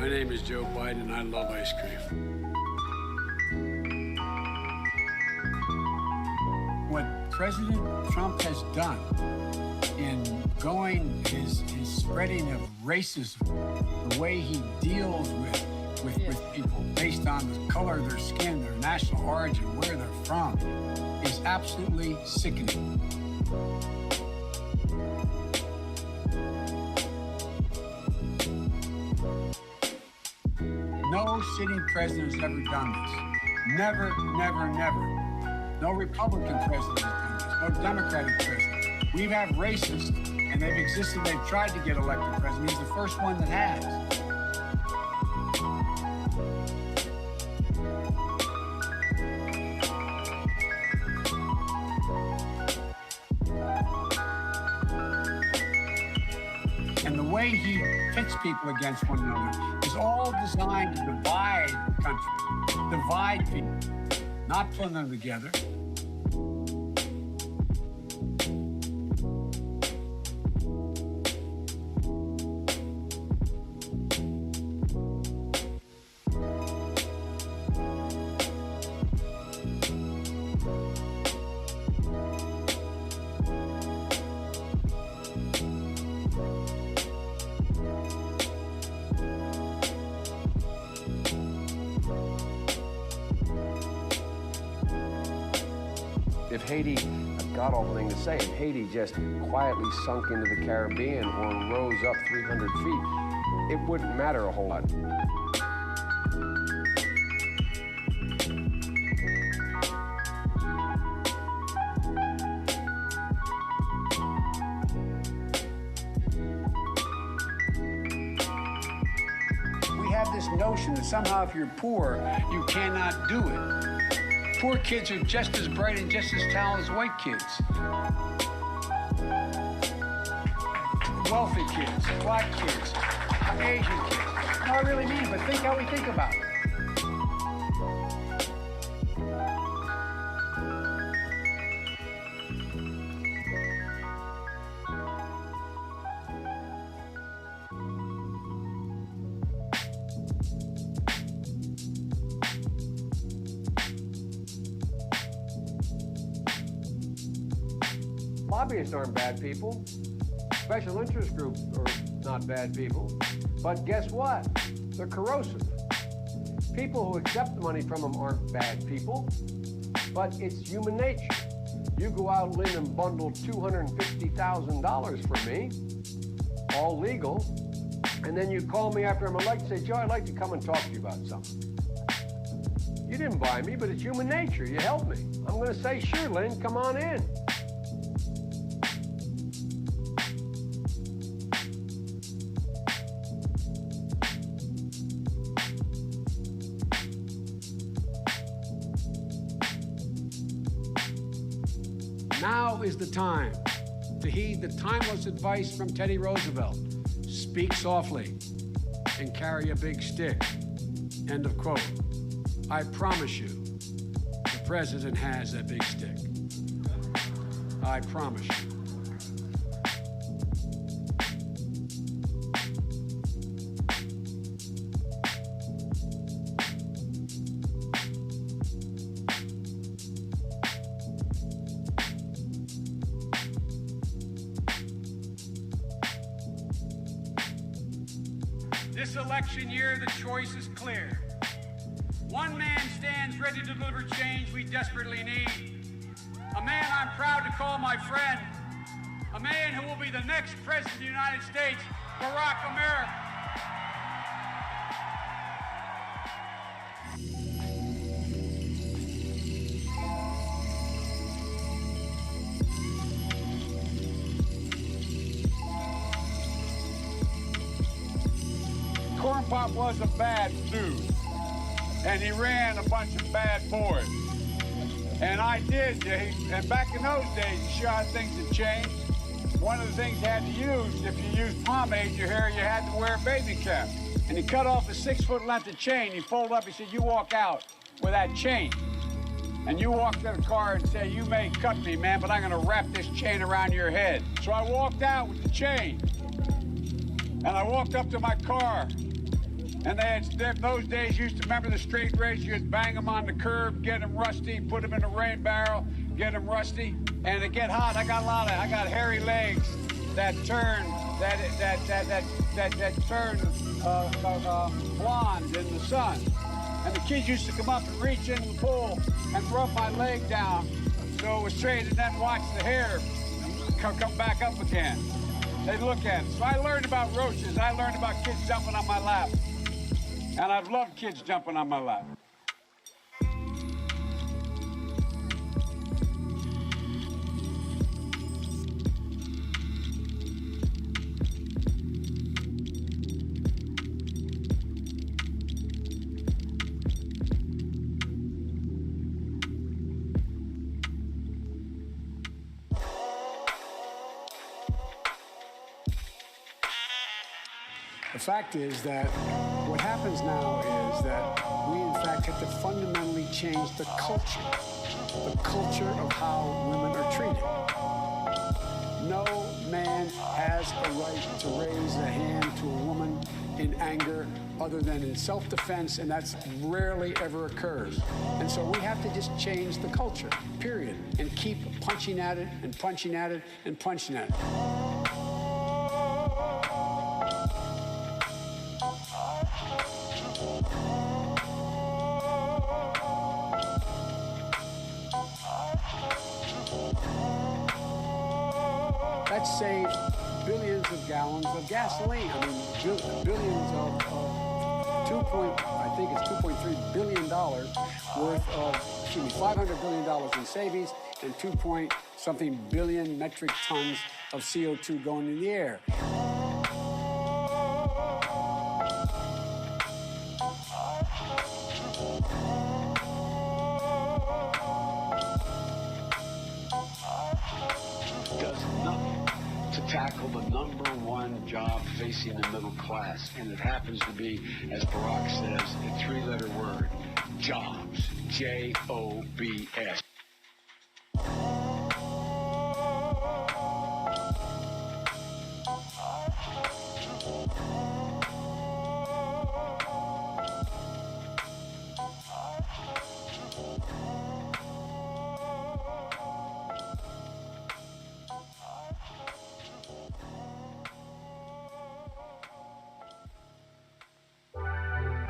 My name is Joe Biden, and I love ice cream. What President Trump has done in his spreading of racism, the way he deals with people based on the color of their skin, their national origin, where they're from, is absolutely sickening. No sitting president has ever done this. Never, never, never. No Republican president has done this. No Democratic president. We've had racists, and they've existed. They've tried to get elected president. He's the first one that has. And the way he pits people against one another is all designed to divide the country, divide people, not put them together. If Haiti, I've got all the thing to say, if Haiti just quietly sunk into the Caribbean or rose up 300 feet, it wouldn't matter a whole lot. We have this notion that somehow if you're poor, you cannot do it. Poor kids are just as bright and just as talented as white kids. Wealthy kids, black kids, Asian kids. No, I really mean it, but think how we think about it. Lobbyists aren't bad people. Special interest groups are not bad people. But guess what? They're corrosive. People who accept the money from them aren't bad people, but it's human nature. You go out, Lynn, and bundle $250,000 for me, all legal, and then you call me after I'm elected and say, Joe, I'd like to come and talk to you about something. You didn't buy me, but it's human nature. You helped me. I'm going to say, sure, Lynn, come on in. Now is the time to heed the timeless advice from Teddy Roosevelt. Speak softly and carry a big stick. End of quote. I promise you, the president has that big stick. I promise you. This election year, the choice is clear. One man stands ready to deliver change we desperately need. A man I'm proud to call my friend. A man who will be the next president of the United States, Barack America. Corn Pop was a bad dude, and he ran a bunch of bad boys. And I did, and back in those days, you sure how things had changed. One of the things you had to use, if you used pomade in your hair, you had to wear a baby cap. And he cut off a 6-foot length of chain. He folded up, he said, you walk out with that chain. And you walk to the car and say, you may cut me, man, but I'm gonna wrap this chain around your head. So I walked out with the chain. And I walked up to my car. And those days used to remember the straight race. You'd bang them on the curb, get them rusty, put them in a rain barrel, get them rusty, and it get hot. I got hairy legs that turn blonde in the sun. And the kids used to come up and reach into the pool and rub my leg down so it was straight, and then watch the hair come back up again. They'd look at it. So I learned about roaches. I learned about kids jumping on my lap. And I've loved kids jumping on my lap. The fact is that what happens now is that we, in fact, have to fundamentally change the culture of how women are treated. No man has a right to raise a hand to a woman in anger other than in self-defense, and that's rarely ever occurs. And so we have to just change the culture, period, and keep punching at it and punching at it and punching at it. That saved billions of gallons of gasoline. I mean, billions of $2.3 billion worth of, $500 billion in savings and 2-point-something billion metric tons of CO2 going in the air. Tackle the number one job facing the middle class, and it happens to be, as Barack says, a three-letter word: jobs. J-O-B-S.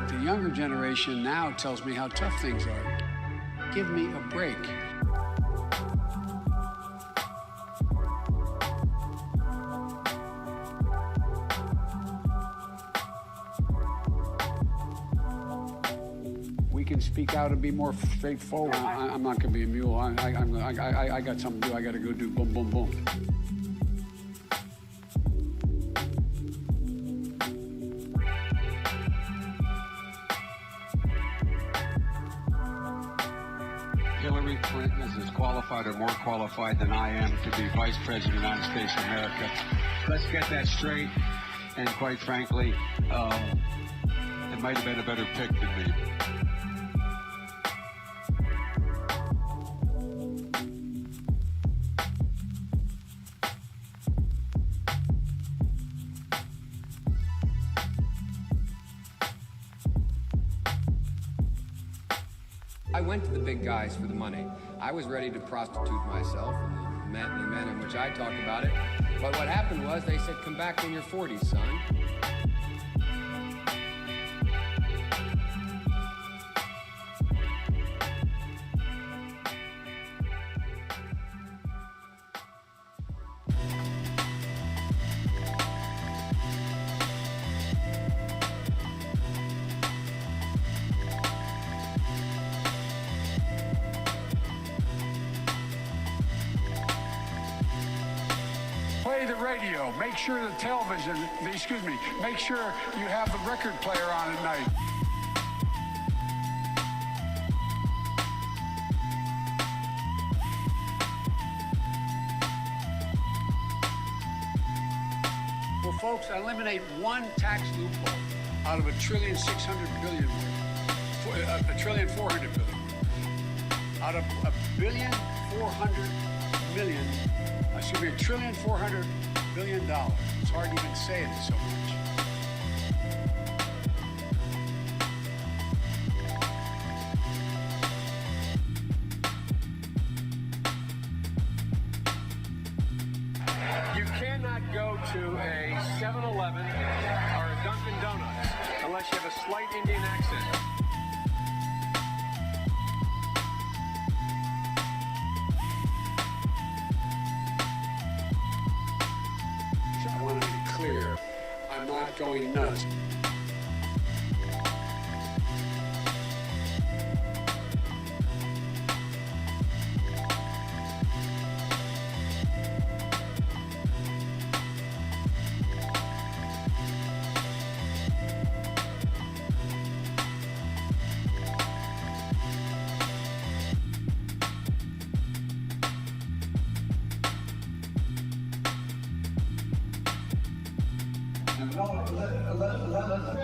The younger generation now tells me how tough things are. Give me a break. We can speak out and be more straightforward. I'm not going to be a mule. I got something to do. I got to go do boom, boom, boom. Hillary Clinton is as qualified or more qualified than I am to be Vice President of the United States of America. Let's get that straight. And quite frankly, it might have been a better pick than me. I went to the big guys for the money. I was ready to prostitute myself in the manner in which I talk about it. But what happened was they said, come back when you're 40, son. Play the radio, make sure the television, make sure you have the record player on at night. Well, folks, eliminate one tax loophole out of $1.6 trillion, $1.4 trillion. Out of $1.4 billion, $1.4 billion. It's hard to even say it so much. not go to a 7-Eleven or a Dunkin' Donuts unless you have a slight Indian accent. I want to be clear. I'm not going nuts.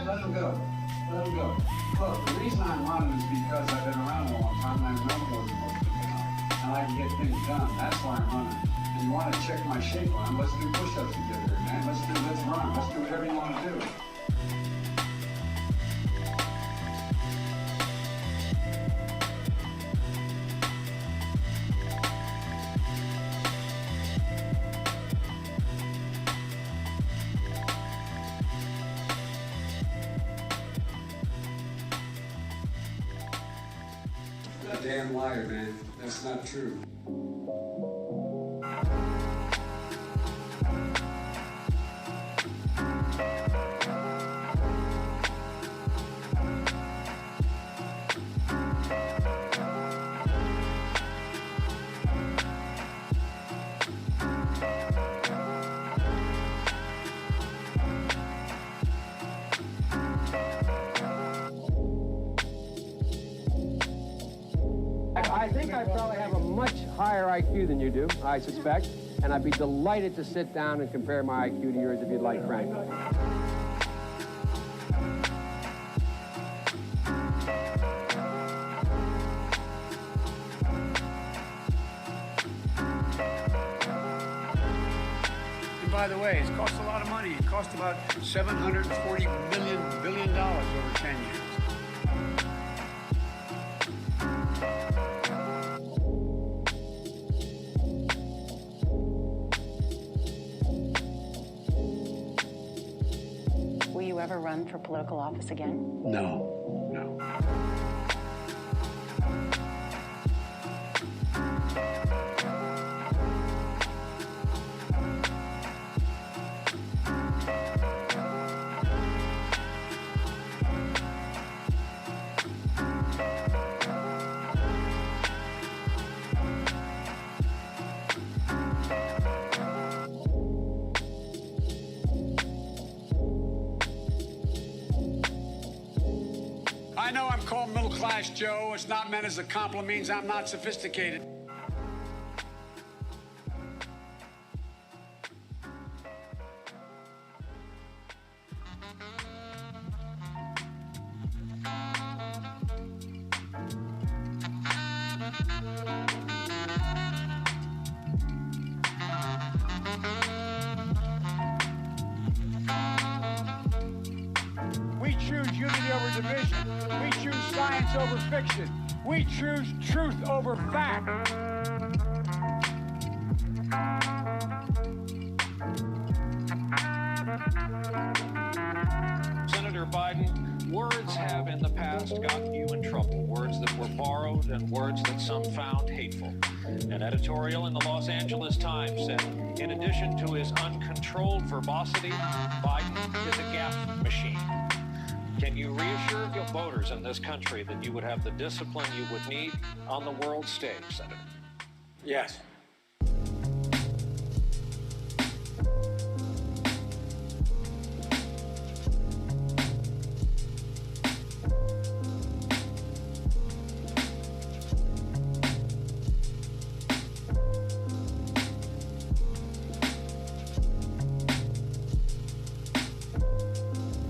Let him go. Let him go. Look, the reason I'm running is because I've been around a long time and I know more than most people know. And I can get things done. That's why I'm running. And you want to check my shape line, let's do push-ups together here, man. Let's run. Let's do whatever you want to do. Damn liar, man. That's not true. I think I probably have a much higher IQ than you do, I suspect, and I'd be delighted to sit down and compare my IQ to yours if you'd like, Frank. And by the way, it's cost a lot of money. It cost about $740 billion over 10 years. Will you ever run for political office again? No, no. I know I'm called middle class Joe. It's not meant as a compliment. It means I'm not sophisticated. We choose unity over division. We choose science over fiction. We choose truth over fact. Senator Biden, words have in the past gotten you in trouble. Words that were borrowed and words that some found hateful. An editorial in the Los Angeles Times said, in addition to his uncontrolled verbosity, Biden is a gaffe machine. Can you reassure your voters in this country that you would have the discipline you would need on the world stage, Senator? Yes.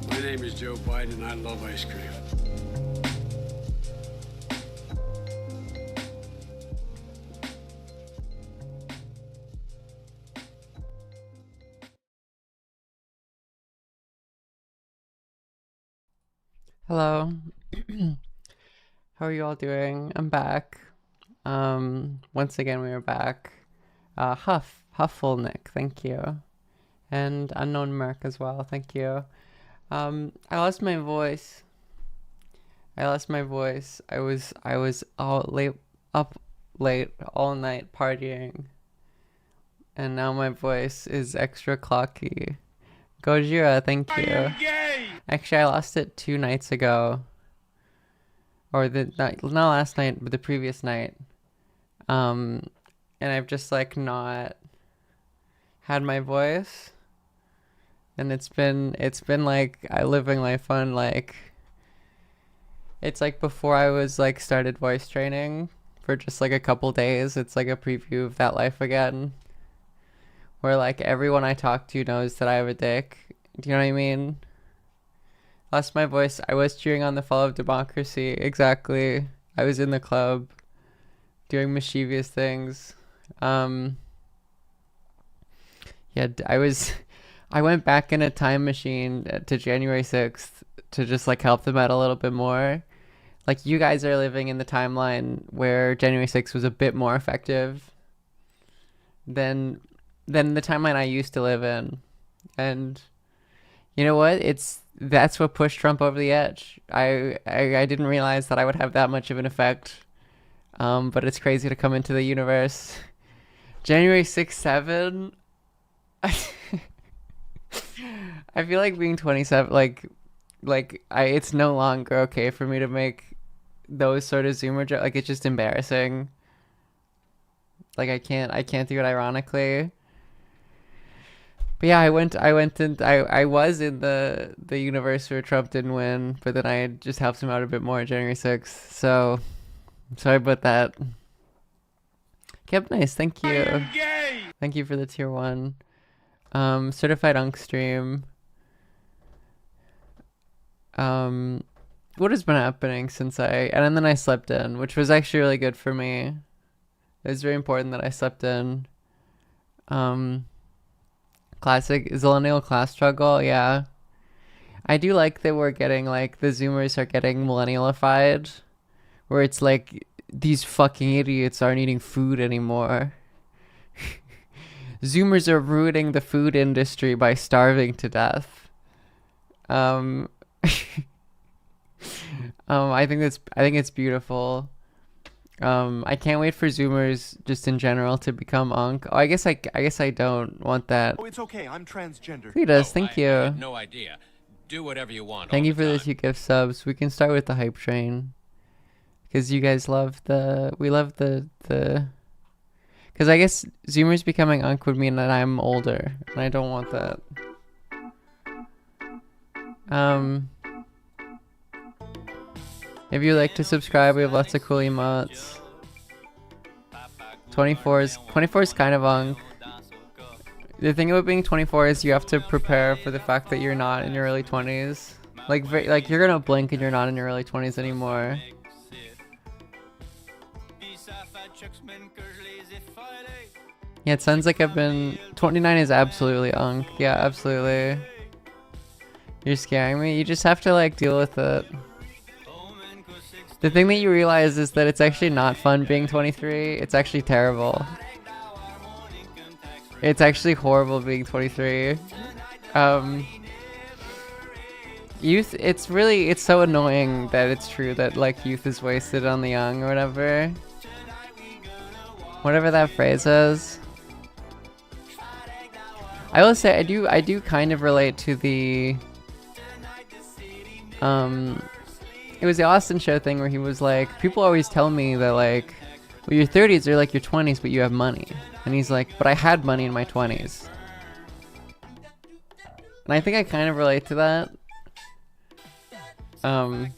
My name is Joe Biden, and I love ice cream. Hello. How are you all doing? I'm back. Once again, we are back. Huffle Nick, thank you. And Unknown Merc as well, thank you. I lost my voice. I was up late all night partying. And now my voice is extra clocky. Gojira, thank you. Actually, I lost it 2 nights ago. Or not last night, but the previous night. And I've just like not had my voice. And it's been like living life on like, it's like before I was like started voice training for just like a couple days. It's like a preview of that life again, where like everyone I talk to knows that I have a dick. Do you know what I mean? Lost my voice. I was cheering on the fall of democracy. Exactly. I was in the club doing mischievous things. Yeah, I went back in a time machine to January 6th to just like help them out a little bit more. Like, you guys are living in the timeline where January 6th was a bit more effective than the timeline I used to live in. And you know what? That's what pushed Trump over the edge. I didn't realize that I would have that much of an effect. But it's crazy to come into the universe. January 6th, 7. I feel like being 27, it's no longer okay for me to make those sort of Zoomer jokes. Like, it's just embarrassing. Like, I can't do it ironically. But yeah, I was in the universe where Trump didn't win, but then I just helped him out a bit more January 6th. So, sorry about that. Kept nice, thank you. Thank you for the tier 1. Certified Unk stream. What has been happening since and then I slept in, which was actually really good for me. It was very important that I slept in. Classic Zillennial class struggle, yeah. I do like that we're getting, like, the Zoomers are getting millennialified, where it's like, these fucking idiots aren't eating food anymore. Zoomers are ruining the food industry by starving to death. I think it's beautiful. I can't wait for Zoomers just in general to become Unk. Oh, I guess I don't want that. Oh, it's okay. I'm transgender. He does. Thank you. I had no idea. Do whatever you want. Thank you for the 2 gift subs. We can start with the hype train, because you guys love the. Because I guess Zoomers becoming Unk would mean that I'm older, and I don't want that. If you'd like to subscribe, we have lots of cool emotes. 24 is kind of Unk. The thing about being 24 is you have to prepare for the fact that you're not in your early 20s. Like you're gonna blink and you're not in your early 20s anymore. Yeah, it sounds like I've been... 29 is absolutely Unk. Yeah, absolutely. You're scaring me. You just have to, like, deal with it. The thing that you realize is that it's actually not fun being 23. It's actually terrible. It's actually horrible being 23. Youth, it's so annoying that it's true that, like, youth is wasted on the young or whatever. Whatever that phrase is. I will say, I do kind of relate to the, it was the Austin Show thing where he was like, people always tell me that, like, well, your 30s are like your 20s, but you have money. And he's like, but I had money in my 20s. And I think I kind of relate to that. I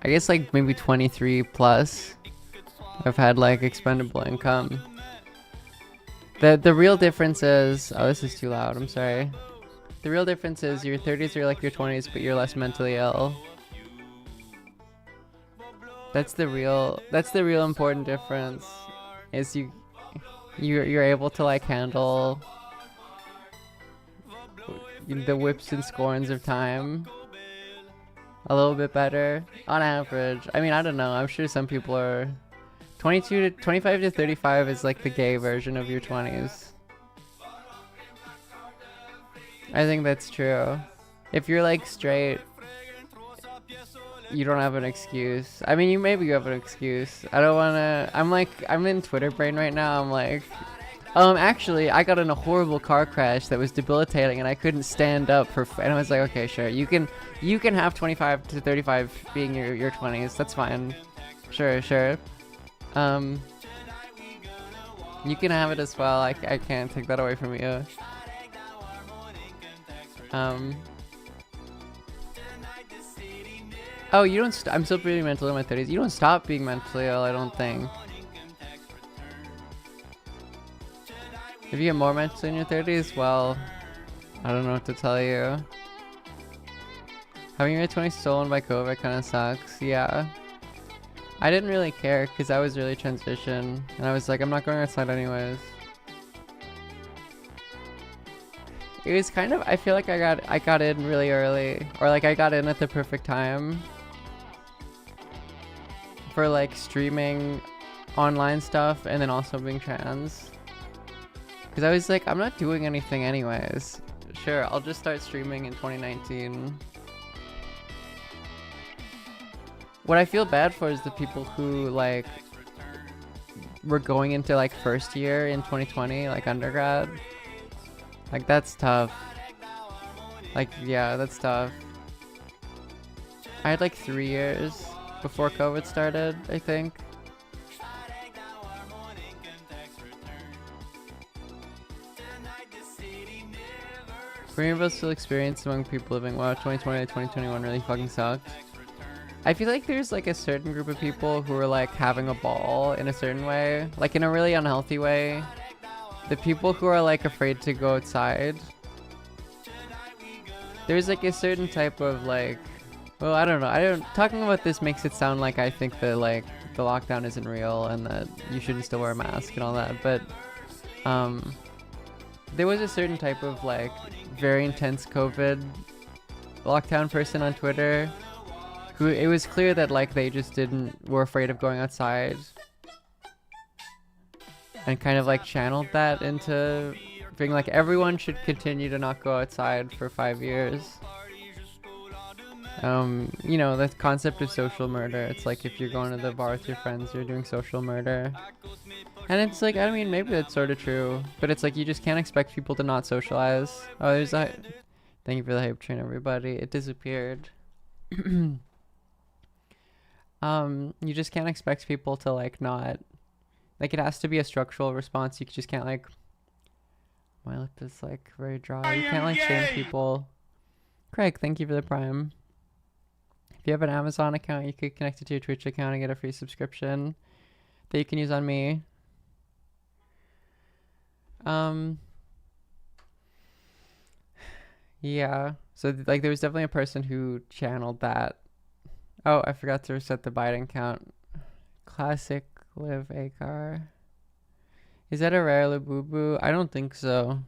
guess, like, maybe 23 plus, I've had, like, expendable income. The real difference is... Oh, this is too loud. I'm sorry. The real difference is your 30s are like your 20s, but you're less mentally ill. That's the real important difference. Is you're able to, like, handle the whips and scorns of time a little bit better on average. I mean, I don't know. I'm sure some people are... 25 to 35 is like the gay version of your 20s. I think that's true. If you're like straight, you don't have an excuse. I mean, you have an excuse. I don't wanna. I'm in Twitter brain right now. I'm like, actually, I got in a horrible car crash that was debilitating, and I couldn't stand up and I was like, okay, sure, you can have 25 to 35 being your 20s. That's fine. Sure. You can have it as well. I can't take that away from you. Oh, you don't. I'm still pretty mentally in my 30s. You don't stop being mentally ill, I don't think. If you get more mentally in your 30s, well, I don't know what to tell you. Having your 20s stolen by COVID kind of sucks. Yeah. I didn't really care because I was really transition, and I was like, I'm not going outside anyways. It was kind of. I feel like I got in really early, or like I got in at the perfect time for like streaming online stuff and then also being trans. Because I was like, I'm not doing anything anyways. Sure, I'll just start streaming in 2019. What I feel bad for is the people who like were going into like first year in 2020, like undergrad. Like that's tough. Like, yeah, that's tough. I had like 3 years before COVID started, I think. Rainbow experience among people living. Wow, 2020 to 2021 really fucking sucked. I feel like there's like a certain group of people who are like having a ball in a certain way, like in a really unhealthy way. The people who are like afraid to go outside. There's like a certain type of like, well, I don't know. Talking about this makes it sound like I think that like the lockdown isn't real and that you shouldn't still wear a mask and all that, but there was a certain type of like very intense COVID lockdown person on Twitter who it was clear that like they just were afraid of going outside and kind of like channeled that into being like everyone should continue to not go outside for 5 years. You know, the concept of social murder. It's like if you're going to the bar with your friends, you're doing social murder. And it's like, I mean, maybe that's sort of true, but it's like you just can't expect people to not socialize. Oh, there's a... Thank you for the hype train, everybody. It disappeared. You just can't expect people to like not... Like it has to be a structural response. You just can't like... My lip is like very dry. You can't like shame people. Craig, thank you for the Prime. If you have an Amazon account, you could connect it to your Twitch account and get a free subscription that you can use on me. Yeah. So like there was definitely a person who channeled that. Oh, I forgot to reset the Biden count. Classic Live Acar. Is that a rare Labubu? I don't think so.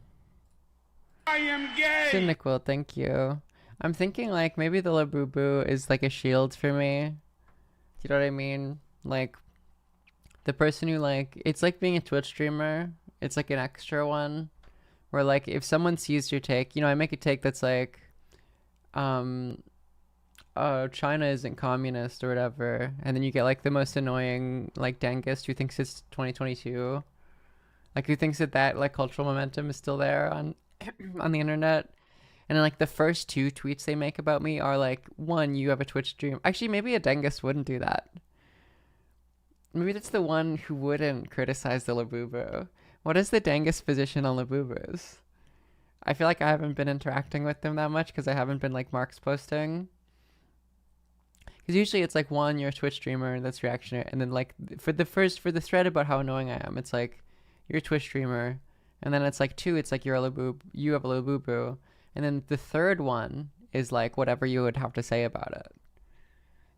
I am gay! Cynical, thank you. I'm thinking like maybe the Labubu is like a shield for me. Do you know what I mean? Like the person who like, it's like being a Twitch streamer. It's like an extra one where like if someone sees your take, you know, I make a take that's like, China isn't communist or whatever. And then you get like the most annoying like dangist who thinks it's 2022. Like who thinks that like cultural momentum is still there on on the internet. And then like the first 2 tweets they make about me are like, 1, you have a Twitch stream. Actually, maybe a dangist wouldn't do that. Maybe that's the one who wouldn't criticize the Labubu. What is the dangest position on Labubus? I feel like I haven't been interacting with them that much because I haven't been like Mark's posting. Because usually it's like 1, you're a Twitch streamer that's reactionary, and then like for the thread about how annoying I am, it's like you're a Twitch streamer, and then it's like 2, it's like you have a Labubu, and then the third one is like whatever you would have to say about it.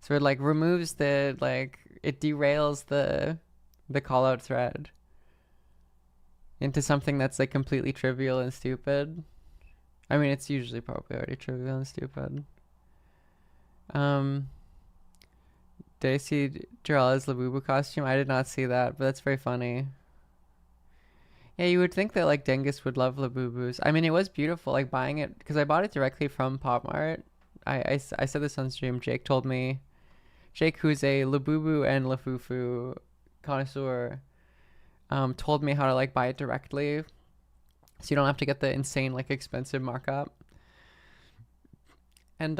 So it like removes the like it derails the call out thread into something that's like completely trivial and stupid. I mean, it's usually probably already trivial and stupid. Did I see Jarela's Labubu costume? I did not see that, but that's very funny. Yeah, you would think that like Dengus would love labubus. I mean, it was beautiful, like buying it because I bought it directly from Pop Mart. I said this on stream. Jake told me, Jake, who's a labubu and lafufu connoisseur, told me how to like buy it directly, so you don't have to get the insane like expensive markup. And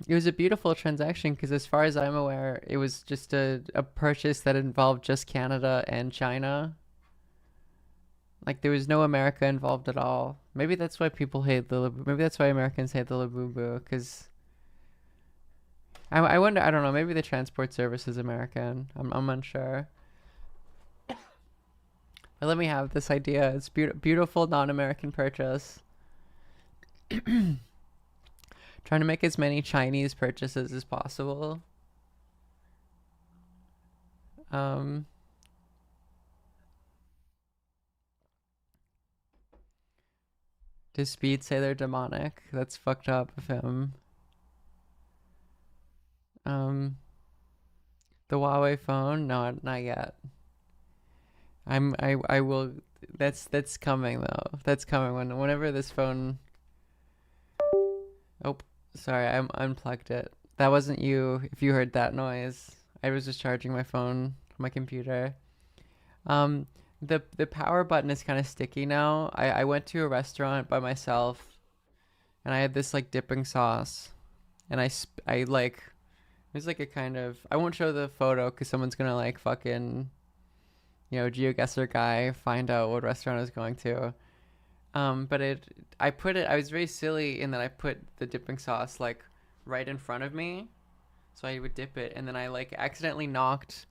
it was a beautiful transaction because as far as I'm aware, it was just a purchase that involved just Canada and China. Like there was no America involved at all. Maybe that's why people hate the maybe that's why Americans hate the labubu, because I wonder, I don't know, maybe the transport service is American. I'm unsure. But let me have this idea. It's beautiful non-American purchase. Trying to make as many Chinese purchases as possible. Does Speed say they're demonic? That's fucked up of him. The Huawei phone? No, not yet. I will. That's coming though. That's coming whenever this phone. Oh, sorry, I unplugged it. That wasn't you. If you heard that noise, I was just charging my phone, my computer. The power button is kind of sticky now. I went to a restaurant by myself, and I had this like dipping sauce, and I like, it was like a kind of, I won't show the photo because someone's gonna like fucking, you know, GeoGuessr guy find out what restaurant I was going to. But I was very silly in that I put the dipping sauce like right in front of me, so I would dip it, and then I like accidentally knocked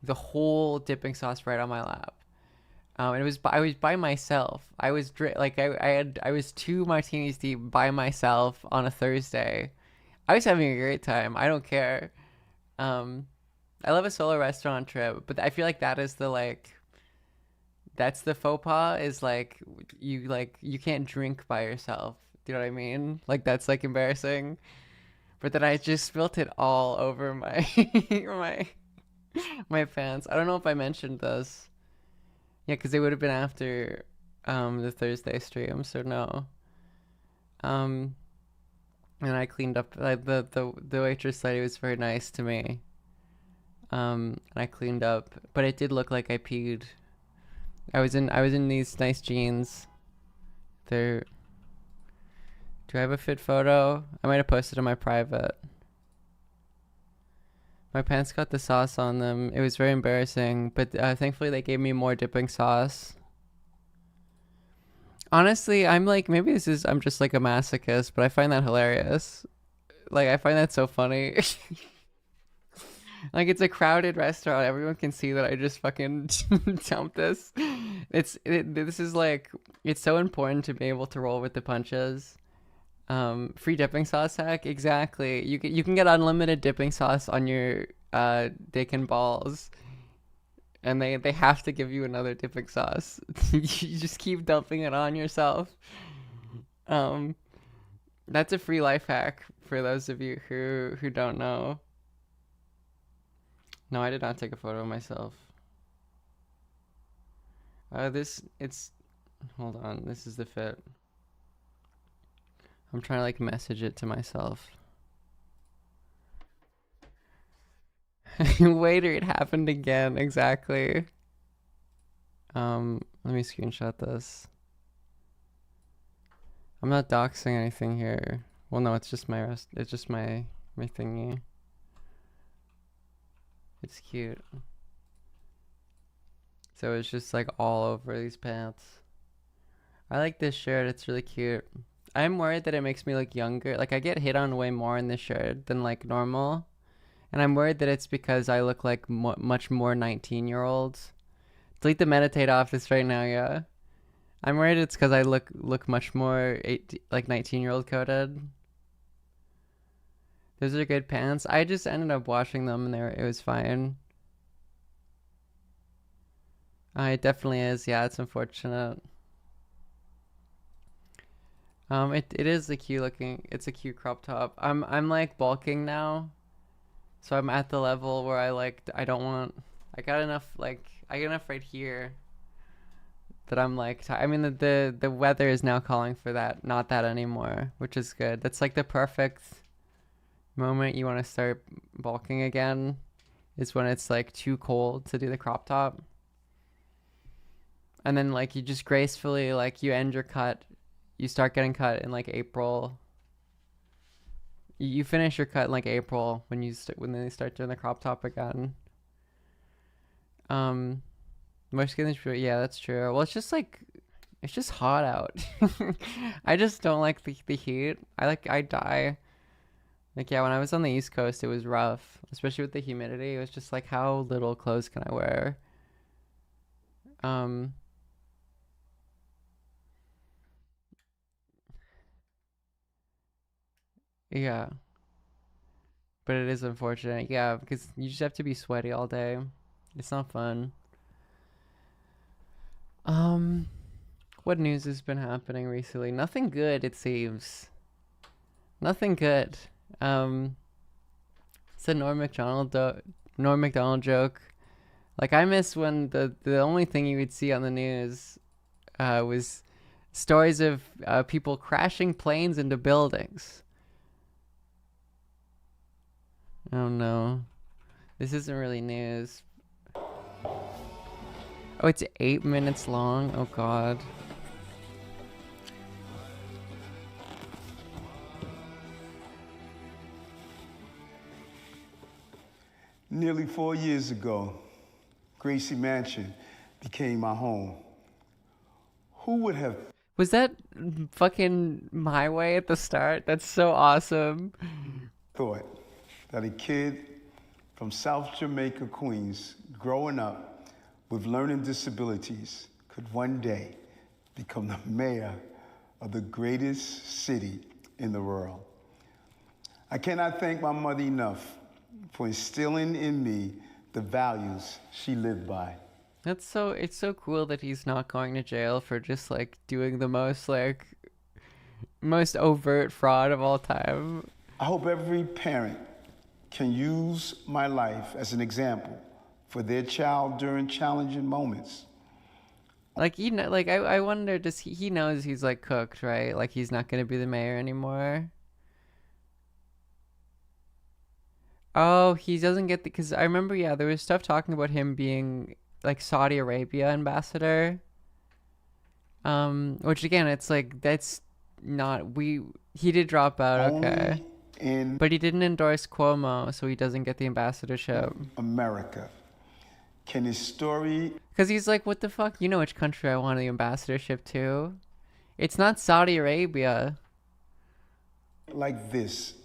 the whole dipping sauce right on my lap. And I was by myself. I was I was 2 martinis deep by myself on a Thursday. I was having a great time. I don't care. I love a solo restaurant trip, but I feel like that is the like, that's the faux pas, is like you can't drink by yourself. Do you know what I mean? Like that's like embarrassing. But then I just spilt it all over my my pants. I don't know if I mentioned this. Yeah, because it would have been after the Thursday stream, so no. And I cleaned up. The waitress lady was very nice to me. And I cleaned up, but it did look like I peed. I was in these nice jeans. Do I have a fit photo? I might have posted on my private. My pants got the sauce on them. It was very embarrassing, but thankfully they gave me more dipping sauce. Honestly, I'm like, maybe I'm just like a masochist, but I find that hilarious. Like, I find that so funny. Like, it's a crowded restaurant. Everyone can see that I just fucking dumped this. This is like, it's so important to be able to roll with the punches. Free dipping sauce hack, exactly. You can get unlimited dipping sauce on your dick and balls, and they have to give you another dipping sauce. You just keep dumping it on yourself. That's a free life hack for those of you who don't know. No, I did not take a photo of myself. Hold on, this is the fit. I'm trying to like message it to myself. Waiter, it happened again. Exactly. Let me screenshot this. I'm not doxing anything here. Well, no, it's just my thingy. It's cute. So it's just like all over these pants. I like this shirt. It's really cute. I'm worried that it makes me look younger. Like, I get hit on way more in this shirt than like normal. And I'm worried that it's because I look like much more 19-year-olds. Delete the meditate off this right now, yeah. I'm worried it's because I look much more like 19-year-old coded. Those are good pants. I just ended up washing them and it was fine. It definitely is. Yeah, it's unfortunate. It is it's a cute crop top. I'm like bulking now. So I'm at the level where I I got enough right here that I'm like, I mean, the weather is now calling for that, not that anymore, which is good. That's like the perfect moment you want to start bulking again, is when it's like too cold to do the crop top. And then like you just gracefully, like you end your cut, you start getting cut in like April. You finish your cut in like April when they start doing the crop top again. More skin is true. Yeah, that's true. Well, it's just hot out. I just don't like the heat. I die. Like, yeah, when I was on the East Coast, it was rough, especially with the humidity. It was just like, how little clothes can I wear? Yeah, but it is unfortunate. Yeah, because you just have to be sweaty all day. It's not fun. What news has been happening recently? Nothing good, it seems. Nothing good. It's a Norm Macdonald joke. Like, I miss when the only thing you would see on the news was stories of people crashing planes into buildings. Oh no. This isn't really news. Oh, it's 8 minutes long? Oh god. Nearly 4 years ago, Gracie Mansion became my home. Who would have... Was that fucking My Way at the start? That's so awesome. ...thought that a kid from South Jamaica, Queens, growing up with learning disabilities could one day become the mayor of the greatest city in the world. I cannot thank my mother enough for instilling in me the values she lived by. It's so cool that he's not going to jail for just like doing the most overt fraud of all time. I hope every parent can use my life as an example for their child during challenging moments. Like, you know, like I wonder, does he knows he's like cooked, right? Like he's not going to be the mayor anymore. Oh, he doesn't get because I remember, yeah, there was stuff talking about him being like Saudi Arabia ambassador. Which again, it's like that's not he did drop out, okay. But he didn't endorse Cuomo, so he doesn't get the ambassadorship. America. Can his story... Because he's like, what the fuck? You know which country I want the ambassadorship to? It's not Saudi Arabia. Like this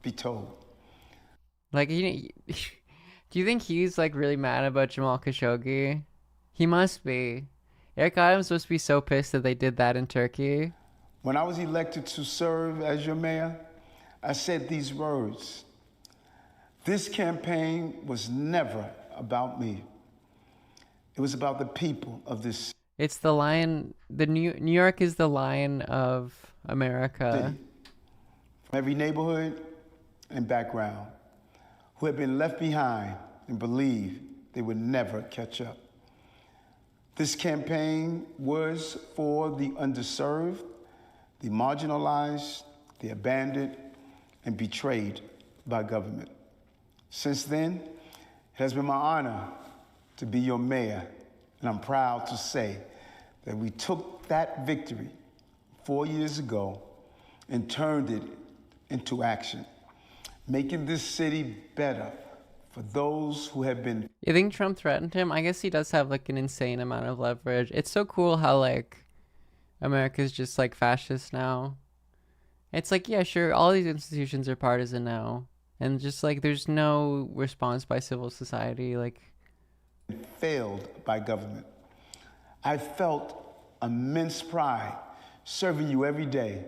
be told. Like, do you think he's like really mad about Jamal Khashoggi? He must be. Eric Adams must be so pissed that they did that in Turkey. When I was elected to serve as your mayor, I said these words. This campaign was never about me. It was about the people of this. It's the lion. New York is the lion of America. From every neighborhood and background, who had been left behind and believed they would never catch up. This campaign was for the underserved, the marginalized, the abandoned, and betrayed by government. Since then, it has been my honor to be your mayor, and I'm proud to say that we took that victory 4 years ago and turned it into action, making this city better for those who have been... You think Trump threatened him? I guess he does have like an insane amount of leverage. It's so cool how like America's just like fascist now. It's like, yeah, sure, all these institutions are partisan now. And just like there's no response by civil society, like... failed by government. I felt immense pride serving you every day.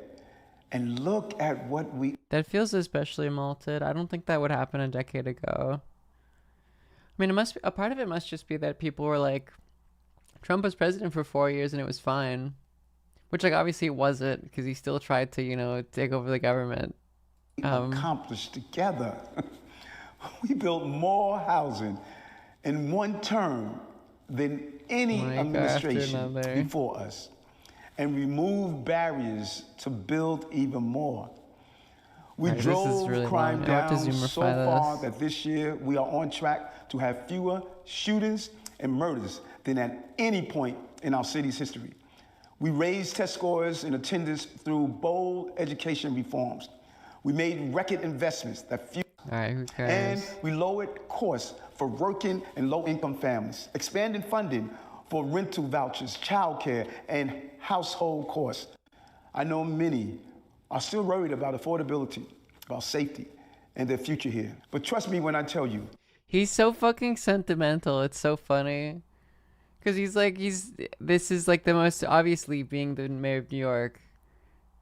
And look at what we... That feels especially malted. I don't think that would happen a decade ago. I mean, it must be, a part of it must just be that people were like, Trump was president for 4 years and it was fine. Which, like, obviously it wasn't, because he still tried to, you know, take over the government. Accomplished together. We built more housing in one term than any administration before us, and remove barriers to build even more. We drove really crime down so far that this year we are on track to have fewer shootings and murders than at any point in our city's history. We raised test scores and attendance through bold education reforms. We made record investments that fueled. All right, who cares? And we lowered costs for working and low-income families, expanding funding for rental vouchers, childcare, and household costs. I know many are still worried about affordability, about safety, and their future here. But trust me when I tell you. He's so fucking sentimental. It's so funny. Because this is like the most, obviously being the mayor of New York,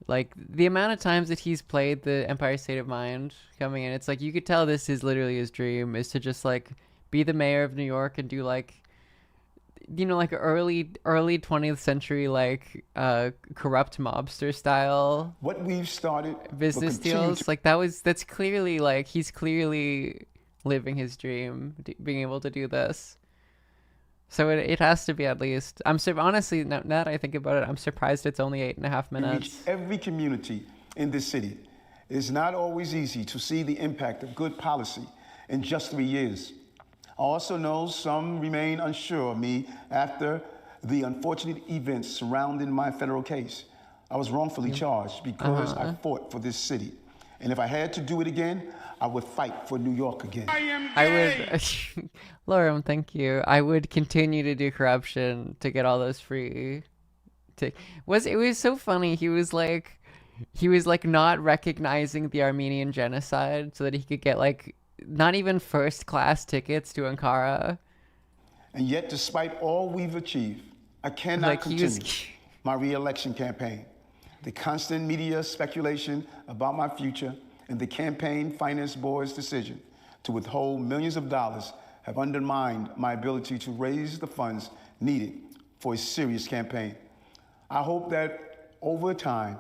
like the amount of times that he's played the Empire State of Mind coming in, it's like you could tell this is literally his dream, is to just like be the mayor of New York and do like, you know, like early 20th century like corrupt mobster style what we've started business deals. Like that's clearly like he's clearly living his dream, being able to do this. So it has to be at least. Honestly, now that I think about it, I'm surprised it's only 8.5 minutes. Reach every community in this city. It's not always easy to see the impact of good policy in just 3 years. I also know some remain unsure of me after the unfortunate events surrounding my federal case. I was wrongfully charged because I fought for this city. And if I had to do it again, I would fight for New York again. I would, Lauren, thank you. I would continue to do corruption to get all those free. It was so funny. He was like not recognizing the Armenian genocide so that he could get like not even first class tickets to Ankara. And yet, despite all we've achieved, I cannot continue my re-election campaign. The constant media speculation about my future and the campaign finance board's decision to withhold millions of dollars have undermined my ability to raise the funds needed for a serious campaign. I hope that over time,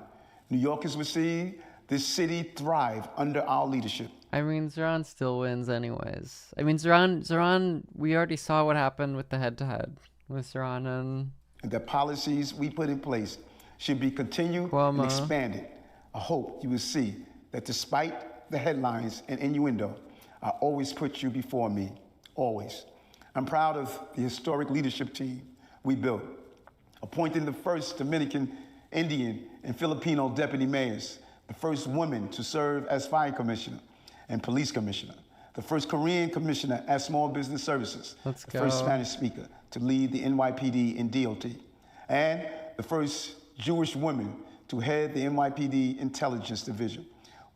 New Yorkers will see this city thrive under our leadership. I mean, Zoran still wins anyways. I mean, Zoran, we already saw what happened with the head-to-head with Zoran and the policies we put in place should be continued and expanded. I hope you will see that despite the headlines and innuendo, I always put you before me, always. I'm proud of the historic leadership team we built, appointing the first Dominican, Indian, and Filipino deputy mayors, the first woman to serve as fire commissioner and police commissioner, the first Korean commissioner at Small Business Services, the first Spanish speaker to lead the NYPD in DOT, and the first Jewish woman to head the NYPD Intelligence Division.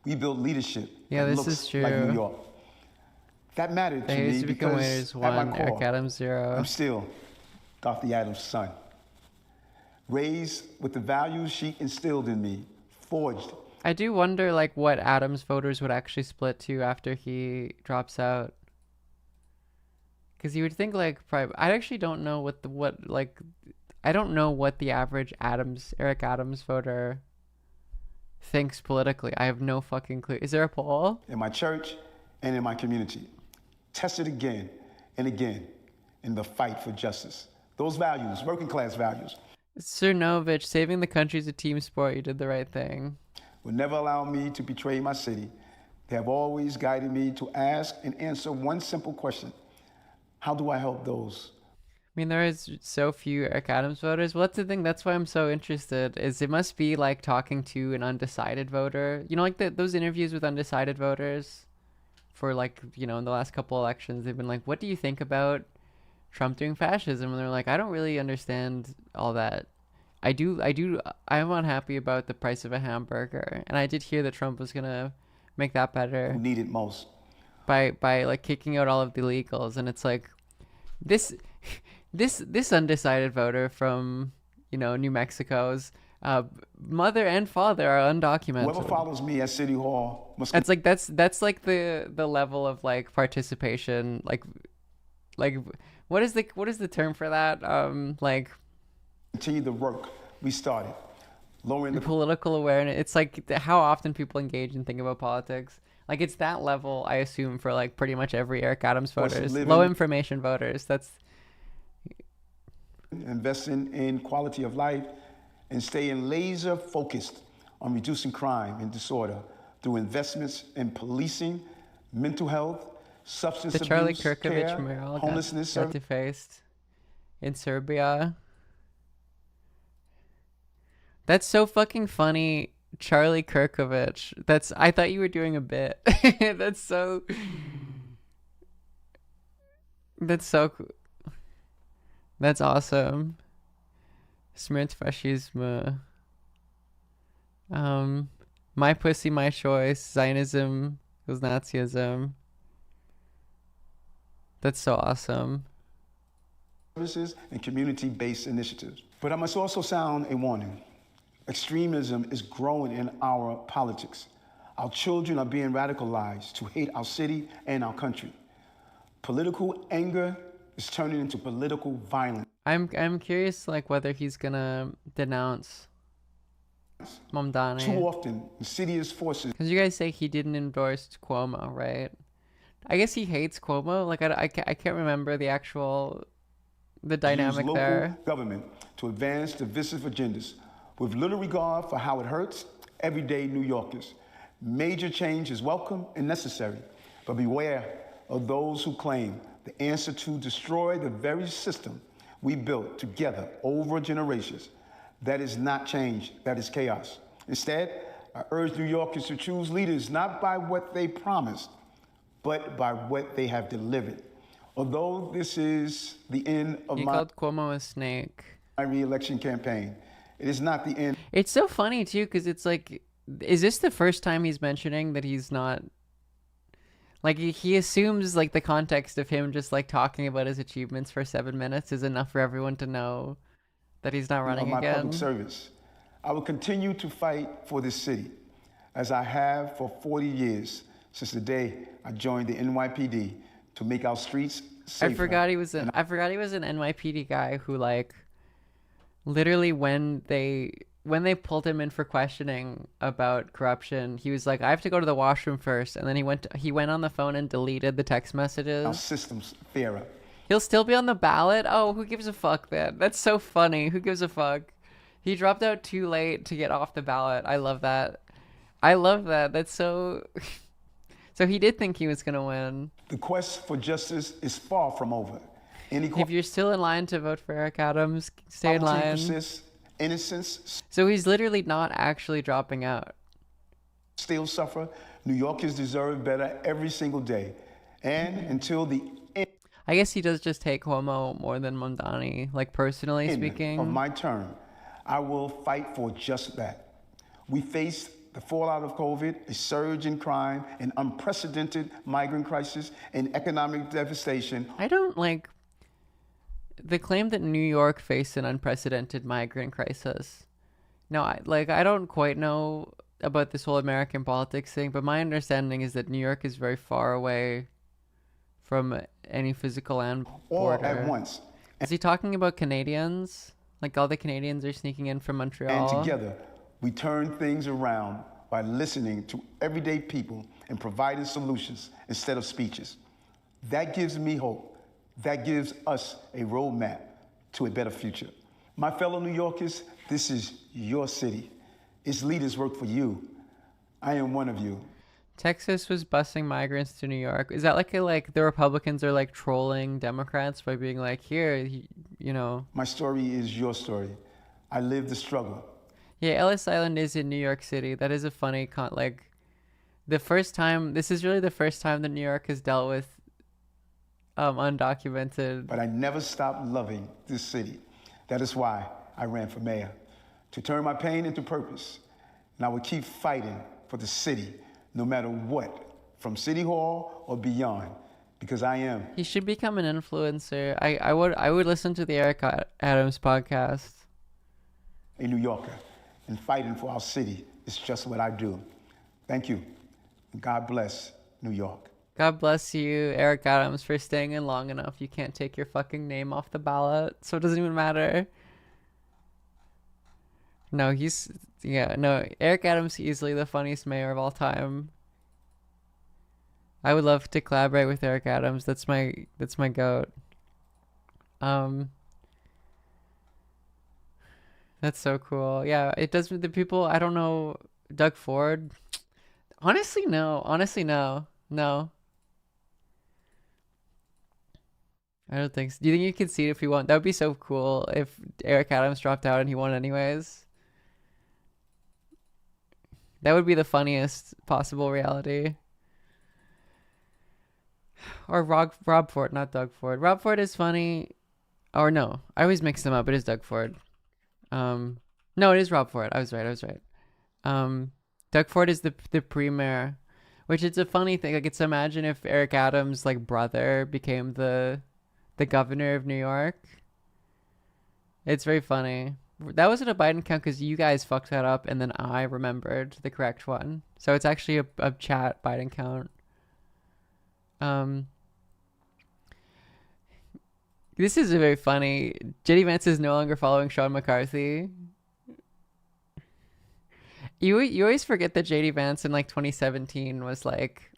We built leadership that looks like New York. That mattered to me because at my core, I'm still Dorothy Adams' son. Raised with the values she instilled in me, forged. I do wonder like what Adams voters would actually split to after he drops out. Because you would think like I actually don't know I don't know what the average Eric Adams voter thinks politically. I have no fucking clue. Is there a poll? In my church and in my community. Tested again and again in the fight for justice. Those values, working class values. Cernovich, saving the country's a team sport. You did the right thing. Will never allow me to betray my city. They have always guided me to ask and answer one simple question. How do I help those? I mean, there is so few Eric Adams voters. Well, that's the thing. That's why I'm so interested. Is it must be like talking to an undecided voter. You know, like those interviews with undecided voters for like, you know, in the last couple elections, they've been like, what do you think about Trump doing fascism? And they're like, I don't really understand all that. I'm unhappy about the price of a hamburger. And I did hear that Trump was going to make that better. Who need it most? By like kicking out all of the illegals. And it's like, this undecided voter from, you know, New Mexico's mother and father are undocumented. Whoever follows me at City Hall must. It's like that's like the level of like participation. Like what is the term for that? Like continue the work we started, lowering the political awareness. It's like how often people engage and think about politics. Like it's that level, I assume, for like pretty much every Eric Adams voters, living- low information voters. That's investing in quality of life, and staying laser focused on reducing crime and disorder through investments in policing, mental health, substance the abuse, Charlie Kirkovich care, mural homelessness got defaced in Serbia. That's so fucking funny. Charlie Kirkovich. I thought you were doing a bit. That's so that's awesome. Smrt fascism. My pussy, my choice. Zionism was Nazism. That's so awesome. Services and community-based initiatives. But I must also sound a warning. Extremism is growing in our politics. Our children are being radicalized to hate our city and our country. Political anger is turning into political violence. I'm curious, like, whether he's gonna denounce Mamdani. Too often, insidious forces. Because you guys say he didn't endorse Cuomo, right? I guess he hates Cuomo. Like, I can't remember the dynamic use local there. government to advance divisive agendas with little regard for how it hurts everyday New Yorkers. Major change is welcome and necessary, but beware of those who claim the answer to destroy the very system we built together over generations. That is not change, that is chaos. Instead, I urge New Yorkers to choose leaders not by what they promised, but by what they have delivered. Although this is the end of You called Cuomo a snake. my re-election campaign, it is not the end. It's so funny too, because it's like, is this the first time he's mentioning that he's not? Like he assumes like the context of him just like talking about his achievements for 7 minutes is enough for everyone to know that he's not running my again. public service. I will continue to fight for this city, as I have for 40 years since the day I joined the NYPD to make our streets safer. I forgot he was an NYPD guy who, like, literally when they pulled him in for questioning about corruption, he was like, I have to go to the washroom first, and then he went on the phone and deleted the text messages. Our systems fairer. He'll still be on the ballot? Oh, who gives a fuck then? That's so funny. Who gives a fuck? He dropped out too late to get off the ballot. I love that. That's so... So he did think he was going to win. The quest for justice is far from over. If you're still in line to vote for Eric Adams, stay in line. Innocence So he's literally not actually dropping out. Still suffer. New Yorkers deserve better every single day. And until the end... I guess he does just hate Cuomo more than Mamdani, like personally speaking. Of my term, I will fight for just that. We face the fallout of COVID, a surge in crime, an unprecedented migrant crisis, and economic devastation. I don't like the claim that New York faced an unprecedented migrant crisis. No, I don't quite know about this whole American politics thing, but my understanding is that New York is very far away from any physical land border. All at once. Is he talking about Canadians? Like all the Canadians are sneaking in from Montreal? And together, we turn things around by listening to everyday people and providing solutions instead of speeches. That gives me hope. That gives us a roadmap to a better future. My fellow New Yorkers, this is your city. Its leaders work for you. I am one of you. Texas was busing migrants to New York. Is that like the Republicans are like trolling Democrats by being like, here, you know. My story is your story. I live the struggle. Yeah, Ellis Island is in New York City. That is a funny this is really the first time that New York has dealt with undocumented. But I never stopped loving this city. That is why I ran for mayor, to turn my pain into purpose. And I will keep fighting for the city, no matter what, from City Hall or beyond, because I am. He should become an influencer. I would listen to the Eric Adams podcast. A New Yorker, and fighting for our city is just what I do. Thank you. And God bless New York. God bless you, Eric Adams, for staying in long enough. You can't take your fucking name off the ballot, so it doesn't even matter. No, Eric Adams, easily the funniest mayor of all time. I would love to collaborate with Eric Adams. That's my goat. That's so cool. Yeah, it does. The people, I don't know, Doug Ford. Honestly, no. Honestly, no. No. I don't think so. Do you think you could see it if he won? That would be so cool if Eric Adams dropped out and he won anyways. That would be the funniest possible reality. Or Rob Ford, not Doug Ford. Rob Ford is funny. Or no, I always mix them up. It is Doug Ford. No, it is Rob Ford. I was right. Doug Ford is the premier, which is a funny thing. Like, it's imagine if Eric Adams' like brother became the governor of New York. It's very funny. That wasn't a Biden count because you guys fucked that up, and then I remembered the correct one. So it's actually a chat Biden count. This is very funny. JD Vance is no longer following Sean McCarthy. You always forget that JD Vance in like 2017 was like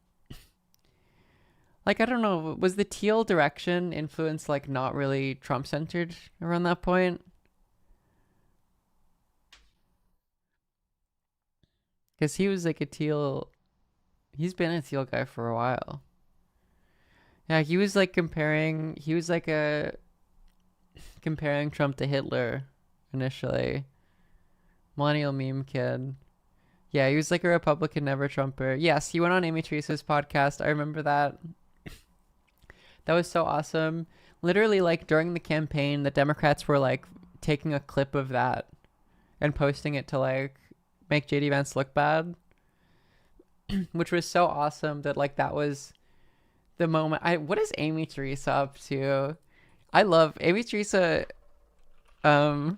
I don't know, was the teal direction influence like not really Trump centered around that point? Because he was like he's been a teal guy for a while. Yeah, he was like comparing Trump to Hitler initially. Millennial meme kid. Yeah, he was like a Republican, never Trumper. Yes, he went on Amy Teresa's podcast. I remember that. That was so awesome. Literally, like during the campaign, the Democrats were like taking a clip of that and posting it to like make JD Vance look bad, which was so awesome that like that was the moment. What is Amy Teresa up to? I love Amy Teresa. I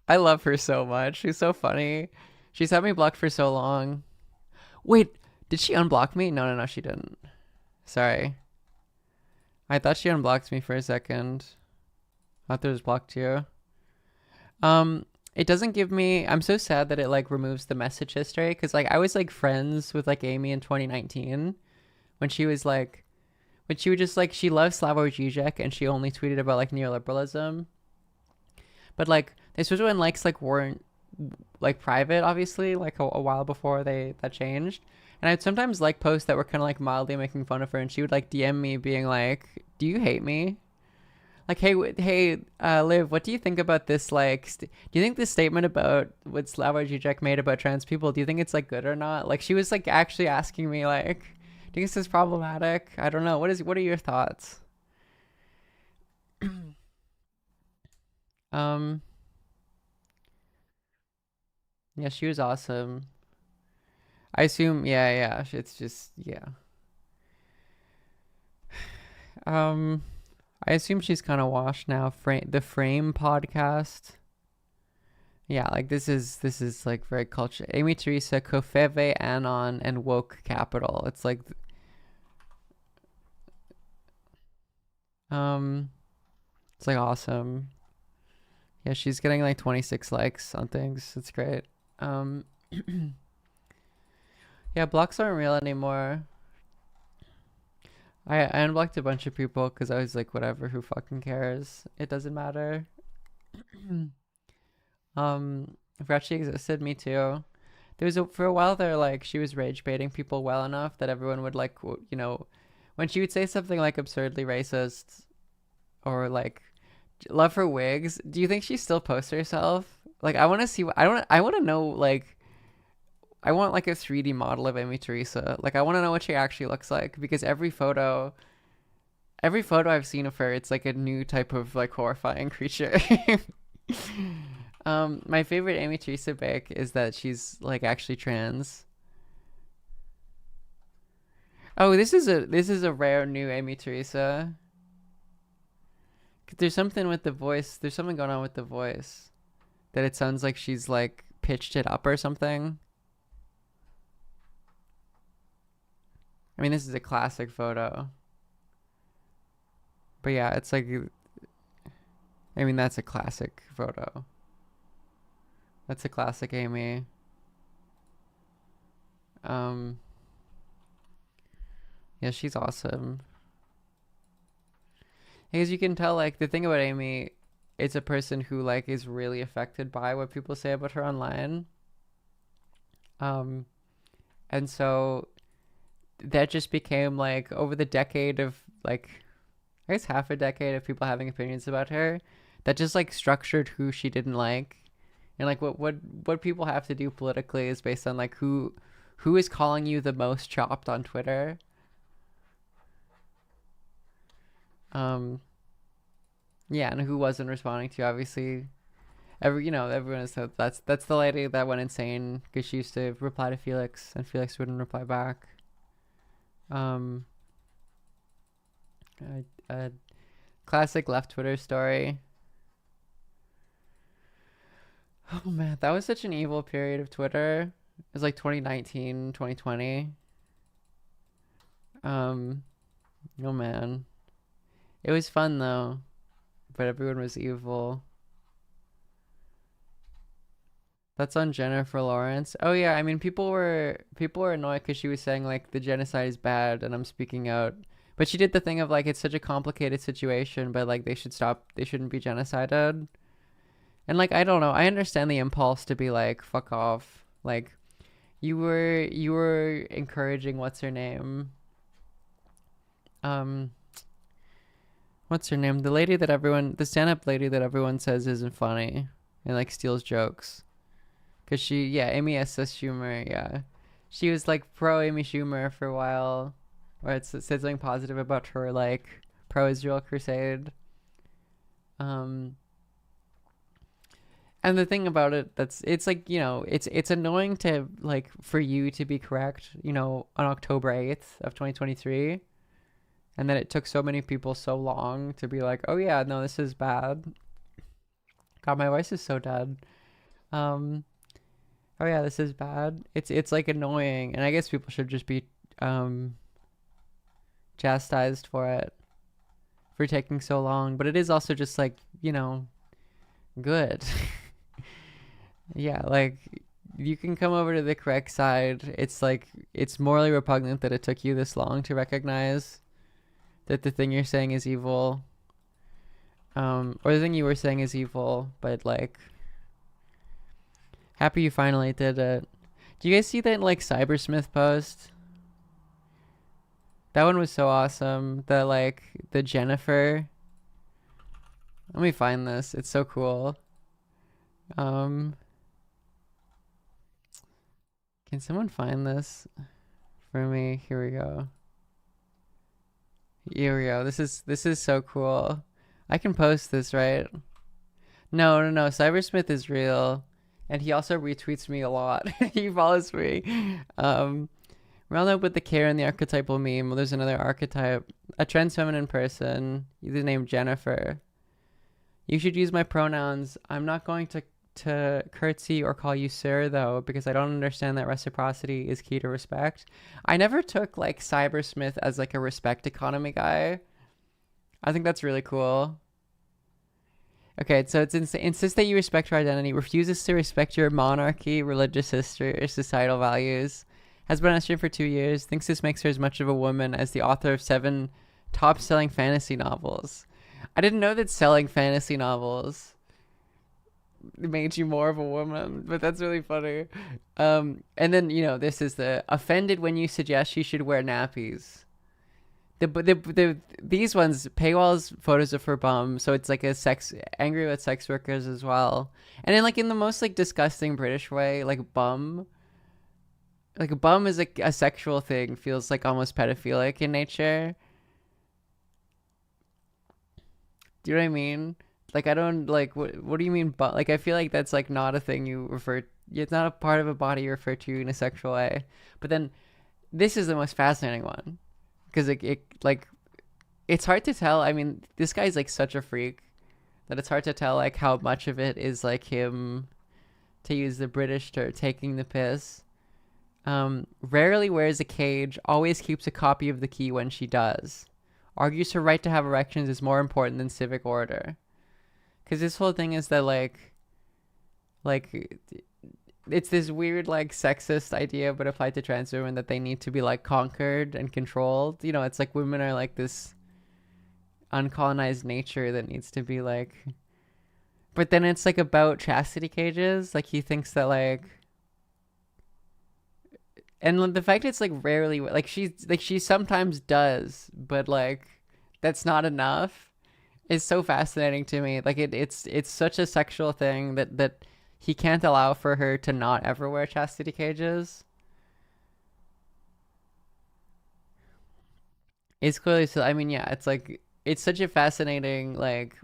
love her so much. She's so funny. She's had me blocked for so long. Wait, did she unblock me? No, she didn't. Sorry. I thought she unblocked me for a second. I thought it was blocked too. It doesn't give me, I'm so sad that it like removes the message history, because like I was like friends with like Amy in 2019 when she was like, when she would just like, she loved Slavoj Žižek and she only tweeted about like neoliberalism. But like this was when likes like weren't like private, obviously, like a while before that changed. And I'd sometimes like posts that were kind of like mildly making fun of her, and she would like DM me being like, "Do you hate me?" Like, hey, Liv, what do you think about this? Like, do you think this statement about what Slavoj Žižek made about trans people, do you think it's like good or not? Like, she was like actually asking me like, do you think this is problematic? I don't know. What are your thoughts? Yeah, she was awesome. I assume, yeah. It's just, yeah. I assume she's kind of washed now. The Frame podcast. Yeah, like this is like very culture. Amy Teresa, Kofeve, Anon, and Woke Capital. It's like, it's like awesome. Yeah, she's getting like 26 likes on things. It's great. Yeah, blocks aren't real anymore. I unblocked a bunch of people because I was like, whatever, who fucking cares? It doesn't matter. I forgot she existed, me too. For a while there, like, she was rage baiting people well enough that everyone would like, you know, when she would say something like absurdly racist or like love her wigs, do you think she still posts herself? Like, I want to see, I want to know, like, I want like a 3D model of Amy Teresa. Like, I want to know what she actually looks like, because every photo I've seen of her, it's like a new type of like horrifying creature. My favorite Amy Teresa bake is that she's like actually trans. Oh, this is a rare new Amy Teresa. There's something with the voice. There's something going on with the voice, that it sounds like she's like pitched it up or something. I mean, this is a classic photo. But yeah, it's like, I mean, that's a classic photo. That's a classic Amy. Yeah, she's awesome. Because you can tell, like, the thing about Amy, it's a person who, like, is really affected by what people say about her online. And so that just became, like, over the decade of, like, I guess half a decade of people having opinions about her, that just, like, structured who she didn't like. And, like, what people have to do politically is based on, like, who is calling you the most chopped on Twitter. Yeah, and who wasn't responding to you, obviously. Everyone said that's the lady that went insane because she used to reply to Felix and Felix wouldn't reply back. A classic left Twitter story. Oh man, that was such an evil period of Twitter. It was like 2019, 2020. Oh man. It was fun though, but everyone was evil. That's on Jennifer Lawrence. Oh yeah, I mean people were annoyed because she was saying like the genocide is bad and I'm speaking out. But she did the thing of like it's such a complicated situation, but like they shouldn't be genocided. And like I don't know, I understand the impulse to be like fuck off. Like you were encouraging what's her name? What's her name? The stand-up lady that everyone says isn't funny and like steals jokes. Cause Amy S.S. Schumer, yeah. She was like pro Amy Schumer for a while. Or it said something positive about her like pro-Israel crusade. And the thing about it, it's like, it's annoying to like for you to be correct, on October 8th of 2023. And then it took so many people so long to be like, oh yeah, no, this is bad. God, my voice is so dead. Oh yeah, this is bad. It's like annoying, and I guess people should just be chastised for it for taking so long. But it is also just like, good. Yeah, like you can come over to the correct side. It's like it's morally repugnant that it took you this long to recognize that the thing you're saying is evil. Or the thing you were saying is evil, but like happy you finally did it. Do you guys see that like Cybersmith post? That one was so awesome. The Jennifer. Let me find this. It's so cool. Can someone find this for me? Here we go. Here we go. This is so cool. I can post this, right? No. Cybersmith is real. And he also retweets me a lot. He follows me. We all know about the care and the archetypal meme. Well, there's another archetype. A trans feminine person, either named Jennifer. You should use my pronouns. I'm not going to curtsy or call you sir, though, because I don't understand that reciprocity is key to respect. I never took, like, Cybersmith as, like, a respect economy guy. I think that's really cool. Okay, so it's insists that you respect her identity, refuses to respect your monarchy, religious history, or societal values, has been on stream for 2 years, thinks this makes her as much of a woman as the author of 7 top-selling fantasy novels. I didn't know that selling fantasy novels made you more of a woman, but that's really funny. And then, this is the offended when you suggest she should wear nappies. These ones, paywalls photos of her bum, so it's like angry with sex workers as well. And then like in the most like disgusting British way, like bum is like a sexual thing, feels like almost pedophilic in nature. Do you know what I mean? Like I don't like what do you mean bum? Like I feel like that's like not a thing you refer, it's not a part of a body you refer to in a sexual way. But then this is the most fascinating one. Because it's hard to tell. I mean, this guy's like such a freak that it's hard to tell like how much of it is like him, to use the British term, taking the piss. Rarely wears a cage, always keeps a copy of the key when she does. Argues her right to have erections is more important than civic order. Because this whole thing is that like it's this weird like sexist idea but applied to trans women that they need to be like conquered and controlled. You know, it's like women are like this uncolonized nature that needs to be like, but then it's like about chastity cages. Like he thinks that like, and the fact it's like rarely like she sometimes does, but like that's not enough is so fascinating to me. Like it's such a sexual thing that he can't allow for her to not ever wear chastity cages. It's clearly so. I mean, yeah, it's like it's such a fascinating like,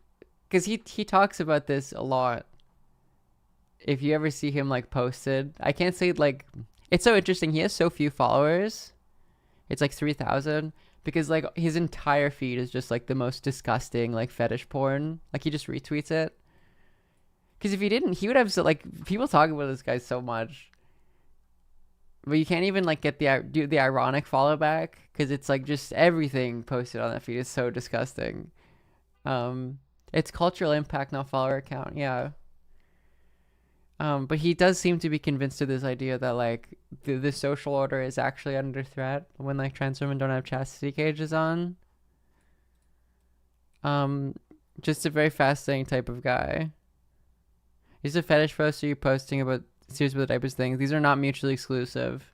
because he talks about this a lot. If you ever see him like posted, I can't say like, it's so interesting. He has so few followers. It's like 3,000 because like his entire feed is just like the most disgusting like fetish porn. Like he just retweets it. Because if he didn't, he would have like people talk about this guy so much, but you can't even like get do the ironic follow back because it's like just everything posted on that feed is so disgusting. It's cultural impact, not follower count. Yeah. But he does seem to be convinced of this idea that like the social order is actually under threat when like trans women don't have chastity cages on. Just a very fascinating type of guy. He's a fetish poster. You posting about serious about the diapers things. These are not mutually exclusive.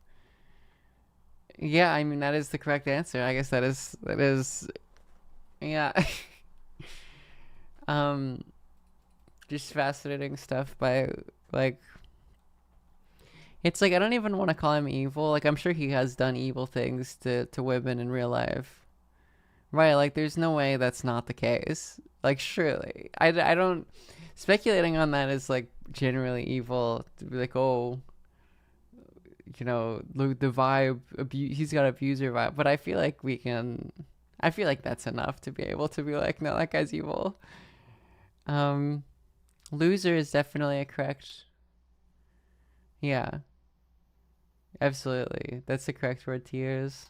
Yeah, I mean that is the correct answer. I guess that is yeah. Just fascinating stuff by like, it's like I don't even want to call him evil. Like I'm sure he has done evil things to women in real life, right? Like there's no way that's not the case. Like surely I don't, speculating on that is like generally evil to be like, oh, you know, the vibe he's got abuser vibe, but I feel like that's enough to be able to be like, no, that guy's evil. Loser is definitely a correct. Yeah. Absolutely. That's the correct word to use.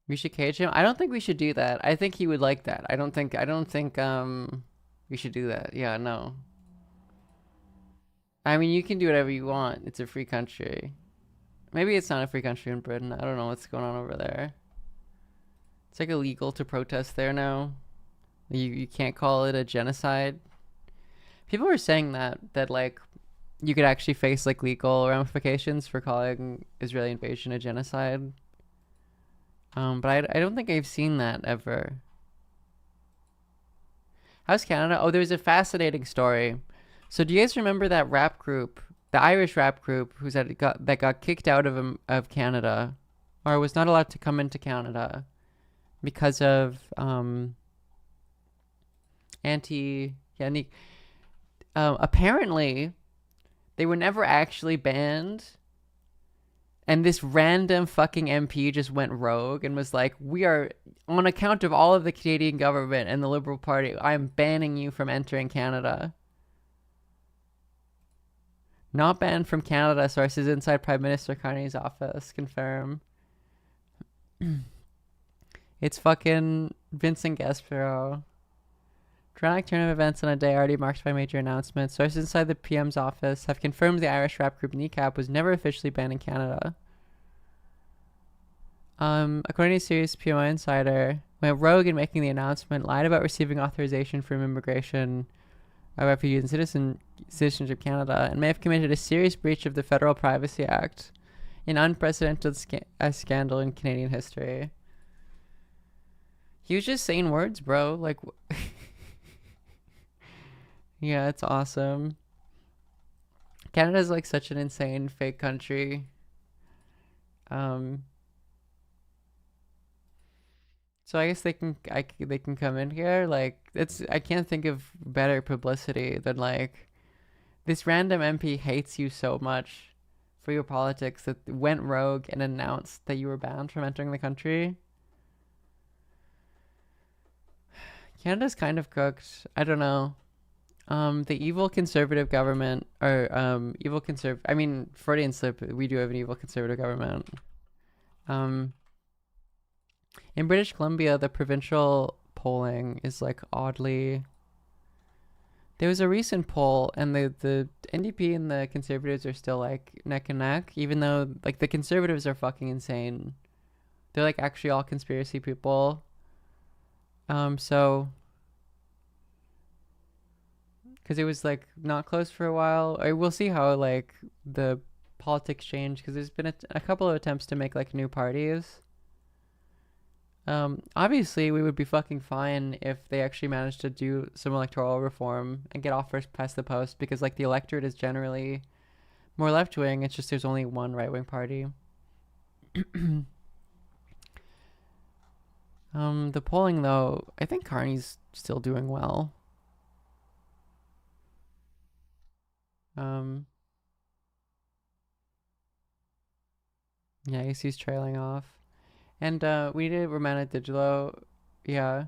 We should cage him? I don't think we should do that. I think he would like that. I don't think we should do that. Yeah, no. I mean, you can do whatever you want. It's a free country. Maybe it's not a free country in Britain. I don't know what's going on over there. It's like illegal to protest there now. You can't call it a genocide. People were saying that like you could actually face like legal ramifications for calling Israeli invasion a genocide. But I don't think I've seen that ever. How's Canada? Oh, there's a fascinating story. So do you guys remember that rap group, the Irish rap group, that got kicked out of Canada, or was not allowed to come into Canada because of apparently they were never actually banned, and this random fucking MP just went rogue and was like, we are, on account of all of the Canadian government and the Liberal Party, I am banning you from entering Canada. Not banned from Canada, sources inside Prime Minister Carney's office confirm. It's fucking Vincent Gasparo. Dramatic turn of events on a day already marked by major announcements. Sources inside the PM's office have confirmed the Irish rap group Kneecap was never officially banned in Canada. According to Serious PMI Insider, went rogue in making the announcement, lied about receiving authorization from immigration, refugees and citizenship Canada, and may have committed a serious breach of the Federal Privacy Act, an unprecedented scandal in Canadian history. He was just saying words, bro. Like, yeah, it's awesome. Canada's like such an insane fake country. So I guess they can come in here. Like, I can't think of better publicity than like this random MP hates you so much for your politics that went rogue and announced that you were banned from entering the country. Canada's kind of cooked. I don't know. The evil conservative government, or I mean, Freudian slip, we do have an evil conservative government. In British Columbia, the provincial polling is like oddly There was a recent poll, and the NDP and the Conservatives are still like neck and neck, even though like the Conservatives are fucking insane. They're like actually all conspiracy people. So because it was like not close for a while. We'll see how like the politics change, because there's been a couple of attempts to make like new parties. Obviously we would be fucking fine if they actually managed to do some electoral reform and get off first past the post, because like the electorate is generally more left-wing. It's just there's only one right-wing party. The polling though, I think Carney's still doing well. Yeah, he's trailing off. And we did Romana Digilo, yeah.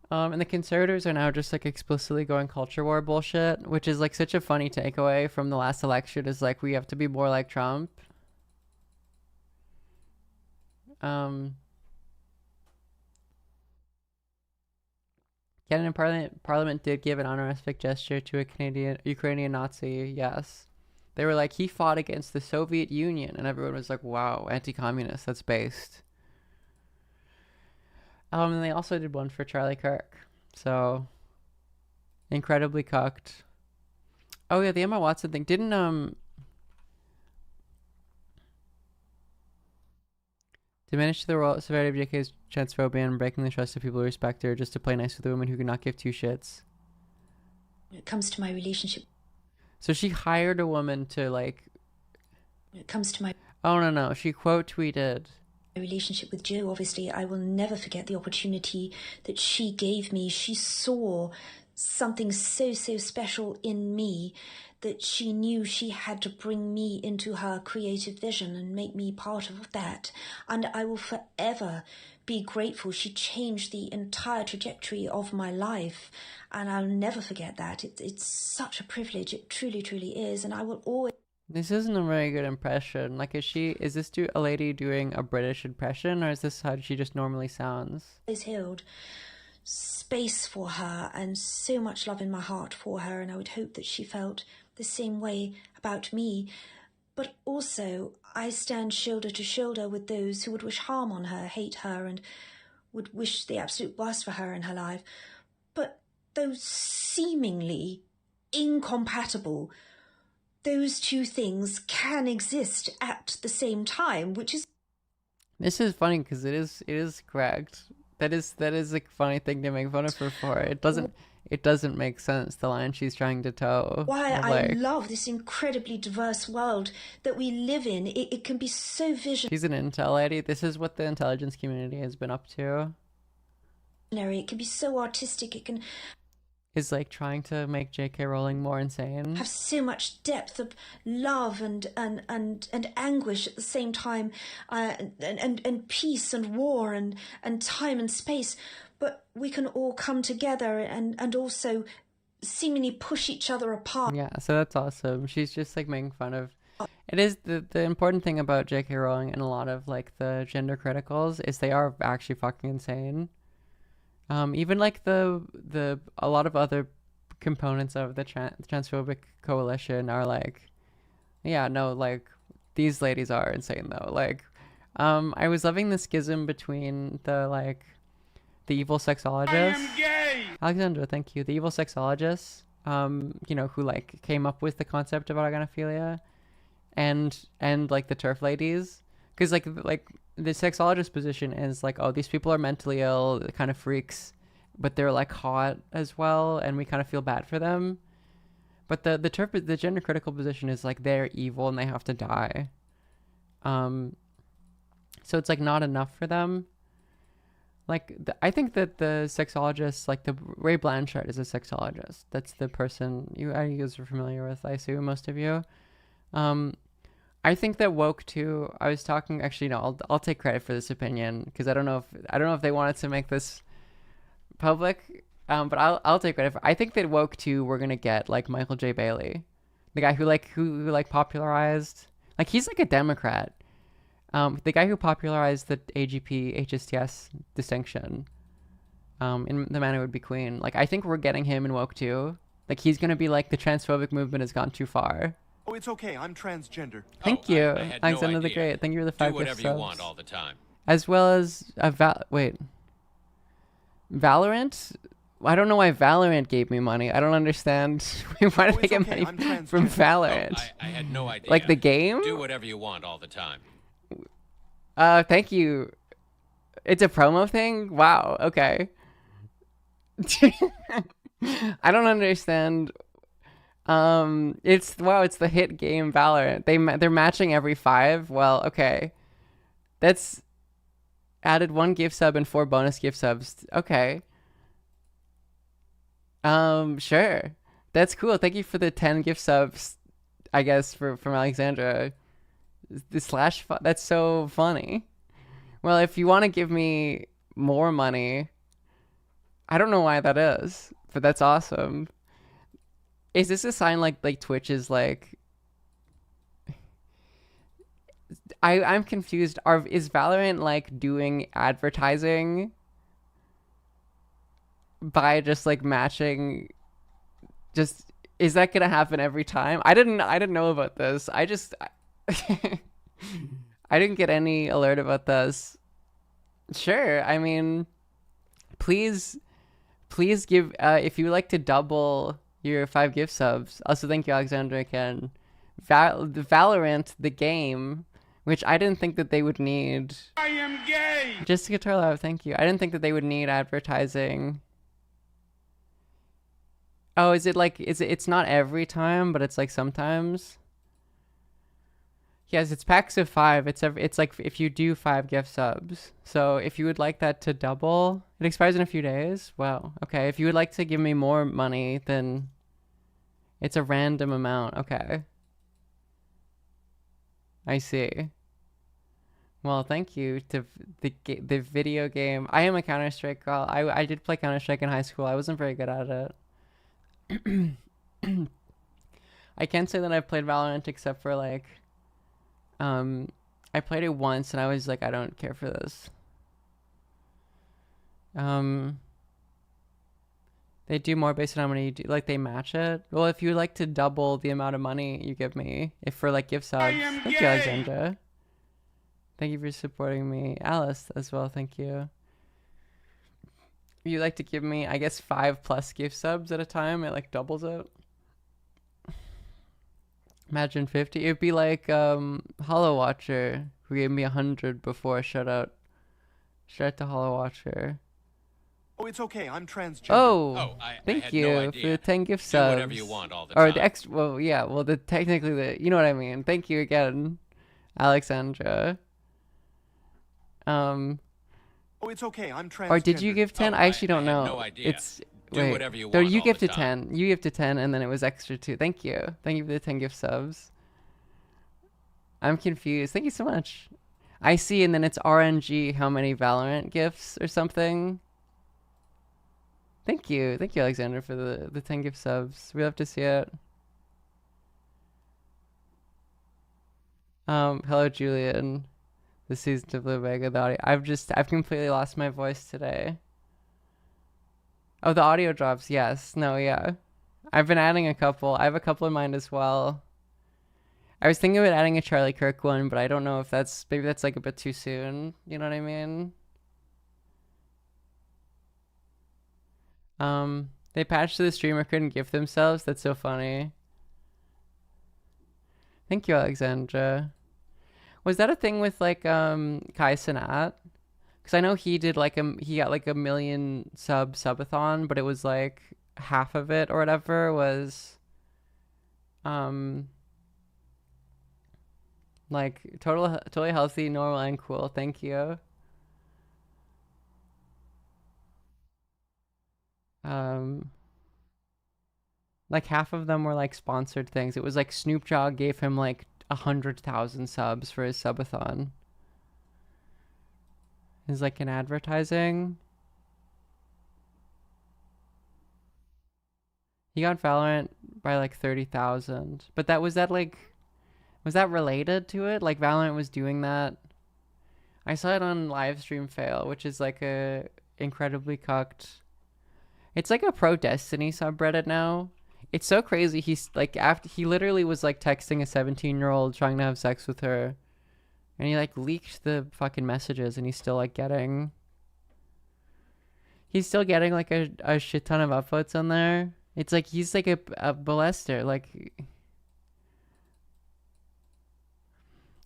And the Conservatives are now just like explicitly going culture war bullshit, which is like such a funny takeaway from the last election, is like we have to be more like Trump. Canadian Parliament did give an honorific gesture to a Ukrainian Nazi, yes. They were like, he fought against the Soviet Union, and everyone was like, wow, anti-communist, that's based. And they also did one for Charlie Kirk, so incredibly cucked. Oh yeah, the Emma Watson thing didn't diminish the severity of JK's transphobia and breaking the trust of people who respect her just to play nice with a woman who could not give two shits. When it comes to my relationship. So she hired a woman to like. When it comes to my. Oh no! She quote tweeted. My relationship with Joe, obviously, I will never forget the opportunity that she gave me. She saw something so special in me that she knew she had to bring me into her creative vision and make me part of that. And I will forever be grateful. She changed the entire trajectory of my life, and I'll never forget that. It's such a privilege. It truly is, and I will always. This isn't a very good impression. Like, is this a lady doing a British impression, or is this how she just normally sounds? Held space for her and so much love in my heart for her, and I would hope that she felt the same way about me. But also, I stand shoulder to shoulder with those who would wish harm on her, hate her, and would wish the absolute worst for her in her life. But those seemingly incompatible, those two things can exist at the same time, which is... This is funny because it is correct. That is a funny thing to make fun of her for. It doesn't make sense, the line she's trying to toe. Why I love this incredibly diverse world that we live in. It can be so visionary. She's an intel lady. This is what the intelligence community has been up to. It can be so artistic. It can... is like trying to make J.K. Rowling more insane. Have so much depth of love and anguish at the same time, and peace and war and time and space. But we can all come together and also seemingly push each other apart. Yeah, so that's awesome. She's just like making fun of. It is the important thing about J.K. Rowling and a lot of like the gender criticals is they are actually fucking insane. Even like a lot of other components of the transphobic coalition are like, yeah, no, like these ladies are insane though. Like, I was loving the schism between the evil sexologists. I am gay! Alexandra, thank you. The evil sexologists, who like came up with the concept of organophilia, and like the turf ladies, because like the sexologist position is like, oh, these people are mentally ill, kind of freaks, but they're like hot as well, and we kind of feel bad for them. But the gender critical position is like they're evil and they have to die. So it's like not enough for them. Like I think that the sexologists, like the Ray Blanchard is a sexologist. That's the person you guys are familiar with, I assume, most of you. I think that woke too. I was talking. Actually, no. I'll take credit for this opinion because I don't know if they wanted to make this public. But I'll take credit for. I think that woke too. We're gonna get like Michael J. Bailey, the guy who popularized. Like he's like a Democrat. The guy who popularized the AGP HSTS distinction. in the man who would be queen. Like, I think we're getting him in woke too. Like, he's gonna be like, the transphobic movement has gone too far. Oh, it's okay. I'm transgender. Thank you, I had Alexander no the idea. Great. Thank you for the 5 Do gift whatever subs. you want all the time. As well as a Valorant. I don't know why Valorant gave me money. I don't understand. Why did they get money from Valorant? I had no idea. Like the game? Do whatever you want all the time. Thank you. It's a promo thing? Wow, okay. I don't understand. It's the hit game Valorant. They're matching every 5. Well, okay. That's added 1 gift sub and 4 bonus gift subs. Okay. Sure. That's cool. Thank you for the 10 gift subs, I guess, from Alexandra. That's so funny. Well, if you want to give me more money, I don't know why that is, but that's awesome. Is this a sign like Twitch is like... I'm confused. Is Valorant like doing advertising by just like matching? Just, is that gonna happen every time? I didn't know about this. I didn't get any alert about this. Sure. I mean, please give, if you would like to double your 5 gift subs. Also, thank you, Alexandra, again. Valorant, the game, which I didn't think that they would need. I am gay! Just to Guitar Love, thank you. I didn't think that they would need advertising. Oh, is it like, it's not every time, but it's like sometimes? Yes, it's packs of 5. It's like if you do 5 gift subs. So if you would like that to double, it expires in a few days. Wow. Okay. If you would like to give me more money, then it's a random amount. Okay. I see. Well, thank you to the video game. I am a Counter-Strike girl. I did play Counter-Strike in high school. I wasn't very good at it. I can't say that I've played Valorant except for like I played it once and I was like, I don't care for this. They do more based on how many you do, like they match it. Well, if you would like to double the amount of money you give me, if for like gift subs, thank you, Alexandra. Thank you for supporting me. Alice as well, thank you. If you'd like to give me, I guess 5+ gift subs at a time, it like doubles it. Imagine 50. It'd be like Hollow Watcher, who gave me 100 before. Shout out to Hollow Watcher. Oh, it's okay. I'm transgender. Oh, I thank had you no for idea. the 10 gift Do subs. whatever you want all the or time. the extra. Well, yeah. Well, technically the. You know what I mean. Thank you again, Alexandra. Oh, it's okay. I'm transgender. Or did you give 10? I actually don't know. No idea. It's Do wait. whatever you No, want you all give the to time. 10. You give to 10, and then it was extra 2. Thank you. Thank you for the 10 gift subs. I'm confused. Thank you so much. I see, and then it's RNG how many Valorant gifts or something. Thank you, Alexander, for the 10 gift subs. We love to see it. Hello, Julian. The season of Blue Vega, the audio. I've completely lost my voice today. Oh, the audio drops. Yes. No. Yeah. I've been adding a couple. I have a couple in mind as well. I was thinking about adding a Charlie Kirk one, but I don't know if maybe that's like a bit too soon. You know what I mean? They patched so the streamer couldn't gift themselves. That's so funny. Thank you, Alexandra. Was that a thing with like Kai Cenat? Because I know he did like he got like 1 million subathon, but it was like half of it or whatever was like totally healthy, normal, and cool. Thank you. Like half of them were like sponsored things. It was like Snoop Dogg gave him like 100,000 subs for his subathon. Is like an advertising. He got Valorant by like 30,000. But was that related to it? Like Valorant was doing that? I saw it on Livestream Fail, which is like incredibly cucked. It's like a pro Destiny subreddit now. It's so crazy. He's like, after he literally was like texting a 17-year-old trying to have sex with her, and he like leaked the fucking messages, and he's still like getting like a shit ton of upvotes on there. It's like he's like a molester. Like,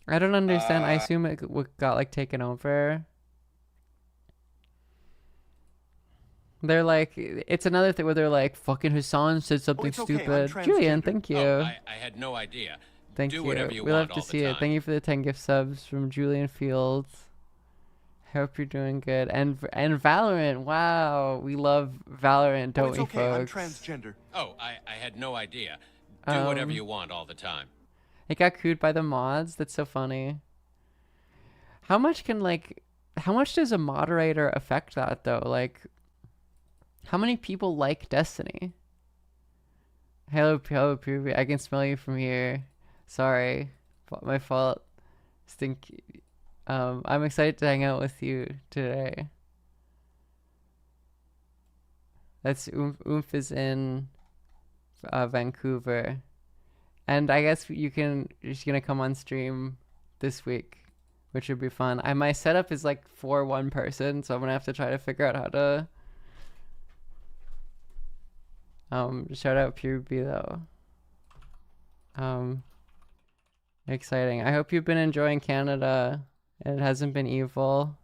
I don't understand. I assume it got like taken over. They're like, it's another thing where they're like, fucking Hassan said something stupid. Julian, thank you. Oh, I had no idea. Thank Do you. whatever you We want love to all the see it. time. Thank you for the 10 gift subs from Julian Fields. Hope you're doing good. And Valorant, wow, we love Valorant, don't we, folks? I'm transgender. Oh, I had no idea. Do whatever you want all the time. It got cooed by the mods. That's so funny. How much does a moderator affect that though? Like, how many people like Destiny? Hello, Preview. I can smell you from here. Sorry, my fault. I'm excited to hang out with you today. That's Oomph is in Vancouver, and I guess you're gonna come on stream this week, which would be fun. My setup is like for one person, so I'm gonna have to try to figure out how to. Shout out Pure B though. Exciting. I hope you've been enjoying Canada. It hasn't been evil.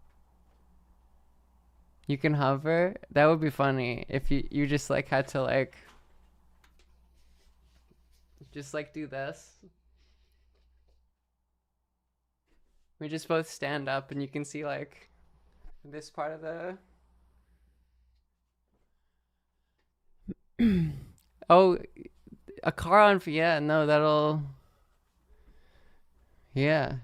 You can hover. That would be funny if you just like had to like just like do this. We just both stand up and you can see like this part of the oh, a car on, yeah, no, that'll, yeah.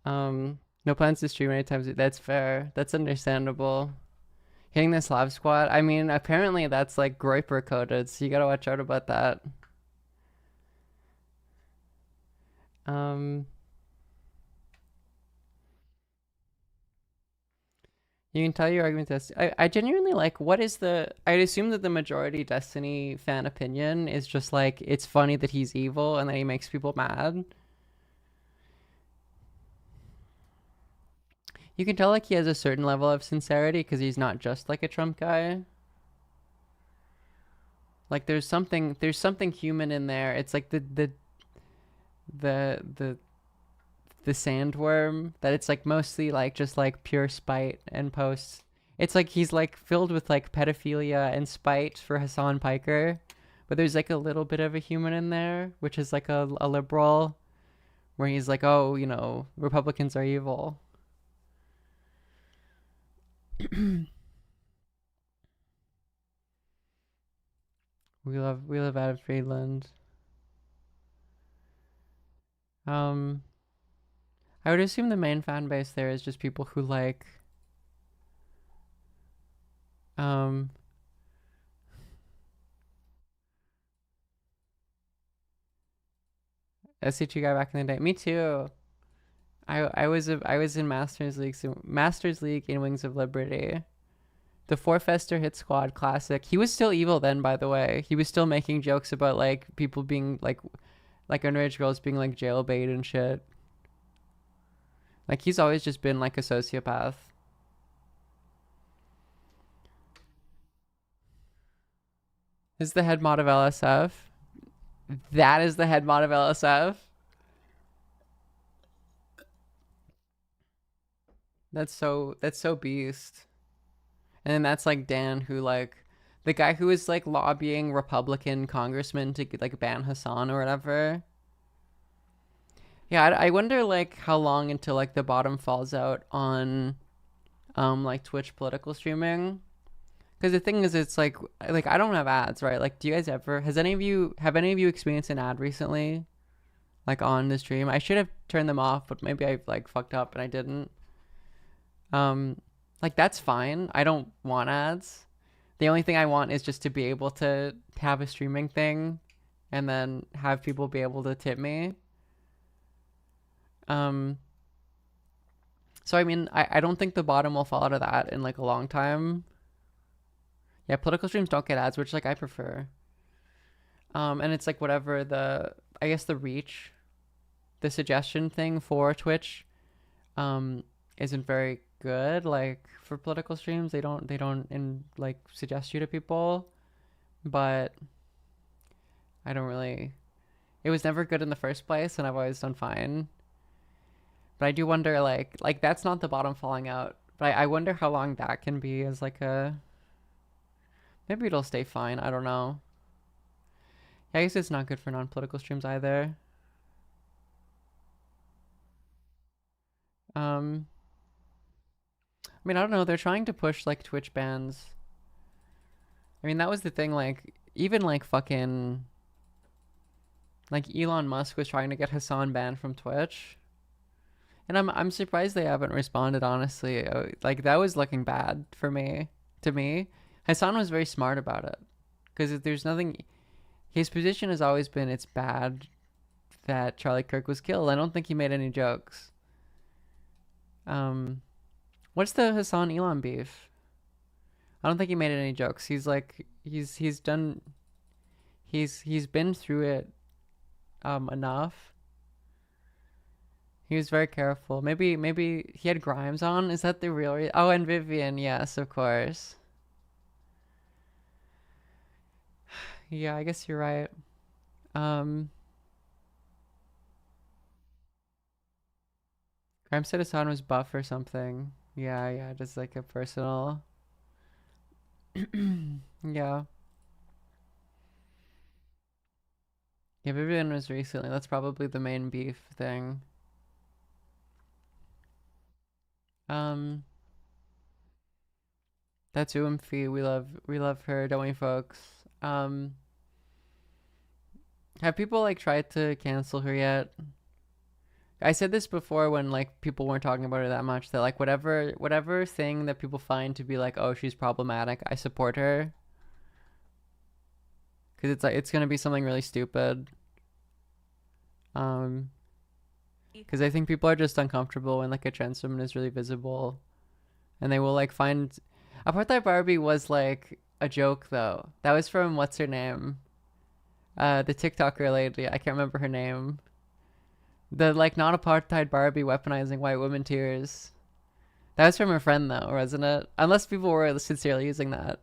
No plans to stream anytime soon. That's fair. That's understandable. Hitting the Slav squad, I mean, apparently that's like Groiper coded, so you gotta watch out about that. You can tell your argument Destiny. I genuinely like, I'd assume that the majority Destiny fan opinion is just like, it's funny that he's evil and that he makes people mad. You can tell like he has a certain level of sincerity because he's not just like a Trump guy. Like there's something human in there. It's like the sandworm, that it's like mostly like just like pure spite and posts. It's like he's like filled with like pedophilia and spite for Hassan Piker, but there's like a little bit of a human in there, which is like a liberal, where he's like, oh, you know, Republicans are evil. We love Adam Friedland. I would assume the main fan base there is just people who like SC2 guy back in the day. Me too. I was in Masters League in Wings of Liberty. The Four-Fester Hit Squad classic. He was still evil then, by the way. He was still making jokes about like people being like underage girls being like jailbait and shit. Like he's always just been like a sociopath. This is the head mod of LSF. That is the head mod of LSF. That's so beast. And then that's like Dan, who like the guy who is like lobbying Republican congressmen to like ban Hassan or whatever. Yeah, I wonder like how long until like the bottom falls out on like Twitch political streaming. Because the thing is, it's like I don't have ads, right? Like, do you guys ever, have any of you experienced an ad recently? Like on the stream? I should have turned them off, but maybe I like fucked up and I didn't. Like that's fine. I don't want ads. The only thing I want is just to be able to have a streaming thing and then have people be able to tip me. So So I mean, I don't think the bottom will fall out of that in like a long time. Yeah, political streams don't get ads, which like I prefer. And it's like whatever I guess the reach, the suggestion thing for Twitch, isn't very good. Like for political streams, they don't like suggest you to people, but I don't really. It was never good in the first place, and I've always done fine. But I do wonder, like that's not the bottom falling out. But I wonder how long that can be as like a. Maybe it'll stay fine. I don't know. Yeah, I guess it's not good for non-political streams either. I mean, I don't know. They're trying to push like Twitch bans. I mean, that was the thing. Like, even like fucking. Like Elon Musk was trying to get Hassan banned from Twitch. And I'm surprised they haven't responded, honestly. Like that was looking bad to me. Hassan was very smart about it. Because there's nothing, his position has always been it's bad that Charlie Kirk was killed. I don't think he made any jokes. What's the Hassan Elon beef? I don't think he made any jokes. He's like he's been through it enough. He was very careful. Maybe he had Grimes on. Is that the real reason? Oh, and Vivian, yes, of course. Yeah, I guess you're right. Grimes said Hassan was buff or something. Yeah, just like a personal. Yeah. Yeah, Vivian was recently. That's probably the main beef thing. That's Umfi. We love her, don't we, folks? Have people like tried to cancel her yet? I said this before when like people weren't talking about her that much, that like whatever thing that people find to be like, oh, she's problematic, I support her. Cause it's like it's gonna be something really stupid. Because I think people are just uncomfortable when like a trans woman is really visible, and they will like find. Apartheid Barbie was like a joke though. That was from what's her name, the TikToker lady. I can't remember her name. The like not apartheid Barbie weaponizing white women tears. That was from her friend though, wasn't it? Unless people were sincerely using that.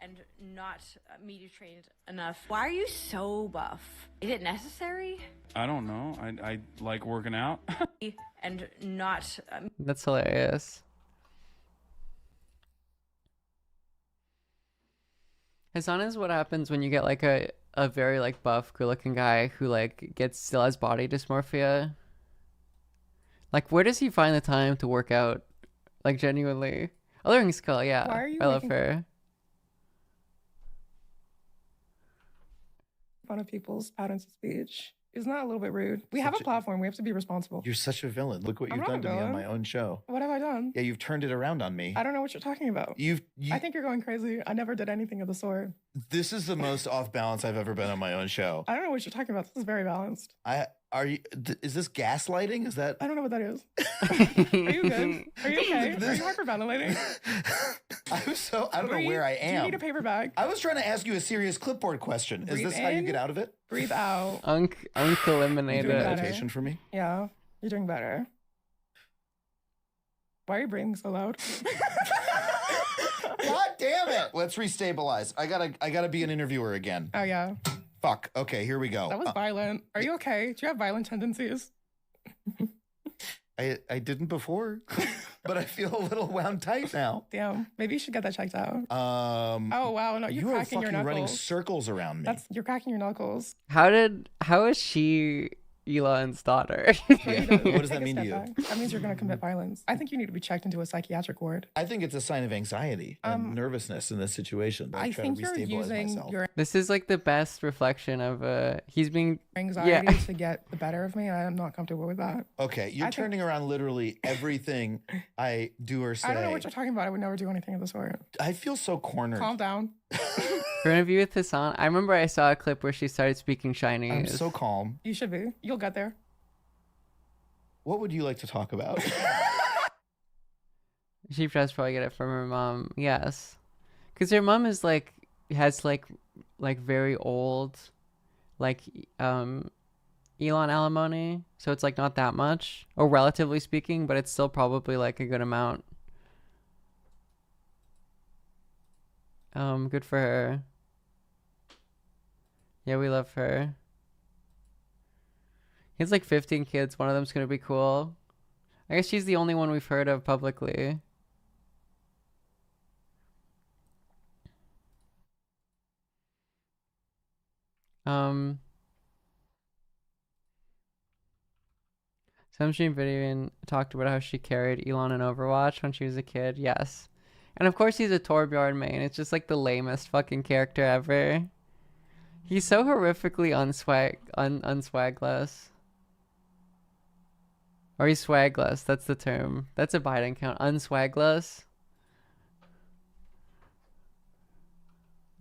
And not media trained enough. Why are you so buff? Is it necessary? I don't know. I like working out. And not. That's hilarious. Hassan is what happens when you get like a very like buff, good looking guy who like still has body dysmorphia. Like, where does he find the time to work out? Like, genuinely. Othering's cool, yeah. Why are you I love her. Fun of people's patterns of speech. Isn't that a little bit rude? We have a platform. We have to be responsible. You're such a villain. Look what I'm you've not done a to me on villain. my own show. What have I done? Yeah, you've turned it around on me. I don't know what you're talking about. You I think you're going crazy. I never did anything of the sort. This is the most off balance I've ever been on my own show. I don't know what you're talking about. This is very balanced. Is this gaslighting? Is that? I don't know what that is. Are you good? Are you okay? Are you hyperventilating? I don't know where I am. Do you need a paper bag? I was trying to ask you a serious clipboard question. Breathe Is this how you in, get out of it? Breathe out. Unk eliminated. You're doing better. Meditation for me? Yeah, you're doing better. Why are you breathing so loud? God damn it! Let's restabilize. I gotta be an interviewer again. Oh yeah. Fuck. Okay, here we go. That was violent. Are you okay? Do you have violent tendencies? I didn't before, but I feel a little wound tight now. Damn. Maybe you should get that checked out. Oh wow, no, you're you are cracking your fucking knuckles. running circles around me. You're cracking your knuckles. How is she Elon's daughter? What does that mean to you? That means you're going to commit violence. I think you need to be checked into a psychiatric ward. I think it's a sign of anxiety and nervousness in this situation. I think you're using your This is like the best reflection of he's being anxiety to get the better of me. I am not comfortable with that. Okay, you're turning around literally everything I do or say. I don't know what you're talking about. I would never do anything of the sort. I feel so cornered. Calm down. Her interview with Hassan, I remember I saw a clip where she started speaking Chinese. I'm so calm. You should be. You'll get there. What would you like to talk about? She does probably get it from her mom. Yes. Because her mom is like, has like very old, like, Elon alimony. So it's like not that much, or relatively speaking, but it's still probably like a good amount. Good for her. Yeah, we love her. He has like 15 kids. One of them's gonna be cool. I guess she's the only one we've heard of publicly. Some video talked about how she carried Elon in Overwatch when she was a kid. Yes. And of course he's a Torbjorn main. It's just like the lamest fucking character ever. He's so horrifically unswagless. Or he's swagless, that's the term. That's a Biden count. Unswagless.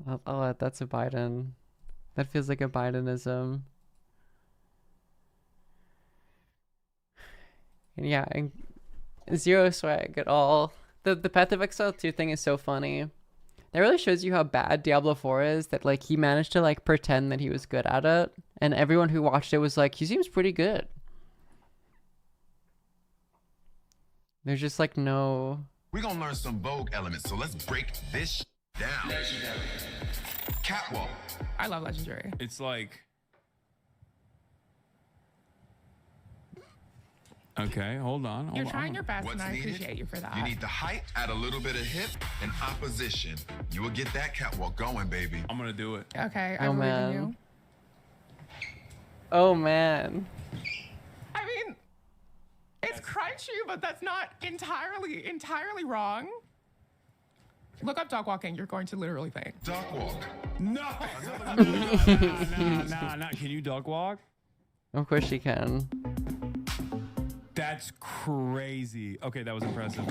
That's a Biden. That feels like a Bidenism. And yeah, and zero swag at all. The Path of Exile 2 thing is so funny. That really shows you how bad Diablo 4 is, that like he managed to like pretend that he was good at it, and everyone who watched it was like, he seems pretty good. There's just like no... We're gonna learn some Vogue elements, so let's break this down. Legendary. Catwalk. I love Legendary. It's like... Okay, hold on. You're trying your best, and I needed? appreciate you for that. You need the height, add a little bit of hip and opposition. You will get that catwalk going, baby. I'm gonna do it. Okay, I believe in you. Oh man. I mean, it's crunchy, but that's not entirely wrong. Look up dog walking. You're going to literally faint. Dog walk. No. Nah. Can you dog walk? Of course she can. That's crazy. Okay, that was impressive.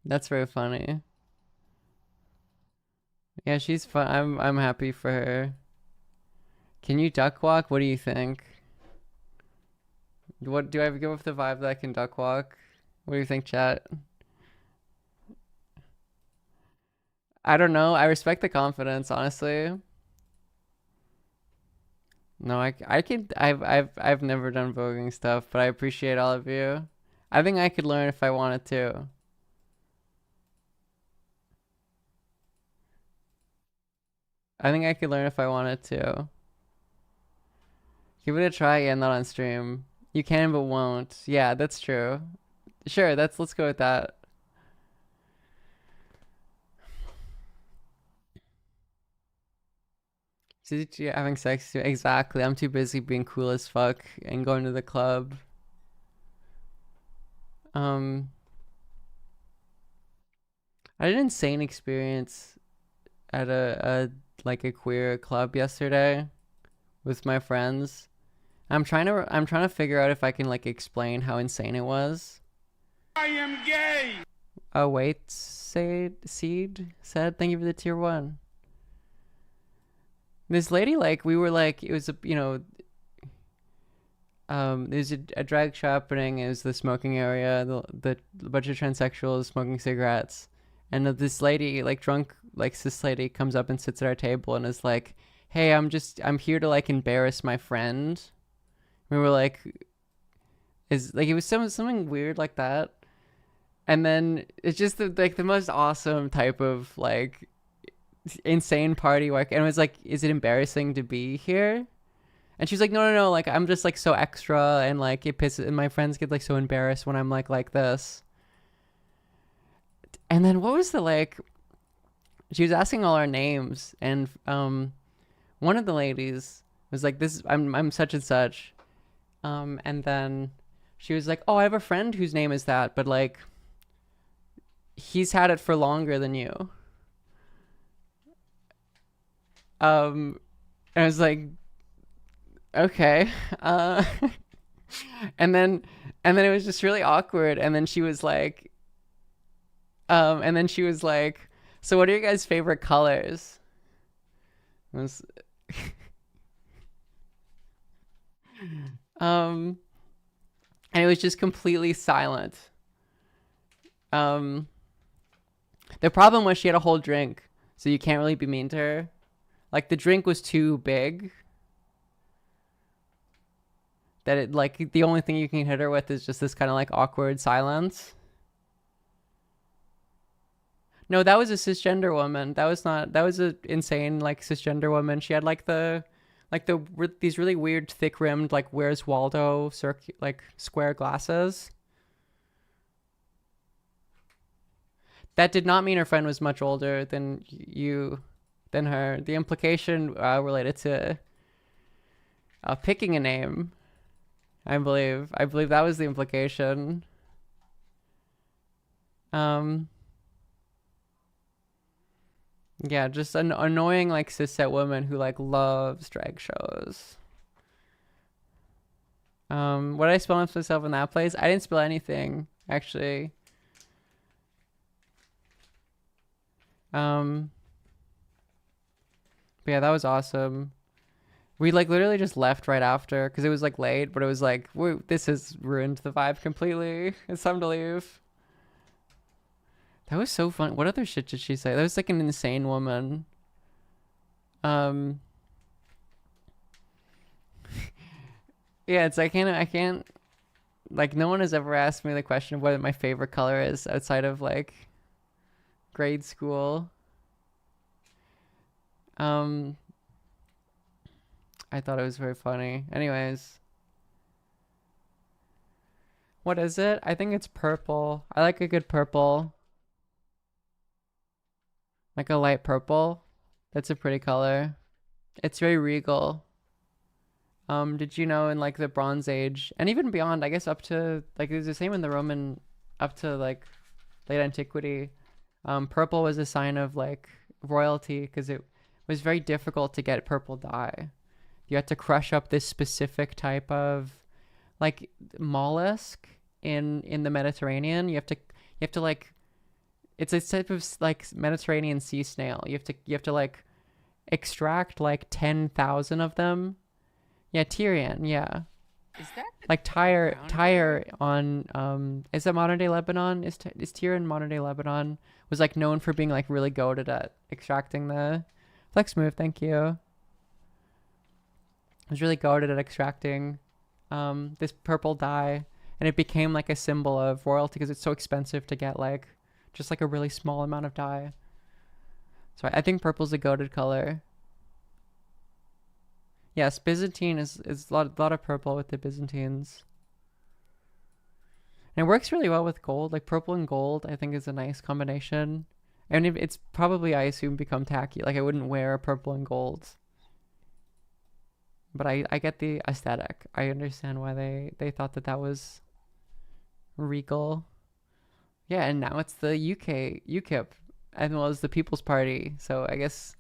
That's very funny. Yeah, she's fun. I'm happy for her. Can you duck walk? What do you think? What do I give off the vibe that I can duck walk? What do you think, chat? I don't know. I respect the confidence, honestly. No, I've never done voguing stuff, but I appreciate all of you. I think I could learn if I wanted to. I think I could learn if I wanted to. Give it a try, yeah, not on stream. You can but won't. Yeah, that's true. Sure, let's go with that. Having sex too. Exactly. I'm too busy being cool as fuck and going to the club. I had an insane experience at a queer club yesterday with my friends. I'm trying to figure out if I can like explain how insane it was. I am gay. Oh wait, Seed said thank you for the tier 1. This lady, like, we were like, it was a, there's a drag show happening. It was the smoking area, the bunch of transsexuals smoking cigarettes, and this lady, like drunk, like cis lady, comes up and sits at our table and is like, "Hey, I'm here to like embarrass my friend." We were like, it was something weird like that, and then it's just the most awesome type of like insane party work, and it was like, is it embarrassing to be here? And she's like, no, like I'm just like so extra, and like it pisses, and my friends get like so embarrassed when I'm like this. And then what was she was asking all our names, and one of the ladies was like, this I'm such and such, and then she was like, oh, I have a friend whose name is that, but like he's had it for longer than you. And I was like, okay. And then it was just really awkward. And then she was like, so what are your guys' favorite colors? And it was just completely silent. The problem was she had a whole drink, so you can't really be mean to her. Like, the drink was too big. That it, like, the only thing you can hit her with is just this kind of, like, awkward silence. No, that was a cisgender woman. That was not, that was a insane, like, cisgender woman. She had, like, these really weird, thick-rimmed, like, Where's Waldo, square glasses. That did not mean her friend was much older than her. The implication related to picking a name. I believe that was the implication. Yeah, just an annoying, like, cishet woman who, like, loves drag shows. What did I spill myself in that place? I didn't spill anything, actually. But yeah, that was awesome. We, like, literally just left right after because it was, like, late, but it was like, this has ruined the vibe completely. It's time to leave. That was so fun. What other shit did she say? That was, like, an insane woman. Yeah, it's, I can't, like, no one has ever asked me the question of what my favorite color is outside of, like, grade school. I thought it was very funny. Anyways. What is it? I think it's purple. I like a good purple. Like a light purple. That's a pretty color. It's very regal. Did you know in, like, the Bronze Age and even beyond, I guess up to, like, it was the same in the Roman, up to, like, late antiquity, purple was a sign of, like, royalty because it was very difficult to get purple dye. You had to crush up this specific type of, like, mollusk in the Mediterranean. You have to like, it's a type of, like, Mediterranean sea snail. You have to like extract like 10,000 of them. Yeah, Tyrian. Yeah. Is that like Tyre on is that modern day Lebanon? Is Tyre in modern day Lebanon was, like, known for being, like, really goated at extracting the flex move. Thank you. I was really goated at extracting this purple dye, and it became, like, a symbol of royalty because it's so expensive to get, like, just, like, a really small amount of dye. So I think purple's a goated color. Yes, Byzantine is a lot of purple with the Byzantines. And it works really well with gold. Like, purple and gold, I think, is a nice combination. And it's probably, I assume, become tacky. Like, I wouldn't wear purple and gold. But I get the aesthetic. I understand why they thought that was regal. Yeah, and now it's the UKIP, as well as the People's Party. So I guess...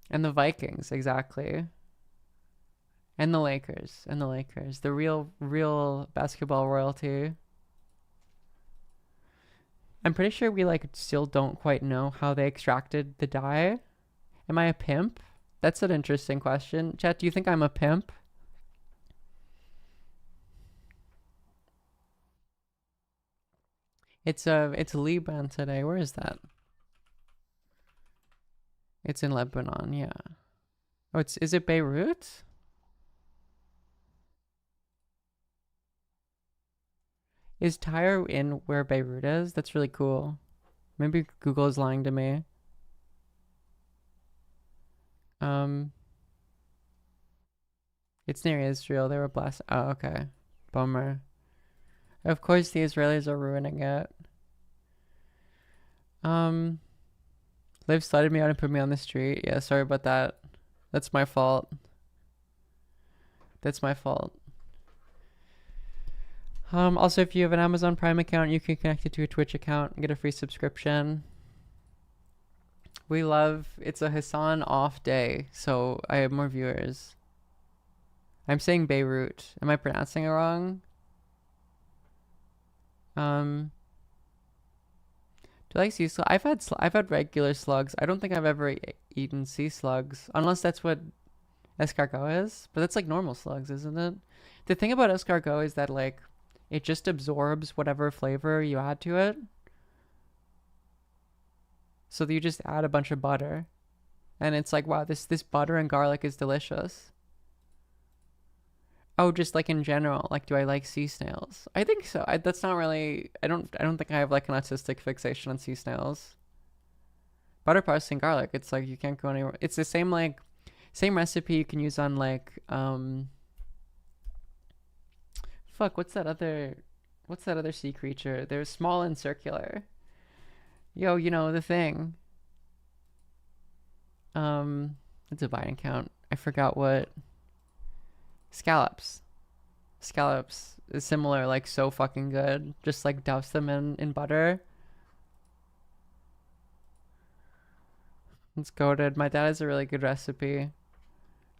And the Vikings, exactly. And the Lakers. The real basketball royalty. I'm pretty sure we, like, still don't quite know how they extracted the dye. Am I a pimp? That's an interesting question. Chat, do you think I'm a pimp? It's Liban today. Where is that? It's in Lebanon, yeah. Oh, is it Beirut? Is Tyre in where Beirut is? That's really cool. Maybe Google is lying to me. It's near Israel. They were blasted. Oh, okay. Bummer. Of course the Israelis are ruining it. Liv slided me out and put me on the street. Yeah, sorry about that. That's my fault. Also, if you have an Amazon Prime account, you can connect it to a Twitch account and get a free subscription. It's a Hassan off day, so I have more viewers. I'm saying Beirut. Am I pronouncing it wrong? Do you like sea slugs? I've had regular slugs. I don't think I've ever eaten sea slugs, unless that's what escargot is, but that's like normal slugs, isn't it? The thing about escargot is that like it just absorbs whatever flavor you add to it. So you just add a bunch of butter, and it's like, wow, this butter and garlic is delicious. Oh, just like in general, like, do I like sea snails? I think so. That's not really. I don't think I have like an autistic fixation on sea snails. Butter, parsley, and garlic. It's like you can't go anywhere. It's the same like, same recipe you can use on like fuck. What's that other sea creature? They're small and circular. Yo, you know the thing. It's a bite and count. I forgot what. Scallops. Scallops is similar, like so fucking good. Just like douse them in butter. It's goated. My dad has a really good recipe.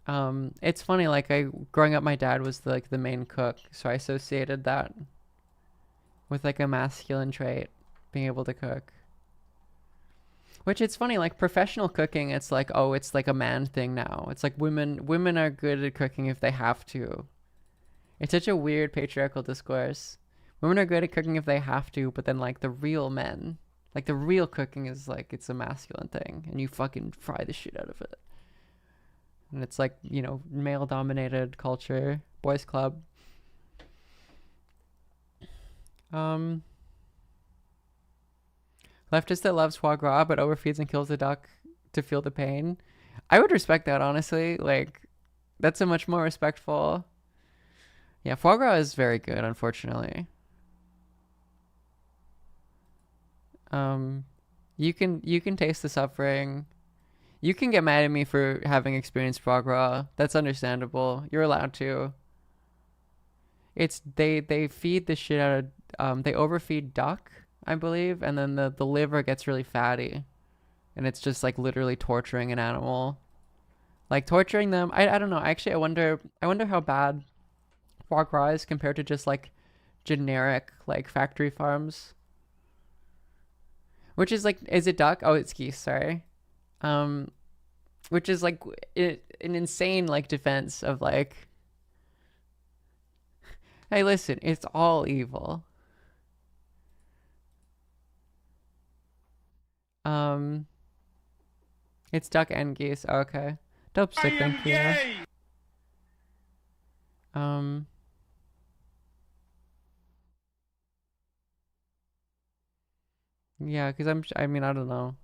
It's funny, like growing up my dad was like the main cook, so I associated that with like a masculine trait, being able to cook. Which it's funny, like professional cooking, it's like, oh, it's like a man thing now. It's like women are good at cooking if they have to. It's such a weird patriarchal discourse. Women are good at cooking if they have to, but then like the real men, like the real cooking is like, it's a masculine thing and you fucking fry the shit out of it. And it's like, you know, male dominated culture, boys club. Leftist that loves foie gras but overfeeds and kills the duck to feel the pain. I would respect that, honestly. Like, that's a much more respectful. Yeah, foie gras is very good, unfortunately. You can taste the suffering. You can get mad at me for having experienced foie gras. That's understandable. You're allowed to. It's they feed the shit out of they overfeed duck, I believe, and then the liver gets really fatty, and it's just like literally torturing an animal, like torturing them. I don't know. Actually, I wonder how bad foie gras is compared to just like generic like factory farms. Which is like, is it duck? Oh, it's geese. Sorry. Which is like an insane like defense of like, hey, listen, it's all evil. It's duck and geese. Oh, okay. Dope stick, thank you. Yeah, because I mean, I don't know.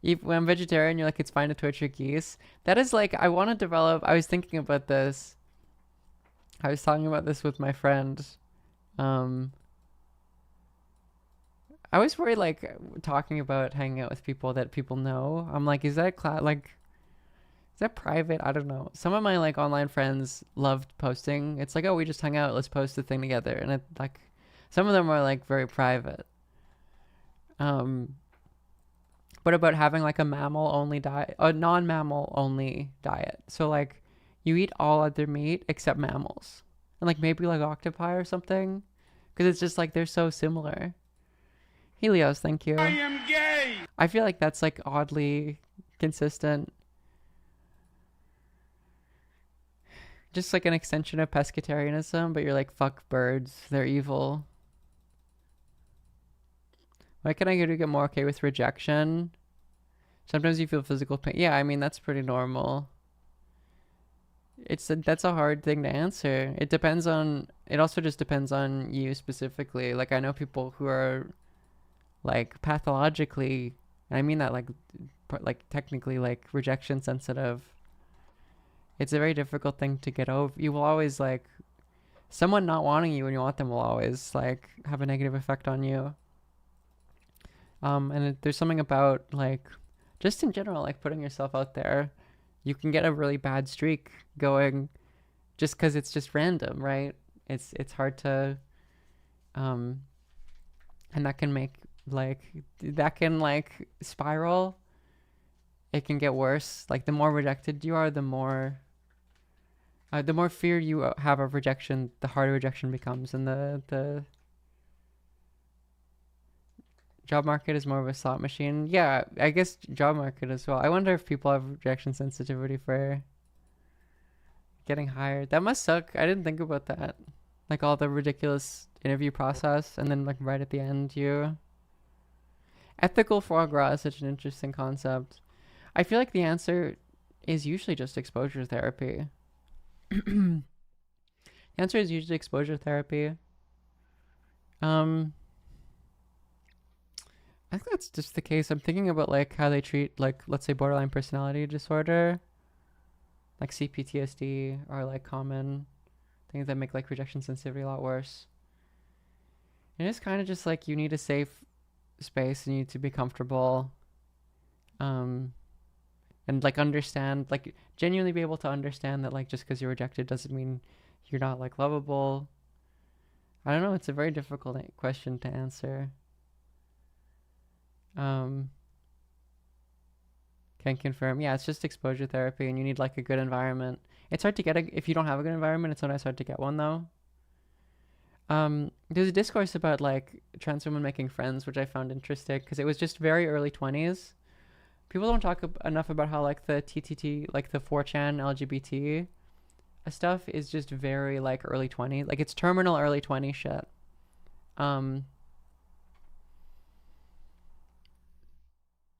When I'm vegetarian, you're like, it's fine to torture geese. That is like, I want to develop, I was thinking about this. I was talking about this with my friend. I was worried, like, talking about hanging out with people that people know. I'm like, is that is that private? I don't know. Some of my like online friends loved posting. It's like, oh, we just hung out. Let's post the thing together. And it like, some of them are like very private. What about having like a mammal only diet, a non-mammal only diet? So like, you eat all other meat except mammals, and like maybe like octopi or something, because it's just like they're so similar. Helios, thank you. I am gay. I feel like that's like oddly consistent. Just like an extension of pescatarianism, but you're like, fuck birds, they're evil. Why can I go to get more okay with rejection? Sometimes you feel physical pain. Yeah, I mean, that's pretty normal. That's a hard thing to answer. It also just depends on you specifically. Like, I know people who are like pathologically, and I mean that like technically like rejection sensitive. It's a very difficult thing to get over. You will always like, someone not wanting you when you want them will always like have a negative effect on you. And there's something about like, just in general, like putting yourself out there, you can get a really bad streak going just because it's just random, right? It's hard to, and that can spiral. It can get worse. Like the more rejected you are, the more fear you have of rejection, the harder rejection becomes, and the job market is more of a slot machine. Yeah, I guess job market as well. I wonder if people have rejection sensitivity for getting hired. That must suck. I didn't think about that. Like all the ridiculous interview process, and then like right at the end, ethical foie gras is such an interesting concept. I feel like the answer is usually just exposure therapy. The answer is usually exposure therapy. I think that's just the case. I'm thinking about like how they treat like, let's say, borderline personality disorder, like CPTSD, are like common things that make like rejection sensitivity a lot worse. And it's kind of just like you need a safe space and you need to be comfortable, and like understand, like genuinely be able to understand that like just because you're rejected doesn't mean you're not like lovable. I don't know. It's a very difficult question to answer. Can confirm. Yeah, it's just exposure therapy, and you need like a good environment. It's hard to get if you don't have a good environment. It's sometimes hard to get one though. There's a discourse about like trans women making friends, which I found interesting because it was just very early 20s. People don't talk enough about how like the TTT, like the 4chan LGBT stuff is just very like early 20s. Like it's terminal early 20s shit.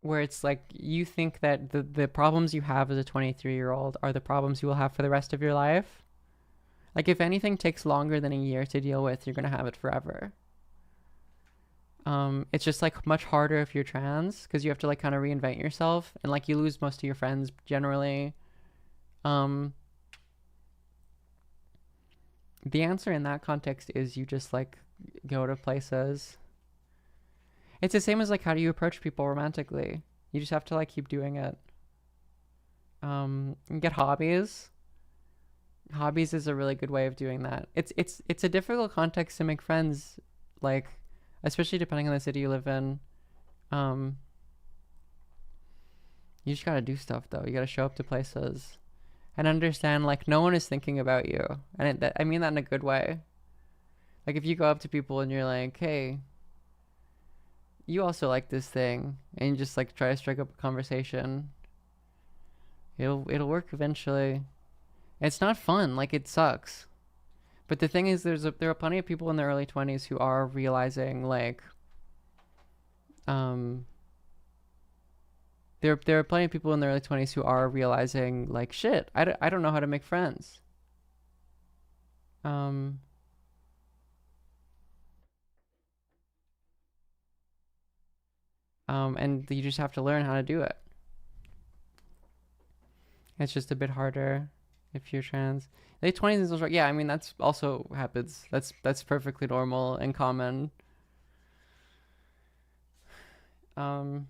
Where it's like you think that the problems you have as a 23-year-old are the problems you will have for the rest of your life. Like if anything takes longer than a year to deal with, you're gonna have it forever. It's just like much harder if you're trans because you have to like kind of reinvent yourself, and like you lose most of your friends generally. The answer in that context is you just like go to places. It's the same as like how do you approach people romantically? You just have to like keep doing it. Get hobbies. Hobbies is a really good way of doing that. It's a difficult context to make friends, like especially depending on the city you live in. You just gotta do stuff though. You gotta show up to places and understand like no one is thinking about you, and I mean that in a good way. Like if you go up to people and you're like, hey, you also like this thing, and you just like try to strike up a conversation, it'll work eventually. It's not fun, like it sucks, but the thing is there are plenty of people in their early 20s who are realizing like there are plenty of people in their early 20s who are realizing like shit, I don't know how to make friends. And you just have to learn how to do it. It's just a bit harder if you're trans. Late 20s is also, yeah, I mean that's also happens. That's perfectly normal and common. I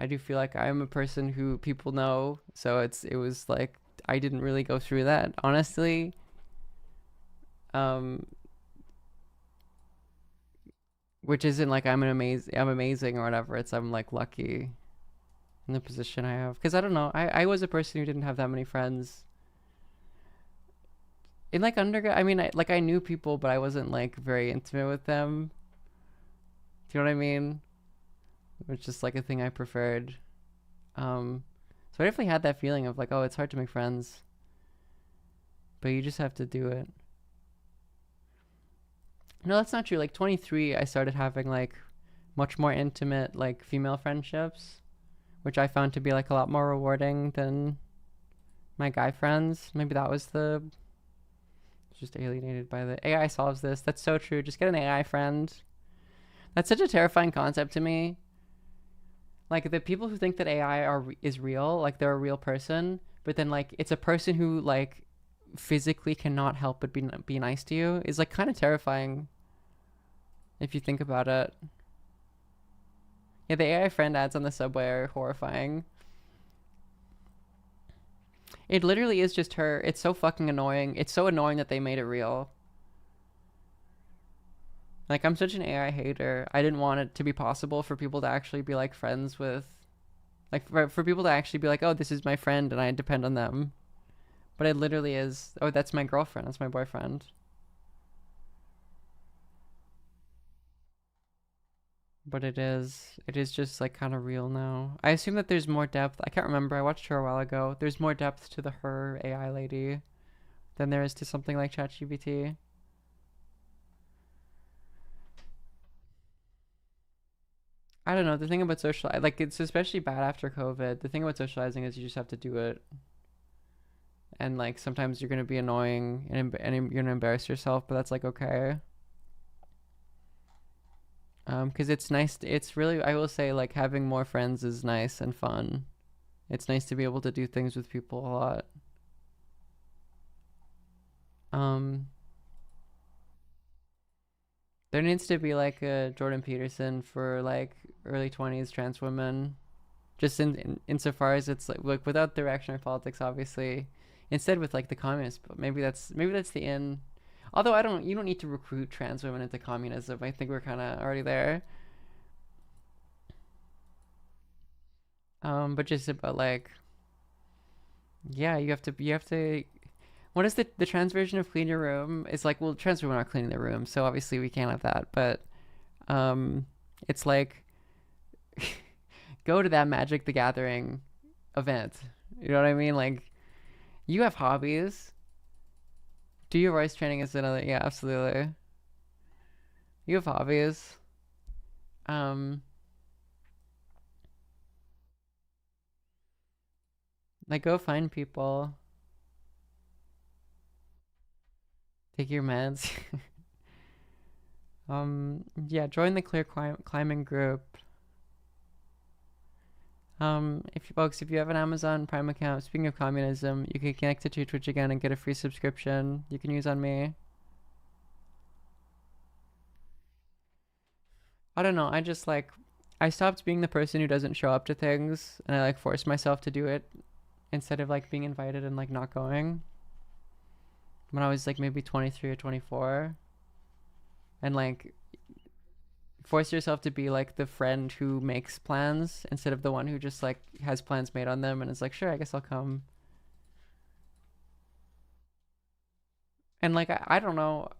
do feel like I'm a person who people know, so it was like I didn't really go through that, honestly. Which isn't like I'm amazing or whatever. It's I'm like lucky in the position I have. Because I don't know, I was a person who didn't have that many friends. In like undergrad, I mean, I knew people, but I wasn't like very intimate with them. Do you know what I mean? It was just like a thing I preferred. So I definitely had that feeling of like, oh, it's hard to make friends. But you just have to do it. No, that's not true. Like 23, I started having like much more intimate like female friendships, which I found to be like a lot more rewarding than my guy friends. Maybe that was just alienated by the AI solves this. That's so true. Just get an AI friend. That's such a terrifying concept to me. Like the people who think that AI is real, like they're a real person, but then like it's a person who like physically cannot help but be nice to you is like kind of terrifying if you think about it. Yeah, the AI friend ads on the subway are horrifying. It literally is just her. It's so fucking annoying. It's so annoying that they made it real. Like, I'm such an AI hater. I didn't want it to be possible for people to actually be like friends with, like for people to actually be like, oh, this is my friend and I depend on them. But it literally is, oh, that's my girlfriend, that's my boyfriend. But it is just like kind of real now. I assume that there's more depth. I can't remember. I watched her a while ago. There's more depth to the her AI lady than there is to something like ChatGPT. I don't know. The thing about social, like, it's especially bad after COVID. The thing about socializing is you just have to do it. And like sometimes you're gonna be annoying and you're gonna embarrass yourself, but that's like okay. Because it's nice. It's really, I will say, like, having more friends is nice and fun. It's nice to be able to do things with people a lot. There needs to be like a Jordan Peterson for like early 20s trans women, just insofar as it's like without the reactionary politics, obviously. Instead with like the communists, but maybe that's the in. Although you don't need to recruit trans women into communism. I think we're kind of already there. But just about like, yeah, you have to. What is the trans version of clean your room? It's like, well, trans women are cleaning their room, so obviously we can't have that. But, it's like, go to that Magic the Gathering event. You know what I mean? Like, you have hobbies. Do your voice training is another. Yeah, absolutely. You have hobbies. Like, go find people. Take your meds. Yeah, join the Clear Climbing group. If you have an Amazon Prime account, speaking of communism, you can connect it to your Twitch again and get a free subscription you can use on me. I don't know, I stopped being the person who doesn't show up to things, and I like force myself to do it instead of like being invited and like not going. When I was like maybe 23 or 24, and like force yourself to be like the friend who makes plans instead of the one who just like has plans made on them and is like, sure, I guess I'll come. And like, I don't know,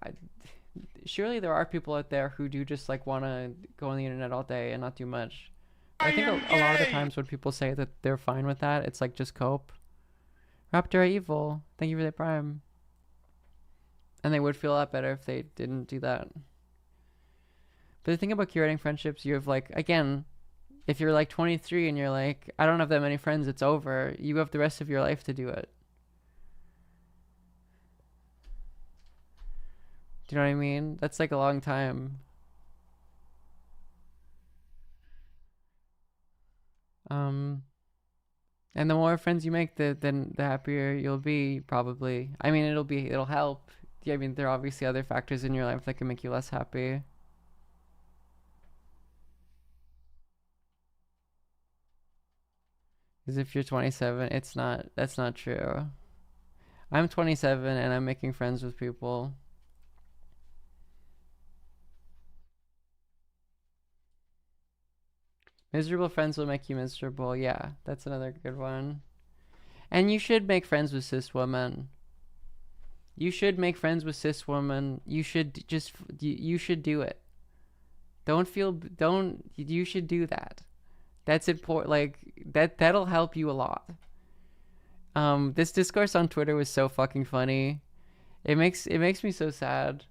surely there are people out there who do just like want to go on the internet all day and not do much. I think a lot of the times when people say that they're fine with that, it's like just cope. Raptor Evil, thank you for the Prime. And they would feel a lot better if they didn't do that. But the thing about curating friendships, you have like, again, if you're like 23 and you're like, I don't have that many friends, it's over, you have the rest of your life to do it. Do you know what I mean? That's like a long time. And the more friends you make, the happier you'll be, probably. I mean, it'll help. Yeah, I mean, there are obviously other factors in your life that can make you less happy. Because if you're 27, that's not true. I'm 27 and I'm making friends with people. Miserable friends will make you miserable. Yeah, that's another good one. And you should make friends with cis women. You should make friends with cis women. You should do it. You should do that. That's important. Like, that'll help you a lot. This discourse on Twitter was so fucking funny. It makes me so sad.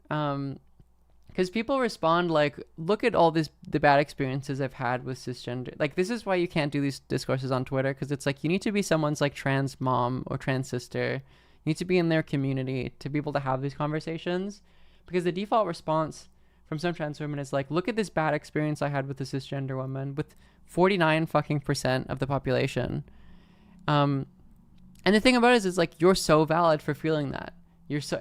Because people respond like, look at all the bad experiences I've had with cisgender. Like, this is why you can't do these discourses on Twitter, because it's like, you need to be someone's like trans mom or trans sister. You need to be in their community to be able to have these conversations, because the default response from some trans women is like, look at this bad experience I had with a cisgender woman, with 49% of the population. And the thing about it is like, you're so valid for feeling that.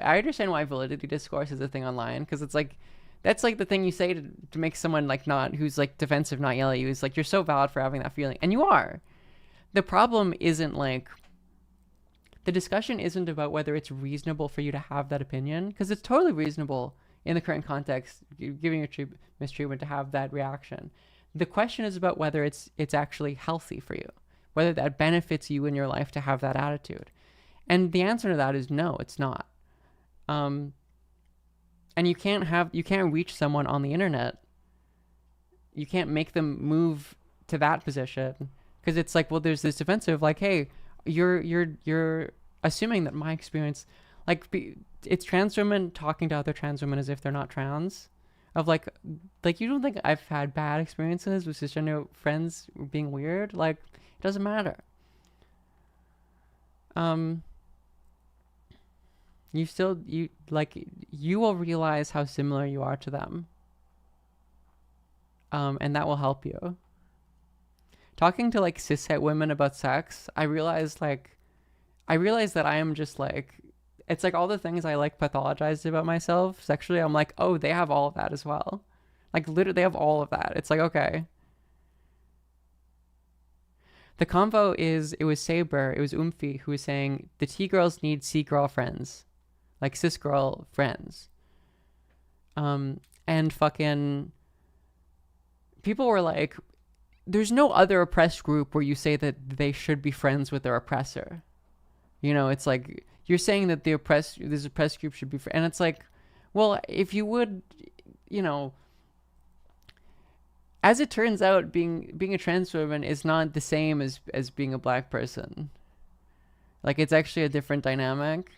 I understand why validity discourse is a thing online, because it's like, that's like the thing you say to make someone like who's like defensive not yell at you. Is like, you're so valid for having that feeling, and you are. The problem isn't like, the discussion isn't about whether it's reasonable for you to have that opinion, because it's totally reasonable in the current context, giving your mistreatment, to have that reaction. The question is about whether it's actually healthy for you, whether that benefits you in your life to have that attitude. And the answer to that is no, it's not. And you can't reach someone on the internet you can't make them move to that position, because it's like, well, there's this defensive, like, hey, you're assuming that my experience, like, it's trans women talking to other trans women as if they're not trans, of like you don't think I've had bad experiences with cisgender friends being weird? Like, it doesn't matter. You will realize how similar you are to them. And that will help you. Talking to like cishet women about sex, I realized that I am just like, it's like all the things I like pathologized about myself sexually, I'm like, oh, they have all of that as well. Like, literally, they have all of that. It's like, okay. The convo it was Saber, it was Umfi, who was saying the T-girls need C-girl friends. Like, cis-girl friends. And fucking people were like, there's no other oppressed group where you say that they should be friends with their oppressor. You know, it's like, you're saying that this oppressed group should be and it's like, well, if you would, you know, as it turns out, being a trans woman is not the same as being a black person. Like, it's actually a different dynamic.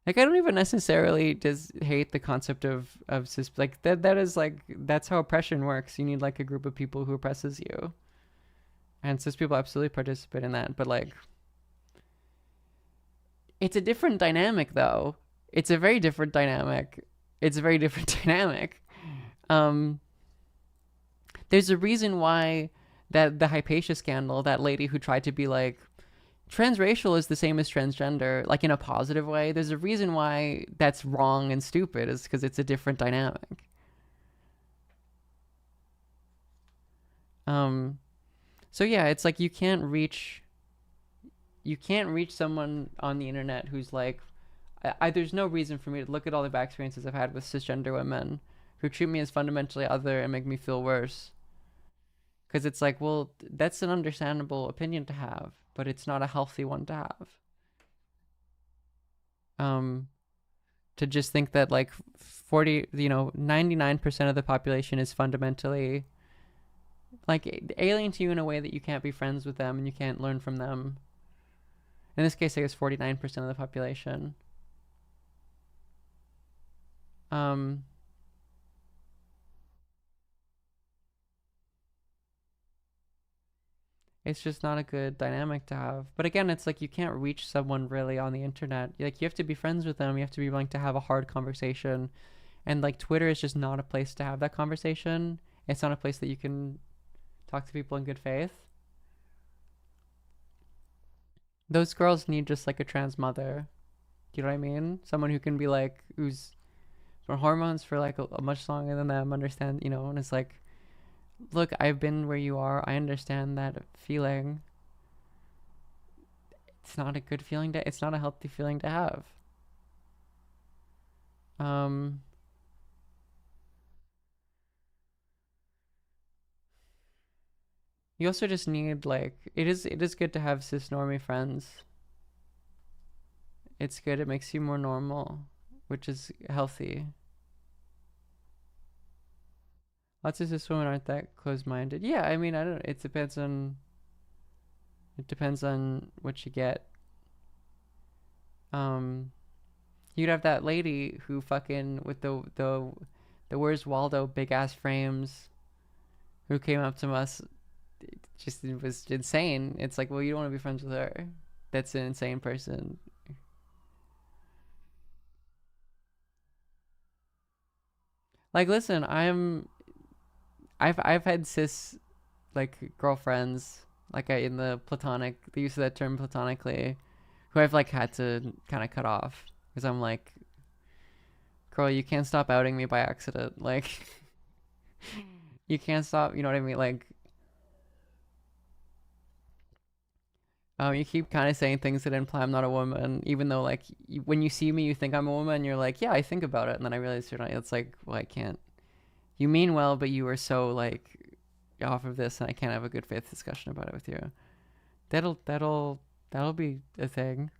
Like, I don't even necessarily just hate the concept of cis, like, that is like, that's how oppression works. You need like a group of people who oppresses you. And cis people absolutely participate in that, but like, it's a different dynamic though. It's a very different dynamic. There's a reason why that the Hypatia scandal, that lady who tried to be like, transracial is the same as transgender, like in a positive way. There's a reason why that's wrong and stupid, is because it's a different dynamic. So yeah, it's like you can't reach someone on the internet who's like, there's no reason for me to look at all the bad experiences I've had with cisgender women who treat me as fundamentally other and make me feel worse. Because it's like, well, that's an understandable opinion to have, but it's not a healthy one to have. To just think that like 99% of the population is fundamentally like alien to you in a way that you can't be friends with them and you can't learn from them. In this case, I guess 49% of the population. It's just not a good dynamic to have. But again, it's like you can't reach someone really on the internet. Like, you have to be friends with them. You have to be willing to have a hard conversation. And like, Twitter is just not a place to have that conversation. It's not a place that you can talk to people in good faith. Those girls need just like a trans mother. Do you know what I mean? Someone who can be like, who's on hormones for like a much longer than them, understand, you know, and it's like, look, I've been where you are. I understand that feeling. It's not a good feeling it's not a healthy feeling to have. You also just need like, it is good to have cis normie friends. It's good. It makes you more normal, which is healthy. Lots of cis women aren't that close-minded. Yeah, I mean, I don't know. It depends on what you get. You'd have that lady who fucking with the Where's Waldo big ass frames, who came up to us. It was insane. It's like, well, you don't want to be friends with her. That's an insane person. Like, listen, I've had cis like girlfriends, like in the platonic, the use of that term platonically, who I've like had to kind of cut off because I'm like, girl, you can't stop outing me by accident. Like, you can't stop. You know what I mean? Like, you keep kind of saying things that imply I'm not a woman, even though like when you see me, you think I'm a woman. You're like, yeah, I think about it, and then I realize you're not. It's like, well, I can't. You mean well, but you are so like off of this, and I can't have a good faith discussion about it with you. That'll be a thing.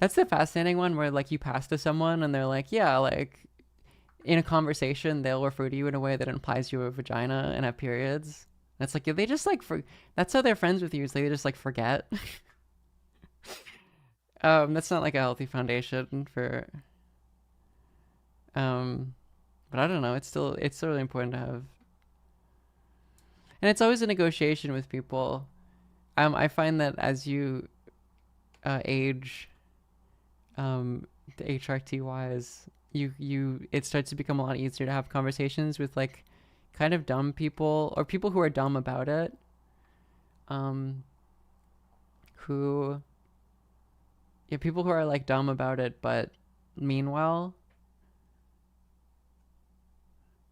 That's the fascinating one where like you pass to someone and they're like, yeah, like in a conversation they'll refer to you in a way that implies you have a vagina and have periods. And it's like they just like that's how they're friends with you, is they just like forget. That's not like a healthy foundation for but I don't know, it's still really important to have. And it's always a negotiation with people. I find that as you age, the HRT wise, it starts to become a lot easier to have conversations with like kind of dumb people or people who are dumb about it. People who are like dumb about it but mean well.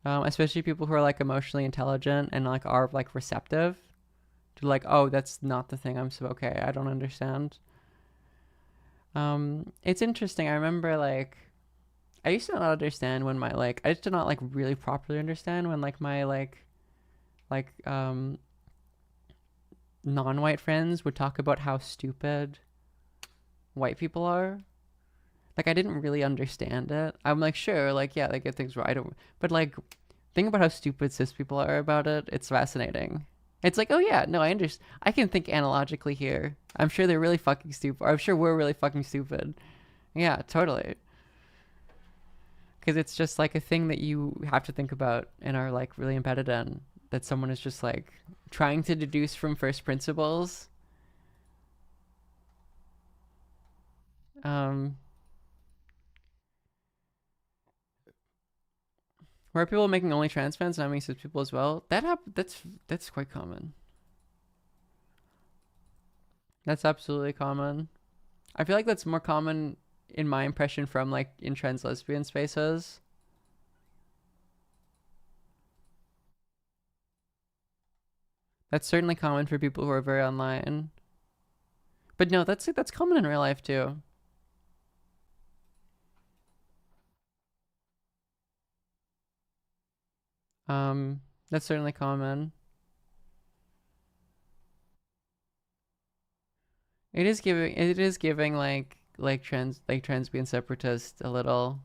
Especially people who are like emotionally intelligent and like are like receptive to like, oh, that's not the thing I'm so okay, I don't understand. It's interesting. I remember like I used to not understand when my like I used to not like really properly understand when like my like non-white friends would talk about how stupid white people are. Like I didn't really understand it. I'm like, sure, like yeah, they get things right, but like think about how stupid cis people are about it. It's fascinating. It's like, oh yeah, no, I understand. I can think analogically here. I'm sure they're really fucking stupid. I'm sure we're really fucking stupid. Yeah, totally. Because it's just like a thing that you have to think about and are like really embedded in, that someone is just like trying to deduce from first principles. Where are people making only trans fans, not many cis people as well? That's quite common. That's absolutely common. I feel like that's more common in my impression from like in trans lesbian spaces. That's certainly common for people who are very online. But no, that's common in real life too. That's certainly common. It is giving like transbian separatist a little.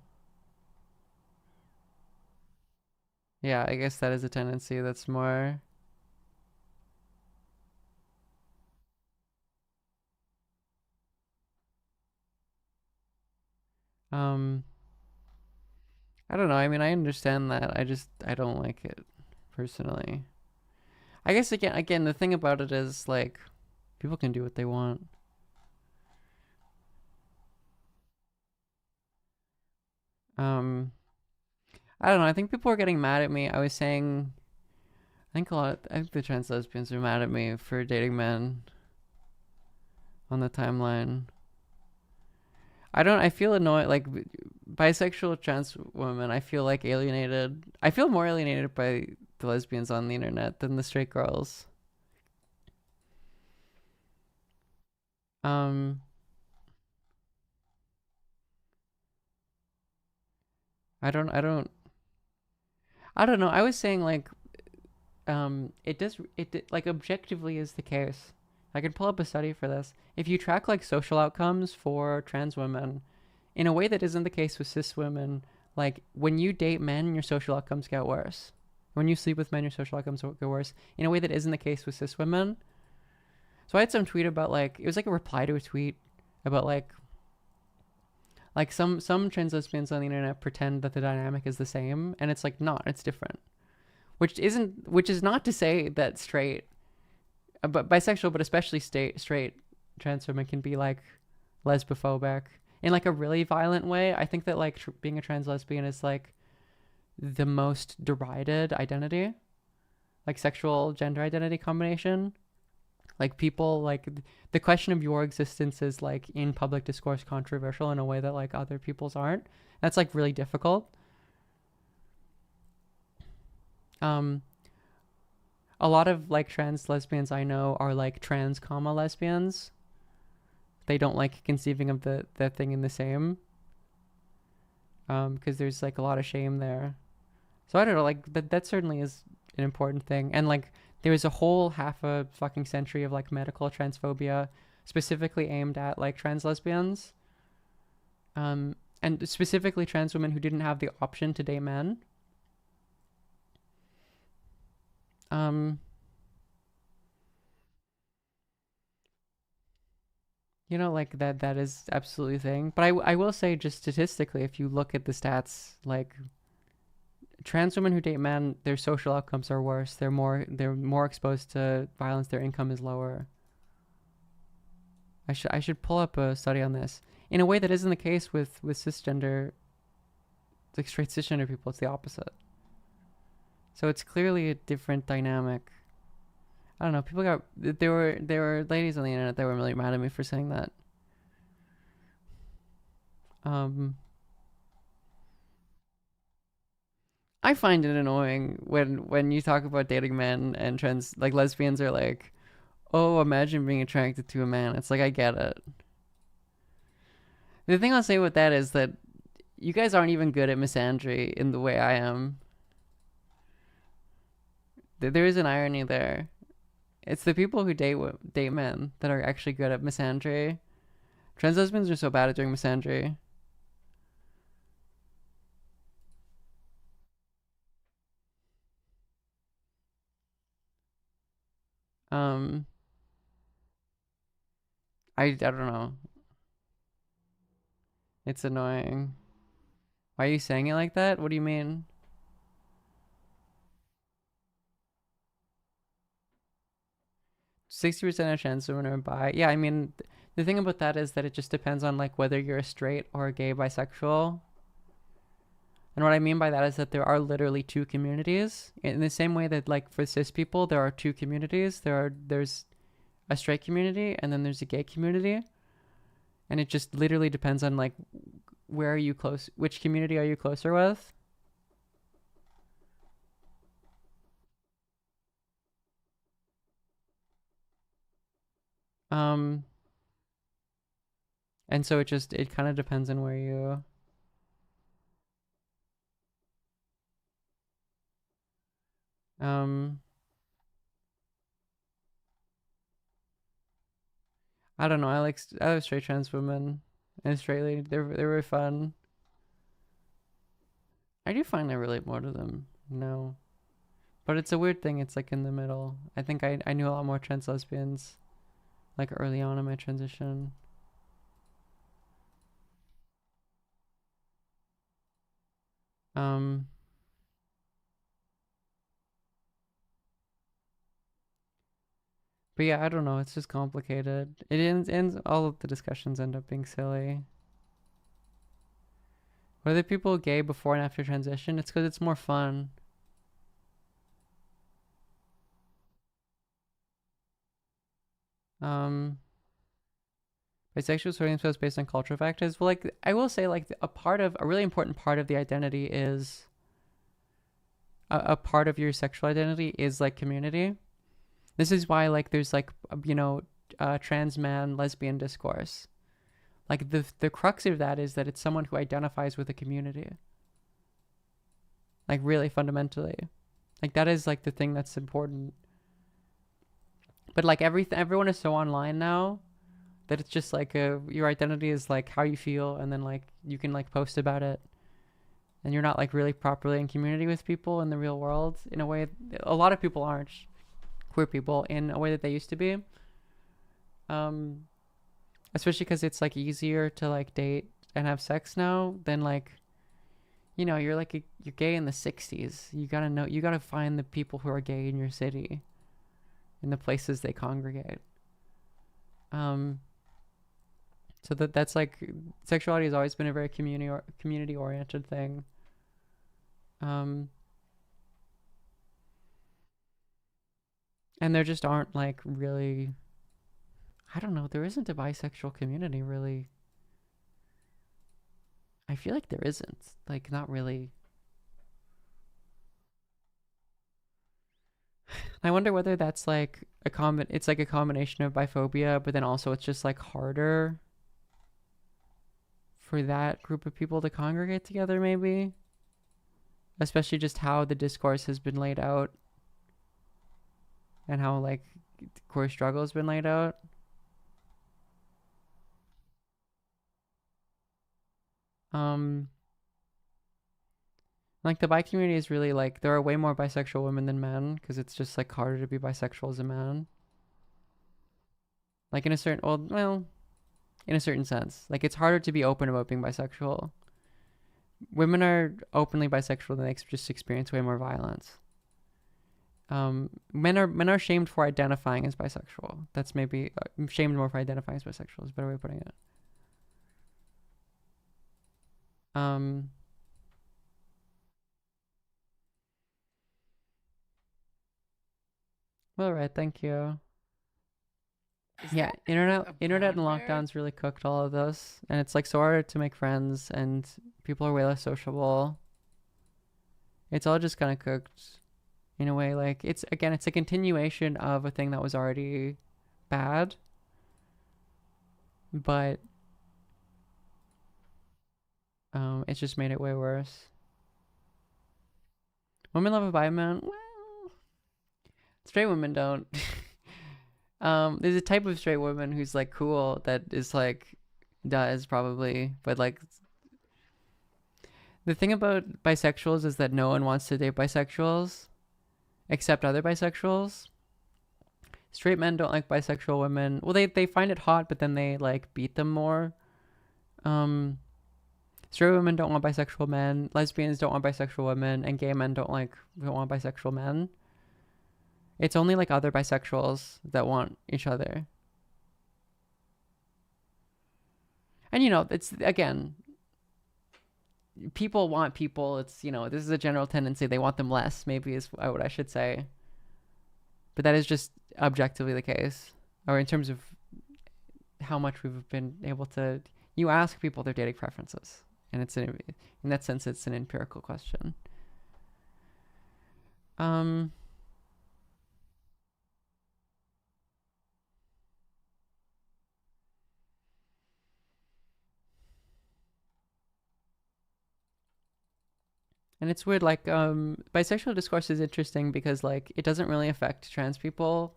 Yeah, I guess that is a tendency that's more I don't know. I mean, I understand that. I don't like it personally. I guess again, the thing about it is like people can do what they want. I don't know. I think people are getting mad at me. I was saying, I think the trans lesbians are mad at me for dating men on the timeline. I feel annoyed, like bisexual trans women, I feel like alienated. I feel more alienated by the lesbians on the internet than the straight girls. I don't know. I was saying like like objectively is the case. I can pull up a study for this. If you track like social outcomes for trans women in a way that isn't the case with cis women, like when you date men, your social outcomes get worse. When you sleep with men, your social outcomes get worse in a way that isn't the case with cis women. So I had some tweet about like, it was like a reply to a tweet about like some trans lesbians on the internet pretend that the dynamic is the same, and it's like not, it's different. Which is not to say that straight, but bisexual, but especially straight trans women can be like lesbophobic in like a really violent way. I think that like being a trans lesbian is like the most derided identity, like sexual gender identity combination. Like people, like the question of your existence is like in public discourse controversial in a way that like other people's aren't. That's like really difficult. A lot of like trans lesbians I know are like trans lesbians. They don't like conceiving of the thing in the same. Because there's like a lot of shame there. So I don't know, like that certainly is an important thing. And like there was a whole half a fucking century of like medical transphobia specifically aimed at like trans lesbians. And specifically trans women who didn't have the option to date men. You know, like that is absolutely a thing. But I will say, just statistically, if you look at the stats, like trans women who date men, their social outcomes are worse. They're more exposed to violence. Their income is lower. I should pull up a study on this. In a way that isn't the case with cisgender, like straight cisgender people. It's the opposite. So it's clearly a different dynamic. I don't know. People there were ladies on the internet that were really mad at me for saying that. I find it annoying when you talk about dating men and trans, like lesbians are like, oh, imagine being attracted to a man. It's like, I get it. The thing I'll say with that is that you guys aren't even good at misandry in the way I am. There is an irony there. It's the people who date men that are actually good at misandry. Trans lesbians are so bad at doing misandry. I don't know. It's annoying. Why are you saying it like that? What do you mean? %60% of trans women are bi. Yeah, I mean, the thing about that is that it just depends on like whether you're a straight or a gay bisexual. And what I mean by that is that there are literally two communities. In the same way that like for cis people, there are two communities. There's a straight community and then there's a gay community. And it just literally depends on like where are you close, which community are you closer with? And so it kind of depends on where you I don't know. I like straight trans women and straight lady. They're very fun. I do find I relate more to them. No, but it's a weird thing. It's like in the middle. I think I knew a lot more trans lesbians, like early on in my transition. But yeah, I don't know. It's just complicated. It ends. All of the discussions end up being silly. Whether people gay before and after transition, it's because it's more fun. Bisexual sorting themselves based on cultural factors. Well, like I will say, like a really important part of the identity is a part of your sexual identity is like community. This is why like there's like trans man lesbian discourse. Like the crux of that is that it's someone who identifies with a community. Like really fundamentally. Like that is like the thing that's important. But like everyone is so online now that it's just like your identity is like how you feel, and then like you can like post about it, and you're not like really properly in community with people in the real world in a way a lot of people aren't, queer people, in a way that they used to be. Especially because it's like easier to like date and have sex now than like, you're like you're gay in the 60s. You gotta find the people who are gay in your city, in the places they congregate. So that's like sexuality has always been a very community oriented thing. And there just aren't like really, I don't know, there isn't a bisexual community really. I feel like there isn't, like not really. I wonder whether that's like it's like a combination of biphobia, but then also it's just like harder for that group of people to congregate together, maybe. Especially just how the discourse has been laid out and how like queer struggle has been laid out. Like the bi community is really like, there are way more bisexual women than men because it's just like harder to be bisexual as a man. Like in a certain, well, in a certain sense, like it's harder to be open about being bisexual. Women are openly bisexual and they just experience way more violence. Men are shamed for identifying as bisexual. That's maybe shamed more for identifying as bisexual is a better way of putting it. All right, thank you. Yeah, internet and lockdowns really cooked all of this, and it's like so hard to make friends, and people are way less sociable. It's all just kind of cooked, in a way. Like it's a continuation of a thing that was already bad, but it's just made it way worse. Women love a bi man. Well, straight women don't. There's a type of straight woman who's like cool that is like does probably, but like the thing about bisexuals is that no one wants to date bisexuals except other bisexuals. Straight men don't like bisexual women. Well, they find it hot, but then they like beat them more. Straight women don't want bisexual men. Lesbians don't want bisexual women, and gay men don't want bisexual men. It's only like other bisexuals that want each other. And you know, it's again, people want people. It's, you know, this is a general tendency. They want them less, maybe is what I should say. But that is just objectively the case. Or in terms of how much we've been able to, you ask people their dating preferences. And it's in that sense, it's an empirical question. And it's weird, like, bisexual discourse is interesting because, like, it doesn't really affect trans people.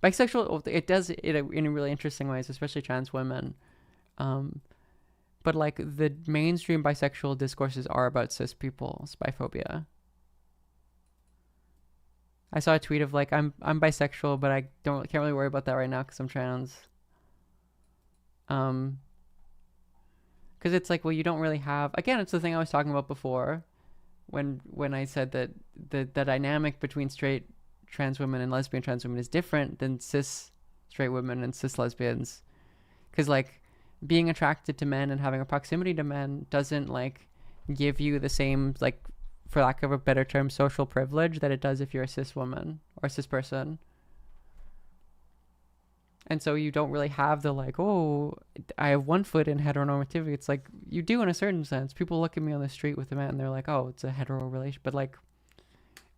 Bisexual, it does it in really interesting ways, especially trans women. But, like, the mainstream bisexual discourses are about cis people's biphobia. I saw a tweet of, like, I'm bisexual, but I can't really worry about that right now because I'm trans. Because it's like, well, you don't really have, again, it's the thing I was talking about before. When I said that the dynamic between straight trans women and lesbian trans women is different than cis straight women and cis lesbians, because like being attracted to men and having a proximity to men doesn't like give you the same, like, for lack of a better term, social privilege that it does if you're a cis woman or a cis person. And so you don't really have the like, oh, I have one foot in heteronormativity. It's like, you do in a certain sense. People look at me on the street with a man and they're like, oh, it's a hetero relation. But like,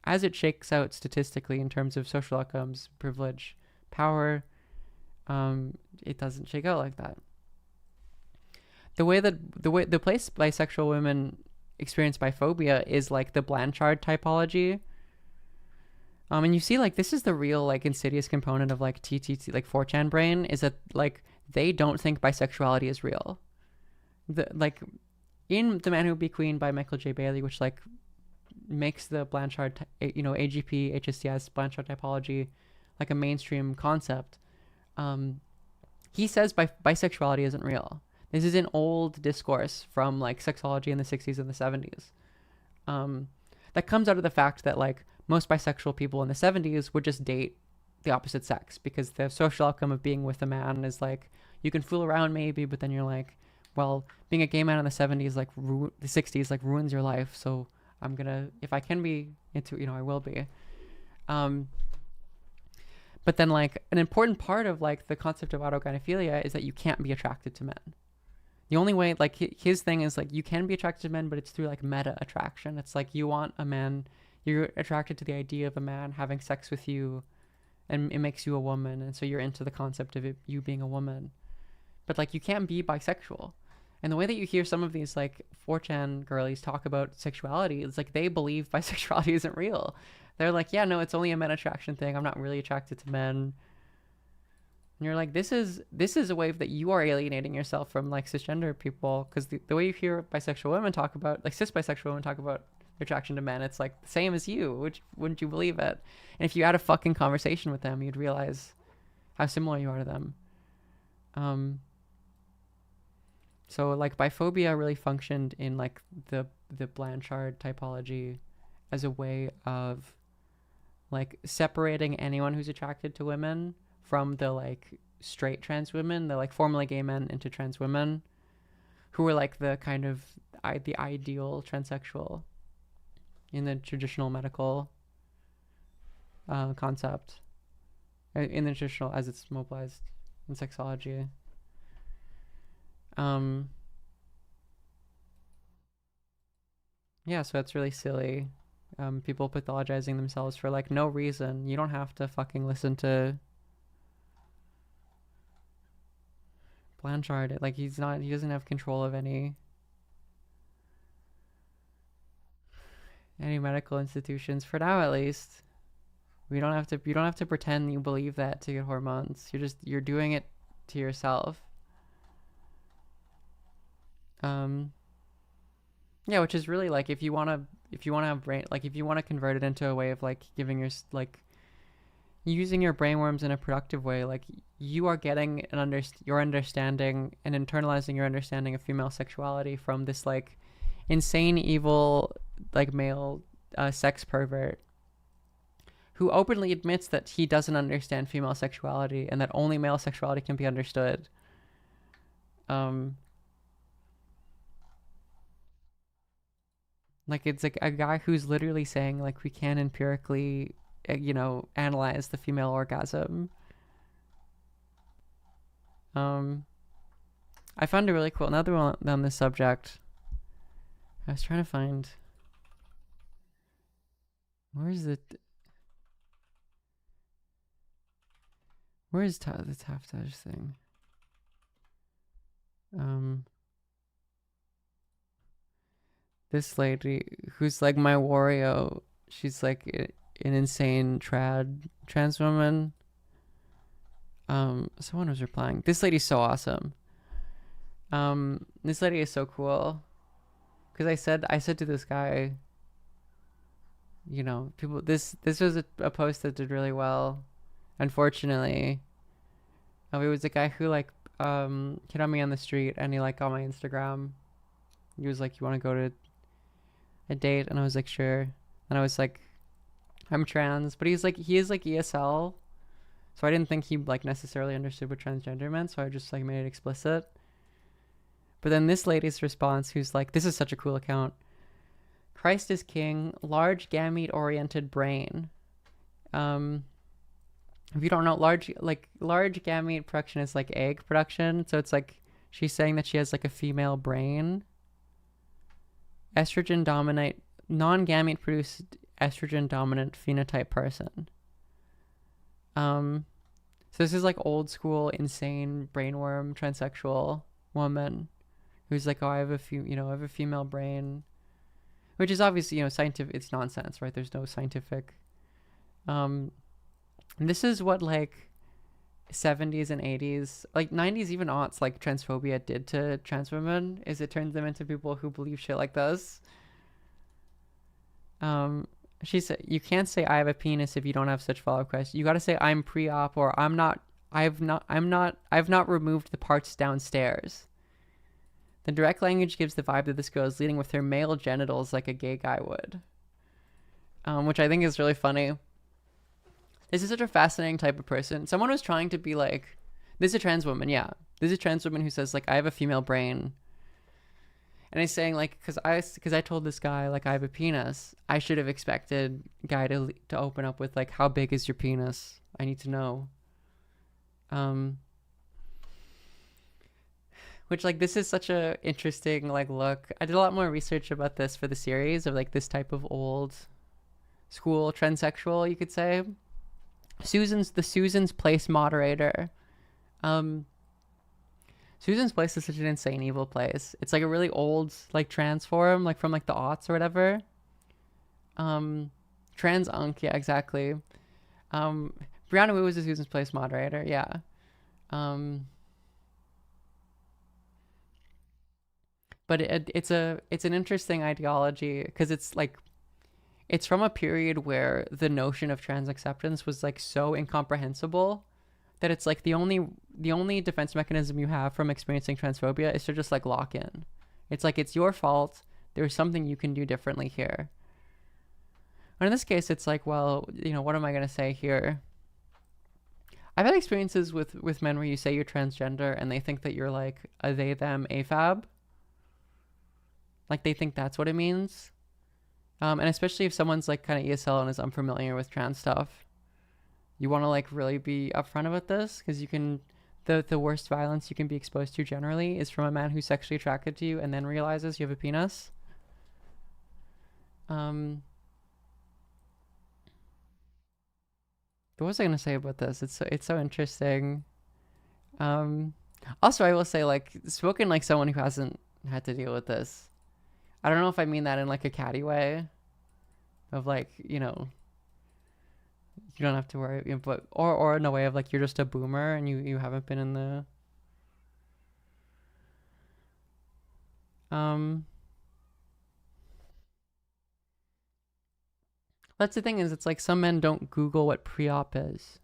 as it shakes out statistically in terms of social outcomes, privilege, power, it doesn't shake out like that. The place bisexual women experience biphobia is like the Blanchard typology. And you see, like, this is the real, like, insidious component of, like, TTT, like, 4chan brain, is that, like, they don't think bisexuality is real. Like, in The Man Who Would Be Queen by Michael J. Bailey, which, like, makes the Blanchard, AGP, HSTS, Blanchard typology, like, a mainstream concept, he says bisexuality isn't real. This is an old discourse from, like, sexology in the 60s and the 70s. That comes out of the fact that, like, most bisexual people in the 70s would just date the opposite sex because the social outcome of being with a man is like, you can fool around maybe, but then you're like, well, being a gay man in the 70s, like the 60s, like ruins your life. So I'm gonna, if I can be into, I will be. But then like an important part of like the concept of autogynephilia is that you can't be attracted to men. The only way, like his thing is like, you can be attracted to men, but it's through like meta attraction. It's like you want a man, you're attracted to the idea of a man having sex with you, and it makes you a woman, and so you're into the concept of you being a woman. But like, you can't be bisexual. And the way that you hear some of these like 4chan girlies talk about sexuality is like they believe bisexuality isn't real. They're like, yeah, no, it's only a men attraction thing. I'm not really attracted to men. And you're like, this is a wave that you are alienating yourself from, like, cisgender people, because the way you hear bisexual women talk about, like, cis bisexual women talk about their attraction to men, it's like the same as you, which wouldn't you believe it? And if you had a fucking conversation with them, you'd realize how similar you are to them. So, like, biphobia really functioned in, like, the Blanchard typology as a way of, like, separating anyone who's attracted to women from the, like, straight trans women, the, like, formerly gay men into trans women, who were, like, the kind of the ideal transsexual in the traditional medical concept, in the traditional as it's mobilized in sexology. Yeah, so it's really silly. People pathologizing themselves for, like, no reason. You don't have to fucking listen to Blanchard. Like, he doesn't have control of any medical institutions for now, at least. You don't have to pretend you believe that to get hormones. You're doing it to yourself. Yeah, which is really, like, if you want to have brain, like, if you want to convert it into a way of, like, giving your, like, using your brainworms in a productive way, like, you are getting your understanding and internalizing your understanding of female sexuality from this, like, insane, evil, like, male sex pervert who openly admits that he doesn't understand female sexuality and that only male sexuality can be understood. Like, it's like a guy who's literally saying, like, we can empirically, analyze the female orgasm. I found it really cool. Another one on this subject. I was trying to find. Where's the Taftage thing? This lady who's, like, my Wario, she's, like, an insane trans woman. Someone was replying. This lady's so awesome. This lady is so cool. Because I said to this guy, people, this was a post that did really well. Unfortunately, it was a guy who, like, hit on me on the street, and he, like, got my Instagram. He was like, you want to go to a date? And I was like, sure. And I was like, I'm trans, but he is like ESL, so I didn't think he, like, necessarily understood what transgender meant, so I just, like, made it explicit. But then this lady's response, who's like, this is such a cool account. Christ is king, large gamete oriented brain. If you don't know, large gamete production is, like, egg production, so it's like she's saying that she has, like, a female brain. Estrogen dominant, non-gamete produced estrogen dominant phenotype person. So this is, like, old school insane brainworm transsexual woman who's like, oh, I have a female brain, which is obviously, scientific. It's nonsense, right? There's no scientific. This is what, like, 70s and 80s, like 90s, even aughts, like, transphobia did to trans women, is it turns them into people who believe shit like this. She said, you can't say I have a penis if you don't have such follow-up questions. You got to say I'm pre-op, or I've not removed the parts downstairs. The direct language gives the vibe that this girl is leading with her male genitals like a gay guy would. Which I think is really funny. This is such a fascinating type of person. Someone was trying to be like, this is a trans woman, yeah. This is a trans woman who says, like, I have a female brain. And he's saying, like, because I told this guy, like, I have a penis, I should have expected guy to open up with, like, how big is your penis? I need to know. Which, like, this is such a interesting, like, look. I did a lot more research about this for the series of, like, this type of old school transsexual, you could say. The Susan's Place moderator. Susan's Place is such an insane evil place. It's, like, a really old, like, trans forum, like, from, like, the aughts or whatever. Trans Unk, yeah, exactly. Brianna Wu was the Susan's Place moderator, yeah. Um, but it's an interesting ideology because it's like it's from a period where the notion of trans acceptance was like so incomprehensible that it's like the only defense mechanism you have from experiencing transphobia is to just like lock in. It's like it's your fault. There's something you can do differently here. And in this case, it's like, well, you know, what am I gonna say here? I've had experiences with men where you say you're transgender and they think that you're like a they them AFAB. Like they think that's what it means. And especially if someone's like kind of ESL and is unfamiliar with trans stuff, you want to like really be upfront about this because you can, the worst violence you can be exposed to generally is from a man who's sexually attracted to you and then realizes you have a penis. What was I gonna say about this? It's so interesting. Also, I will say, like, spoken like someone who hasn't had to deal with this. I don't know if I mean that in like a catty way, of like, you know, you don't have to worry, but or in a way of like you're just a boomer and you haven't been in the That's the thing is, it's like some men don't Google what pre-op is.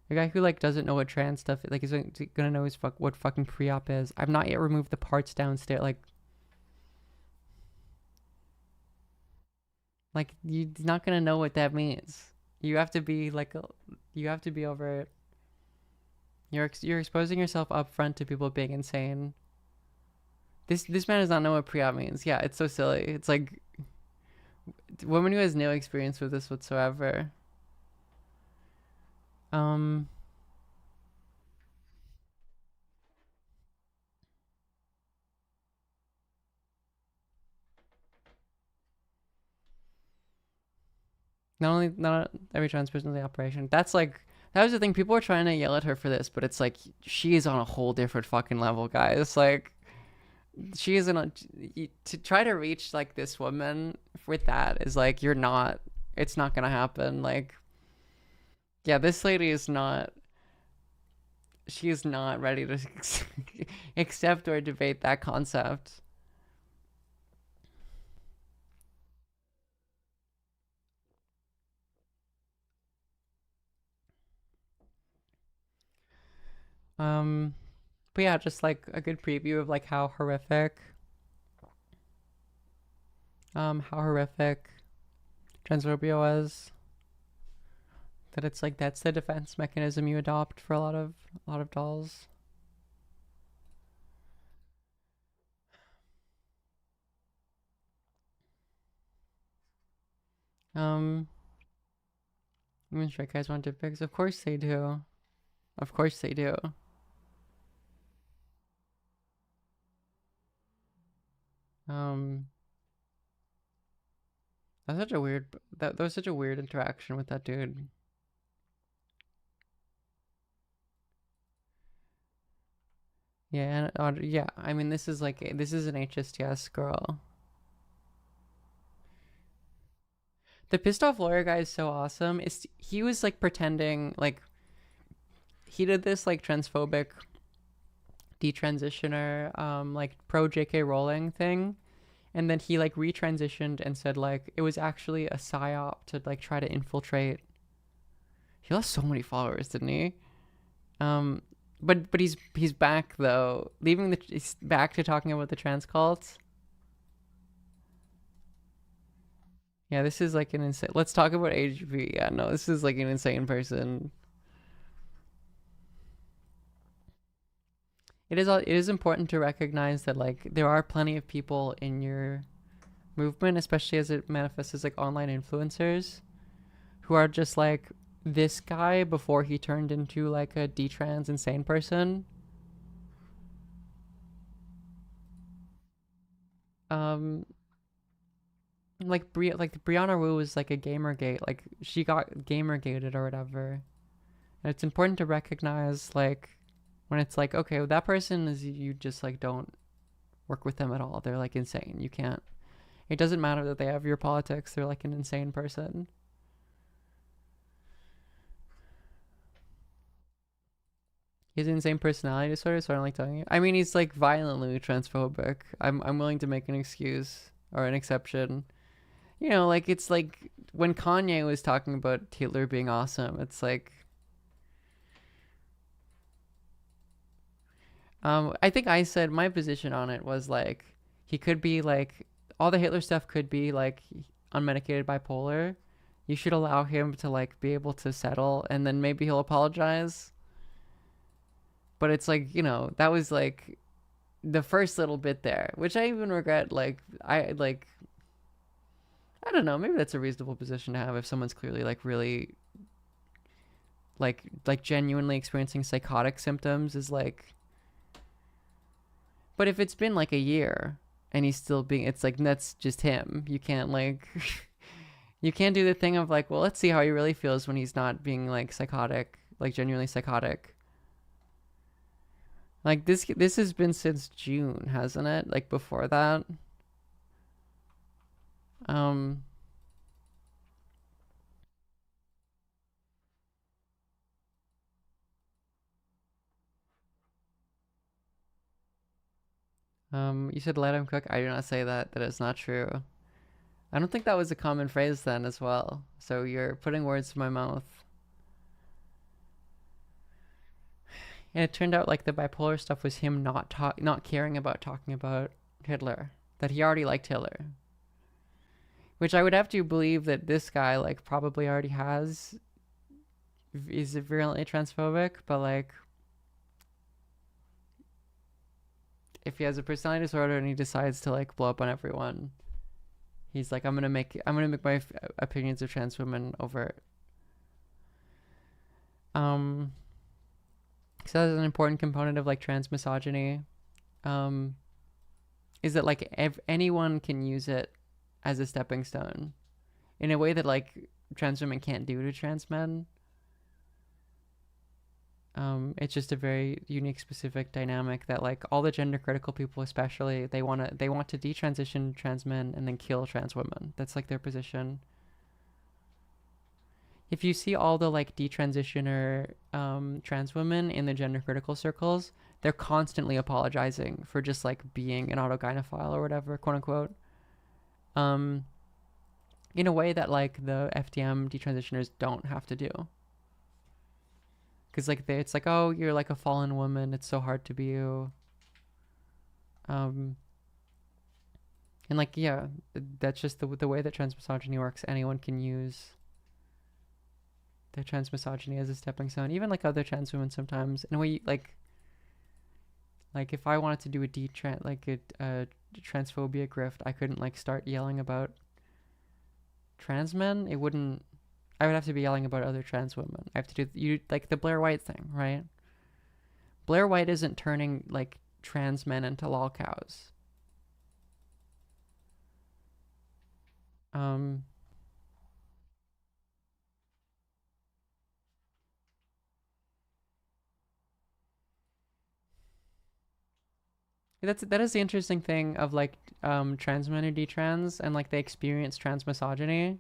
A guy who like doesn't know what trans stuff like is gonna know what fucking pre-op is. I've not yet removed the parts downstairs. Like you're not gonna know what that means. You have to be like you have to be over it. You're exposing yourself up front to people being insane. This man does not know what pre-op means. Yeah, it's so silly. It's like woman who has no experience with this whatsoever. Not every trans person in the operation. That's like, that was the thing. People were trying to yell at her for this, but it's like she is on a whole different fucking level, guys. Like she is to try to reach like this woman with that is like it's not gonna happen. Like, yeah, this lady is not. She is not ready to accept or debate that concept. But yeah, just like a good preview of like how horrific transphobia was. That it's like that's the defense mechanism you adopt for a lot of dolls. I mean, straight guys want dick pics. Of course they do. Of course they do. That's such a weird. That was such a weird interaction with that dude. Yeah, and yeah. I mean, this is an HSTS girl. The pissed off lawyer guy is so awesome. He was like pretending like he did this like transphobic detransitioner like pro JK Rowling thing, and then he like retransitioned and said like it was actually a psyop to like try to infiltrate. He lost so many followers, didn't he? But he's back though, he's back to talking about the trans cults. Yeah, this is like an insane. Let's talk about HB. Yeah, no, this is like an insane person. It is important to recognize that like there are plenty of people in your movement, especially as it manifests as like online influencers, who are just like this guy before he turned into like a detrans insane person. Like Brianna Wu was like a Gamergate, like she got Gamergated or whatever. And it's important to recognize like when it's like, okay, well, that person is, you just like don't work with them at all. They're like insane. You can't, it doesn't matter that they have your politics. They're like an insane person. He has an insane personality disorder, so I don't like telling you. I mean, he's like violently transphobic. I'm willing to make an excuse or an exception. You know, like it's like when Kanye was talking about Hitler being awesome, it's like I think I said my position on it was like he could be like all the Hitler stuff could be like unmedicated bipolar. You should allow him to like be able to settle and then maybe he'll apologize. But it's like, you know, that was like the first little bit there, which I even regret. I don't know, maybe that's a reasonable position to have if someone's clearly like really like genuinely experiencing psychotic symptoms is like. But if it's been like a year and he's still being, it's like that's just him. You can't like you can't do the thing of like, well, let's see how he really feels when he's not being like psychotic, like genuinely psychotic. Like this has been since June, hasn't it? Like before that. You said let him cook. I do not say that. That is not true. I don't think that was a common phrase then as well. So you're putting words in my mouth. And it turned out like the bipolar stuff was him not caring about talking about Hitler. That he already liked Hitler. Which I would have to believe that this guy like probably already is virulently transphobic, but like if he has a personality disorder and he decides to like blow up on everyone, he's like, I'm gonna make my opinions of trans women overt. So that's an important component of like trans misogyny. Is that like anyone can use it as a stepping stone in a way that like trans women can't do to trans men. It's just a very unique, specific dynamic that like all the gender critical people, especially, they want to detransition trans men and then kill trans women. That's like their position. If you see all the like detransitioner trans women in the gender critical circles, they're constantly apologizing for just like being an autogynephile or whatever, quote unquote. In a way that like the FDM detransitioners don't have to do. Because like it's like, oh, you're like a fallen woman. It's so hard to be you. And like, yeah, that's just the way that trans misogyny works. Anyone can use the trans misogyny as a stepping stone. Even like other trans women sometimes. In a way, like if I wanted to do a transphobia grift, I couldn't like start yelling about trans men. It wouldn't. I would have to be yelling about other trans women. I have to do like the Blair White thing, right? Blair White isn't turning like trans men into lol cows. That is the interesting thing of like trans men who detrans and like they experience trans misogyny.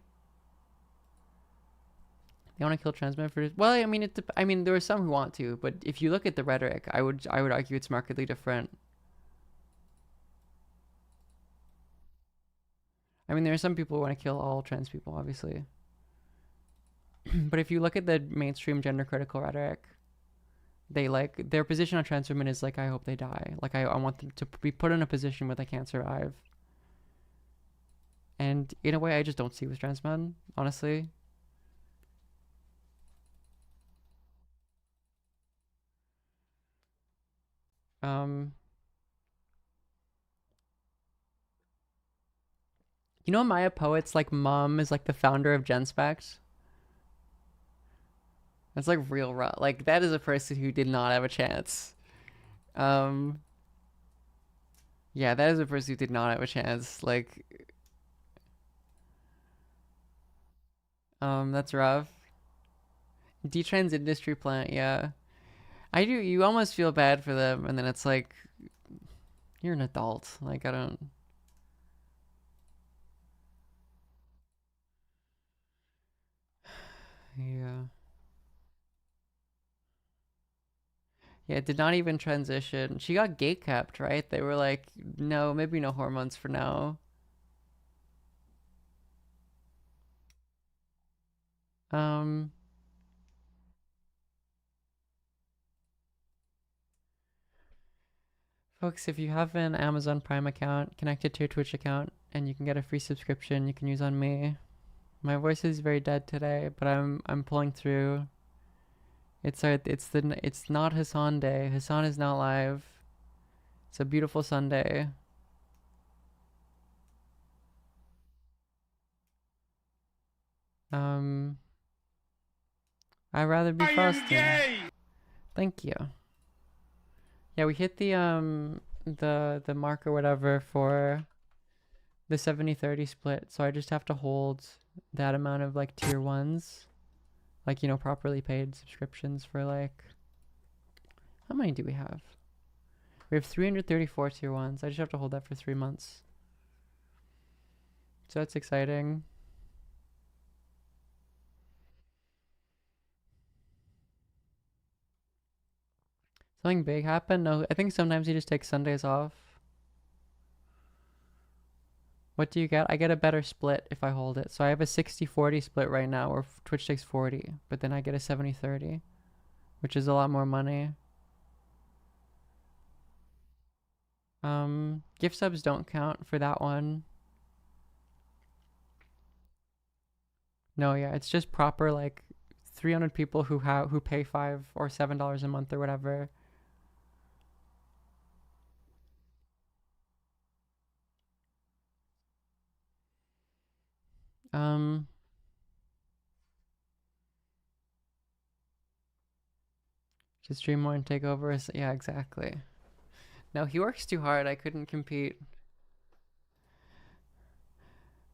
They want to kill trans men for this. Well, I mean, there are some who want to, but if you look at the rhetoric, I would argue it's markedly different. I mean, there are some people who want to kill all trans people, obviously. But if you look at the mainstream gender critical rhetoric, they like their position on trans women is like, I hope they die. Like I want them to be put in a position where they can't survive. And in a way, I just don't see with trans men, honestly. You know, Maya Poet's like mom is like the founder of GenSpect. That's like real rough. Like that is a person who did not have a chance. Yeah, that is a person who did not have a chance. Like, that's rough. Detrans industry plant, yeah. I do. You almost feel bad for them, and then it's like, you're an adult. Like I don't. Yeah. Yeah, it did not even transition. She got gate kept, right? They were like, no, maybe no hormones for now. Folks, if you have an Amazon Prime account connected to your Twitch account and you can get a free subscription you can use on me. My voice is very dead today, but I'm pulling through. It's not Hassan Day. Hassan is not live. It's a beautiful Sunday. I'd rather be frosting. Thank you. Yeah, we hit the mark or whatever for the 70-30 split, so I just have to hold that amount of like tier 1s, like, you know, properly paid subscriptions for like, how many do we have? We have 334 tier 1s. I just have to hold that for 3 months. So that's exciting. Something big happened? No, I think sometimes you just take Sundays off. What do you get? I get a better split if I hold it. So I have a 60-40 split right now where Twitch takes 40, but then I get a 70-30, which is a lot more money. Gift subs don't count for that one. No, yeah, it's just proper like 300 people who pay $5 or $7 a month or whatever. Just stream more and take over. Yeah, exactly. No, he works too hard. I couldn't compete.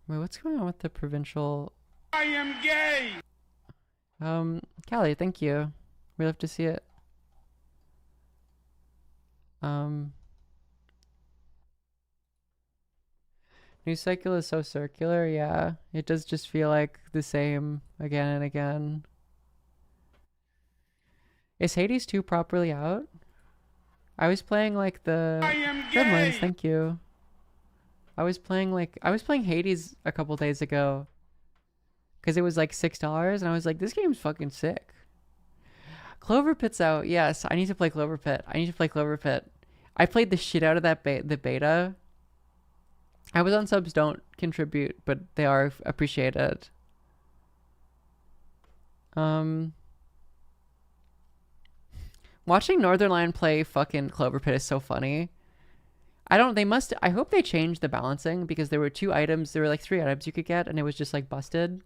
Wait, what's going on with the provincial? I am gay! Callie, thank you. We love to see it. News cycle is so circular, yeah. It does just feel like the same again and again. Is Hades 2 properly out? I was playing like the Gremlins, thank you. I was playing Hades a couple days ago. Cause it was like $6 and I was like, this game's fucking sick. Clover Pit's out, yes. I need to play Clover Pit. I played the shit out of that the beta. Amazon subs don't contribute, but they are appreciated. Watching Northernlion play fucking Clover Pit is so funny. I hope they changed the balancing because there were 2 items, there were like 3 items you could get and it was just like busted.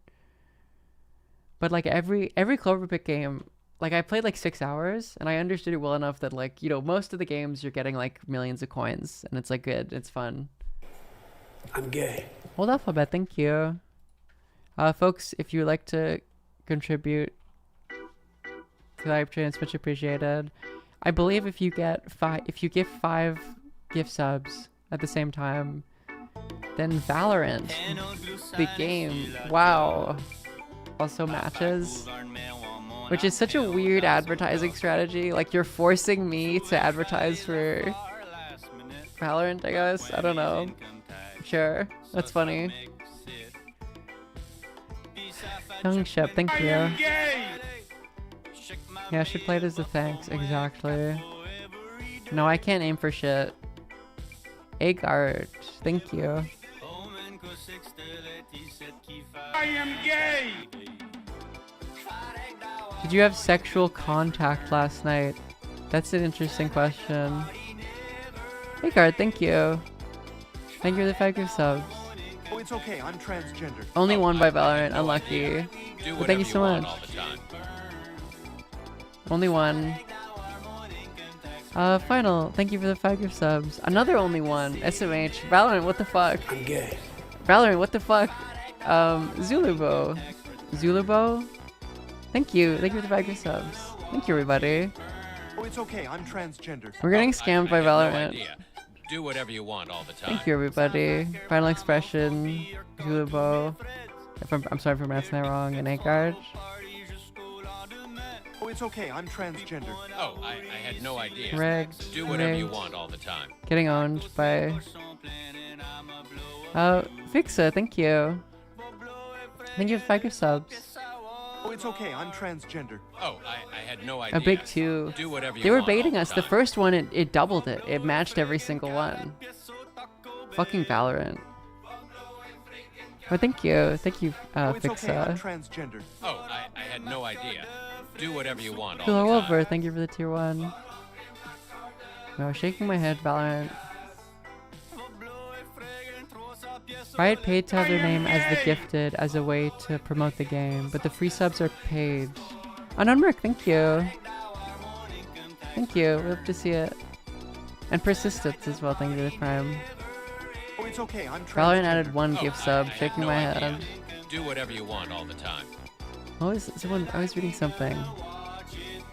But like every Clover Pit game, like I played like 6 hours and I understood it well enough that like, you know, most of the games you're getting like millions of coins and it's like good, it's fun. I'm gay. Old Alphabet, thank you. Folks, if you would like to contribute to the hype train, it's much appreciated. I believe if you give 5 gift subs at the same time, then Valorant, the game, wow, also matches, which is such a weird advertising strategy. Like you're forcing me to advertise for Valorant, I guess. I don't know. Sure, that's funny. Young Shep, thank you. Yeah, I should play it as a thanks, exactly. No, I can't aim for shit. Egg art, thank you. I am gay! Did you have sexual contact last night? That's an interesting question. Egg art, thank you. Thank you for the 5 gift subs. Oh, it's okay. I'm transgender. Only one by Valorant, unlucky. But thank you so much. Only one. Final, thank you for the 5 gift subs. Another only one. SMH. Valorant, what the fuck? I'm gay. Valorant, what the fuck? Zulubo. Zulubo? Thank you. Thank you for the 5 gift subs. Thank you, everybody. Oh, it's okay. I'm transgender. We're getting scammed by Valorant. Do whatever you want all the time. Thank you, everybody. Final Expression. Zulubo. I'm sorry for pronouncing that wrong. And Agard. it's okay. I'm transgender. Oh, I had no idea. Rigged. Do whatever you Rigged. want all the time. Getting owned by... Fixa, thank you. Thank you for 5 gift subs. Oh, it's okay. I'm transgender. Oh, I had no idea. A big 2. Do whatever you They were want all baiting the us. The time. first one, it doubled it. It matched every single one. Fucking Valorant. Well, thank you. Thank you, Oh, it's Fixa. okay. I'm transgender. Oh, I had no idea. Do whatever you want all Hello, the time. Wilbur. Thank you for the tier 1. No, shaking my head, Valorant. Riot paid to have their name as the gifted as a way to promote the game, but the free subs are paid. Unknown Merc, thank you. Thank you. We hope to see it. And Persistence as well. Thank you for the prime. Oh, it's okay. I'm transgender. Valorant added 1 gift I sub. had Shaking no my idea. head. Do whatever you want all the time. I was reading something.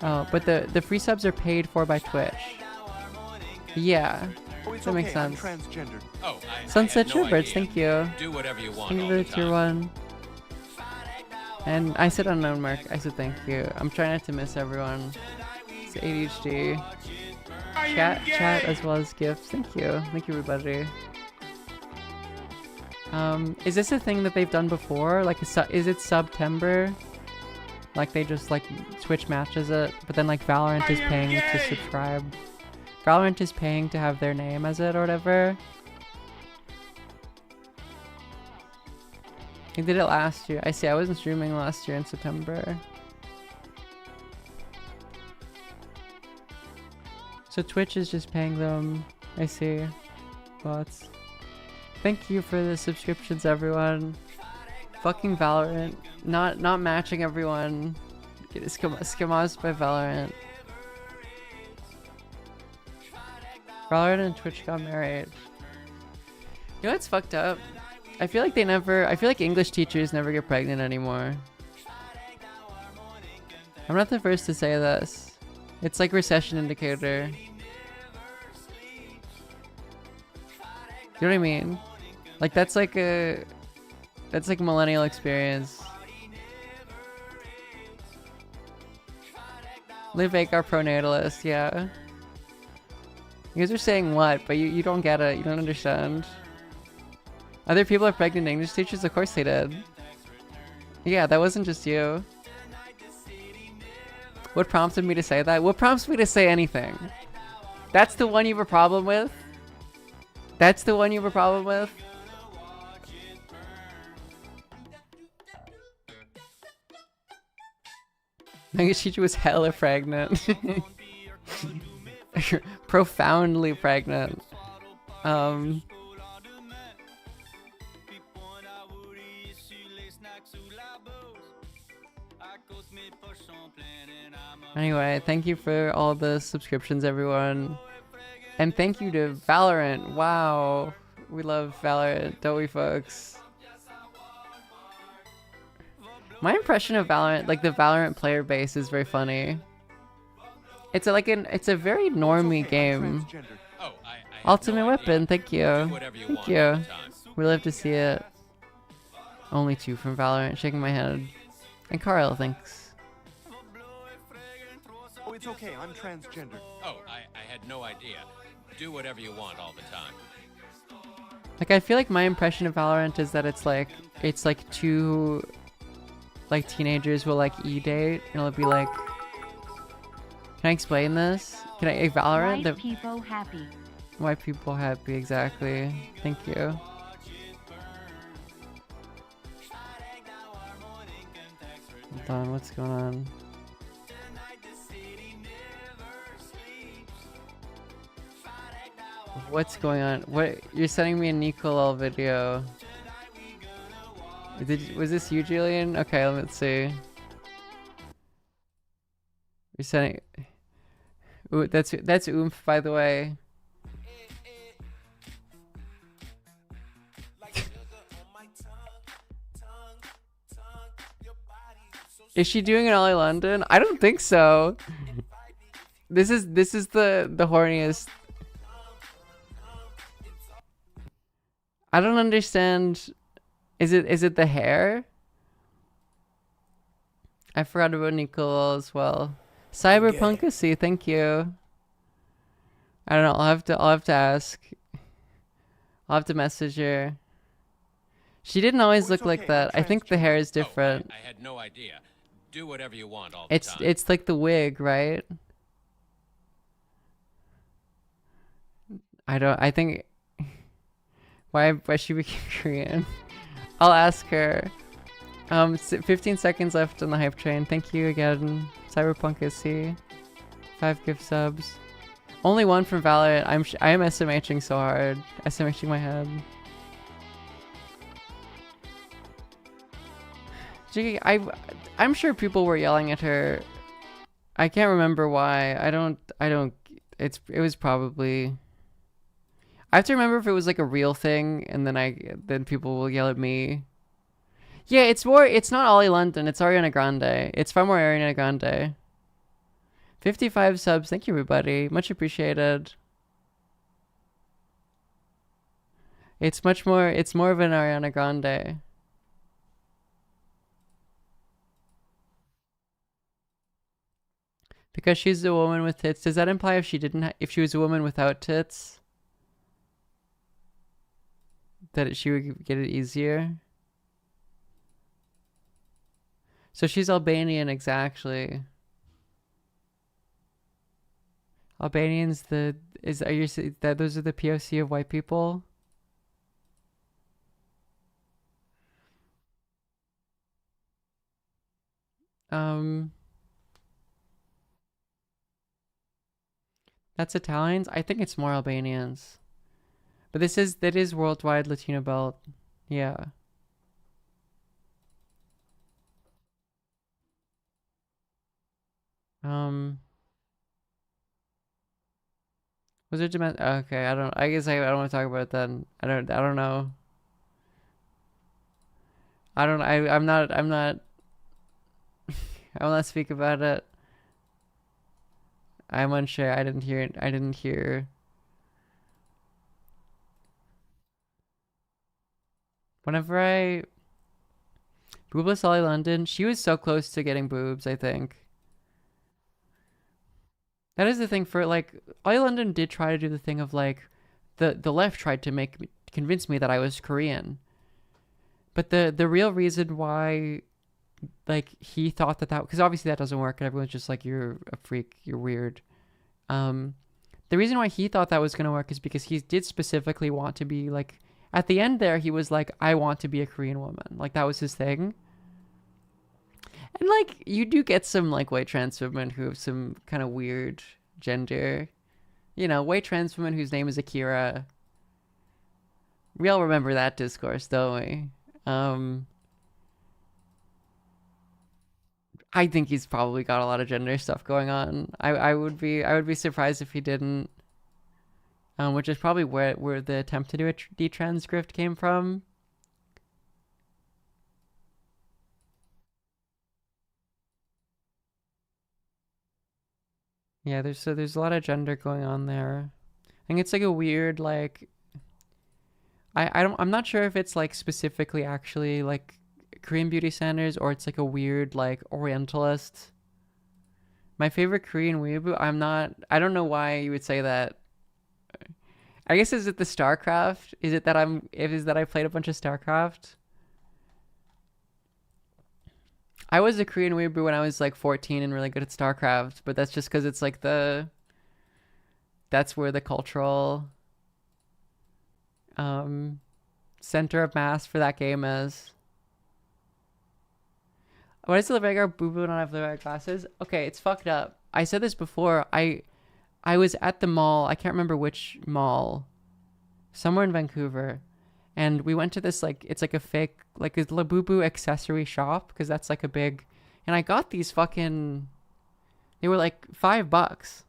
Oh, but the free subs are paid for by Twitch. Yeah, Oh, it's that makes okay. I'm sense. transgender. Oh, I Sunset had no Shorebirds, idea. thank you. Do whatever you want Thank you all for the the tier time. 1. And I said unknown Mark. I said thank you. I'm trying not to miss everyone. It's ADHD. Chat as well as gifts. Thank you. Thank you, everybody. Is this a thing that they've done before? Like, is it September? Like they just like Twitch matches it, but then like Valorant is paying to subscribe. Valorant is paying to have their name as it or whatever. They did it last year. I see. I wasn't streaming last year in September. So Twitch is just paying them. I see. Bots. Thank you for the subscriptions, everyone. Fucking Valorant. Not matching everyone. Get schemas by Valorant. Valorant and Twitch got married. You know what's fucked up? I feel like English teachers never get pregnant anymore. I'm not the first to say this. It's like recession indicator. You know what I mean? Like that's like a millennial experience. Live Agar pronatalist, yeah. You guys are saying what, but you don't get it. You don't understand. Other people are pregnant English teachers? Of course they did. Yeah, that wasn't just you. What prompted me to say that? What prompts me to say anything? That's the one you have a problem with? That's the one you have a problem with? English teacher was hella pregnant. Profoundly pregnant. Anyway, thank you for all the subscriptions, everyone. And thank you to Valorant. Wow. We love Valorant, don't we, folks? My impression of Valorant, like the Valorant player base, is very funny. It's a very normie game. Oh, Ultimate Weapon, thank you. Thank you. We love to see it. Only 2 from Valorant, shaking my head. And Carl, thanks. Oh, it's okay. I'm transgender. Oh, I had no idea. Do whatever you want all the time. Like, I feel like my impression of Valorant is that it's like 2 like teenagers will like e-date and it'll be like, can I explain this? Can I Valorant? White people happy. White people happy, exactly. Thank you. Hold on, what's going on? What's going on? What, you're sending me a Nicolol video. Was this you, Julian? Okay, let's see. You're sending. Ooh, that's oomph, by the way. Is she doing an Ollie London? I don't think so. This is the horniest. I don't understand. Is it the hair? I forgot about Nicole as well. Cyberpunkacy, thank you. I don't know. I'll have to ask. I'll have to message her. She didn't always look like that. I think the hair is different. I had no idea. Do whatever you want all the time. It's like the wig, right? I think why she became Korean. I'll ask her. 15 seconds left on the hype train. Thank you again. Cyberpunk is he. 5 gift subs. Only one from Valorant. I am SMHing so hard. SMHing my head. Jiggy, I'm sure people were yelling at her. I can't remember why. It was probably. I have to remember if it was like a real thing, and then people will yell at me. Yeah, it's not Ollie London, it's Ariana Grande. It's far more Ariana Grande. 55 subs, thank you everybody. Much appreciated. It's more of an Ariana Grande. Because she's a woman with tits. Does that imply if she was a woman without tits, that she would get it easier? So she's Albanian, exactly. Albanians, those are the POC of white people? That's Italians? I think it's more Albanians. But that is worldwide Latino belt. Yeah. Was it domestic? Okay, I guess I don't want to talk about it then. I don't know. I'm not I will not speak about it. I'm unsure. I didn't hear. Whenever Boobless Ollie London, she was so close to getting boobs, I think. That is the thing for like Ollie London did try to do the thing of like the left tried to convince me that I was Korean. But the real reason why like he thought that because obviously that doesn't work and everyone's just like, you're a freak, you're weird. The reason why he thought that was going to work is because he did specifically want to be like, at the end there he was like, I want to be a Korean woman. Like that was his thing. And like you do get some like white trans women who have some kind of weird gender, white trans women whose name is Akira. We all remember that discourse, don't we? I think he's probably got a lot of gender stuff going on. I would be surprised if he didn't. Which is probably where the attempt to do a detranscript came from. Yeah, there's a lot of gender going on there. I think it's like a weird like. I'm not sure if it's like specifically actually like Korean beauty standards or it's like a weird like Orientalist. My favorite Korean weeaboo. I don't know why you would say that. I guess is it the StarCraft? Is it that I played a bunch of StarCraft? I was a Korean weeaboo when I was like 14 and really good at StarCraft, but that's just because it's like that's where the cultural center of mass for that game is. Why does the regular boo-boo not have the right glasses? Okay, it's fucked up. I said this before. I was at the mall. I can't remember which mall. Somewhere in Vancouver. And we went to this, like, it's like a fake, like a Labubu accessory shop. Because that's like a big... And I got these fucking... They were like $5.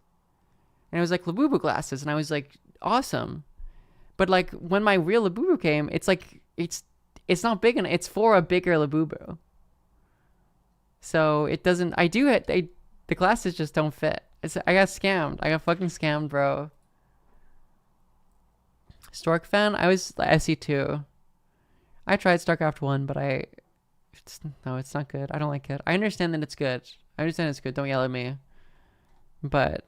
And it was like Labubu glasses. And I was like, awesome. But like, when my real Labubu came, it's like, it's not big enough. It's for a bigger Labubu. So it doesn't... the glasses just don't fit. I got scammed. I got fucking scammed, bro. Stork fan? I was SE2. I tried StarCraft 1, but it's not good. I don't like it. I understand that it's good. Don't yell at me. but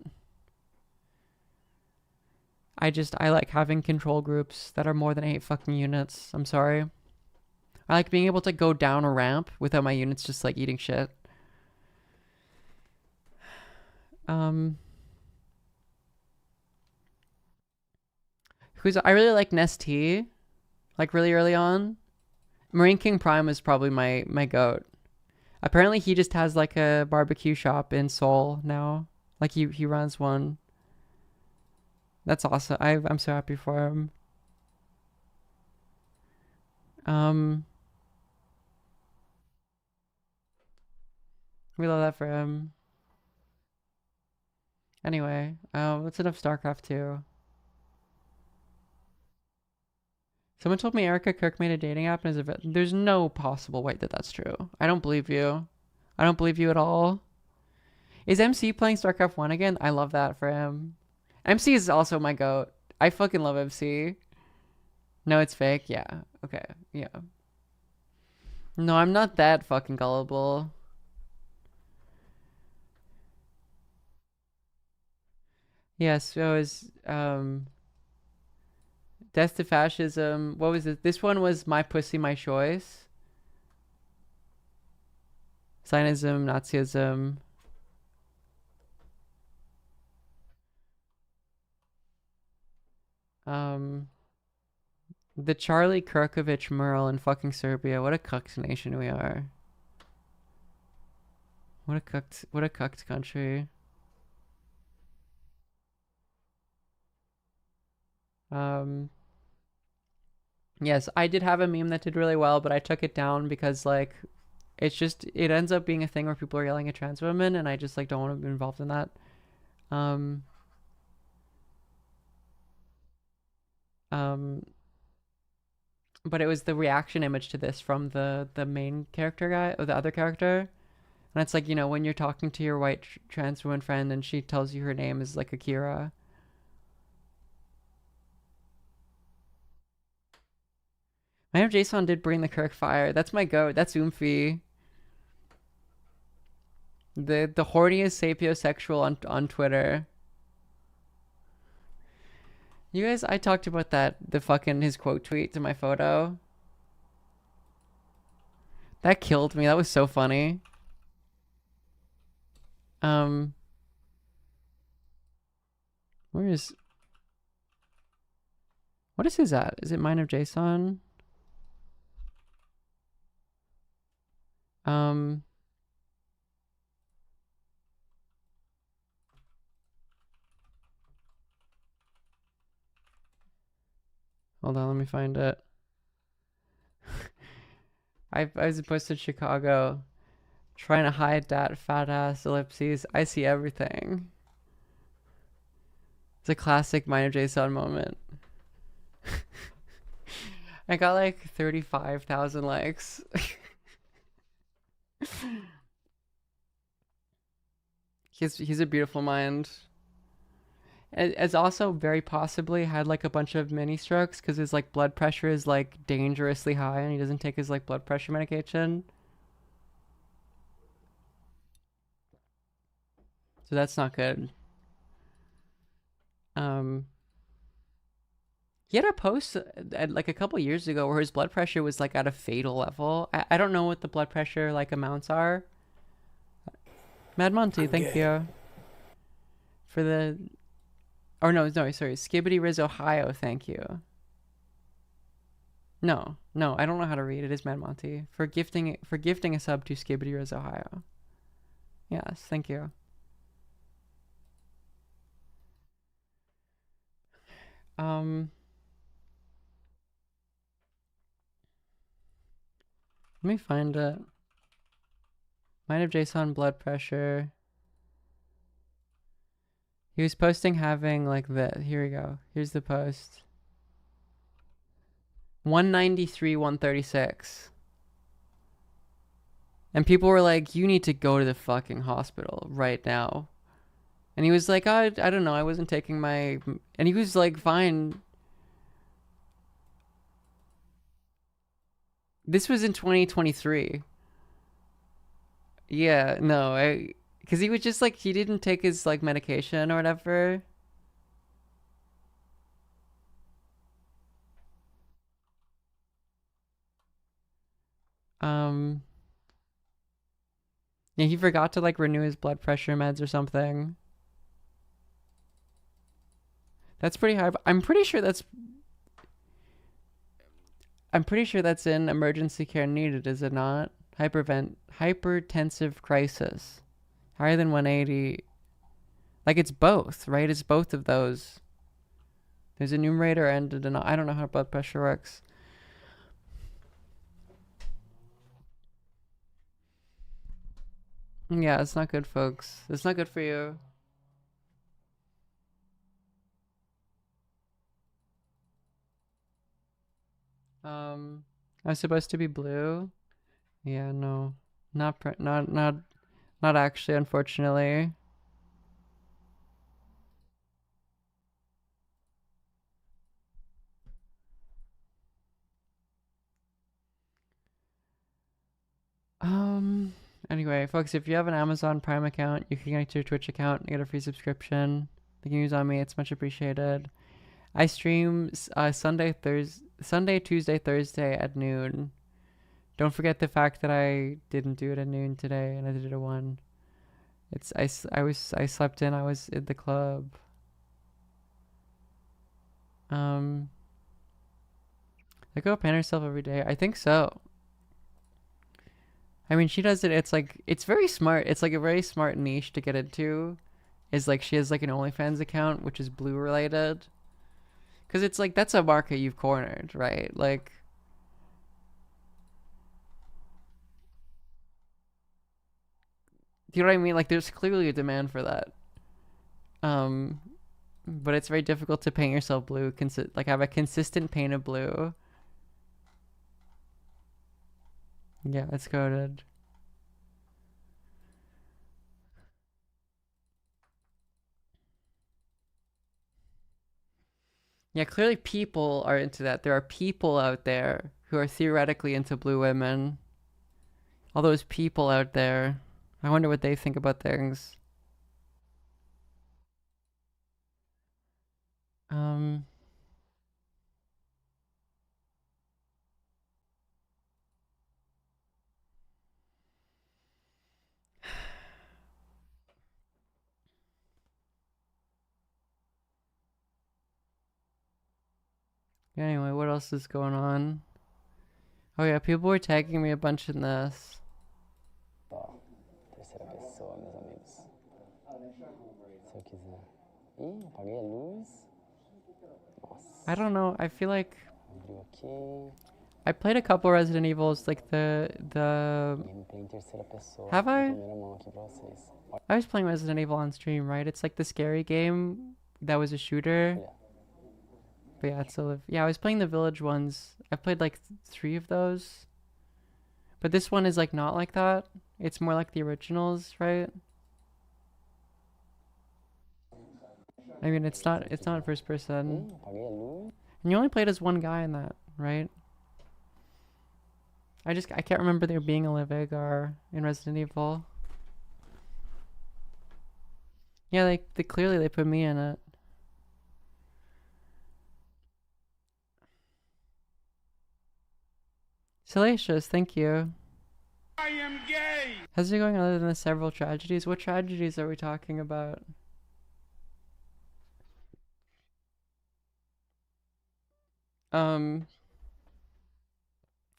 I like having control groups that are more than 8 fucking units. I'm sorry. I like being able to go down a ramp without my units just like eating shit. I really like Nestea, like really early on. Marine King Prime is probably my goat. Apparently he just has like a barbecue shop in Seoul now. Like he runs one. That's awesome. I'm so happy for him. We love that for him. Anyway, that's enough StarCraft 2. Someone told me Erica Kirk made a dating app and there's no possible way that that's true. I don't believe you. I don't believe you at all. Is MC playing StarCraft 1 again? I love that for him. MC is also my goat. I fucking love MC. No, it's fake. Yeah. Okay. Yeah. No, I'm not that fucking gullible. Yes, so it was Death to Fascism. What was it? This one was My Pussy, My Choice. Zionism, Nazism. The Charlie Kirkovich Merle in fucking Serbia. What a cucked nation we are. What a cucked country. Yes, I did have a meme that did really well, but I took it down because like it ends up being a thing where people are yelling at trans women, and I just like don't want to be involved in that. But it was the reaction image to this from the main character guy, or the other character. And it's like, you know, when you're talking to your white trans woman friend and she tells you her name is like Akira. I know Jason did bring the Kirk fire. That's my goat. That's Oomphy. The horniest sapiosexual on Twitter. You guys, I talked about his quote tweet to my photo. That killed me. That was so funny. What is his at? Is it mine of JSON? Hold on, let me find it. I was posted Chicago, trying to hide that fat ass ellipses. I see everything. It's a classic minor JSON moment. I got like 35,000 likes. He's a beautiful mind. It's also very possibly had like a bunch of mini strokes because his like blood pressure is like dangerously high and he doesn't take his like blood pressure medication. So that's not good. He had a post like a couple years ago where his blood pressure was like at a fatal level. I don't know what the blood pressure like amounts are. Mad Monty, thank you for the. Or no, sorry. Skibbity Riz Ohio, thank you. No, I don't know how to read. It is Mad Monty for gifting a sub to Skibbity Riz Ohio. Yes, thank you. Let me find it. Might have JSON blood pressure. He was posting having like that. Here we go. Here's the post. 193, 136. And people were like, you need to go to the fucking hospital right now. And he was like, I don't know. I wasn't taking my... And he was like, fine. This was in 2023. Yeah, no, Because he was just like, he didn't take his like medication or whatever. Yeah, he forgot to like renew his blood pressure meds or something. That's pretty high. I'm pretty sure that's in emergency care needed, is it not? Hypertensive crisis. Higher than 180. Like it's both, right? It's both of those. There's a numerator and a denominator. I don't know how blood pressure works. Yeah, it's not good, folks. It's not good for you. I was supposed to be blue. Yeah, no, not actually, unfortunately. Anyway, folks, if you have an Amazon Prime account, you can connect to your Twitch account and get a free subscription. You can use on me; it's much appreciated. I stream Sunday, Tuesday, Thursday at noon. Don't forget the fact that I didn't do it at noon today, and I did it at 1. I slept in. I was at the club. I go pan herself every day. I think so. I mean, she does it. It's like, it's very smart. It's like a very smart niche to get into. Is like, she has like an OnlyFans account, which is blue related. Because it's like, that's a market you've cornered, right? Like, do you know what I mean? Like, there's clearly a demand for that. But it's very difficult to paint yourself blue. Like, have a consistent paint of blue. Yeah, it's coded. Yeah, clearly people are into that. There are people out there who are theoretically into blue women. All those people out there. I wonder what they think about things. Anyway, what else is going on? Oh yeah, people were tagging me a bunch in this. Terceira pessoa, meus amigos. Se eu quiser. Ih, apaguei a luz. Nossa. I don't know. I feel like Abriu aqui. I played a couple Resident Evils, like the. Gameplay em terceira pessoa. Have I? Em primeira mão aqui pra vocês. I was playing Resident Evil on stream, right? It's like the scary game that was a shooter. Yeah. But yeah, it's still yeah. I was playing the Village ones. I played like 3 of those. But this one is like not like that. It's more like the originals, right? I mean, it's not first person. And you only played as one guy in that, right? I can't remember there being a Levegar in Resident Evil. Yeah, they clearly put me in it. Salacious, thank you. I am gay! How's it going other than the several tragedies? What tragedies are we talking about?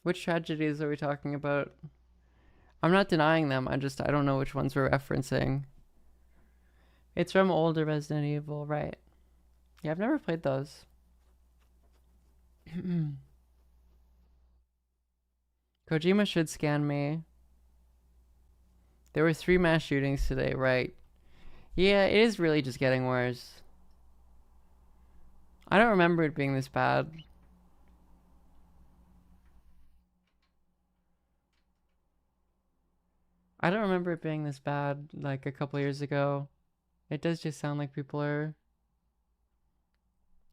Which tragedies are we talking about? I'm not denying them, I don't know which ones we're referencing. It's from older Resident Evil, right? Yeah, I've never played those. Kojima should scan me. There were 3 mass shootings today, right? Yeah, it is really just getting worse. I don't remember it being this bad. I don't remember it being this bad like a couple years ago. It does just sound like people are...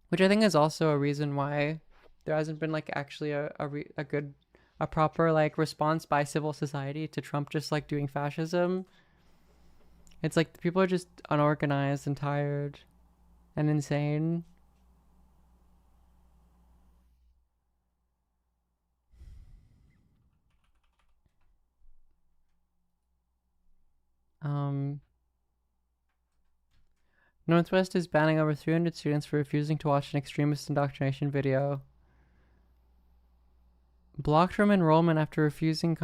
Which I think is also a reason why there hasn't been like actually a proper like response by civil society to Trump just like doing fascism. It's like people are just unorganized and tired and insane. Northwest is banning over 300 students for refusing to watch an extremist indoctrination video. Blocked from enrollment after refusing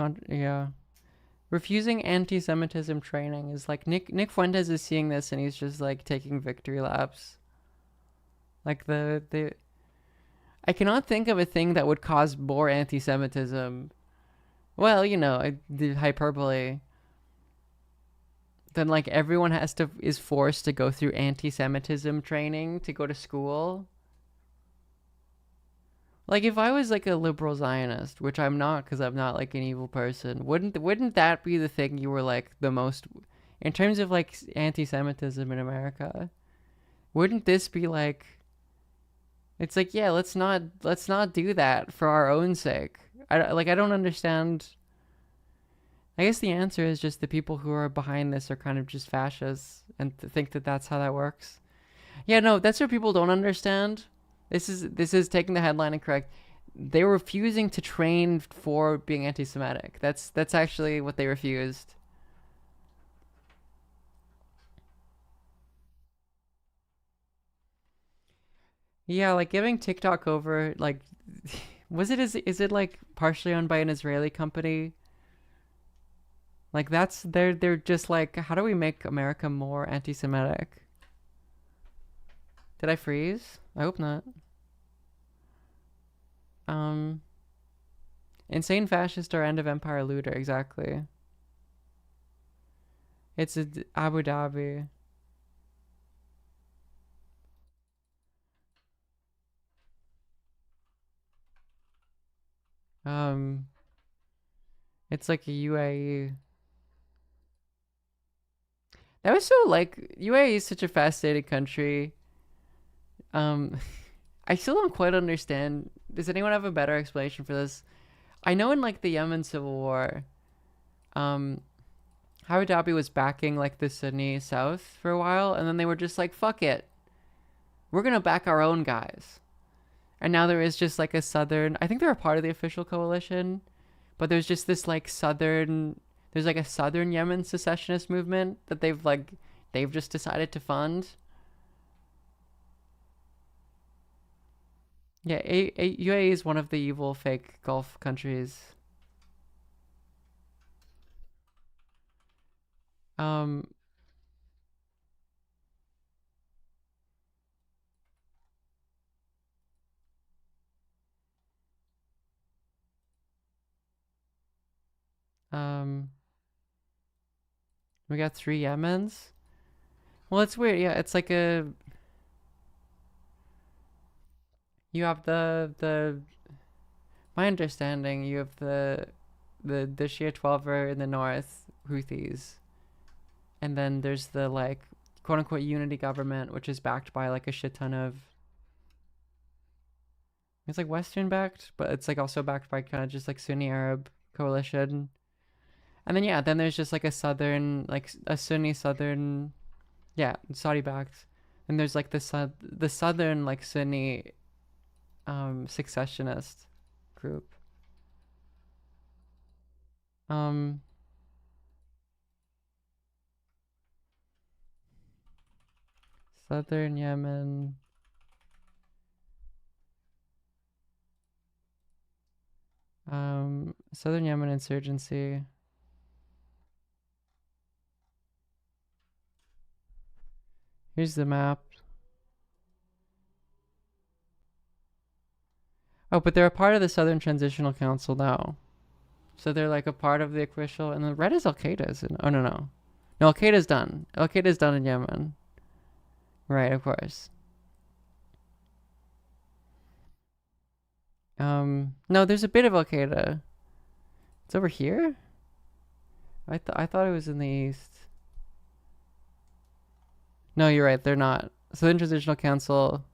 refusing anti-Semitism training is like Nick Fuentes is seeing this and he's just like taking victory laps. Like the I cannot think of a thing that would cause more anti-Semitism. Well, you know, the hyperbole. Then like everyone is forced to go through anti-Semitism training to go to school. Like if I was like a liberal Zionist, which I'm not because I'm not like an evil person, wouldn't that be the thing you were like the most in terms of like anti-Semitism in America? Wouldn't this be like it's like, yeah, let's not do that for our own sake. I don't understand. I guess the answer is just the people who are behind this are kind of just fascists and think that that's how that works. Yeah, no, that's what people don't understand. This is taking the headline incorrect. They're refusing to train for being anti-Semitic. That's actually what they refused. Yeah, like giving TikTok over, like, is it like partially owned by an Israeli company? Like they're just like, how do we make America more anti-Semitic? Did I freeze? I hope not. Insane fascist or end of empire looter, exactly. It's Abu Dhabi. It's like a UAE. That was so like UAE is such a fascinating country. I still don't quite understand. Does anyone have a better explanation for this? I know in like the Yemen civil war, Abu Dhabi was backing like the Sunni South for a while, and then they were just like, "Fuck it, we're gonna back our own guys." And now there is just like a southern. I think they're a part of the official coalition, but there's just this like southern. There's like a southern Yemen secessionist movement that they've just decided to fund. Yeah, UAE is one of the evil fake Gulf countries. We got 3 Yemens. Well, it's weird. Yeah, it's like a. You have the. My understanding, you have the Shia 12er in the north, Houthis, and then there's the like quote unquote unity government, which is backed by like a shit ton of. It's like Western backed, but it's like also backed by kind of just like Sunni Arab coalition. And then yeah, then there's just like a southern, like a Sunni southern, yeah, Saudi backed. And there's like the southern like Sunni successionist group. Southern Yemen. Southern Yemen insurgency. Here's the map. Oh, but they're a part of the Southern Transitional Council now. So they're like a part of the official, and the red is Al-Qaeda's. Oh, no. No, Al-Qaeda's done. Al-Qaeda's done in Yemen. Right, of course. No, there's a bit of Al-Qaeda. It's over here? I thought it was in the east. No, you're right, they're not. Southern Transitional Council.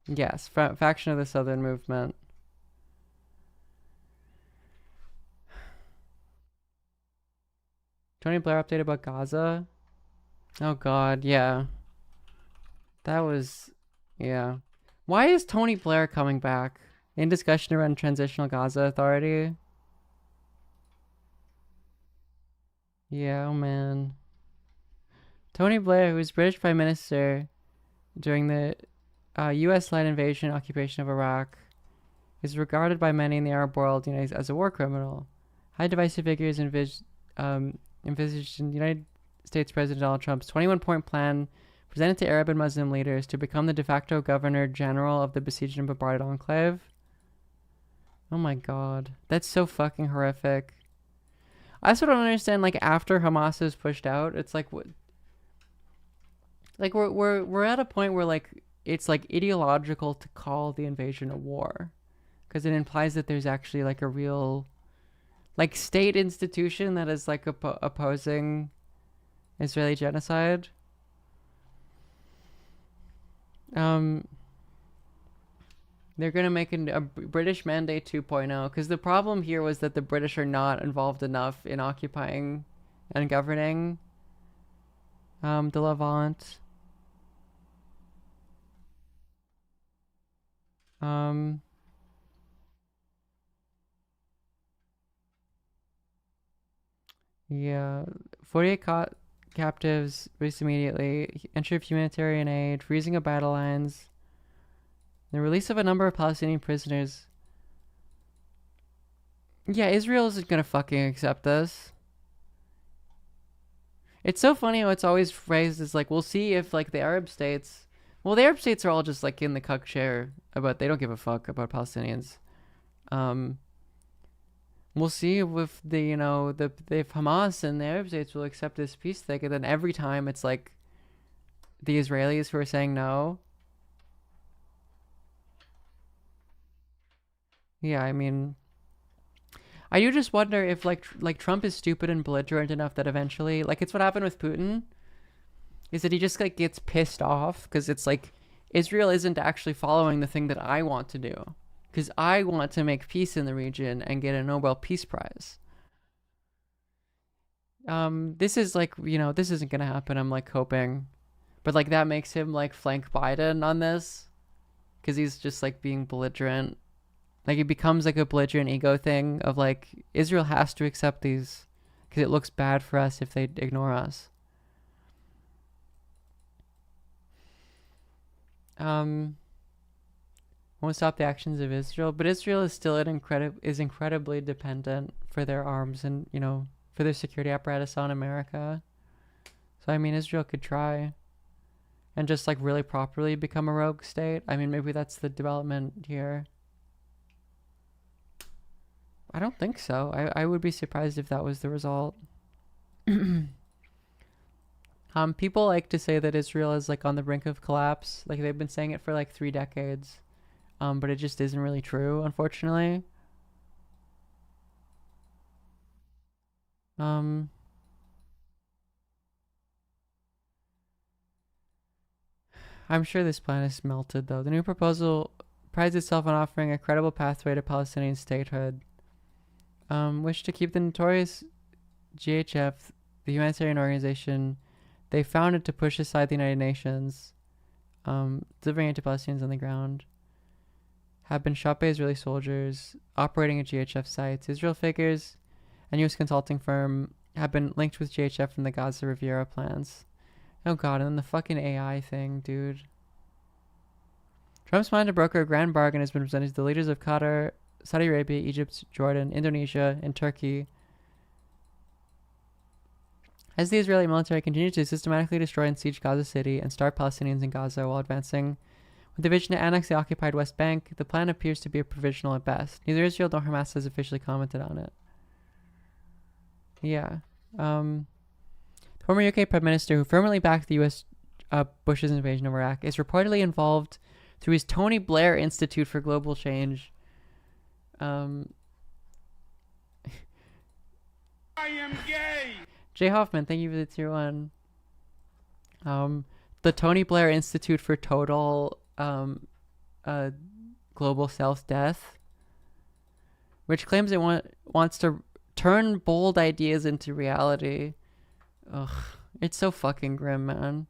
Yes, faction of the Southern Movement. Tony Blair update about Gaza. Oh God, yeah. That was, yeah. Why is Tony Blair coming back? In discussion around Transitional Gaza Authority. Yeah, oh man. Tony Blair, who was British Prime Minister during the US-led invasion and occupation of Iraq, is regarded by many in the Arab world, as a war criminal. High divisive figures envisaged in United States President Donald Trump's 21-point plan presented to Arab and Muslim leaders to become the de facto governor general of the besieged and bombarded enclave. Oh my God, that's so fucking horrific. I also don't understand, like, after Hamas is pushed out, it's like, what? Like, we're at a point where, like, it's like ideological to call the invasion a war, because it implies that there's actually like a real, like, state institution that is like opposing Israeli genocide. They're gonna make a British Mandate 2.0, because the problem here was that the British are not involved enough in occupying and governing the Levant. Yeah, 48 captives released immediately, entry of humanitarian aid, freezing of battle lines, the release of a number of Palestinian prisoners. Yeah, Israel isn't gonna fucking accept this. It's so funny how it's always phrased as like, we'll see if like the Arab states, well, the Arab states are all just like in the cuck chair about, they don't give a fuck about Palestinians. We'll see if the, if Hamas and the Arab states will accept this peace thing, and then every time it's like the Israelis who are saying no. Yeah, I mean, I do just wonder if like Trump is stupid and belligerent enough that eventually, like, it's what happened with Putin, is that he just like gets pissed off because it's like Israel isn't actually following the thing that I want to do, because I want to make peace in the region and get a Nobel Peace Prize. This is like, this isn't gonna happen, I'm like hoping, but like that makes him like flank Biden on this, because he's just like being belligerent. Like, it becomes like a belligerent ego thing of like, Israel has to accept these because it looks bad for us if they ignore us. Won't stop the actions of Israel, but Israel is still incredibly dependent for their arms and, for their security apparatus on America. So, I mean, Israel could try and just like really properly become a rogue state. I mean, maybe that's the development here. I don't think so. I would be surprised if that was the result. People like to say that Israel is like on the brink of collapse. Like, they've been saying it for like 3 decades. But it just isn't really true, unfortunately. I'm sure this plan is melted, though. The new proposal prides itself on offering a credible pathway to Palestinian statehood. Wish to keep the notorious GHF, the humanitarian organization they founded to push aside the United Nations, delivering aid to Palestinians on the ground, have been shot by Israeli soldiers operating at GHF sites. Israel figures and U.S. consulting firm have been linked with GHF from the Gaza Riviera plans. Oh God, and then the fucking AI thing, dude. Trump's plan to broker a grand bargain has been presented to the leaders of Qatar, Saudi Arabia, Egypt, Jordan, Indonesia, and Turkey, as the Israeli military continues to systematically destroy and siege Gaza City and starve Palestinians in Gaza while advancing with the vision to annex the occupied West Bank. The plan appears to be provisional at best. Neither Israel nor Hamas has officially commented on it. Yeah. The former UK Prime Minister, who firmly backed the US Bush's invasion of Iraq, is reportedly involved through his Tony Blair Institute for Global Change. I am gay. Jay Hoffman, thank you for the tier 1. The Tony Blair Institute for Total Global Self-Death, which claims it wants to turn bold ideas into reality Ugh, it's so fucking grim, man.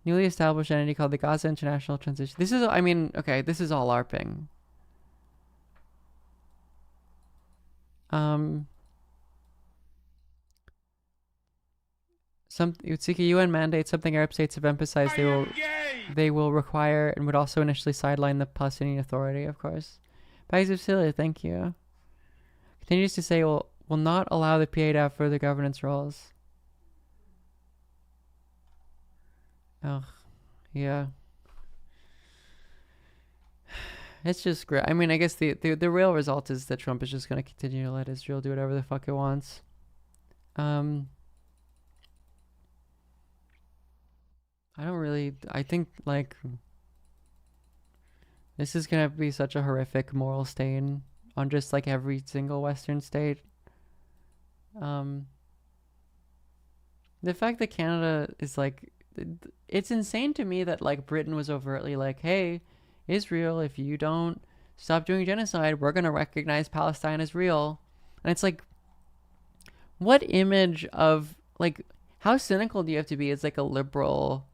Newly established entity called the Gaza International Transition. This is, I mean, okay, this is all LARPing. It would seek a UN mandate, something Arab states have emphasized they will require, and would also initially sideline the Palestinian Authority, of course. Bags of Celia, thank you. Continues to say will not allow the PA to have further governance roles. Ugh, yeah. It's just great. I mean, I guess the real result is that Trump is just going to continue to let Israel do whatever the fuck it wants. I think, like, this is going to be such a horrific moral stain on just, like, every single Western state. The fact that Canada is, like, it's insane to me that, like, Britain was overtly like, hey, Israel, if you don't stop doing genocide, we're going to recognize Palestine as real. And it's like, what image of, like, how cynical do you have to be as, like, a liberal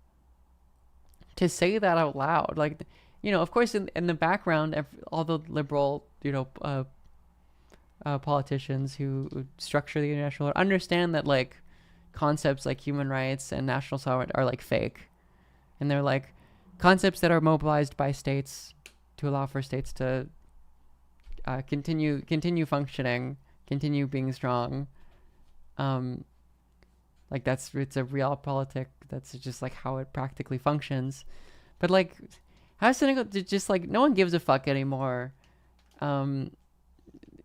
to say that out loud? Like, you know, of course, in the background, all the liberal, you know, politicians who structure the international order understand that, like, concepts like human rights and national sovereignty are, like, fake. And they're, like, concepts that are mobilized by states to allow for states to continue functioning, continue being strong. Like, it's a realpolitik. That's just, like, how it practically functions. But, like, how cynical, just, like, no one gives a fuck anymore. You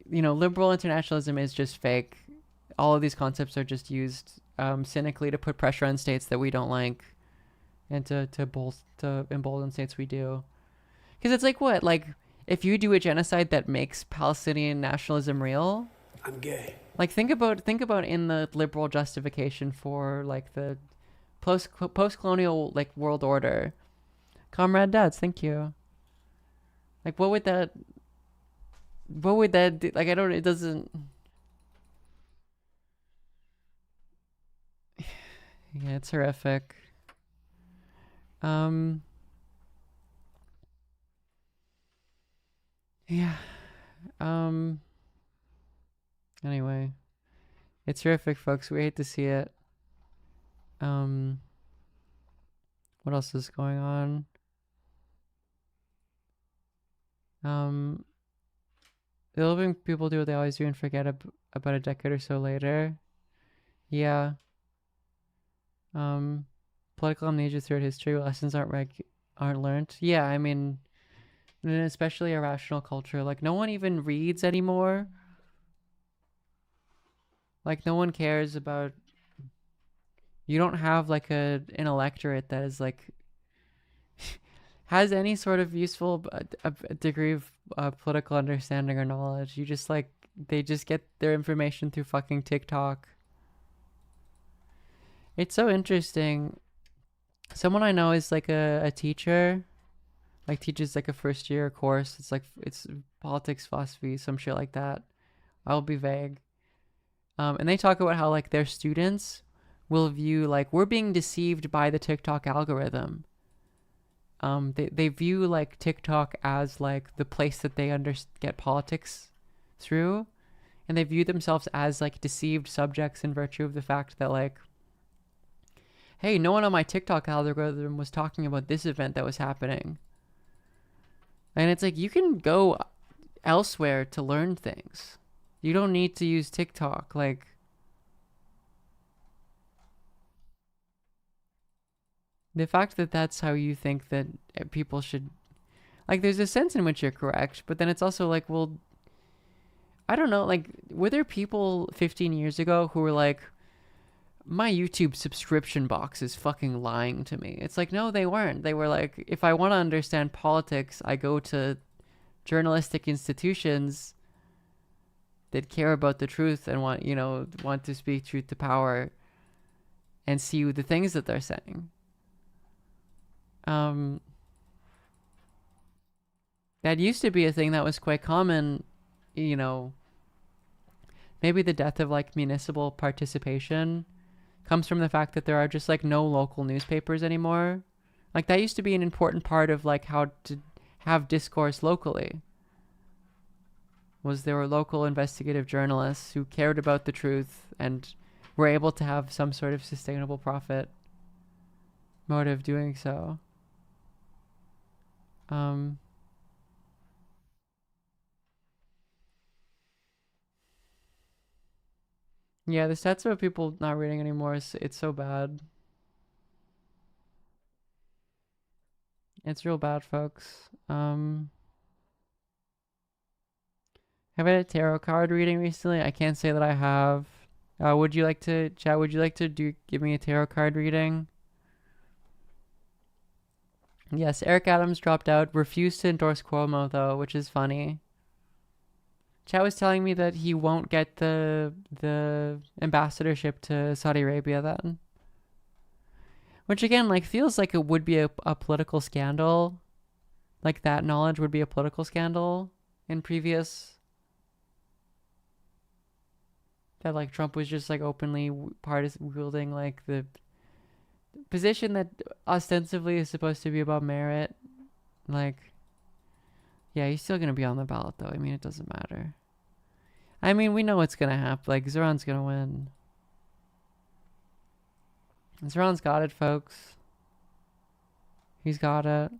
know, liberal internationalism is just fake. All of these concepts are just used cynically to put pressure on states that we don't like, and to embolden states we do. Because it's like, what? Like, if you do a genocide that makes Palestinian nationalism real, I'm gay. Like, think about in the liberal justification for, like, the post-colonial, like, world order. Comrade Dads, thank you. Like, what would that do? Like, it doesn't. Yeah, it's horrific. Yeah. Anyway, it's horrific, folks. We hate to see it. What else is going on? The living people do what they always do and forget about a decade or so later. Yeah. Political amnesia throughout history, lessons aren't learned. Yeah, I mean, and especially a rational culture. Like, no one even reads anymore. Like, no one cares about. You don't have, like, an electorate that is, like, has any sort of useful a degree of political understanding or knowledge. You just, like, they just get their information through fucking TikTok. It's so interesting. Someone I know is, like, a teacher, like, teaches, like, a first year course. It's, like, it's politics, philosophy, some shit like that. I'll be vague. And they talk about how, like, their students will view, like, we're being deceived by the TikTok algorithm. They view, like, TikTok as, like, the place that they get politics through, and they view themselves as, like, deceived subjects in virtue of the fact that, like, hey, no one on my TikTok algorithm was talking about this event that was happening. And it's like, you can go elsewhere to learn things. You don't need to use TikTok. Like, the fact that that's how you think that people should, like, there's a sense in which you're correct, but then it's also like, well, I don't know, like, were there people 15 years ago who were like, my YouTube subscription box is fucking lying to me? It's like, no, they weren't. They were like, if I want to understand politics, I go to journalistic institutions that care about the truth and want to speak truth to power and see the things that they're saying. That used to be a thing that was quite common, maybe the death of like municipal participation comes from the fact that there are just like no local newspapers anymore. Like that used to be an important part of like how to have discourse locally. Was there were local investigative journalists who cared about the truth and were able to have some sort of sustainable profit motive doing so. Yeah, the stats about people not reading anymore it's so bad. It's real bad, folks. Have I had a tarot card reading recently? I can't say that I have. Would you like to, chat, would you like to give me a tarot card reading? Yes, Eric Adams dropped out. Refused to endorse Cuomo, though, which is funny. Chat was telling me that he won't get the ambassadorship to Saudi Arabia then. Which, again, like, feels like it would be a political scandal. Like, that knowledge would be a political scandal in previous... That, like, Trump was just, like, openly wielding, like, the position that ostensibly is supposed to be about merit. Like, yeah, he's still gonna be on the ballot, though. I mean, it doesn't matter. I mean, we know what's gonna happen. Like, Zoran's gonna win. Zoran's got it, folks. He's got it.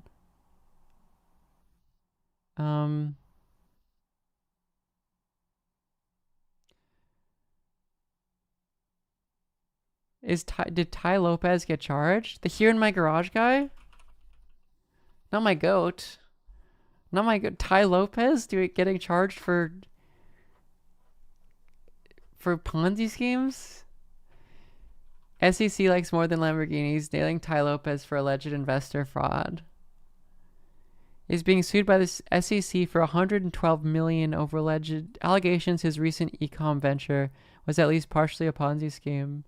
Did Tai Lopez get charged? The Here in My Garage guy? Not my goat. Not my goat. Tai Lopez getting charged for Ponzi schemes? SEC likes more than Lamborghinis, nailing Tai Lopez for alleged investor fraud. Is being sued by the SEC for $112 million over alleged allegations his recent e-com venture was at least partially a Ponzi scheme.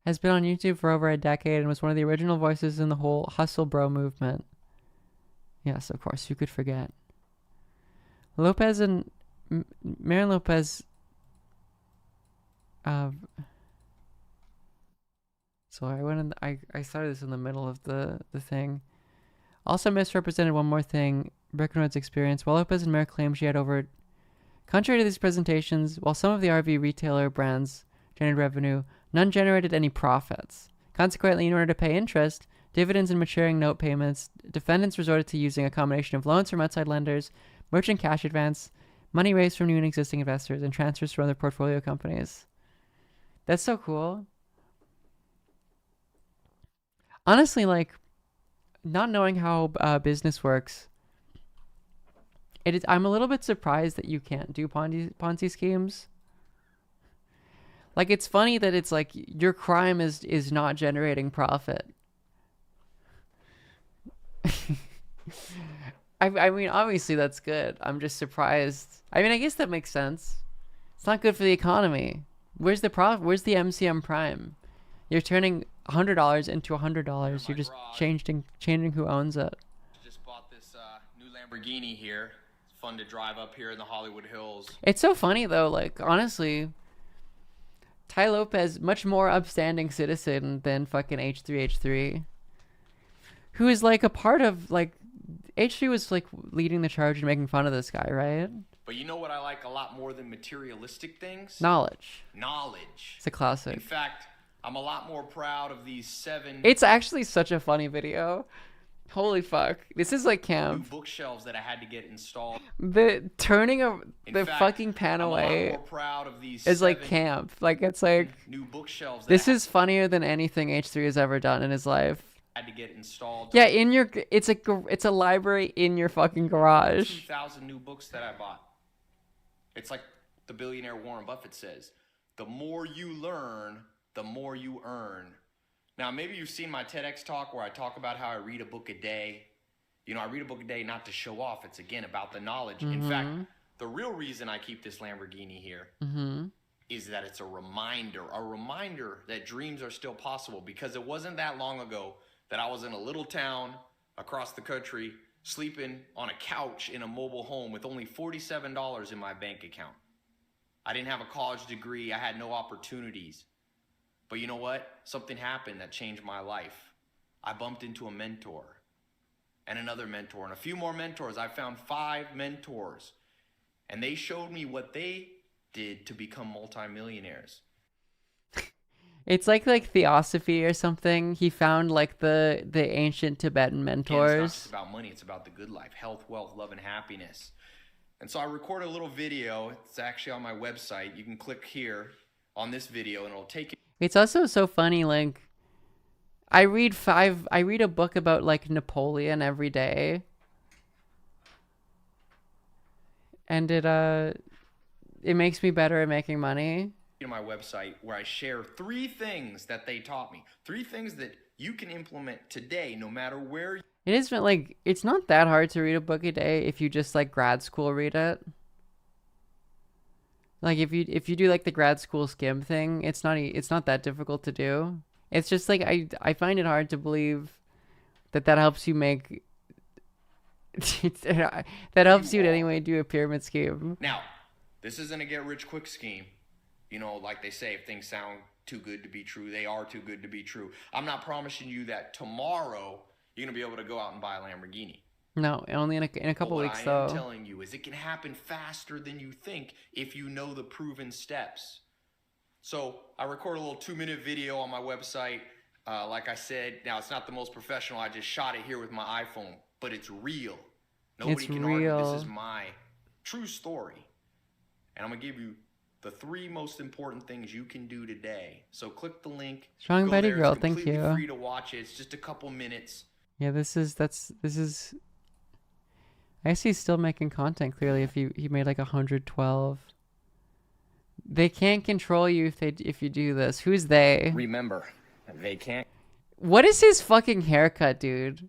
Has been on YouTube for over a decade and was one of the original voices in the whole hustle bro movement. Yes, of course, who could forget? Lopez and Marin Lopez. Sorry, I started this in the middle of the thing. Also misrepresented one more thing, Breckenridge's experience. While Lopez and Mayer claimed she had over... Contrary to these presentations, while some of the RV retailer brands generated revenue, none generated any profits. Consequently, in order to pay interest, dividends, and maturing note payments, defendants resorted to using a combination of loans from outside lenders, merchant cash advance, money raised from new and existing investors, and transfers from other portfolio companies. That's so cool. Honestly, like, not knowing how business works, I'm a little bit surprised that you can't do Ponzi schemes. Like, it's funny that it's like your crime is not generating profit. I mean, obviously that's good. I'm just surprised. I mean, I guess that makes sense. It's not good for the economy. Where's the profit? Where's the MCM prime? You're turning $100 into $100. You're just changing who owns it. Just bought this new Lamborghini here. It's fun to drive up here in the Hollywood Hills. It's so funny though. Like, honestly, Tai Lopez, much more upstanding citizen than fucking H3H3, who is like a part of, like, H3 was like leading the charge and making fun of this guy, right? But you know what I like a lot more than materialistic things? Knowledge. Knowledge. It's a classic. In fact, I'm a lot more proud of these 7... It's actually such a funny video. Holy fuck. This is like camp. New bookshelves that I had to get installed. The turning of the fact, fucking pan I'm away a lot more proud of these is like camp. Like, it's like... New bookshelves that this is funnier than anything H3 has ever done in his life. had to get installed. Yeah, in your... It's a library in your fucking garage. 2,000 new books that I bought. It's like the billionaire Warren Buffett says, the more you learn, the more you earn. Now, maybe you've seen my TEDx talk where I talk about how I read a book a day. You know, I read a book a day not to show off. It's, again, about the knowledge. Mm-hmm. In fact, the real reason I keep this Lamborghini here is that it's a reminder that dreams are still possible, because it wasn't that long ago that I was in a little town across the country sleeping on a couch in a mobile home with only $47 in my bank account. I didn't have a college degree. I had no opportunities. But you know what? Something happened that changed my life. I bumped into a mentor and another mentor and a few more mentors. I found 5 mentors, and they showed me what they did to become multimillionaires. It's like theosophy or something. He found like the ancient Tibetan Again, it's not mentors. just about money. It's about the good life, health, wealth, love, and happiness. And so I recorded a little video. It's actually on my website. You can click here on this video, and it'll take you. It's also so funny, like I read a book about like Napoleon every day. And it makes me better at making money. To my website where I share 3 things that they taught me. 3 things that you can implement today, no matter where. It is like, it's not that hard to read a book a day if you just like grad school read it. Like if you do like the grad school skim thing, it's not that difficult to do. It's just like I find it hard to believe that helps you make that helps you in any way do a pyramid scheme. Now, this isn't a get rich quick scheme. You know, like they say, if things sound too good to be true, they are too good to be true. I'm not promising you that tomorrow you're going to be able to go out and buy a Lamborghini. No, only in a couple weeks though. What I am telling you is it can happen faster than you think if you know the proven steps. So I record a little 2-minute video on my website. Like I said, now it's not the most professional. I just shot it here with my iPhone, but it's real. Nobody can argue this is my true story. And I'm going to give you the 3 most important things you can do today. So click the link. Strong Betty Girl, it's thank you. completely free to watch it. It's just a couple minutes. Yeah, this is I guess he's still making content clearly if he made like 112. They can't control you if you do this. Who's they? Remember, they can't. What is his fucking haircut, dude?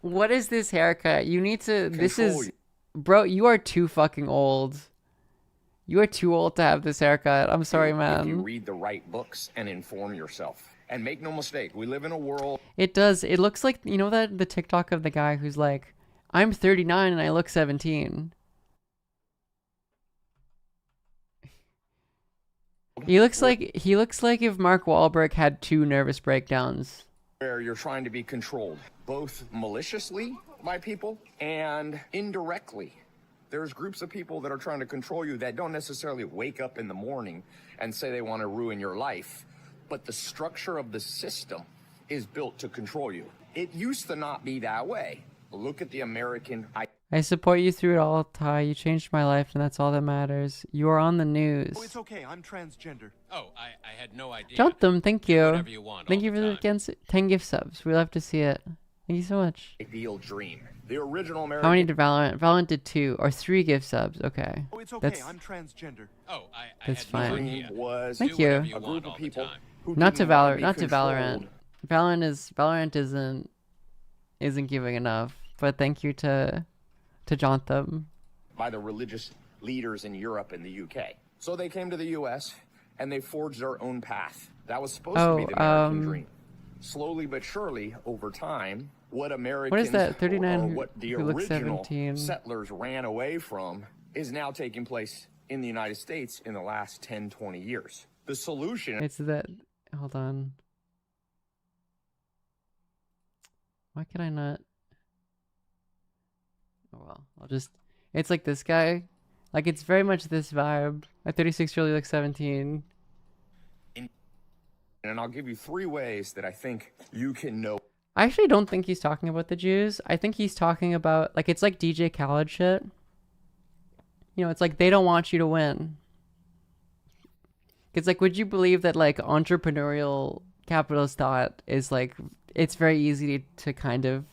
What is this haircut? You need to this is bro, you are too fucking old. You are too old to have this haircut. I'm sorry, man. If you read the right books and inform yourself. And make no mistake, we live in a world. It does. It looks like, you know, that the TikTok of the guy who's like, I'm 39 and I look 17. He looks like if Mark Wahlberg had 2 nervous breakdowns. Where you're trying to be controlled, both maliciously by people and indirectly. There's groups of people that are trying to control you that don't necessarily wake up in the morning and say they want to ruin your life. But the structure of the system is built to control you. It used to not be that way. Look at the American. I support you through it all, Tai. You changed my life, and that's all that matters. You are on the news. Oh, it's okay. I'm transgender. Oh, I had no idea. Jump them. Thank you. Whatever you want. Thank you for the 10 gift subs. We love to see it. Thank you so much. Ideal dream. The original American. How many did Valorant? Valorant did 2 or 3 gift subs. Okay. Oh, it's okay. That's, I'm transgender. Oh, that's fine. Was Thank you. A group of people Not to Valorant. Not to Valorant. Valorant isn't giving enough. But thank you to Jontham. By the religious leaders in Europe and the UK. So they came to the US and they forged their own path. That was supposed to be the American dream. Slowly but surely, over time, what Americans What is that? 39 or what the who looks original 17. settlers ran away from is now taking place in the United States in the last 10, 20 years. The solution... It's that... Hold on. Why can I not... Oh well, I'll just... It's like this guy. Like, it's very much this vibe. A 36-year-old looks 17. And I'll give you 3 ways that I think you can know. I actually don't think he's talking about the Jews. I think he's talking about... Like, it's like DJ Khaled shit. You know, it's like, they don't want you to win. It's like, would you believe that, like, entrepreneurial capitalist thought is, like... It's very easy to kind of...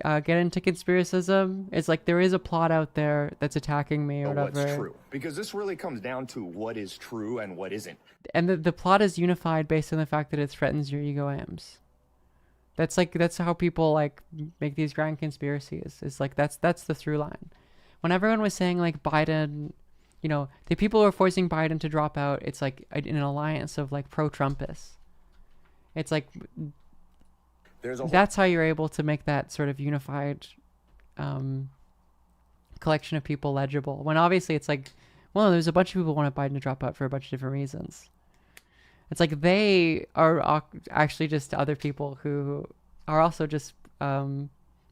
get into conspiracism. It's like there is a plot out there that's attacking me or whatever. What's true? Because this really comes down to what is true and what isn't. And the plot is unified based on the fact that it threatens your ego aims. That's how people like make these grand conspiracies. It's like that's the through line. When everyone was saying like Biden, you know, the people who are forcing Biden to drop out, it's like in an alliance of like pro-Trumpists. It's like that's how you're able to make that sort of unified collection of people legible. When obviously it's like, well, there's a bunch of people who want Biden to drop out for a bunch of different reasons. It's like they are actually just other people who are also just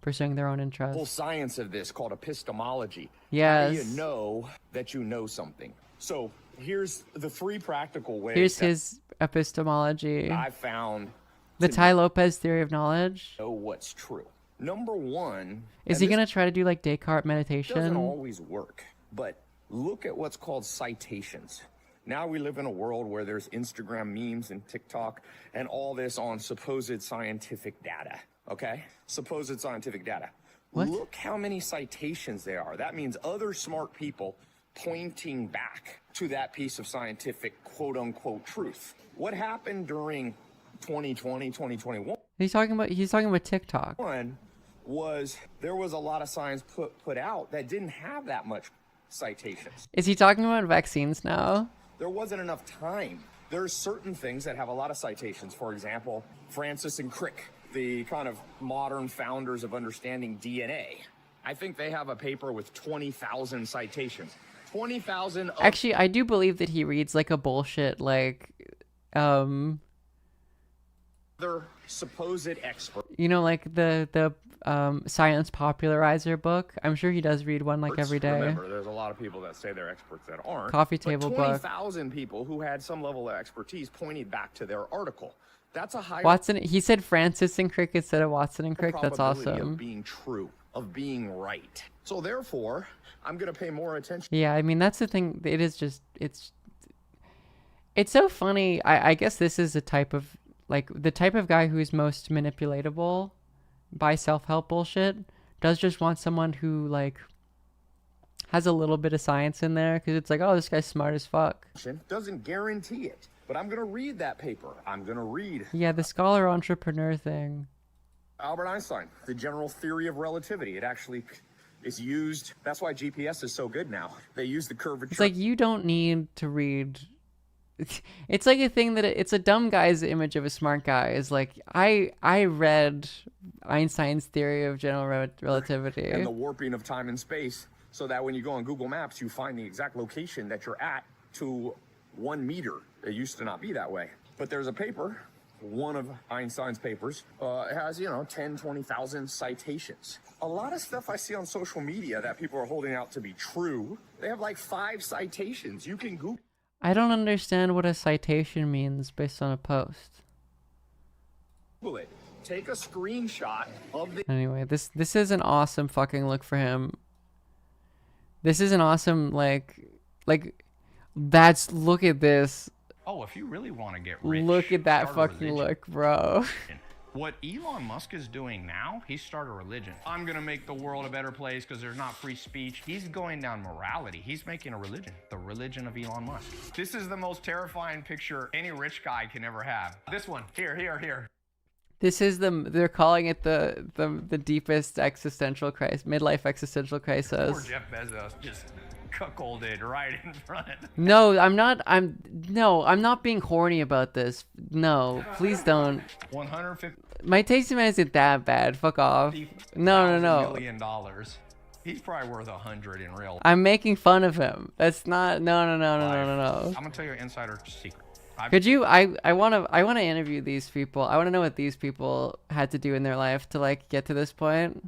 pursuing their own interests. Whole science of this called epistemology. Yes. How do you know that you know something? So here's the 3 practical ways. Here's his epistemology. I found the Tai Lopez theory of knowledge. Know what's true. Number 1. Is he gonna try to do like Descartes meditation? Doesn't always work, but look at what's called citations. Now we live in a world where there's Instagram memes and TikTok and all this on supposed scientific data, okay? Supposed scientific data. What? Look how many citations there are. That means other smart people pointing back to that piece of scientific quote-unquote truth. What happened during 2020, 2021? He's talking about TikTok. One was there was a lot of science put out that didn't have that much citations. Is he talking about vaccines now? There wasn't enough time. There are certain things that have a lot of citations. For example, Francis and Crick, the kind of modern founders of understanding DNA. I think they have a paper with 20,000 citations. 20,000. Actually, I do believe that he reads like a bullshit like other supposed expert. You know, like the science popularizer book. I'm sure he does read one like every day. Remember, there's a lot of people that say they're experts that aren't. Coffee table book. 20,000 people who had some level of expertise pointed back to their article. That's a high Watson. He said Francis and Crick instead of Watson and Crick. That's probability awesome. Of being true, of being right. So therefore, I'm gonna pay more attention. Yeah, I mean that's the thing. It is just it's so funny. I guess this is a type of like the type of guy who is most manipulatable by self-help bullshit does just want someone who like has a little bit of science in there because it's like, oh, this guy's smart as fuck. Doesn't guarantee it, but I'm gonna read that paper. I'm gonna read. Yeah, the scholar entrepreneur thing. Albert Einstein, the general theory of relativity. It actually is used. That's why GPS is so good now. They use the curvature. It's like you don't need to read. It's like a thing that it's a dumb guy's image of a smart guy is like I read Einstein's theory of general relativity and the warping of time and space, so that when you go on Google Maps, you find the exact location that you're at to 1 meter. It used to not be that way. But there's a paper, one of Einstein's papers, has 10, 20,000 citations. A lot of stuff I see on social media that people are holding out to be true, they have like 5 citations. You can Google. I don't understand what a citation means based on a post. It. Take a screenshot of the. Anyway, this is an awesome fucking look for him. This is an awesome look at this. Oh, if you really want to get rich, look at that start a fucking religion. look, bro. What Elon Musk is doing now, he started a religion. I'm gonna make the world a better place because there's not free speech. He's going down morality. He's making a religion, the religion of Elon Musk. This is the most terrifying picture any rich guy can ever have. This one, here. This is they're calling it the deepest existential crisis, midlife existential crisis. Poor Jeff Bezos just cuckolded right in front. No, I'm not being horny about this. No, please don't. 150. My taste in man isn't that bad. Fuck off. No. $1 million. He's probably worth 100 in real. I'm making fun of him. That's not. No. I'm gonna tell you an insider secret. Could you? I want to interview these people. I want to know what these people had to do in their life to like get to this point.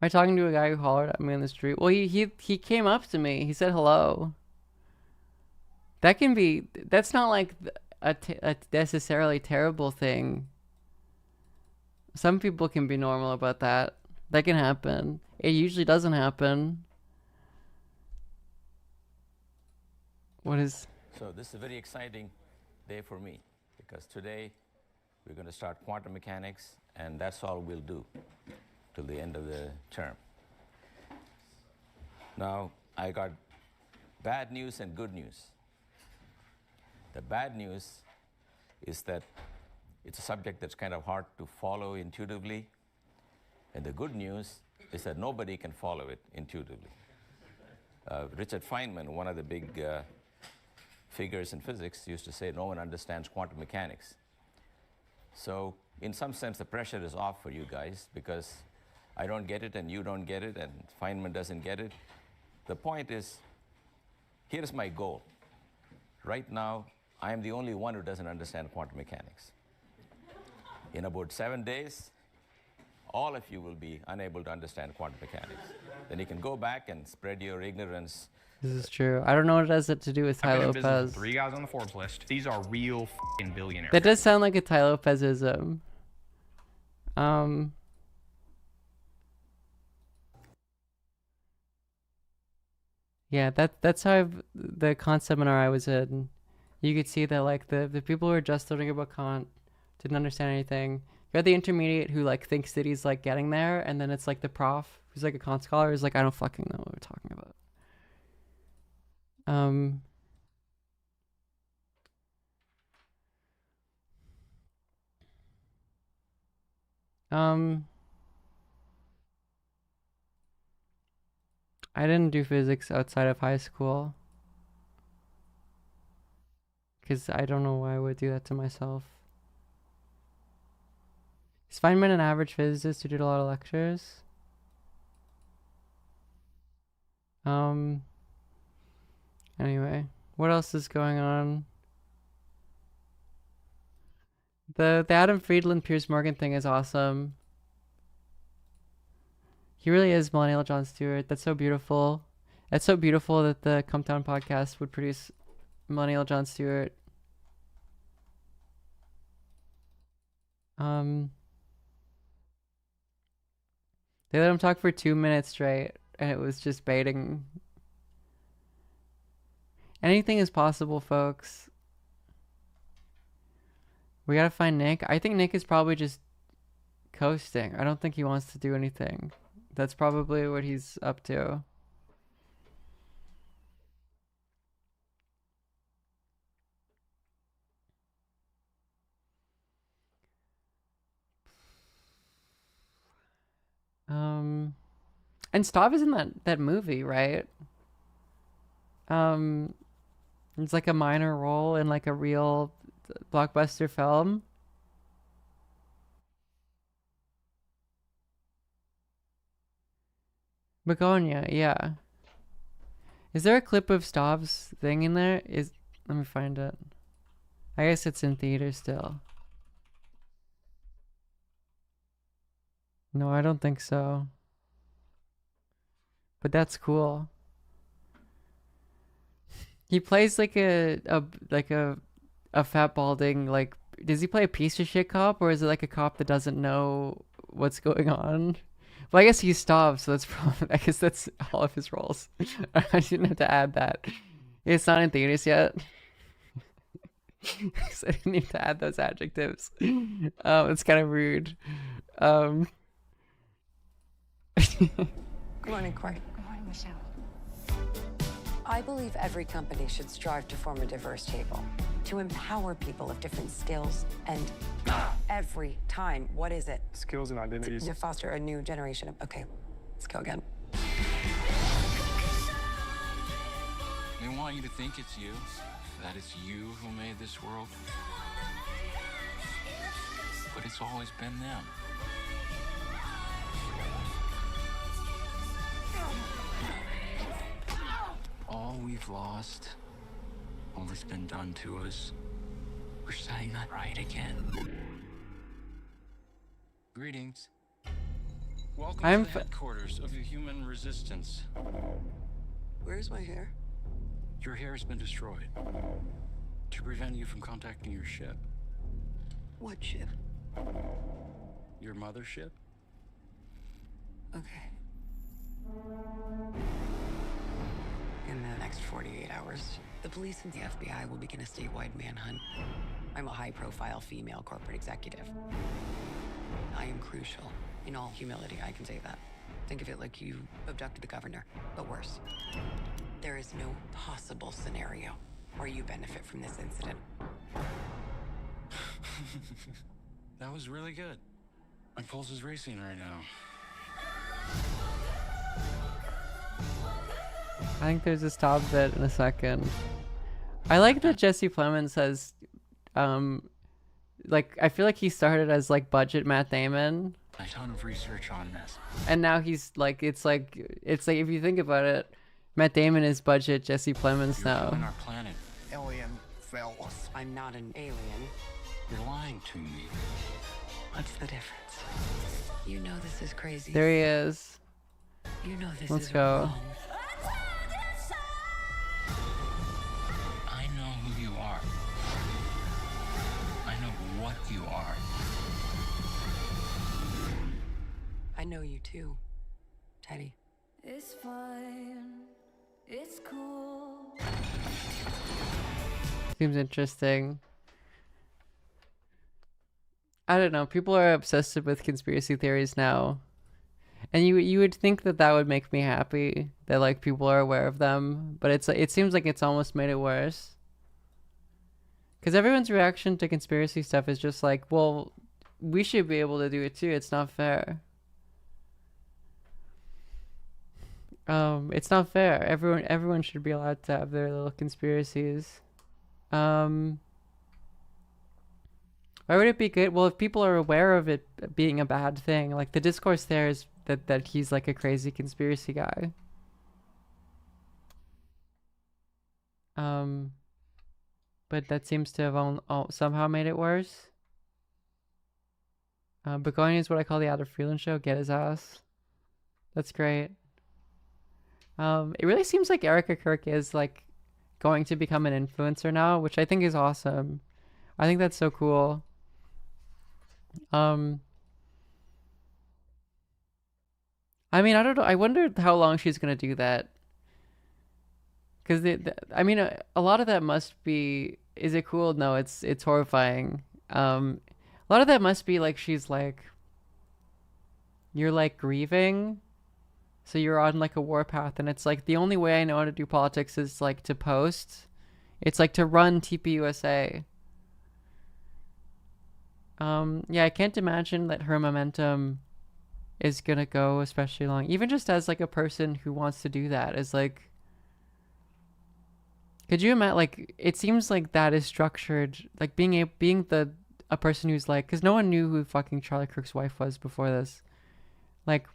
Am I talking to a guy who hollered at me on the street? Well, he came up to me. He said hello. That's not like a necessarily terrible thing. Some people can be normal about that. That can happen. It usually doesn't happen. So this is a very exciting day for me because today we're going to start quantum mechanics, and that's all we'll do till the end of the term. Now, I got bad news and good news. The bad news is that it's a subject that's kind of hard to follow intuitively, and the good news is that nobody can follow it intuitively. Richard Feynman, one of the big figures in physics used to say no one understands quantum mechanics. So in some sense, the pressure is off for you guys because I don't get it and you don't get it and Feynman doesn't get it. The point is, here's my goal. Right now, I am the only one who doesn't understand quantum mechanics. In about 7 days, all of you will be unable to understand quantum mechanics. Then you can go back and spread your ignorance. This is true. I don't know what it has to do with Tai I've been in business Lopez. with 3 guys on the Forbes list. These are real f***ing billionaires. That does sound like a Tai Lopezism. Yeah, that's how the Kant seminar I was in, you could see that like the people who are just learning about Kant didn't understand anything. You got the intermediate who like thinks that he's like getting there, and then it's like the prof who's like a Kant scholar who's like, I don't fucking know what we're talking about. I didn't do physics outside of high school because I don't know why I would do that to myself. Is Feynman an average physicist who did a lot of lectures? Anyway, what else is going on? The Adam Friedland Piers Morgan thing is awesome. He really is millennial Jon Stewart. That's so beautiful. That's so beautiful that the Come Down podcast would produce millennial Jon Stewart. They let him talk for 2 minutes straight, and it was just baiting. Anything is possible, folks. We gotta find Nick. I think Nick is probably just coasting. I don't think he wants to do anything. That's probably what he's up to. And Stav is in that movie, right? It's like a minor role in like a real blockbuster film. Begonia, yeah. Is there a clip of Stav's thing in there? Let me find it. I guess it's in theater still. No, I don't think so. But that's cool. He plays like a fat balding, like, does he play a piece of shit cop, or is it like a cop that doesn't know what's going on? Well, I guess he's Stav, so that's probably, I guess that's all of his roles. I didn't have to add that. It's not in theaters yet. So I didn't need to add those adjectives. It's kind of rude. Good morning, Court. Good morning, Michelle. I believe every company should strive to form a diverse table, to empower people of different skills and every time, what is it? Skills and identities. To foster a new generation of, okay, let's go again. They want you to think it's you, that it's you who made this world. But it's always been them. All we've lost, all that's been done to us, we're setting that right again. Greetings. Welcome to the headquarters of the human resistance. Where's my hair? Your hair has been destroyed to prevent you from contacting your ship. What ship? Your mothership? Okay. In the next 48 hours, the police and the FBI will begin a statewide manhunt. I'm a high-profile female corporate executive. I am crucial. In all humility, I can say that. Think of it like you abducted the governor, but worse. There is no possible scenario where you benefit from this incident. That was really good. My pulse is racing right now. I think there's a stop bit in a second. I like that Jesse Plemons has, like, I feel like he started as like budget Matt Damon. A ton of research on this. And now he's like, it's like if you think about it, Matt Damon is budget Jesse Plemons now. On our planet. Alien fellas. I'm not an alien. You're lying to me. What's the difference? You know this is crazy. There he is. You know this Let's is go. wrong. I know who you are. I know what you are. I know you too, Teddy. It's fine. It's cool. Seems interesting. I don't know. People are obsessed with conspiracy theories now, and you would think that that would make me happy that like people are aware of them, but it seems like it's almost made it worse. Because everyone's reaction to conspiracy stuff is just like, well, we should be able to do it too. It's not fair. It's not fair. Everyone should be allowed to have their little conspiracies. Why would it be good? Well, if people are aware of it being a bad thing, like the discourse there is that he's like a crazy conspiracy guy. But that seems to have all somehow made it worse. Begonia is what I call the Adam Freeland show. Get his ass. That's great. It really seems like Erica Kirk is like going to become an influencer now, which I think is awesome. I think that's so cool. I mean, I don't know. I wonder how long she's gonna do that. Because I mean, a lot of that must be. Is it cool? No, it's horrifying. A lot of that must be like she's like. You're like grieving, so you're on like a warpath, and it's like the only way I know how to do politics is like to post. It's like to run TPUSA. Yeah, I can't imagine that her momentum is gonna go especially long. Even just as like a person who wants to do that is like, could you imagine? Like, it seems like that is structured. Like being a person who's like, because no one knew who fucking Charlie Kirk's wife was before this. Like,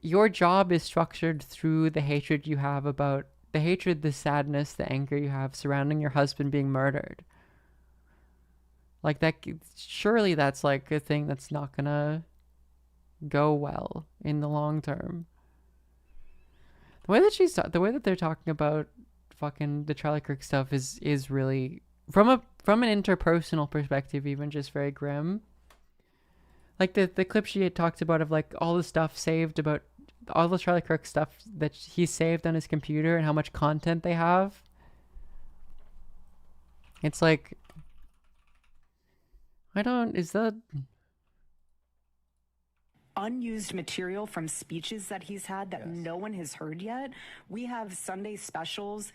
your job is structured through the hatred you have about the hatred, the sadness, the anger you have surrounding your husband being murdered. Like that, surely that's like a thing that's not gonna go well in the long term. The way that they're talking about fucking the Charlie Kirk stuff is really from an interpersonal perspective, even just very grim. Like the clip she had talked about of like all the stuff saved about all the Charlie Kirk stuff that he saved on his computer and how much content they have. It's like, is that unused material from speeches that he's had that no one has heard yet? We have Sunday specials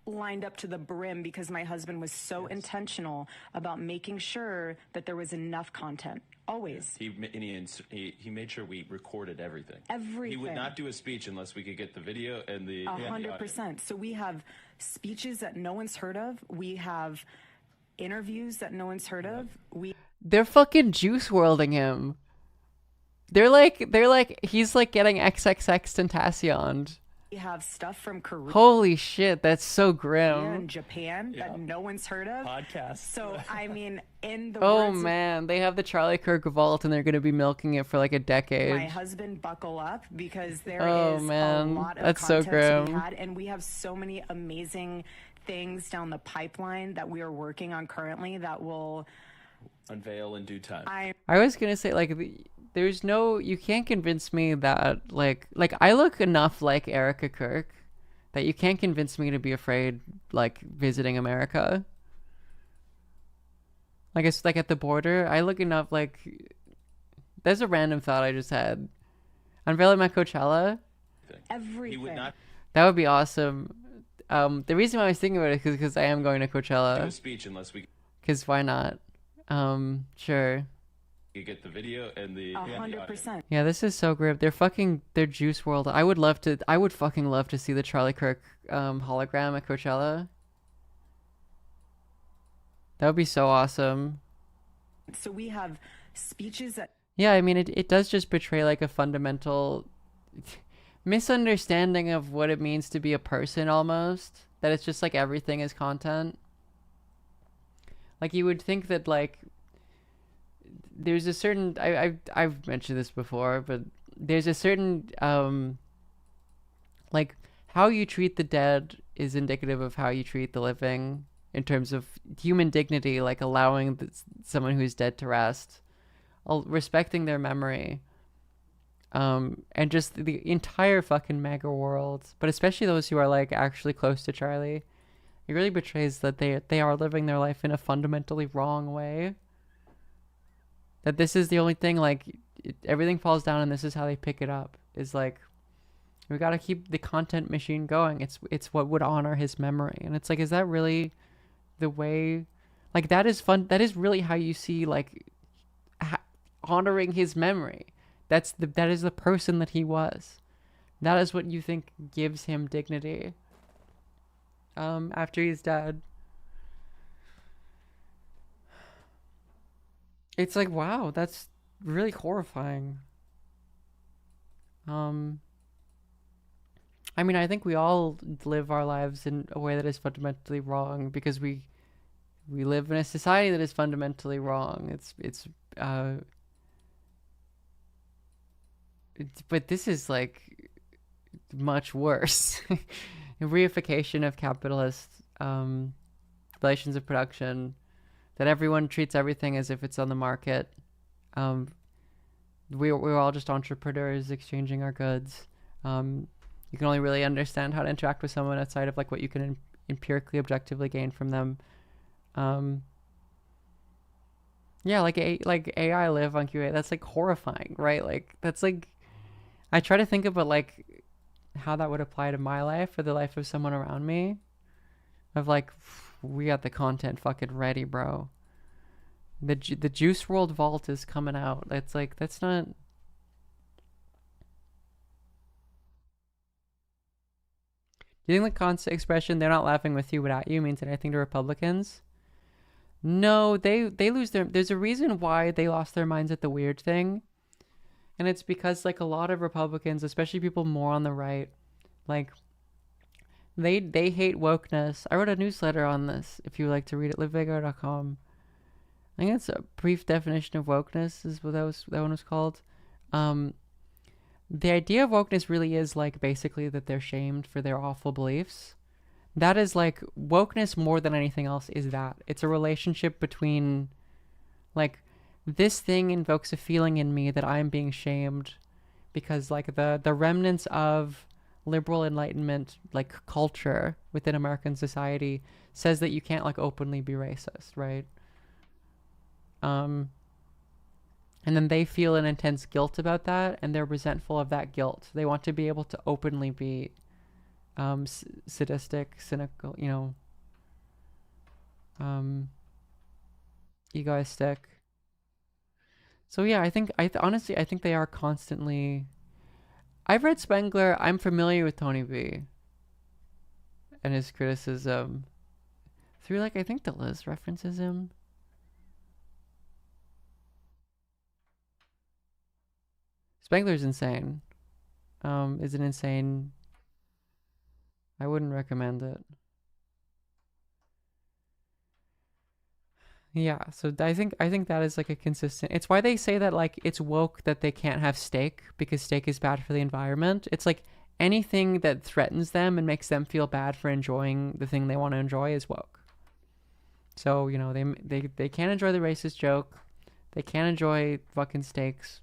lined up to the brim because my husband was so intentional about making sure that there was enough content. Always. He made sure we recorded everything. Everything. He would not do a speech unless we could get the video and the 100%. So we have speeches that no one's heard of. We have interviews that no one's heard of. They're fucking Juice WRLDing him. They're like he's like getting XXX Tentacion. We have stuff from Korea. Holy shit, that's so grim. And Japan that no one's heard of. Podcasts. So I mean, in the words man, they have the Charlie Kirk vault and they're gonna be milking it for like a decade. My husband, buckle up because there is a lot of that's content so grim. to be had, and we have so many amazing things down the pipeline that we are working on currently that will unveil in due time. I was gonna say like you can't convince me that like I look enough like Erica Kirk that you can't convince me to be afraid like visiting America. Like it's like at the border, I look enough like. There's a random thought I just had. Unveiling my Coachella. Everything. That would be awesome. The reason why I was thinking about it is because I am going to Coachella. Do a speech unless we. Because why not? Sure. You get the video and the 100%. Yeah, this is so grim. Their Juice World. I would fucking love to see the Charlie Kirk hologram at Coachella. That would be so awesome. So we have speeches that... Yeah, I mean, it does just betray like a fundamental misunderstanding of what it means to be a person almost. That it's just like everything is content. Like you would think that like there's a certain I've mentioned this before, but there's a certain like how you treat the dead is indicative of how you treat the living in terms of human dignity, like allowing someone who's dead to rest, respecting their memory, and just the entire fucking mega world, but especially those who are like actually close to Charlie. It really betrays that they are living their life in a fundamentally wrong way. That this is the only thing, like, everything falls down and this is how they pick it up. Is like, we gotta keep the content machine going. It's what would honor his memory. And it's like, is that really the way? Like, that is fun. That is really how you see, like, honoring his memory. That is the person that he was. That is what you think gives him dignity. After he's dead. It's like, wow, that's really horrifying. I mean, I think we all live our lives in a way that is fundamentally wrong because we live in a society that is fundamentally wrong. But this is like much worse. Reification of capitalist relations of production, that everyone treats everything as if it's on the market. We're all just entrepreneurs exchanging our goods. You can only really understand how to interact with someone outside of like what you can empirically, objectively gain from them. Yeah, like AI live on QA. That's like horrifying, right? Like that's like, I try to think about like how that would apply to my life or the life of someone around me. Of like, we got the content fucking ready, bro. The Juice World Vault is coming out. It's like, that's not... Do you think the constant expression, they're not laughing with you but at you, means anything to Republicans? No, they lose their... There's a reason why they lost their minds at the weird thing. And it's because like a lot of Republicans, especially people more on the right, like they hate wokeness. I wrote a newsletter on this if you would like to read it, livevagar.com. I think it's a brief definition of wokeness is what that one was called. The idea of wokeness really is like basically that they're shamed for their awful beliefs. That is like wokeness more than anything else is that. It's a relationship between like this thing invokes a feeling in me that I'm being shamed because like the remnants of liberal enlightenment like culture within American society says that you can't like openly be racist, right? And then they feel an intense guilt about that and they're resentful of that guilt. They want to be able to openly be sadistic, cynical, you know, egoistic. So yeah, honestly, I think they are constantly... I've read Spengler. I'm familiar with Tony B. and his criticism through like, I think Deleuze references him. Spengler's insane. Is it insane? I wouldn't recommend it. Yeah, so I think that is like a consistent... It's why they say that like it's woke that they can't have steak because steak is bad for the environment. It's like anything that threatens them and makes them feel bad for enjoying the thing they want to enjoy is woke. So, you know, they can't enjoy the racist joke. They can't enjoy fucking steaks.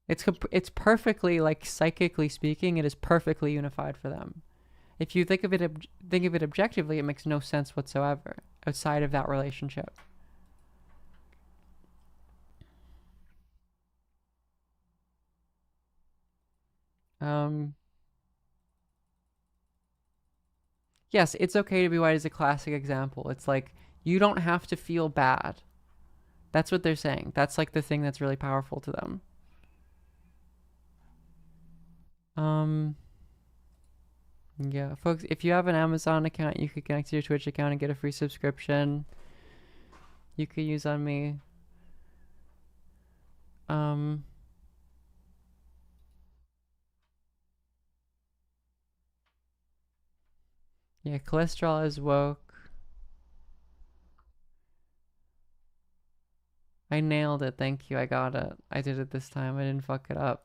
It's perfectly, like, psychically speaking, it is perfectly unified for them. If you think of it objectively, it makes no sense whatsoever outside of that relationship. Yes, It's Okay to Be White is a classic example. It's like You don't have to feel bad. That's what they're saying. That's like the thing that's really powerful to them. Yeah, folks, if you have an Amazon account, you could connect to your Twitch account and get a free subscription. You could use on me. Yeah, cholesterol is woke. I nailed it. Thank you. I got it. I did it this time. I didn't fuck it up.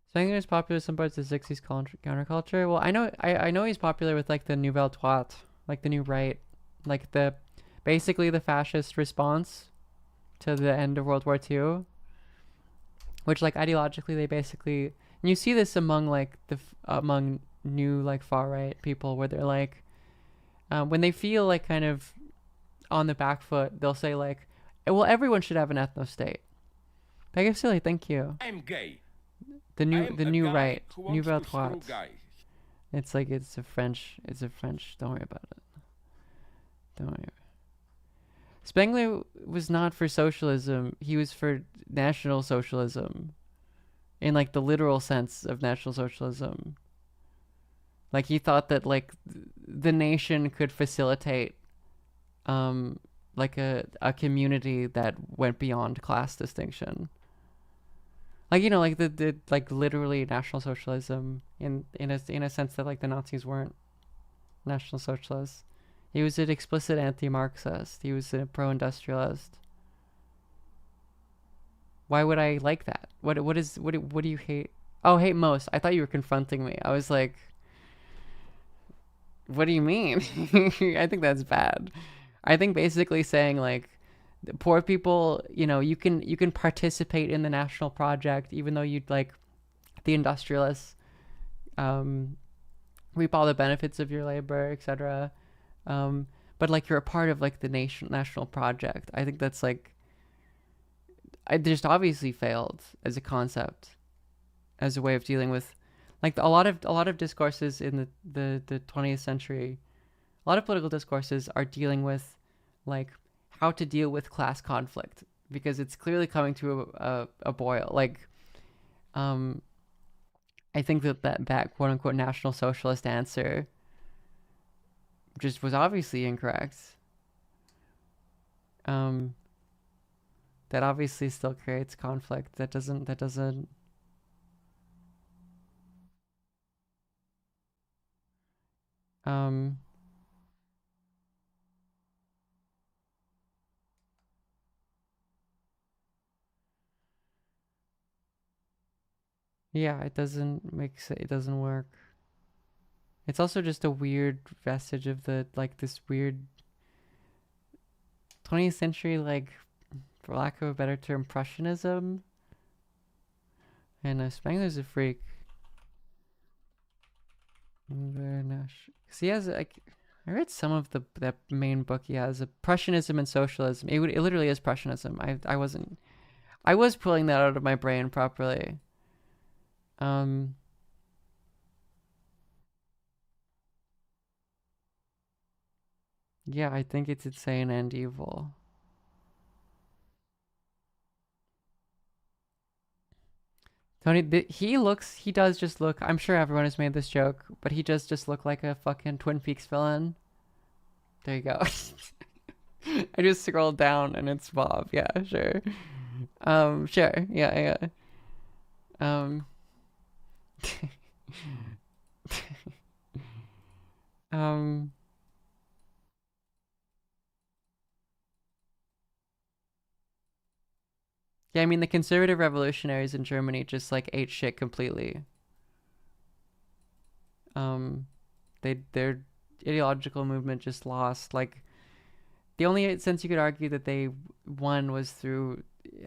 Spengler is popular with some parts of the 60s counterculture. Well, I know he's popular with like the Nouvelle Droite, like the new right, like basically the fascist response to the end of World War II, which like ideologically they basically, and you see this among like among new like far right people where they're like, when they feel like kind of on the back foot, they'll say like, well, everyone should have an ethno state. Like, silly, thank you. I'm gay. The new right, Nouvelle Droite. Guys. It's like it's a French. Don't worry about it. Don't worry. Spengler was not for socialism. He was for National Socialism, in like the literal sense of National Socialism. Like he thought that like the nation could facilitate, like a community that went beyond class distinction. Like, you know, like the like literally National Socialism in a sense that like the Nazis weren't National Socialists. He was an explicit anti-Marxist. He was a pro-industrialist. Why would I like that? What do you hate? Oh, hate most. I thought you were confronting me. I was like, what do you mean? I think that's bad. I think basically saying like, poor people, you know, you can participate in the national project even though you'd like the industrialists reap all the benefits of your labor, etc. But like you're a part of like the national project. I think that's like, I just obviously failed as a concept, as a way of dealing with like a lot of discourses in the 20th century. A lot of political discourses are dealing with like how to deal with class conflict, because it's clearly coming to a boil. Like, I think that quote unquote National Socialist answer just was obviously incorrect. That obviously still creates conflict. That doesn't. Yeah, it doesn't it doesn't work. It's also just a weird vestige of the like this weird 20th century, like, for lack of a better term, Prussianism. And Spengler's a freak. Because he has like, I read some of that main book he has, Prussianism and Socialism. It literally is Prussianism. I was pulling that out of my brain properly. Yeah, I think it's insane and evil. Tony, he does just look, I'm sure everyone has made this joke, but he does just look like a fucking Twin Peaks villain. There you go. I just scrolled down and it's Bob. Yeah, sure. Sure. Yeah. Yeah, I mean, the conservative revolutionaries in Germany just like ate shit completely. Their ideological movement just lost. Like, the only sense you could argue that they won was through,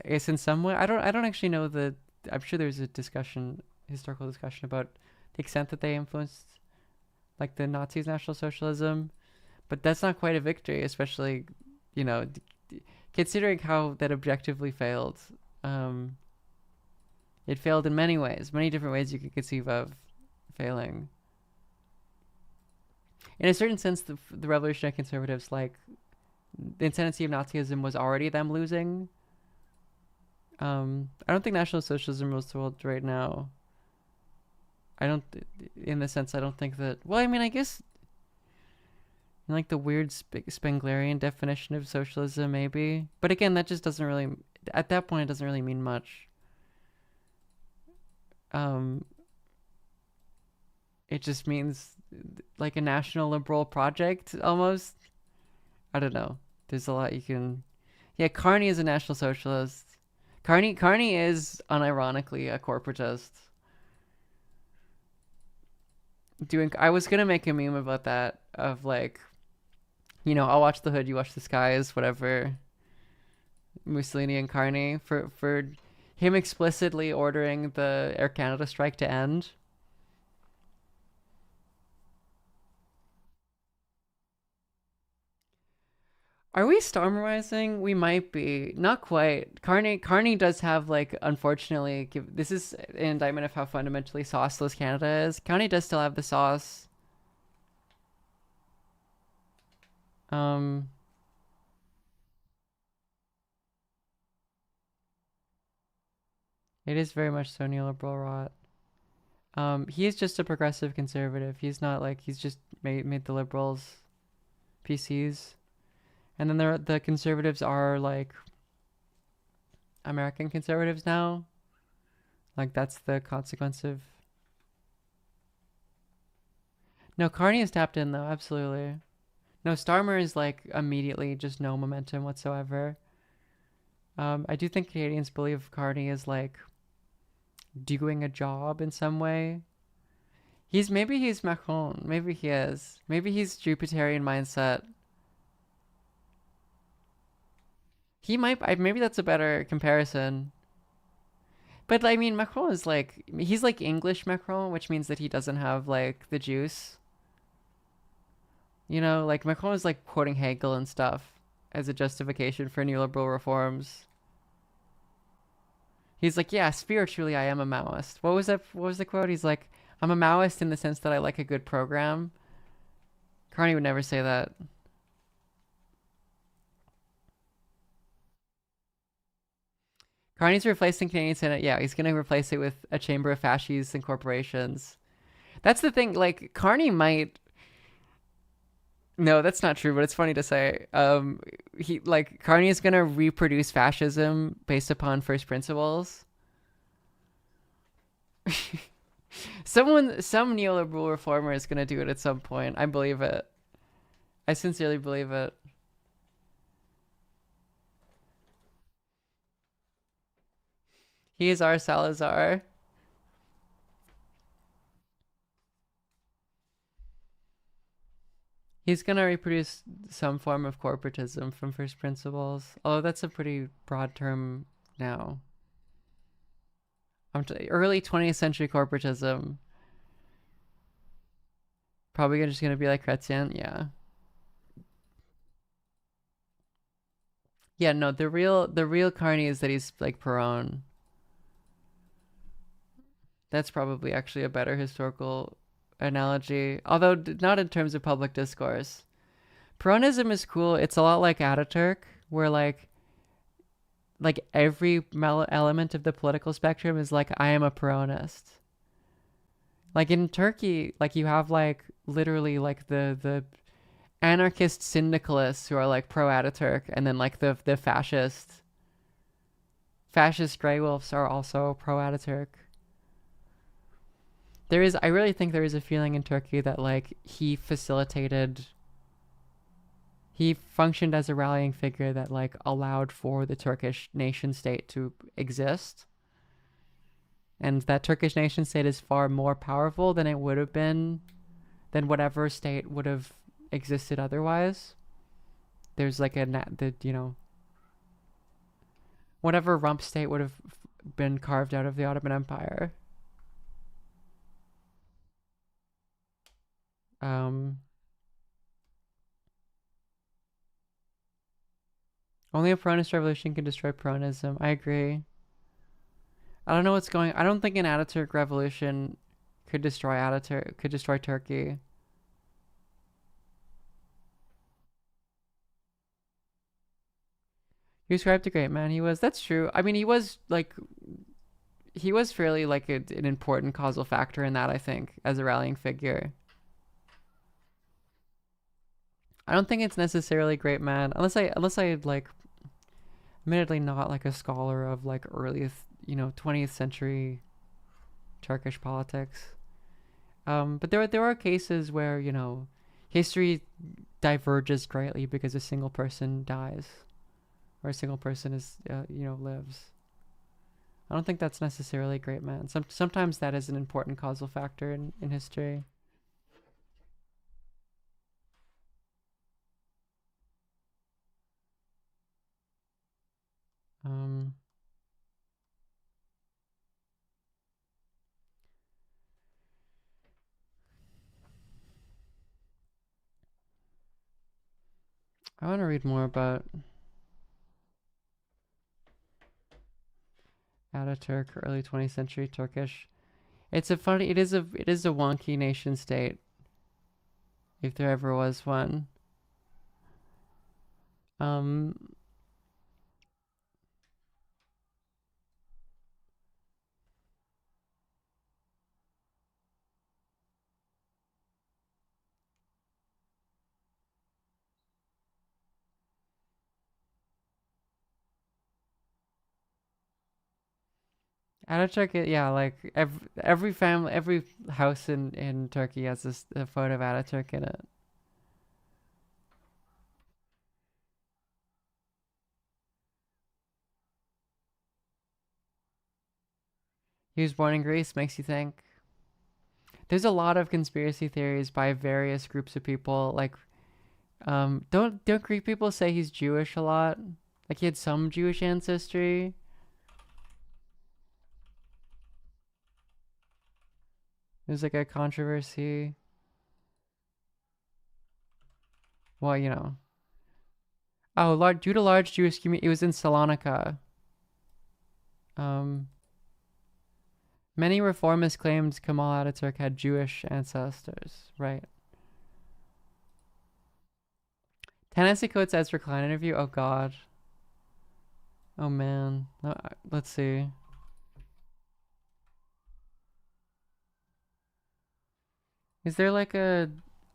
I guess in some way, I don't actually know I'm sure there's a historical discussion about the extent that they influenced like the Nazis' National Socialism, but that's not quite a victory, especially, you know, considering how that objectively failed. It failed in many ways, many different ways you could conceive of failing. In a certain sense, the revolutionary conservatives, like, the tendency of Nazism was already them losing. I don't think National Socialism rules the world right now. I don't, in the sense, I don't think that, well, I mean, I guess, in like the weird Spenglerian definition of socialism, maybe. But again, that just doesn't really, at that point, it doesn't really mean much. It just means like a national liberal project, almost. I don't know. There's a lot you can, yeah, Carney is a National Socialist. Carney is unironically a corporatist. I was gonna make a meme about that, of like, you know, I'll watch the hood, you watch the skies, whatever. Mussolini and Carney for him explicitly ordering the Air Canada strike to end. Are we stormerizing? We might be. Not quite. Carney does have, like, unfortunately, this is an indictment of how fundamentally sauceless Canada is. Carney does still have the sauce. It is very much so neoliberal rot. He is just a progressive conservative. He's not like, he's just made the liberals PCs. And then the conservatives are like American conservatives now. Like, that's the consequence of. No, Carney is tapped in though, absolutely. No, Starmer is like immediately just no momentum whatsoever. I do think Canadians believe Carney is like doing a job in some way. Maybe he's Macron. Maybe he is. Maybe he's Jupiterian mindset. He might, maybe that's a better comparison. But I mean, Macron is like, he's like English Macron, which means that he doesn't have like the juice. You know, like Macron is like quoting Hegel and stuff as a justification for neoliberal reforms. He's like, yeah, spiritually I am a Maoist. What was the quote? He's like, I'm a Maoist in the sense that I like a good program. Carney would never say that. Carney's replacing Canadian Senate. Yeah, he's going to replace it with a chamber of fascists and corporations. That's the thing. Like, Carney might. No, that's not true, but it's funny to say. Carney is going to reproduce fascism based upon first principles. Some neoliberal reformer is going to do it at some point. I believe it. I sincerely believe it. He is our Salazar. He's going to reproduce some form of corporatism from first principles. Although that's a pretty broad term now. Early 20th century corporatism. Probably just going to be like Chrétien. Yeah. Yeah, no, the real Carney is that he's like Perón. That's probably actually a better historical analogy, although not in terms of public discourse. Peronism is cool. It's a lot like Ataturk, where like every element of the political spectrum is like, I am a Peronist. Like in Turkey, like you have like literally like the anarchist syndicalists who are like pro Ataturk, and then like the fascist Grey Wolves are also pro Ataturk. I really think there is a feeling in Turkey that like he functioned as a rallying figure that like allowed for the Turkish nation state to exist. And that Turkish nation state is far more powerful than it would have been, than whatever state would have existed otherwise. There's like whatever rump state would have been carved out of the Ottoman Empire. Only a Peronist revolution can destroy Peronism. I agree. I don't know what's going. I don't think an Ataturk revolution could destroy Turkey. He was quite a great man. He was. That's true. I mean, he was fairly like an important causal factor in that. I think as a rallying figure. I don't think it's necessarily great man, unless I like, admittedly not like a scholar of like earliest, 20th century Turkish politics. But there are cases where, history diverges greatly because a single person dies, or a single person is, lives. I don't think that's necessarily a great man. Sometimes that is an important causal factor in history. I want to read more about Ataturk, early 20th century Turkish. It is a wonky nation state, if there ever was one. Ataturk, yeah, like every family, every house in Turkey has a photo of Ataturk in it. He was born in Greece, makes you think. There's a lot of conspiracy theories by various groups of people. Like, don't Greek people say he's Jewish a lot? Like he had some Jewish ancestry. There's like a controversy. Well, Oh, due to large Jewish community, it was in Salonika. Many reformists claimed Kemal Ataturk had Jewish ancestors. Right. Tennessee Coates Ezra Klein interview. Oh God. Oh man. Let's see. Is there like a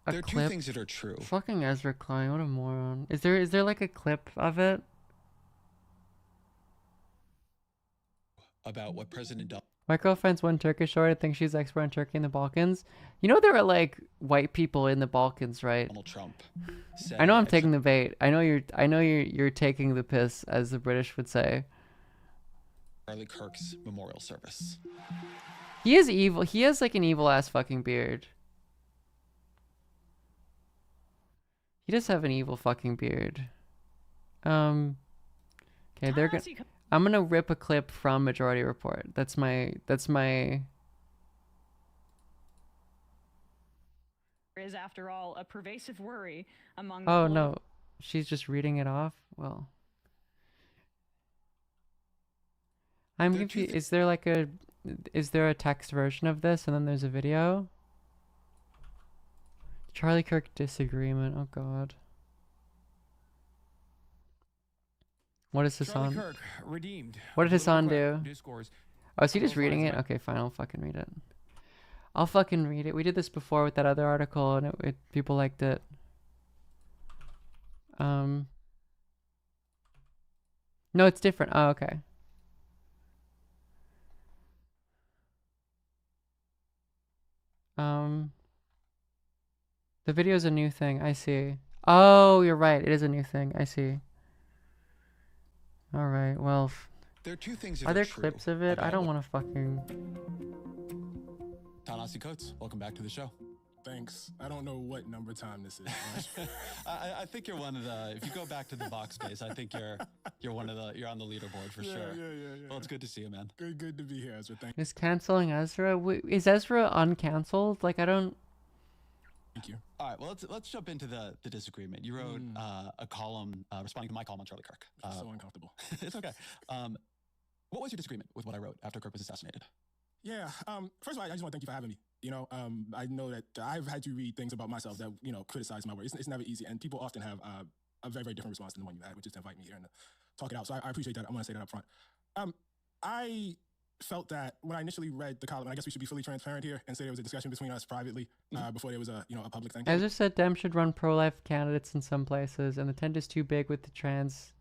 there are clip? Two things that are true. Fucking Ezra Klein, what a moron. Is there like a clip of it? About what President My girlfriend's one Turkish lord. I think she's expert on Turkey and the Balkans. There are like white people in the Balkans, right? Donald Trump I know I'm taking the bait. I know you're taking the piss, as the British would say. Charlie Kirk's memorial service. He is evil. He has like an evil ass fucking beard. He does have an evil fucking beard. Okay, I'm gonna rip a clip from Majority Report. That's my is, after all, a pervasive worry among Oh no. She's just reading it off? Well. I'm confused. Is there a text version of this and then there's a video? Charlie Kirk disagreement. Oh God. What is Hassan? Charlie Kirk, redeemed. What did Hassan do? Discourse. Oh, is he just reading it? Okay, fine. I'll fucking read it. I'll fucking read it. We did this before with that other article, and people liked it. No, it's different. Oh, okay. The video is a new thing. I see. Oh, you're right. It is a new thing. I see. All right. Well, there are two things that are there clips of it? I don't want to fucking. Ta-Nehisi Coates, welcome back to the show. Thanks. I don't know what number time this is. I think you're one of the. If you go back to the box space, I think you're one of the. You're on the leaderboard for sure. Yeah. Well, it's good to see you, man. Good to be here, Ezra. Thank you. Is canceling Ezra? Is Ezra uncanceled? Like I don't. Thank you. All right. Well, let's jump into the disagreement. You wrote a column responding to my column on Charlie Kirk. So uncomfortable. It's okay. What was your disagreement with what I wrote after Kirk was assassinated? Yeah. First of all, I just want to thank you for having me. I know that I've had to read things about myself that, criticize my work. It's never easy. And people often have a very, very different response than the one you had, which is to invite me here and talk it out. So I appreciate that. I want to say that up front. I felt that when I initially read the column, and I guess we should be fully transparent here and say there was a discussion between us privately before there was a public thing. Ezra said Dem should run pro-life candidates in some places, and the tent is too big with the trans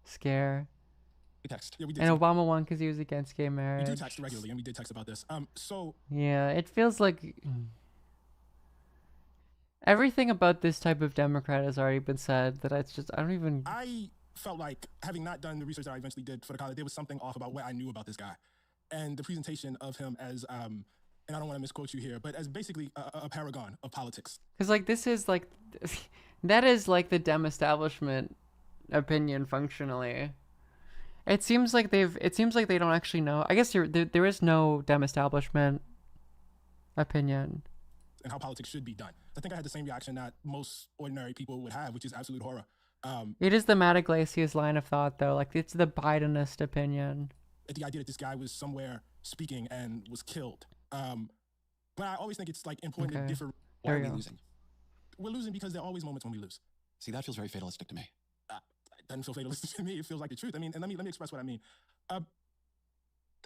scare. We text. Yeah, we did. And Obama won because he was against gay marriage. We do text regularly, and we did text about this. Yeah, it feels like everything about this type of Democrat has already been said. That I felt like, having not done the research that I eventually did for the college, there was something off about what I knew about this guy. And the presentation of him as, and I don't want to misquote you here, but as basically a paragon of politics. Because this is that is the Dem establishment opinion functionally. It seems like they don't actually know. I guess there is no Dem establishment opinion. And how politics should be done. I think I had the same reaction that most ordinary people would have, which is absolute horror. It is the Matt Iglesias line of thought, though. It's the Bidenist opinion. The idea that this guy was somewhere speaking and was killed. But I always think it's important to differ. Why are we losing? We're losing because there are always moments when we lose. See, that feels very fatalistic to me. It doesn't feel fatalistic to me. It feels like the truth. I mean, and let me express what I mean. I'm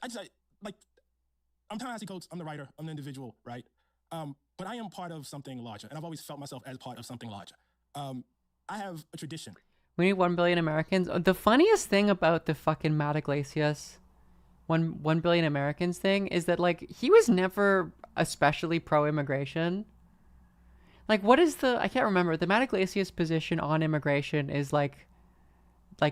Ta-Nehisi Coates. I'm the writer. I'm the individual, right? But I am part of something larger, and I've always felt myself as part of something larger. I have a tradition. We need 1 billion Americans. The funniest thing about the fucking Matt Iglesias 1 billion Americans thing is that he was never especially pro-immigration. What is I can't remember. The Matt Iglesias position on immigration is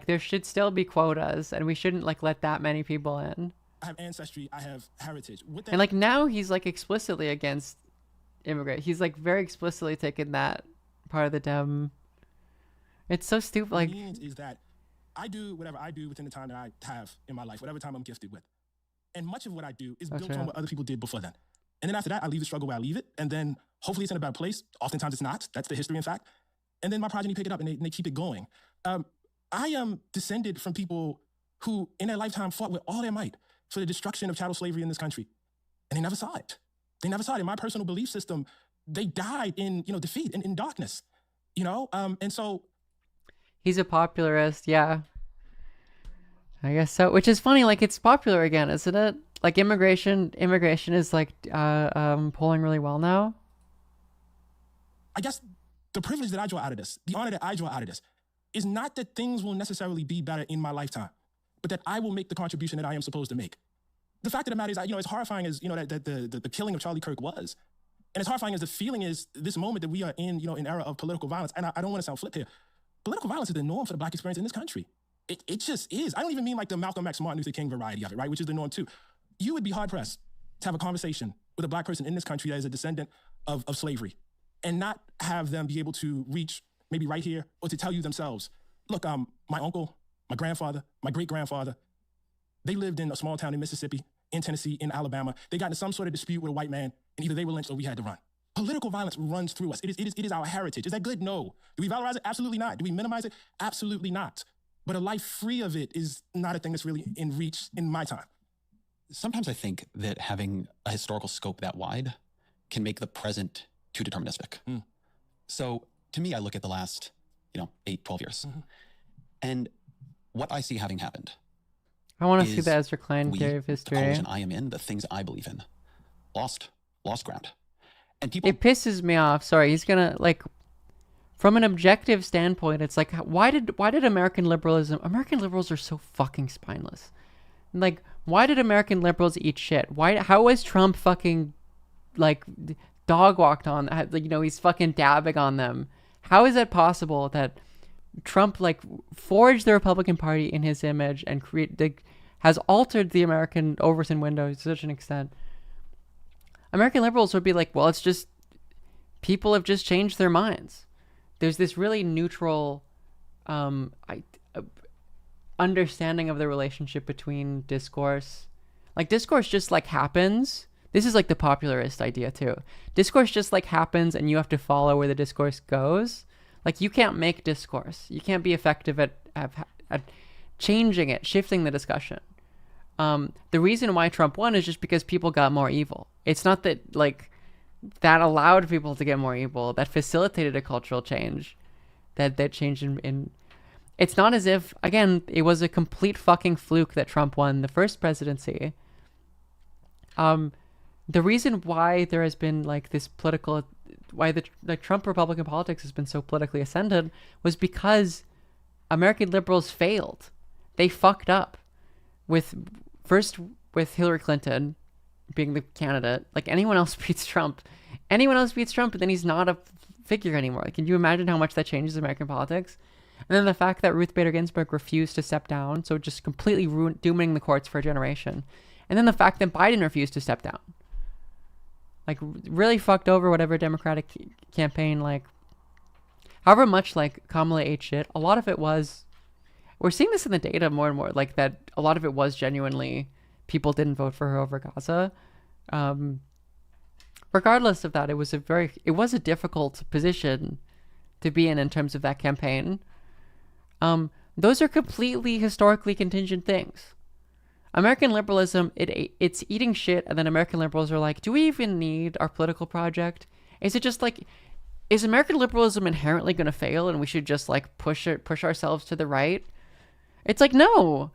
there should still be quotas and we shouldn't let that many people in. I have ancestry, I have heritage. And now he's explicitly against immigrant. He's very explicitly taken that part of the Dem. It's so stupid. What it means is that I do whatever I do within the time that I have in my life, whatever time I'm gifted with. And much of what I do is built on what other people did before then. And then after that, I leave the struggle where I leave it. And then hopefully it's in a better place. Oftentimes it's not. That's the history, in fact. And then my progeny pick it up and they keep it going. I am descended from people who in their lifetime fought with all their might for the destruction of chattel slavery in this country. And they never saw it. They never saw it. In my personal belief system, they died in defeat, in darkness. And so... He's a popularist, yeah. I guess so. Which is funny, it's popular again, isn't it? Immigration is polling really well now. I guess the privilege that I draw out of this, the honor that I draw out of this, is not that things will necessarily be better in my lifetime, but that I will make the contribution that I am supposed to make. The fact of the matter is, as horrifying as that the killing of Charlie Kirk was, and as horrifying as the feeling is, this moment that we are in, an era of political violence, and I don't want to sound flip here, political violence is the norm for the Black experience in this country. It just is. I don't even mean the Malcolm X, Martin Luther King variety of it, right? Which is the norm too. You would be hard pressed to have a conversation with a Black person in this country that is a descendant of slavery and not have them be able to reach maybe right here or to tell you themselves, look, my uncle, my grandfather, my great-grandfather, they lived in a small town in Mississippi, in Tennessee, in Alabama. They got into some sort of dispute with a white man, and either they were lynched or we had to run. Political violence runs through us. It is our heritage. Is that good? No. Do we valorize it? Absolutely not. Do we minimize it? Absolutely not. But a life free of it is not a thing that's really in reach in my time. Sometimes I think that having a historical scope that wide can make the present too deterministic. So to me, I look at the last, 8, 12 years. And what I see having happened. I want to see the Ezra Klein theory of history. The coalition I am in, the things I believe in, lost ground. And people... It pisses me off. Sorry, he's gonna from an objective standpoint, it's why did American liberals are so fucking spineless. Why did American liberals eat shit? How was Trump fucking dog walked on? He's fucking dabbing on them. How is it possible that Trump forged the Republican Party in his image and has altered the American Overton window to such an extent? American liberals would be well, it's just people have just changed their minds. There's this really neutral understanding of the relationship between discourse. Discourse just happens. This is the popularist idea too. Discourse just happens and you have to follow where the discourse goes. You can't make discourse. You can't be effective at changing it, shifting the discussion. The reason why Trump won is just because people got more evil. It's not that like that allowed people to get more evil, that facilitated a cultural change, that changed in it's not as if, again, it was a complete fucking fluke that Trump won the first presidency. The reason why there has been like this political, why the Trump Republican politics has been so politically ascendant was because American liberals failed. They fucked up with Hillary Clinton being the candidate. Like anyone else beats Trump, and then he's not a figure anymore. Like, can you imagine how much that changes American politics? And then the fact that Ruth Bader Ginsburg refused to step down, so just completely dooming the courts for a generation. And then the fact that Biden refused to step down, like really fucked over whatever Democratic campaign, like however much like Kamala ate shit. A lot of it was, we're seeing this in the data more and more, like that a lot of it was genuinely people didn't vote for her over Gaza. Regardless of that, it was a difficult position to be in terms of that campaign. Those are completely historically contingent things. American liberalism, it's eating shit, and then American liberals are like, do we even need our political project? Is it just like, is American liberalism inherently going to fail and we should just like push ourselves to the right? It's like, no,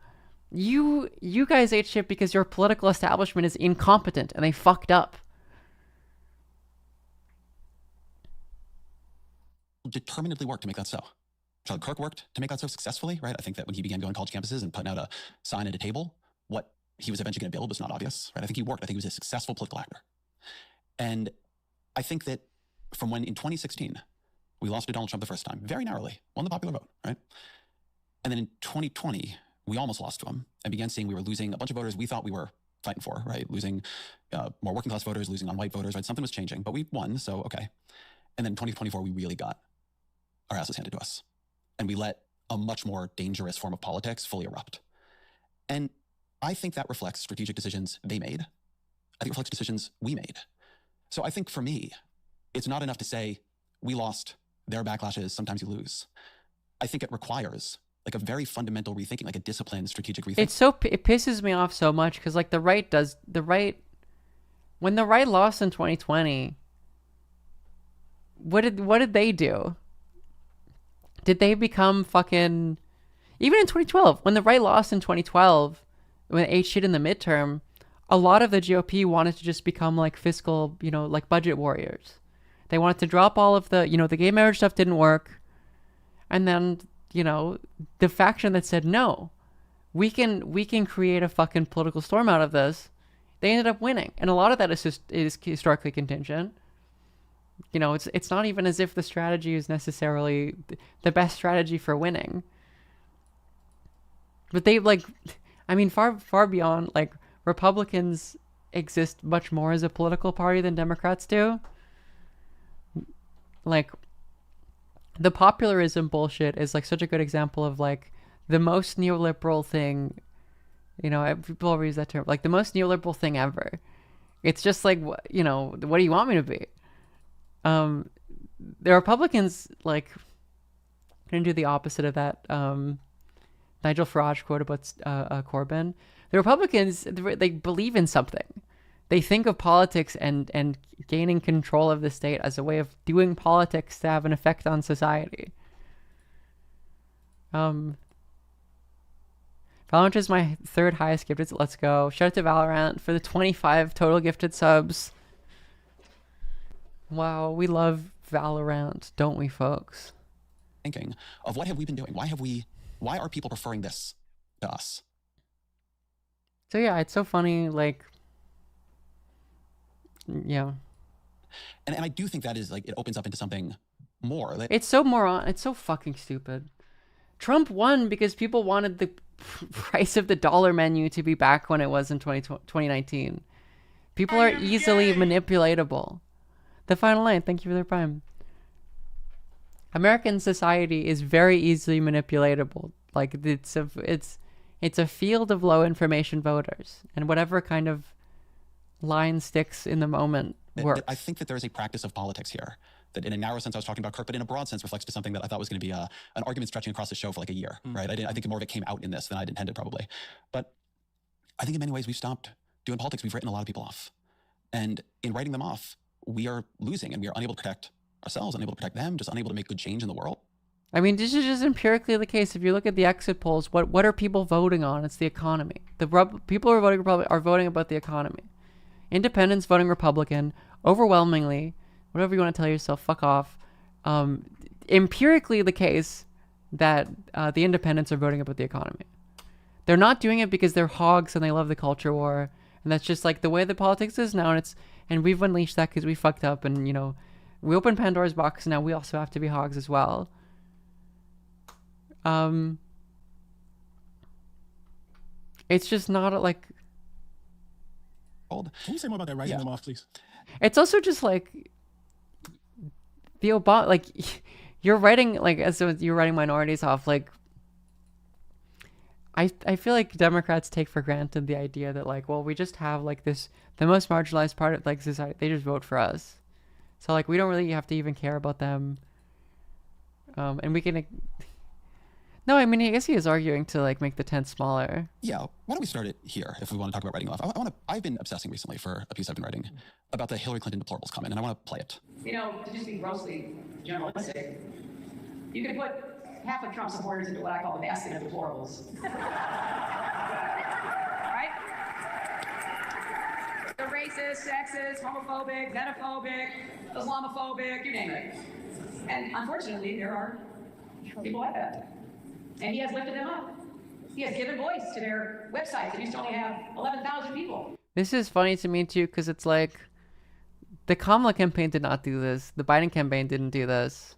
you guys ate shit because your political establishment is incompetent and they fucked up. Determinedly worked to make that so. Charlie Kirk worked to make that so successfully, right? I think that when he began going to college campuses and putting out a sign at a table, what he was eventually going to build was not obvious, right? I think he worked. I think he was a successful political actor. And I think that from when in 2016, we lost to Donald Trump the first time, very narrowly, won the popular vote, right? And then in 2020, we almost lost to him and began seeing we were losing a bunch of voters we thought we were fighting for, right? Losing more working class voters, losing non-white voters, right? Something was changing, but we won, so okay. And then in 2024, we really got our asses handed to us. And we let a much more dangerous form of politics fully erupt. And I think that reflects strategic decisions they made. I think it reflects decisions we made. So I think for me, it's not enough to say, we lost, there are backlashes, sometimes you lose. I think it requires like a very fundamental rethinking, like a disciplined strategic rethinking. It pisses me off so much because like when the right lost in 2020, what did they do? Did they become fucking, even in 2012, when the right lost in 2012, when they ate shit in the midterm, a lot of the GOP wanted to just become like fiscal, like budget warriors. They wanted to drop all of the, the gay marriage stuff didn't work. And then, the faction that said, no, we can create a fucking political storm out of this, they ended up winning. And a lot of that is historically contingent. It's not even as if the strategy is necessarily the best strategy for winning. But they far beyond, like, Republicans exist much more as a political party than Democrats do. Like, the popularism bullshit is like such a good example of like the most neoliberal thing, people always use that term, like the most neoliberal thing ever. It's just like, what do you want me to be? The Republicans, like, going to do the opposite of that Nigel Farage quote about Corbyn. The Republicans, they believe in something. They think of politics and gaining control of the state as a way of doing politics to have an effect on society. Valorant is my third highest gifted. Let's go. Shout out to Valorant for the 25 total gifted subs. Wow, we love Valorant, don't we, folks? Thinking of what have we been doing? Why are people preferring this to us? So yeah, it's so funny, like, yeah. And I do think that is like, it opens up into something more. It's so fucking stupid. Trump won because people wanted the price of the dollar menu to be back when it was in 2019. People are easily manipulatable. The final line, thank you for the prime. American society is very easily manipulatable. Like, it's a field of low information voters, and whatever kind of line sticks in the moment works. I think that there is a practice of politics here that, in a narrow sense, I was talking about Kirk, but in a broad sense, reflects to something that I thought was going to be an argument stretching across the show for like a year, right? I think more of it came out in this than I'd intended, probably. But I think in many ways we've stopped doing politics. We've written a lot of people off. And in writing them off, we are losing and we are unable to protect ourselves, unable to protect them, just unable to make good change in the world. I mean, this is just empirically the case. If you look at the exit polls, what are people voting on? It's the economy. People who are voting Republican are voting about the economy. Independents voting Republican, overwhelmingly, whatever you want to tell yourself, fuck off. Empirically the case that the independents are voting about the economy. They're not doing it because they're hogs and they love the culture war. And that's just like the way the politics is now. And we've unleashed that because we fucked up. And, you know, we opened Pandora's box. And now we also have to be hogs as well. It's just not like. Can you say more about that writing them off, please? It's also just like the Obama, like you're writing like as you're writing minorities off. Like I feel like Democrats take for granted the idea that like, well, we just have like the most marginalized part of like society. They just vote for us, so like we don't really have to even care about them. And we can. No, I mean, I guess he is arguing to like make the tent smaller. Yeah, why don't we start it here if we want to talk about writing off? I've been obsessing recently for a piece I've been writing about the Hillary Clinton deplorables comment, and I want to play it. You know, to just be grossly generalistic, you could put half of Trump supporters into what I call the basket of deplorables. Right? They're racist, sexist, homophobic, xenophobic, Islamophobic, you name it. And unfortunately, there are people like that. And he has lifted them up. He has given voice to their websites that used to only have 11,000 people. This is funny to me too, because it's like the Kamala campaign did not do this. The Biden campaign didn't do this.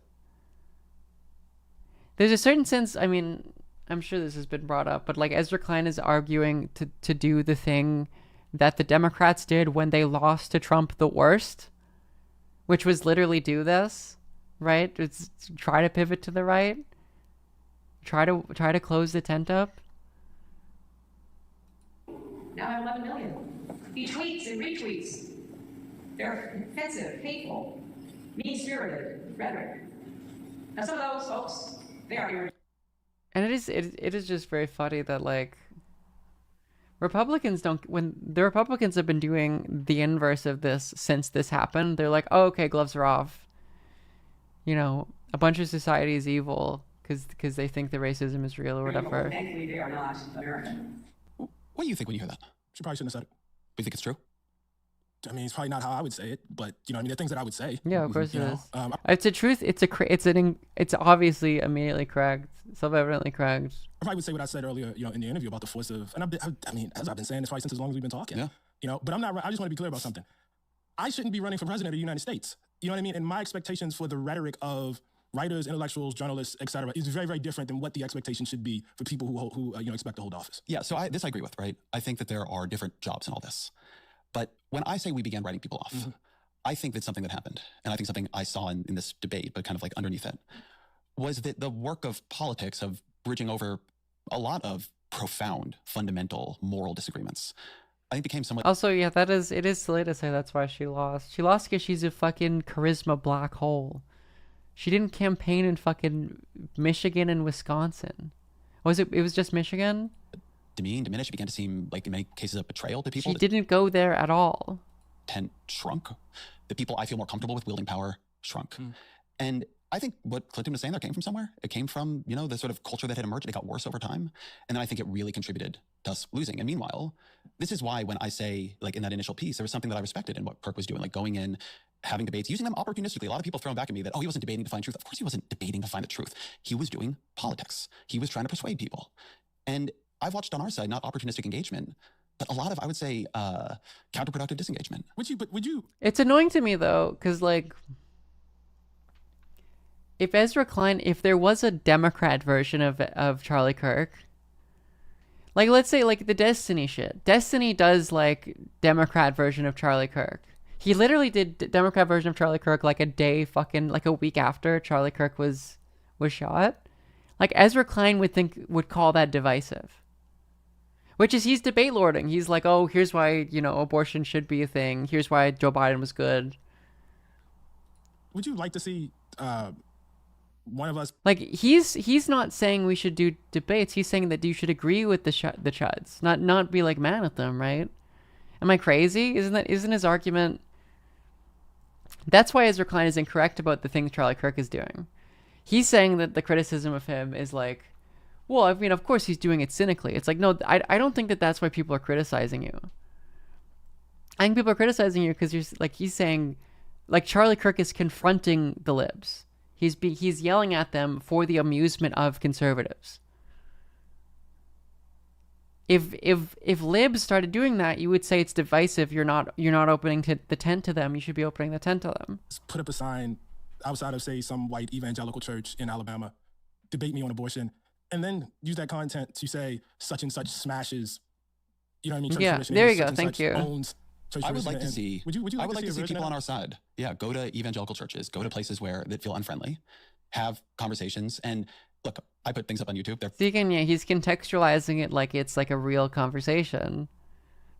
There's a certain sense, I mean, I'm sure this has been brought up, but like Ezra Klein is arguing to do the thing that the Democrats did when they lost to Trump the worst, which was literally do this, right? It's try to pivot to the right. Try to close the tent up. Now I have 11 million. He tweets and retweets. They're offensive, hateful, mean-spirited rhetoric. Now some of those folks, they are irritating. And it is just very funny that like Republicans when the Republicans have been doing the inverse of this since this happened. They're like, oh, okay, gloves are off. You know, a bunch of society is evil. Because they think the racism is real or whatever. Thankfully, they are not American. What do you think when you hear that? She probably shouldn't have said it. Do you think it's true? I mean, it's probably not how I would say it, but you know, I mean, the things that I would say. Yeah, of course it is. It's It's a truth. It's obviously immediately correct, self-evidently correct. I probably would say what I said earlier, you know, in the interview about the force of, and I mean, as I've been saying this probably since as long as we've been talking. Yeah. You know, but I'm not. I just want to be clear about something. I shouldn't be running for president of the United States. You know what I mean? And my expectations for the rhetoric of writers, intellectuals, journalists, etc., is very, very different than what the expectation should be for people who you know, expect to hold office. Yeah, so I agree with, right? I think that there are different jobs in all this. But when I say we began writing people off, I think that something that happened, and I think something I saw in this debate, but kind of like underneath it, was that the work of politics of bridging over a lot of profound, fundamental moral disagreements, I think became somewhat... Also, yeah, it is silly to say that's why she lost. She lost because she's a fucking charisma black hole. She didn't campaign in fucking Michigan and Wisconsin. It was just Michigan? Diminished, began to seem like in many cases a betrayal to people. She didn't go there at all. Tent shrunk. The people I feel more comfortable with wielding power shrunk. And I think what Clinton was saying there came from somewhere. It came from, you know, the sort of culture that had emerged. It got worse over time. And then I think it really contributed to us losing. And meanwhile, this is why when I say, like in that initial piece, there was something that I respected in what Kirk was doing, like going in, having debates, using them opportunistically. A lot of people throwing back at me that, oh, he wasn't debating to find truth. Of course he wasn't debating to find the truth. He was doing politics. He was trying to persuade people. And I've watched on our side, not opportunistic engagement, but a lot of, I would say, counterproductive disengagement. Would you? It's annoying to me though, because like, if there was a Democrat version of Charlie Kirk, like let's say like the Destiny shit. Destiny does like Democrat version of Charlie Kirk. He literally did Democrat version of Charlie Kirk like a week after Charlie Kirk was shot. Like Ezra Klein would call that divisive. Which is he's debate lording. He's like, oh, here's why, you know, abortion should be a thing. Here's why Joe Biden was good. Would you like to see one of us. Like he's not saying we should do debates. He's saying that you should agree with the chuds, not be like mad at them, right? Am I crazy? Isn't his argument? That's why Ezra Klein is incorrect about the things Charlie Kirk is doing. He's saying that the criticism of him is like, well, I mean, of course he's doing it cynically. It's like, no, I don't think that that's why people are criticizing you. I think people are criticizing you because he's saying, like, Charlie Kirk is confronting the libs. He's yelling at them for the amusement of conservatives. If libs started doing that, you would say it's divisive. You're not opening the tent to them. You should be opening the tent to them. Put up a sign outside of, say, some white evangelical church in Alabama, debate me on abortion, and then use that content to say such and such smashes, you know what I mean? Church Yeah, there you go. Thank you. I would like to see. I would like to see people on our side. Yeah, go to evangelical churches, go to places that feel unfriendly, have conversations, and look. I put things up on YouTube. He's contextualizing it like it's like a real conversation,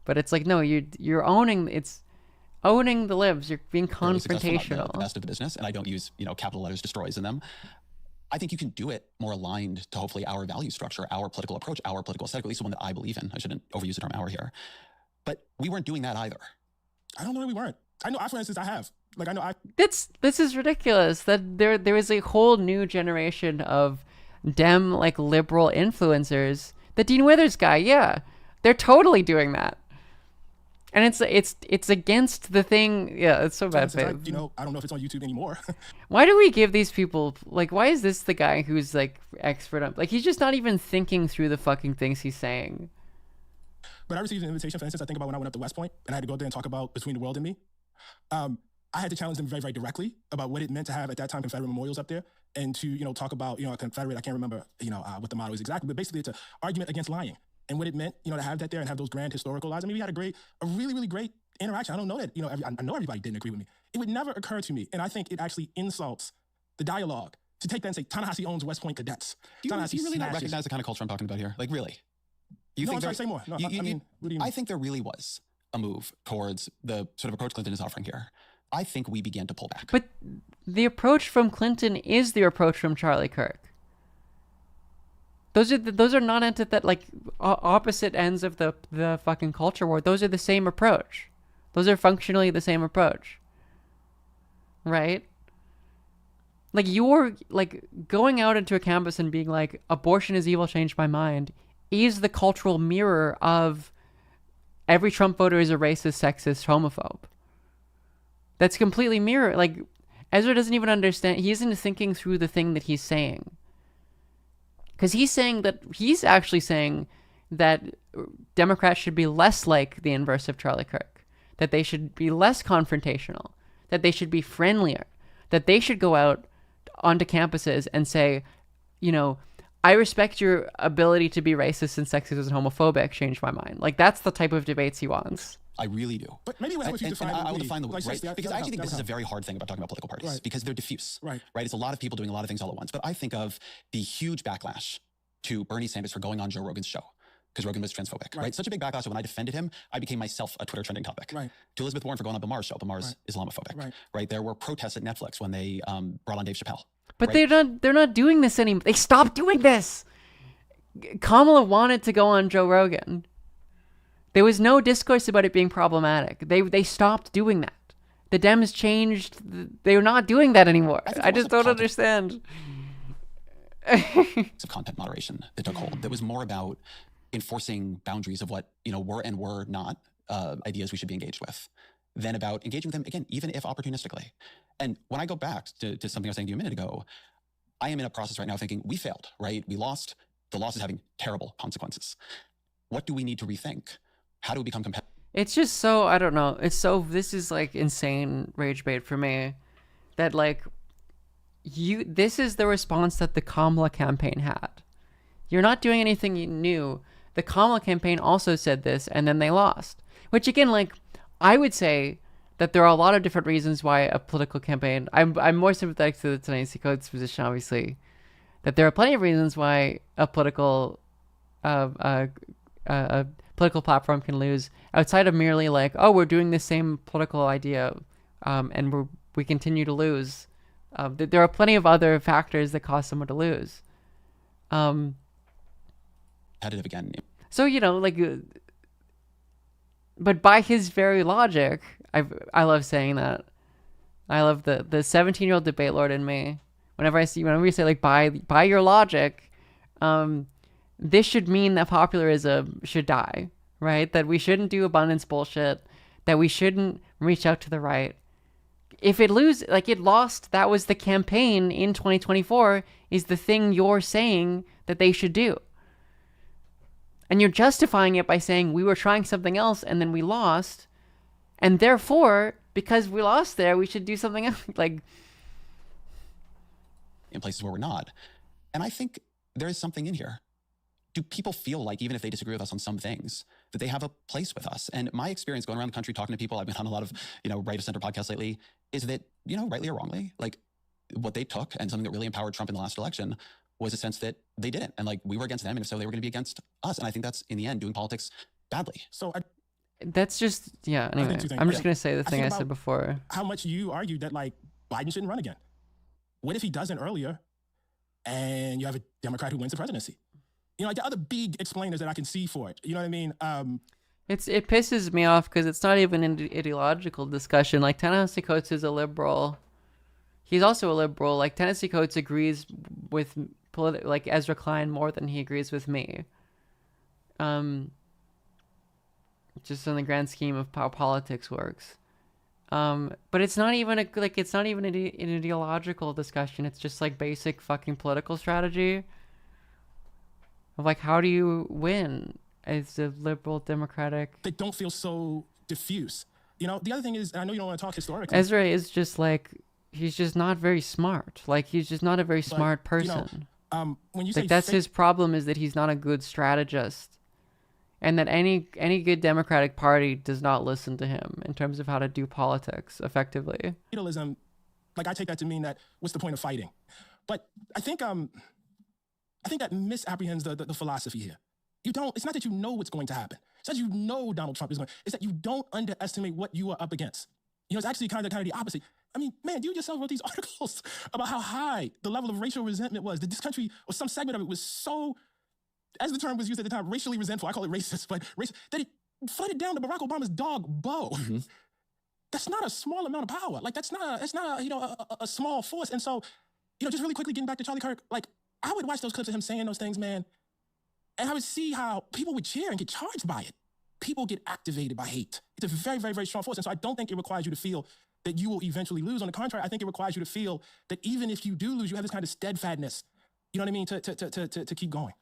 but it's like no, you're owning the libs. You're being confrontational. The best of the business, and I don't use capital letters destroys in them. I think you can do it more aligned to hopefully our value structure, our political approach, our political aesthetic, at least the one that I believe in. I shouldn't overuse the term "our" here. But we weren't doing that either. I don't know that we weren't. I know, for instance, I have. Like, I know I... This is ridiculous that there is a whole new generation of Dem, like, liberal influencers. The Dean Withers guy, yeah. They're totally doing that. And it's against the thing. Yeah, it's so bad. I don't know if it's on YouTube anymore. Why do we give these people, like, why is this the guy who's, like, expert on... Like, he's just not even thinking through the fucking things he's saying. But I received an invitation, for instance, I think about when I went up to West Point and I had to go there and talk about Between the World and Me. I had to challenge them very, very directly about what it meant to have at that time Confederate memorials up there and to, talk about, a Confederate, I can't remember, what the motto is exactly, but basically it's an argument against lying and what it meant, to have that there and have those grand historical lies. I mean, we had a really, really great interaction. I don't know that, I know everybody didn't agree with me. It would never occur to me, and I think it actually insults the dialogue to take that and say, Ta-Nehisi owns West Point cadets. Do you really not recognize the kind of culture I'm talking about here? Like, really? I'm sorry, say more. No, I mean, what do you mean? I think there really was a move towards the sort of approach Clinton is offering here. I think we began to pull back. But the approach from Clinton is the approach from Charlie Kirk. Those are not opposite ends of the fucking culture war. Those are the same approach. Those are functionally the same approach. Right? Like, you're like going out into a campus and being like, abortion is evil, change my mind, is the cultural mirror of every Trump voter is a racist, sexist, homophobe. That's completely mirror. Like, Ezra doesn't even understand. He isn't thinking through the thing that he's saying. Because he's actually saying that Democrats should be less like the inverse of Charlie Kirk. That they should be less confrontational. That they should be friendlier. That they should go out onto campuses and say, I respect your ability to be racist and sexist and homophobic, change my mind. Like, that's the type of debates he wants. I really do. But maybe if you define I will define the right, because I actually think this is a very hard thing about talking about political parties, because they're diffuse. Right. It's a lot of people doing a lot of things all at once. But I think of the huge backlash to Bernie Sanders for going on Joe Rogan's show because Rogan was transphobic. Right. Such a big backlash that when I defended him, I became myself a Twitter trending topic. Right. To Elizabeth Warren for going on Bill Maher's show. Bill Maher's Islamophobic. Right. There were protests at Netflix when they brought on Dave Chappelle. But they're not doing this anymore. They stopped doing this. Kamala wanted to go on Joe Rogan. There was no discourse about it being problematic. They stopped doing that. The Dems changed. They're not doing that anymore. I just don't understand. Of content moderation that took hold. That was more about enforcing boundaries of what were and were not ideas we should be engaged with, than about engaging with them again, even if opportunistically. And when I go back to something I was saying to you a minute ago, I am in a process right now thinking we failed. Right, we lost. The loss is having terrible consequences. What do we need to rethink? How do we become competitive? It's just so, I don't know. This is like insane rage bait for me that like this is the response that the Kamala campaign had. You're not doing anything new. The Kamala campaign also said this and then they lost, which again, like I would say that there are a lot of different reasons why a political campaign, I'm more sympathetic to the Ta-Nehisi Coates position, obviously, that there are plenty of reasons why a political platform can lose outside of merely like, oh, we're doing the same political idea and we continue to lose There are plenty of other factors that cause someone to lose. Competitive again. So, but by his very logic, I love saying that. I love the 17-year-old debate lord in me. Whenever we say like by your logic, this should mean that popularism should die, right? That we shouldn't do abundance bullshit, that we shouldn't reach out to the right. If it lost, that was the campaign in 2024, is the thing you're saying that they should do. And you're justifying it by saying we were trying something else and then we lost. And therefore, because we lost there, we should do something else. Like, in places where we're not. And I think there is something in here. Do people feel like, even if they disagree with us on some things, that they have a place with us? And my experience going around the country talking to people, I've been on a lot of, right of center podcasts lately, is that, rightly or wrongly, like what they took and something that really empowered Trump in the last election was a sense that they didn't. And like we were against them, and if so, they were going to be against us. And I think that's, in the end, doing politics badly. So that's just, yeah, anyway, I'm just going to say the thing I said before. How much you argued that like Biden shouldn't run again. What if he doesn't earlier and you have a Democrat who wins the presidency? Like the other big explainers that I can see for it. You know what I mean? It pisses me off because it's not even an ideological discussion. Like Ta-Nehisi Coates is a liberal. He's also a liberal. Like Ta-Nehisi Coates agrees with like Ezra Klein more than he agrees with me. Just in the grand scheme of how politics works. But it's not even an ideological discussion. It's just like basic fucking political strategy. Of like, how do you win as a liberal democratic? They don't feel so diffuse. The other thing is, I know you don't want to talk historically. Ezra is just like, he's just not very smart. Like, he's just not a very smart person. When you say that's his problem, is that he's not a good strategist. And that any good Democratic Party does not listen to him in terms of how to do politics effectively. Liberalism, like I take that to mean that what's the point of fighting? But I think that misapprehends the philosophy here. It's not that you know what's going to happen. It's not that you know Donald Trump is going. It's that you don't underestimate what you are up against. It's actually kind of the opposite. I mean, man, you yourself wrote these articles about how high the level of racial resentment was. That this country, or some segment of it, was so, as the term was used at the time, racially resentful. I call it racist, but that it flooded down to Barack Obama's dog, Bo. Mm-hmm. That's not a small amount of power. Like, that's not a small force. And so, just really quickly getting back to Charlie Kirk, like, I would watch those clips of him saying those things, man, and I would see how people would cheer and get charged by it. People get activated by hate. It's a very, very, very strong force. And so I don't think it requires you to feel that you will eventually lose. On the contrary, I think it requires you to feel that even if you do lose, you have this kind of steadfastness, you know what I mean, to keep going.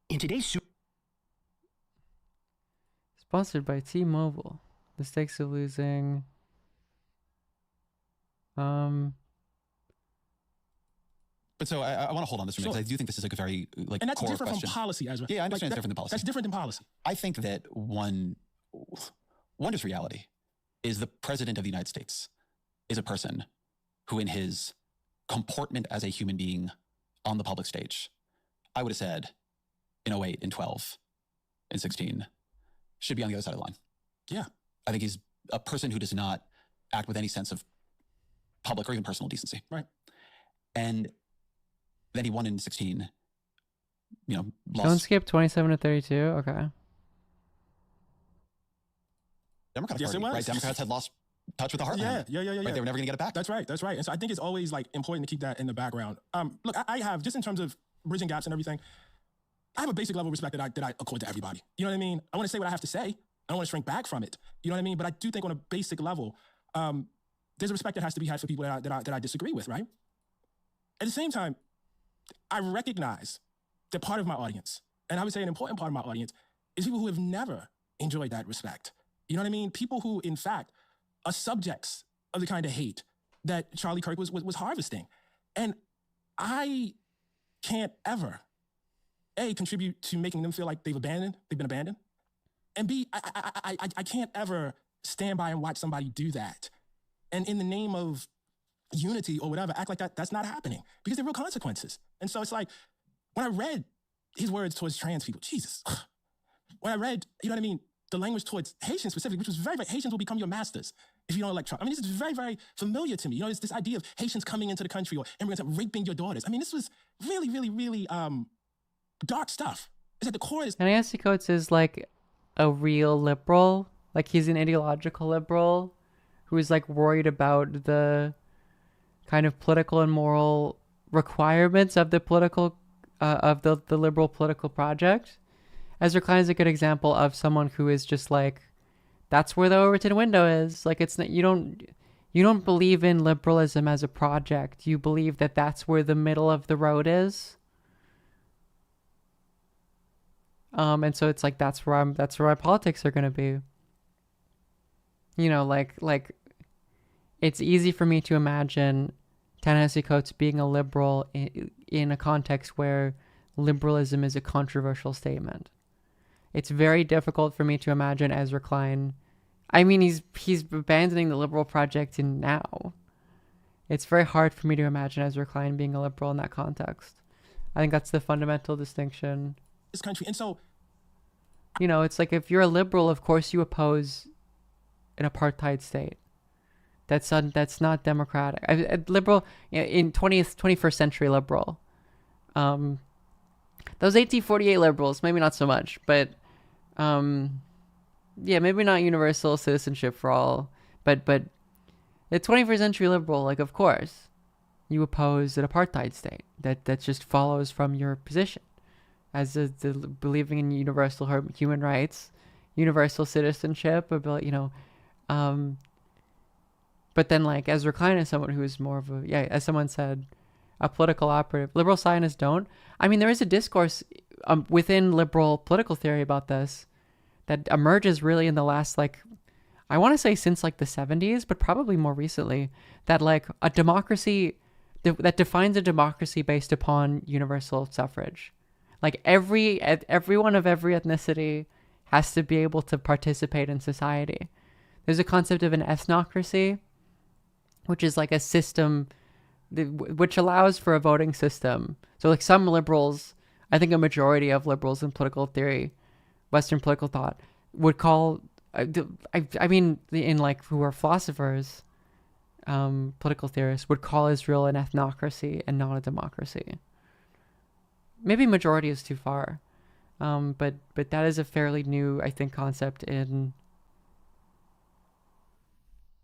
In today's sponsored by T-Mobile. The stakes of losing. But so I want to hold on this for a minute, because I do think this is like a very like and that's core different question. From policy, Ezra. Yeah, I understand it's different than policy. That's different than policy. I think that one just reality is the president of the United States is a person who, in his comportment as a human being on the public stage, I would have said in 08, in 12, in 16, should be on the other side of the line. Yeah. I think he's a person who does not act with any sense of public or even personal decency. Right. And then he won in 16, lost. Don't skip 27 to 32. Okay. Democratic yes, Party, it was. right? Democrats had lost touch with the heartland. Yeah. Like they were never going to get it back. That's right. And so I think it's always like important to keep that in the background. Look, I have, just in terms of bridging gaps and everything, I have a basic level of respect that I accord to everybody. You know what I mean? I want to say what I have to say. I don't want to shrink back from it. You know what I mean? But I do think on a basic level, there's a respect that has to be had for people that I disagree with, right? At the same time, I recognize that part of my audience, and I would say an important part of my audience, is people who have never enjoyed that respect. You know what I mean? People who, in fact, are subjects of the kind of hate that Charlie Kirk was harvesting. And I can't ever, A, contribute to making them feel like they've been abandoned, and B, I can't ever stand by and watch somebody do that. And in the name of unity or whatever, act like that's not happening, because there are real consequences. And so it's like, when I read his words towards trans people, Jesus, when I read, you know what I mean, the language towards Haitians specifically, which was very, very, Haitians will become your masters if you don't elect Trump. I mean, this is very, very familiar to me. You know, it's this idea of Haitians coming into the country or immigrants raping your daughters. I mean, this was really, really, really dark stuff. It's at the core. Ta-Nehisi Coates is like a real liberal. Like he's an ideological liberal who is like worried about the kind of political and moral requirements of the political, of the liberal political project. Ezra Klein is a good example of someone who is just like, that's where the Overton window is. Like it's not, you don't believe in liberalism as a project. You believe that that's where the middle of the road is. And so it's like, that's where my politics are going to be. You know, like it's easy for me to imagine Ta-Nehisi Coates being a liberal in a context where liberalism is a controversial statement. It's very difficult for me to imagine Ezra Klein. I mean, he's abandoning the liberal project in now. It's very hard for me to imagine Ezra Klein being a liberal in that context. I think that's the fundamental distinction. This country, and so, you know, it's like if you're a liberal, of course you oppose an apartheid state. That's not democratic. A liberal in 21st century liberal. Those 1848 liberals, maybe not so much, but yeah, maybe not universal citizenship for all, but the 21st century liberal, like, of course, you oppose an apartheid state that just follows from your position as the believing in universal human rights, universal citizenship, you know, but then like Ezra Klein is someone who is more of a, yeah, as someone said, a political operative. Liberal scientists don't. I mean, there is a discourse within liberal political theory about this that emerges really in the last, like, I want to say since like the 70s, but probably more recently, that like a democracy that defines a democracy based upon universal suffrage. Like everyone of every ethnicity has to be able to participate in society. There's a concept of an ethnocracy, which is like a system which allows for a voting system. So like some liberals, I think a majority of liberals in political theory, Western political thought, would call, I mean, in like who are philosophers, political theorists, would call Israel an ethnocracy and not a democracy. Maybe majority is too far, but that is a fairly new, I think, concept in,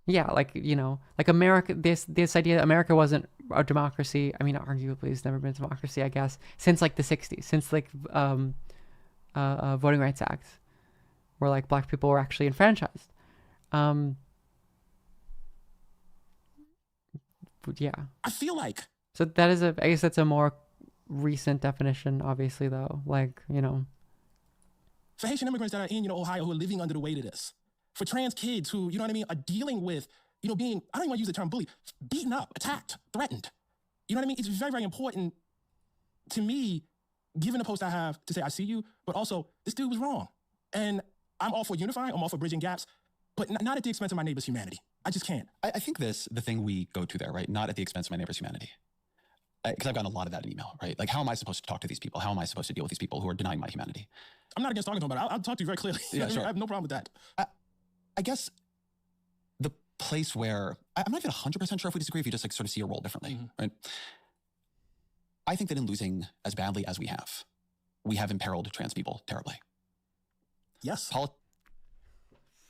yeah, like, you know, like America, this idea that America wasn't a democracy, I mean, arguably it's never been a democracy, I guess, since like the 60s, since like Voting Rights Act, where like black people were actually enfranchised. Yeah. I feel like. So that is I guess that's a more recent definition, obviously, though. Like, you know. For Haitian immigrants that are in, you know, Ohio who are living under the weight of this. For trans kids who, you know what I mean, are dealing with, you know, being, I don't even want to use the term bully, beaten up, attacked, threatened. You know what I mean? It's very, very important to me, given the post I have, to say I see you, but also this dude was wrong. And I'm all for unifying, I'm all for bridging gaps, but not at the expense of my neighbor's humanity. I just can't. I think the thing we go to there, right? Not at the expense of my neighbor's humanity. Because I've gotten a lot of that in email, right? Like, how am I supposed to talk to these people? How am I supposed to deal with these people who are denying my humanity? I'm not against talking to them about it. I'll talk to you very clearly. Yeah, sure. I have no problem with that. I guess the place where, I'm not even 100% sure if we disagree, if you just like sort of see your role differently, right? I think that in losing as badly as we have imperiled trans people terribly. Yes.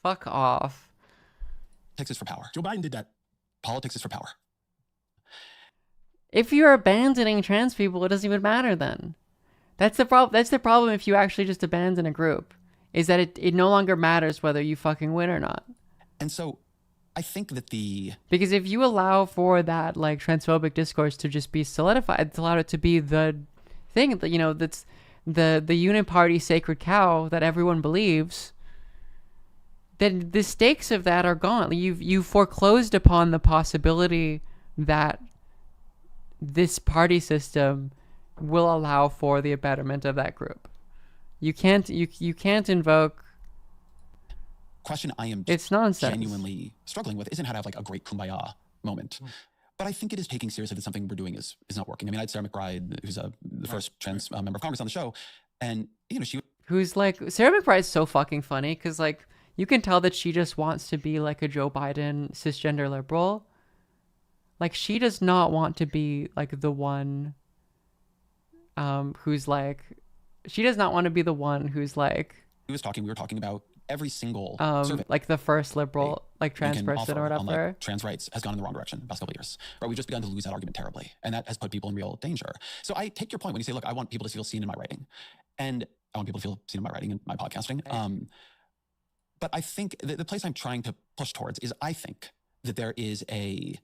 Fuck off. Politics is for power. Joe Biden did that. Politics is for power. If you're abandoning trans people, it doesn't even matter then. That's the problem. That's the problem if you actually just abandon a group, is that it no longer matters whether you fucking win or not. And so I think that because if you allow for that like transphobic discourse to just be solidified, allow it to be the thing that, you know, that's the uniparty sacred cow that everyone believes, then the stakes of that are gone. You've foreclosed upon the possibility that this party system will allow for the betterment of that group. You can't invoke. Question I am it's nonsense. Genuinely struggling with isn't how to have like a great kumbaya moment. But I think it is taking seriously that something we're doing is not working. I mean, I had Sarah McBride, who's the first trans member of Congress on the show, and you know, who's like, Sarah McBride's so fucking funny because like you can tell that she just wants to be like a Joe Biden cisgender liberal. Like she does not want to be like the one who's like, she does not want to be the one who's like, we were talking about every single survey, like the first liberal, like trans person or whatever. On, like, trans rights has gone in the wrong direction the past couple of years. Right, we've just begun to lose that argument terribly, and that has put people in real danger. So I take your point when you say, look, I want people to feel seen in my writing, and I want people to feel seen in my writing and my podcasting. But I think the place I'm trying to push towards is I think that there is a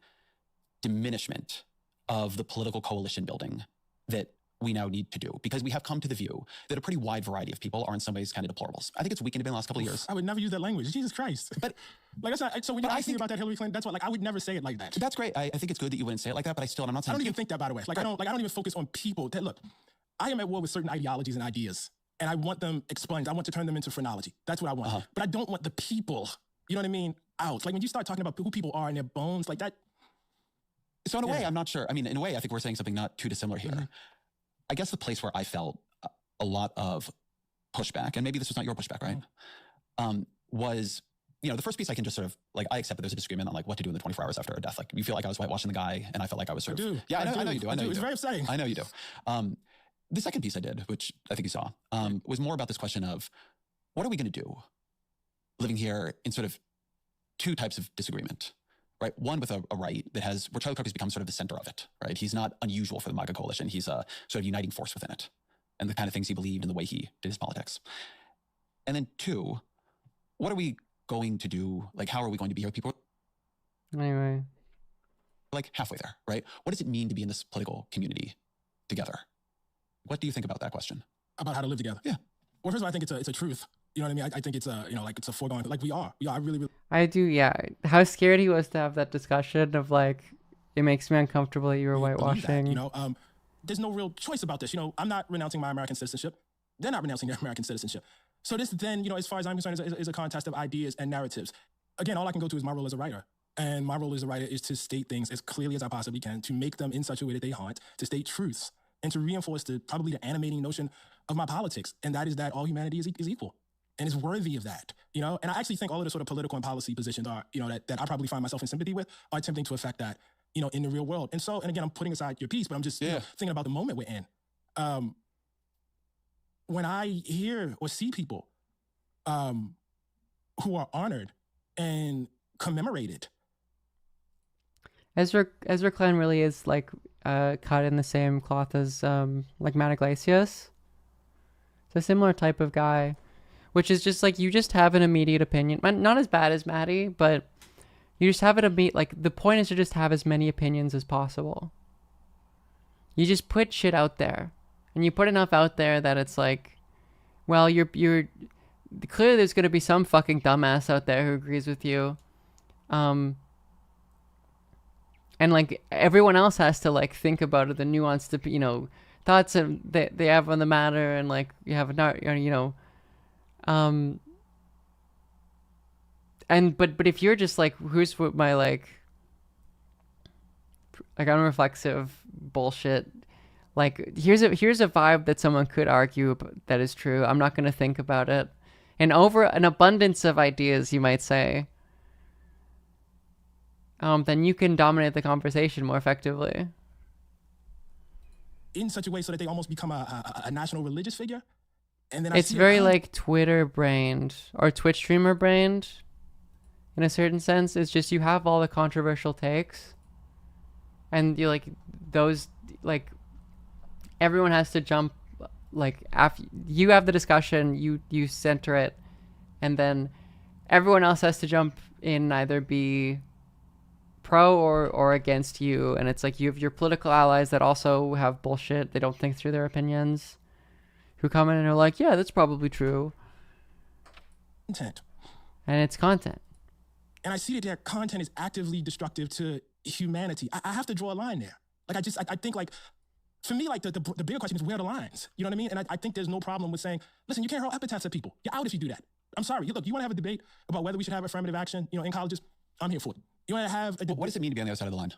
diminishment of the political coalition building that we now need to do, because we have come to the view that a pretty wide variety of people are in some ways kind of deplorables. I think it's weakened a bit in the last couple of years. I would never use that language. Jesus Christ. But like that's not, so when you ask me about that Hillary Clinton, that's what, like I would never say it like that. That's great. I think it's good that you wouldn't say it like that, but I'm not saying. I don't even think that, by the way. Like I don't even focus on people. Look, I am at war with certain ideologies and ideas, and I want them expunged. I want to turn them into phrenology. That's what I want. But I don't want the people, you know what I mean, out. Like when you start talking about who people are and their bones, like that. So in a way, I'm not sure. I mean, in a way, I think we're saying something not too dissimilar here. I guess the place where I felt a lot of pushback, and maybe this was not your pushback, right? Was, the first piece I can just sort of, like, I accept that there's a disagreement on, like, what to do in the 24 hours after a death. Like, you feel like I was whitewashing the guy, and I felt like I was sort of... Yeah, I know you do. I know you do. It's very upsetting. I know you do. The second piece I did, which I think you saw, was more about this question of, what are we going to do living here in sort of two types of disagreement? Right, one with a right that where Charlie Kirk has become sort of the center of it, right? He's not unusual for the MAGA coalition. He's a sort of uniting force within it, and the kind of things he believed and the way he did his politics. And then two, what are we going to do? Like, how are we going to be here with people? Anyway. Like halfway there, right? What does it mean to be in this political community together? What do you think about that question? About how to live together? Yeah. Well, first of all, I think it's a truth. You know what I mean? I think it's like it's a foregone, like we are. I really. I do, yeah. How scared he was to have that discussion of like, it makes me uncomfortable that you were whitewashing. That, there's no real choice about this. I'm not renouncing my American citizenship. They're not renouncing their American citizenship. So this then, as far as I'm concerned, is a contest of ideas and narratives. Again, all I can go to is my role as a writer. And my role as a writer is to state things as clearly as I possibly can, to make them in such a way that they haunt, to state truths, and to reinforce probably the animating notion of my politics. And that is that all humanity is equal. And is worthy of that, And I actually think all of the sort of political and policy positions are, that I probably find myself in sympathy with, are attempting to affect that, in the real world. And so, and again, I'm putting aside your piece, but I'm just thinking about the moment we're in. When I hear or see people who are honored and commemorated. Ezra Klein really is like cut in the same cloth as like Matt Iglesias. It's a similar type of guy. Which is just like, you just have an immediate opinion. Not as bad as Maddie, but you just have it like, the point is to just have as many opinions as possible. You just put shit out there. And you put enough out there that it's like, well, you're clearly there's going to be some fucking dumbass out there who agrees with you. And like, everyone else has to like think about it, the nuanced, thoughts that they have on the matter, and like, you have but if you're just like, who's with my like unreflexive bullshit, like here's a vibe that someone could argue that is true, I'm not going to think about it, and over an abundance of ideas, you might say, then you can dominate the conversation more effectively in such a way so that they almost become a national religious figure. And then it's very like Twitter brained or Twitch streamer brained in a certain sense. It's just, you have all the controversial takes, and you like those, like everyone has to jump, like after you have the discussion, you center it, and then everyone else has to jump in, either be pro or against you. And it's like, you have your political allies that also have bullshit, they don't think through their opinions, who come in and are like, yeah, that's probably true. Content. And it's content. And I see that their content is actively destructive to humanity. I have to draw a line there. Like, I think, like, for me, like, the bigger question is, where are the lines? You know what I mean? And I think there's no problem with saying, listen, you can't hurl epithets at people. You're out if you do that. I'm sorry. Look, you want to have a debate about whether we should have affirmative action, in colleges? I'm here for it. You want to have a debate? What does it mean to be on the other side of the line?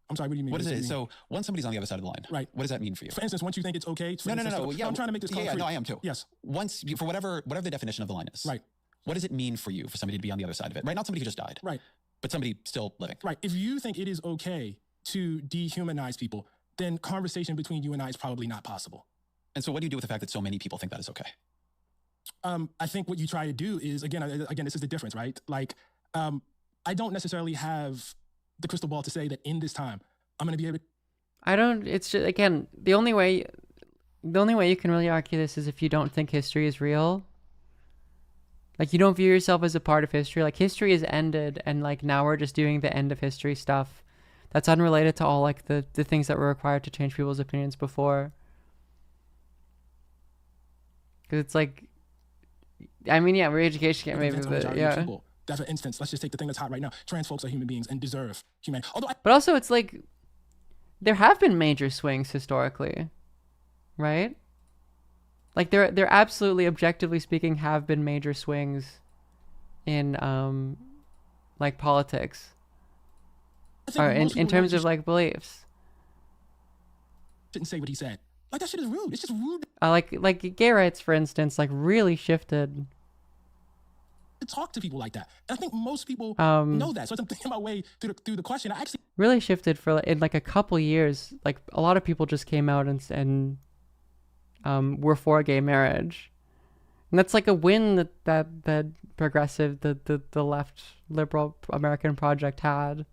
I'm sorry, what do you mean? What is it? Mean? So once somebody's on the other side of the line, right? What does that mean for you? For instance, once you think it's okay. No. Yeah, I'm trying to make this concrete. Yeah, no, I am too. Yes. Once, for whatever the definition of the line is. Right. What does it mean for you for somebody to be on the other side of it? Right? Not somebody who just died. Right. But somebody still living. Right. If you think it is okay to dehumanize people, then conversation between you and I is probably not possible. And so what do you do with the fact that so many people think that is okay? I think what you try to do is, again, this is the difference, right? Like, I don't necessarily have the crystal ball to say that in this time, I'm going to be able to... It's just, again, the only way you can really argue this is if you don't think history is real. Like, you don't view yourself as a part of history. Like, history is ended, and like now we're just doing the end of history stuff that's unrelated to all like the things that were required to change people's opinions before. Because it's like, I mean, yeah, re-education can't maybe, but yeah. People. That's an instance. Let's just take the thing that's hot right now. Trans folks are human beings and deserve humanity. But also, it's like, there have been major swings historically, right? Like, there absolutely, objectively speaking, have been major swings in, like, politics. Or in terms of, like, beliefs. Didn't say what he said. Like, that shit is rude. It's just rude. Like gay rights, for instance, like, really shifted. To talk to people like that. And I think most people know that. So as I'm thinking my way through the question, I actually... Really shifted for, in, like, a couple years. Like, a lot of people just came out and were for gay marriage. And that's, like, a win that progressive, the left liberal American project had.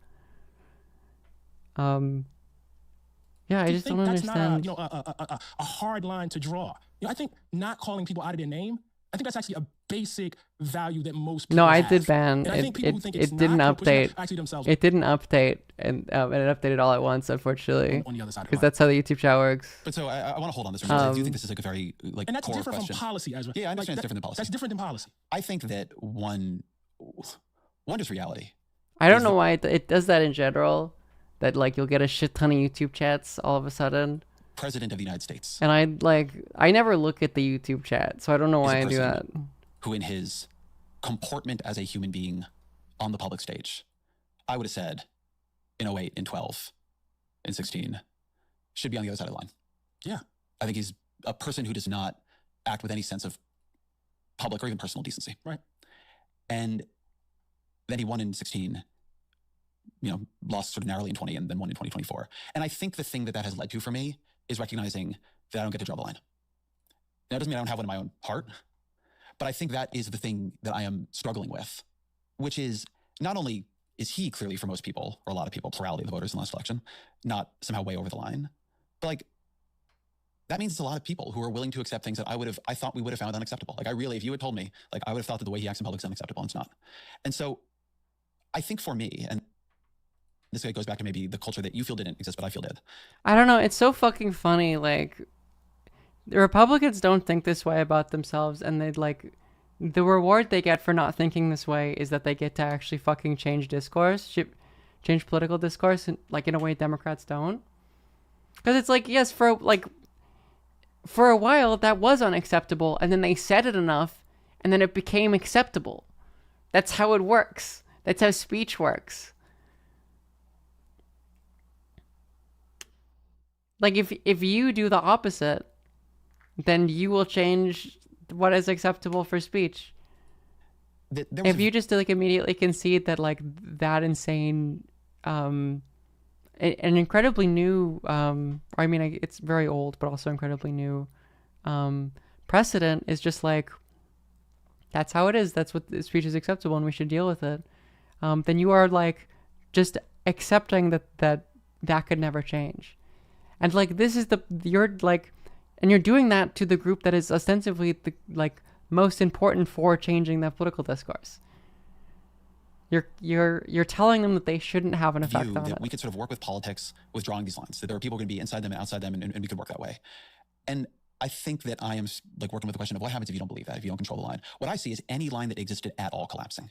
Yeah, I just don't understand. That's not a hard line to draw. You know, I think not calling people out of their name, I think that's actually a basic value that most people I have. did ban. And I think people who think it's didn't not, update. actually themselves. It didn't update, and it updated all at once, unfortunately. On the other side. Because that's how the YouTube chat works. But so I want to hold on this for a minute. I do think this is like a very like and that's core different question. from policy as well. Yeah, I understand it's different than policy. That's different than policy. I think that one is reality. I don't know why it does that in general. That like you'll get a shit ton of YouTube chats all of a sudden. President of the United States. And I never look at the YouTube chat, so I don't know why I do that. Who in his comportment as a human being on the public stage, I would have said in 08, in 12, in 16, should be on the other side of the line. Yeah. I think he's a person who does not act with any sense of public or even personal decency. Right. And then he won in 16, lost sort of narrowly in 20 and then won in 2024. And I think the thing that has led to for me is recognizing that I don't get to draw the line. Now, it doesn't mean I don't have one in my own heart, but I think that is the thing that I am struggling with, which is not only is he clearly for most people, or a lot of people, plurality of the voters in the last election, not somehow way over the line, but like, that means it's a lot of people who are willing to accept things that I thought we would have found unacceptable. Like if you had told me, like I would have thought that the way he acts in public is unacceptable and it's not. And so I think for me, and this goes back to maybe the culture that you feel didn't exist, but I feel did. I don't know. It's so fucking funny. Like, the Republicans don't think this way about themselves, and they'd like, the reward they get for not thinking this way is that they get to actually fucking change discourse, change political discourse, and like in a way Democrats don't. Because it's like, yes, for a while that was unacceptable, and then they said it enough, and then it became acceptable. That's how it works. That's how speech works. Like, if you do the opposite, then you will change what is acceptable for speech. If you just like immediately concede that like that insane, an incredibly new, I mean, it's very old, but also incredibly new, precedent is just like, that's how it is. That's what speech is acceptable, and we should deal with it. Then you are like just accepting that could never change. And like, this is you're like, and you're doing that to the group that is ostensibly the like most important for changing that political discourse. You're telling them that they shouldn't have an effect on it. We could sort of work with politics with drawing these lines, that there are people going to be inside them and outside them, and we could work that way. And I think that I am like working with the question of what happens if you don't believe that, if you don't control the line. What I see is any line that existed at all collapsing.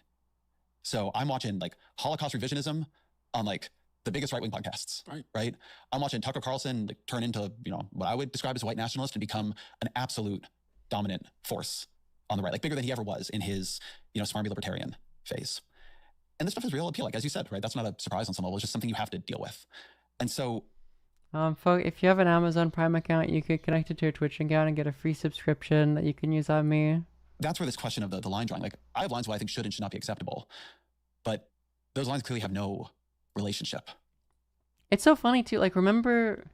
So I'm watching like Holocaust revisionism on like the biggest right-wing podcasts, right? I'm watching Tucker Carlson like turn into, what I would describe as a white nationalist and become an absolute dominant force on the right, like bigger than he ever was in his, smarmy libertarian phase. And this stuff is real appeal, like as you said, right? That's not a surprise on some level. It's just something you have to deal with. And so, if you have an Amazon Prime account, you could connect it to your Twitch account and get a free subscription that you can use on me. that's where this question of the line drawing, like I have lines what I think should and should not be acceptable, but those lines clearly have no relationship. It's so funny too. Like, remember,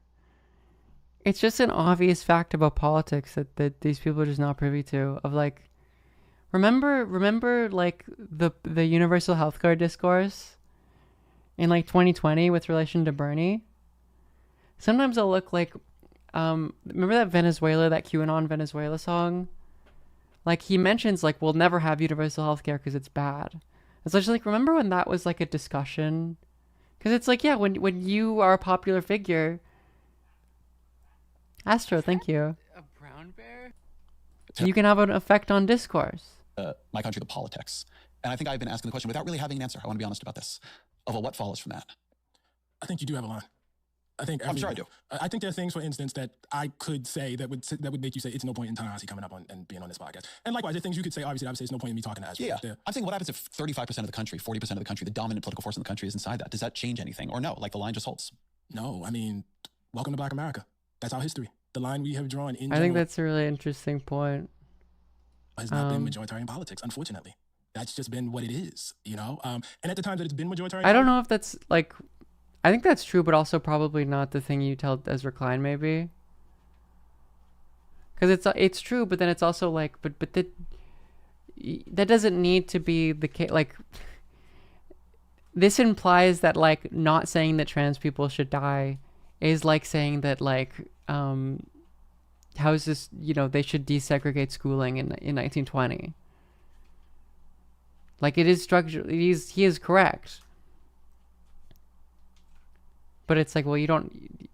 it's just an obvious fact about politics that these people are just not privy to. Of like, remember like the universal healthcare discourse in like 2020 with relation to Bernie. Sometimes I'll look like, remember that QAnon Venezuela song? Like, he mentions like, we'll never have universal healthcare because it's bad. It's just like, remember when that was like a discussion? Because it's like, yeah, when you are a popular figure. Astro, thank you. A brown bear? You can have an effect on discourse. My country, the politics. And I think I've been asking the question without really having an answer. I want to be honest about this. Of what follows from that? I think you do have a line. I'm sure I do. I think there are things, for instance, that I could say that would make you say it's no point in Tanahasi coming up and being on this podcast. And likewise, there are things you could say, obviously, I would say it's no point in me talking to Astro. Yeah. I'm saying, what happens if 35% of the country, 40% of the country, the dominant political force in the country is inside that? Does that change anything? Or no, like the line just holds? No, I mean, welcome to Black America. That's our history. The line we have drawn in I think that's a really interesting point. Has not been majoritarian politics, unfortunately. That's just been what it is, you know? And at the time that it's been majoritarian... I don't know if that's, like... I think that's true, but also probably not the thing you tell Ezra Klein, maybe. Because it's true, but then it's also like... But that doesn't need to be the case. Like... This implies that, like, not saying that trans people should die is like saying that, like... how is this... You know, they should desegregate schooling in 1920. Like, it is structural. He is correct. But it's like, well, you don't...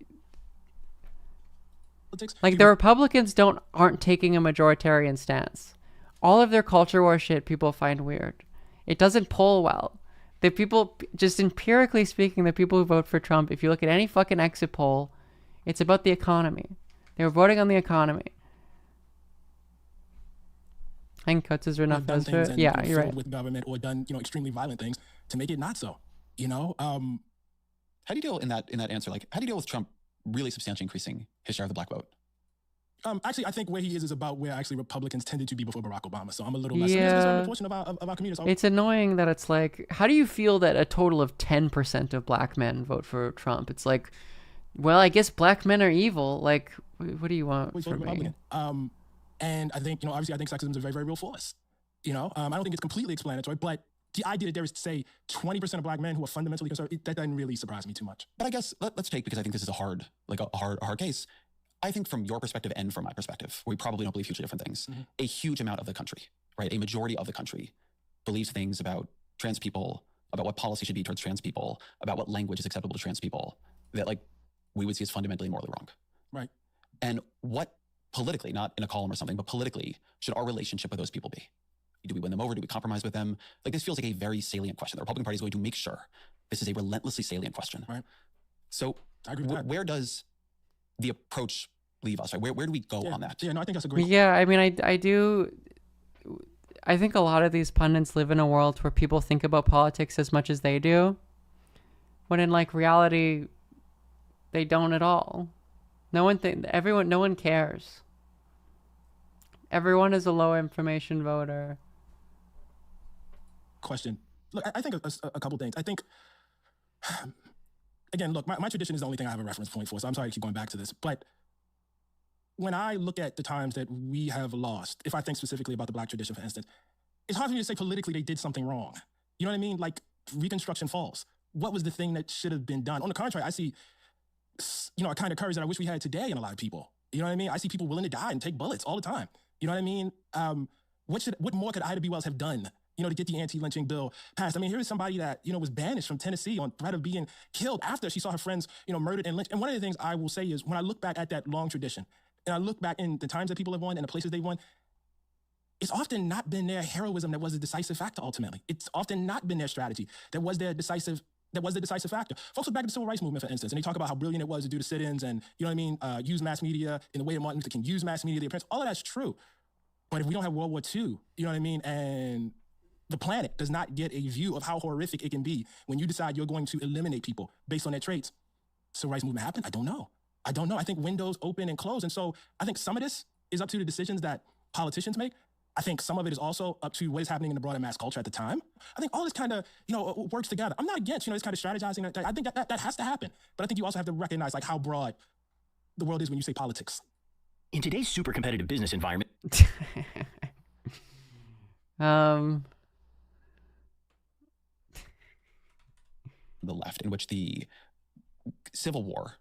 Like, the Republicans aren't taking a majoritarian stance. All of their culture war shit people find weird. It doesn't poll well. The people, just empirically speaking, the people who vote for Trump, if you look at any fucking exit poll, it's about the economy. They were voting on the economy. I think Cuts is enough. Yeah, you're right. With government or done, extremely violent things to make it not so. How do you deal in that answer? Like, how do you deal with Trump really substantially increasing his share of the black vote? Actually, I think where he is about where actually Republicans tended to be before Barack Obama. So I'm a little less. Yeah. A portion of our community. It's annoying that it's like, how do you feel that a total of 10% of black men vote for Trump? It's like, well, I guess black men are evil. Like, what do you want from me? And I think, obviously, I think sexism is a very, very real force. I don't think it's completely explanatory, but the idea that there is, say, 20% of black men who are fundamentally conservative, that doesn't really surprise me too much. But I guess let's take, because I think this is a hard case. I think from your perspective and from my perspective, we probably don't believe hugely different things. Mm-hmm. A huge amount of the country, right? A majority of the country believes things about trans people, about what policy should be towards trans people, about what language is acceptable to trans people, that like we would see as fundamentally morally wrong. Right. And what politically, not in a column or something, but politically, should our relationship with those people be? Do we win them over? Do we compromise with them? Like, this feels like a very salient question. The Republican Party is going to make sure this is a relentlessly salient question. Right. So I agree with that. Where does the approach leave us? Right? Where do we go on that? Yeah, no, I think that's a great... Yeah, I mean, I think a lot of these pundits live in a world where people think about politics as much as they do, when in, like, reality, they don't at all. No one cares. Everyone is a low information voter. Question. Look, I think a couple things. I think, again, look, my tradition is the only thing I have a reference point for, so I'm sorry to keep going back to this. But when I look at the times that we have lost, if I think specifically about the Black tradition, for instance, it's hard for me to say politically they did something wrong. You know what I mean? Like, Reconstruction falls. What was the thing that should have been done? On the contrary, I see, a kind of courage that I wish we had today in a lot of people. You know what I mean? I see people willing to die and take bullets all the time. You know what I mean? What more could Ida B. Wells have done, to get the anti-lynching bill passed? I mean, here is somebody that, was banished from Tennessee on threat of being killed after she saw her friends, murdered and lynched. And one of the things I will say is, when I look back at that long tradition, and I look back in the times that people have won and the places they won, it's often not been their heroism that was the decisive factor ultimately. It's often not been their strategy that was the decisive factor. Folks look back at the Civil Rights Movement, for instance, and they talk about how brilliant it was to do the sit-ins and, use mass media in the way that Martin Luther King used mass media, the appearance. All of that's true. But if we don't have World War II, and the planet does not get a view of how horrific it can be when you decide you're going to eliminate people based on their traits, civil rights movement happened? I don't know. I think windows open and close. And so I think some of this is up to the decisions that politicians make. I think some of it is also up to what is happening in the broader mass culture at the time. I think all this kind of, works together. I'm not against, this kind of strategizing. I think that has to happen. But I think you also have to recognize like how broad the world is when you say politics. In today's super competitive business environment. The left, in which the Civil War,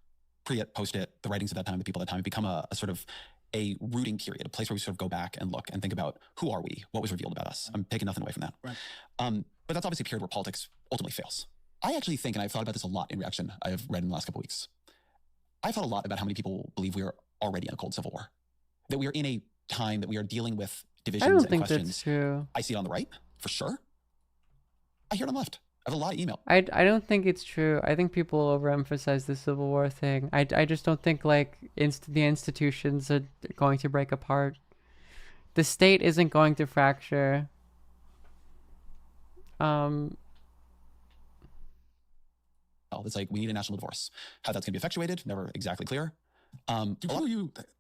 pre it, post it, the writings at that time, the people at that time, have become a sort of a rooting period, a place where we sort of go back and look and think about who are we, what was revealed about us. I'm taking nothing away from that. Right. But that's obviously a period where politics ultimately fails. I actually think, and I've thought about this a lot in Rejection, I have read in the last couple of weeks, I've thought a lot about how many people believe we are already in a cold civil war, that we are in a time that we are dealing with divisions I don't and think questions. that's true. I see it on the right, for sure. I hear it on the left. I have a lot of email. I don't think it's true. I think people overemphasize the Civil War thing. I just don't think like the institutions are going to break apart. The state isn't going to fracture. It's like we need a national divorce. How that's going to be effectuated, never exactly clear. Do people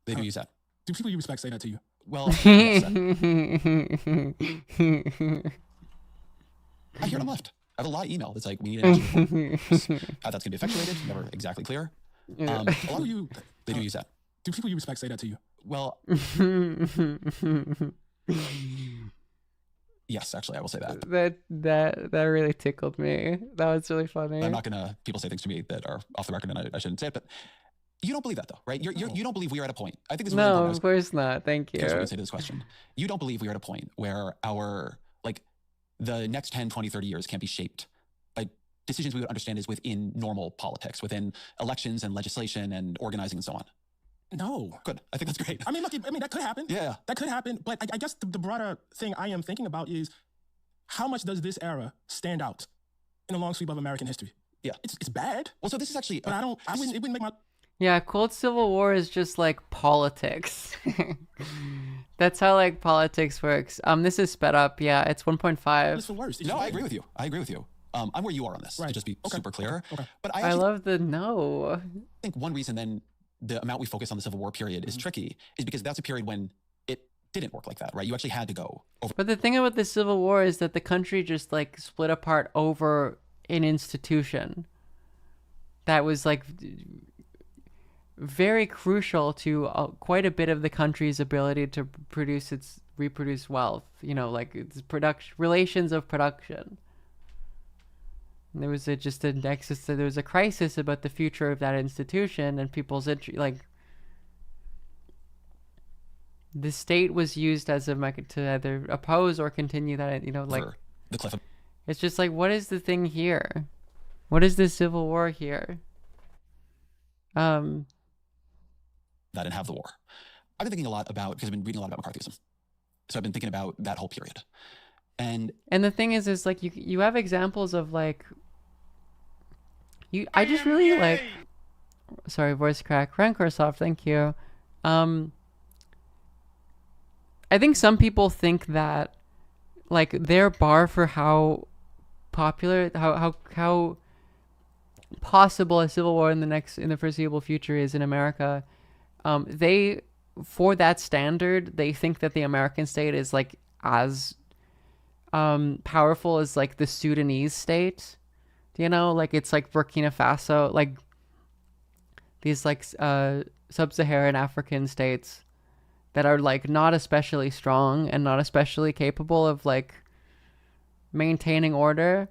they do use that. Do people you respect say that to you? Well, yes, I hear it on the left. I have a lot of email that's like, we need a national divorce. How that's going to be effectuated, never exactly clear. A lot of they do use that. Do people you respect say that to you? Well, yes, actually, I will say that. That really tickled me. That was really funny. I'm not gonna. People say things to me that are off the record, and I shouldn't say it. But you don't believe that, though, right? You don't believe we are at a point. I think this is really no, important. of course not. Thank you. Here's what I say to this question: you don't believe we are at a point where the next 10, 20, 30 years can't be shaped by decisions we would understand is within normal politics, within elections and legislation and organizing and so on. No. Good. I think that's great. I mean, look, that could happen. Yeah. That could happen. But I guess the broader thing I am thinking about is how much does this era stand out in a long sweep of American history? Yeah. It's bad. Well, so this is actually... But it wouldn't make my... Yeah, cold Civil War is just like politics. That's how like politics works. This is sped up. Yeah, it's 1.5. It's the worst. No, I agree with you. I'm where you are on this, to just be super clear. Okay. But I love the no. I think one reason then the amount we focus on the Civil War period is tricky is because that's a period when it didn't work like that, right? You actually had to go over. But the thing about the Civil War is that the country just like split apart over an institution that was like very crucial to quite a bit of the country's ability to reproduce wealth, like it's relations of production. And there was just a nexus, there was a crisis about the future of that institution and people's the state was used as a to either oppose or continue that, the cliff. It's just like, what is the thing here? What is the Civil War here? That and have the war. I've been thinking a lot about, because I've been reading a lot about McCarthyism. So I've been thinking about that whole period. And the thing is like you have examples of like I just really like, sorry, voice crack. Rancorsoft, thank you. I think some people think that like their bar for how popular, how possible a civil war in the foreseeable future is in America. They, for that standard, they think that the American state is like as powerful as like the Sudanese state, like it's like Burkina Faso, like these like sub-Saharan African states that are like not especially strong and not especially capable of like maintaining order.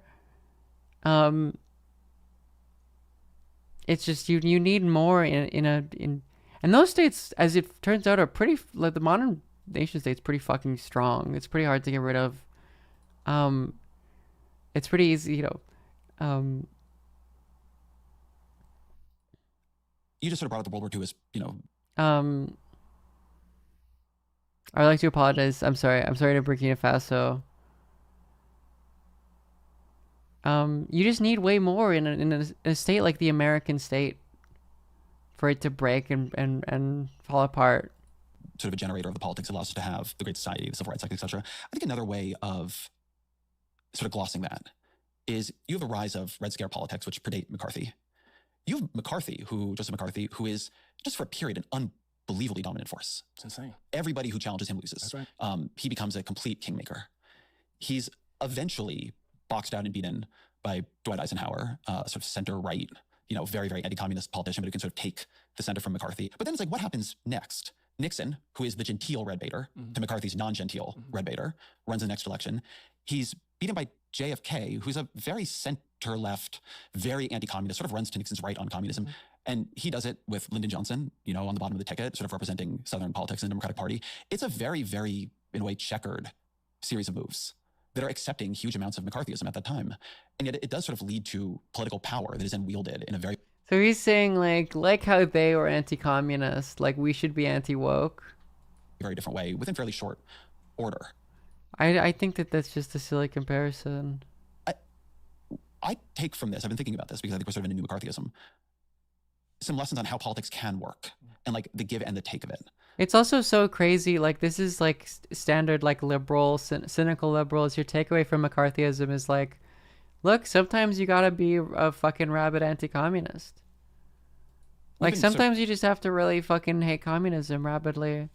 It's just you need more in and those states, as it turns out, are pretty, like the modern nation state's pretty fucking strong. It's pretty hard to get rid of. It's pretty easy, You just sort of brought up the World War II as, I'd like to apologize. I'm sorry to Burkina Faso. You just need way more in a state like the American state for it to break and fall apart. Sort of a generator of the politics that allows us to have the Great Society, the Civil Rights Act, etc. I think another way of sort of glossing that is you have a rise of Red Scare politics, which predate McCarthy. You have Joseph McCarthy, who is just for a period an unbelievably dominant force. It's insane. Everybody who challenges him loses. That's right. He becomes a complete kingmaker. He's eventually boxed out and beaten by Dwight Eisenhower, sort of center-right, very, very anti-communist politician, but who can sort of take the center from McCarthy. But then it's like, what happens next? Nixon, who is the genteel red baiter to McCarthy's non-genteel red baiter, runs the next election. He's beaten by JFK, who's a very center-left, very anti-communist, sort of runs to Nixon's right on communism. And he does it with Lyndon Johnson, on the bottom of the ticket, sort of representing Southern politics in the Democratic Party. It's a very, very, in a way, checkered series of moves that are accepting huge amounts of McCarthyism at that time. And yet it does sort of lead to political power that is then wielded in a very... So he's saying like how they were anti-communist, like we should be anti-woke. Very different way within fairly short order. I think that's just a silly comparison. I take from this, I've been thinking about this because I think we're sort of in a new McCarthyism, some lessons on how politics can work and like the give and the take of it. It's also so crazy. Like this is like standard, like liberal, cynical liberals. Your takeaway from McCarthyism is like, look, sometimes you gotta be a fucking rabid anti-communist. Like sometimes you just have to really fucking hate communism rabidly.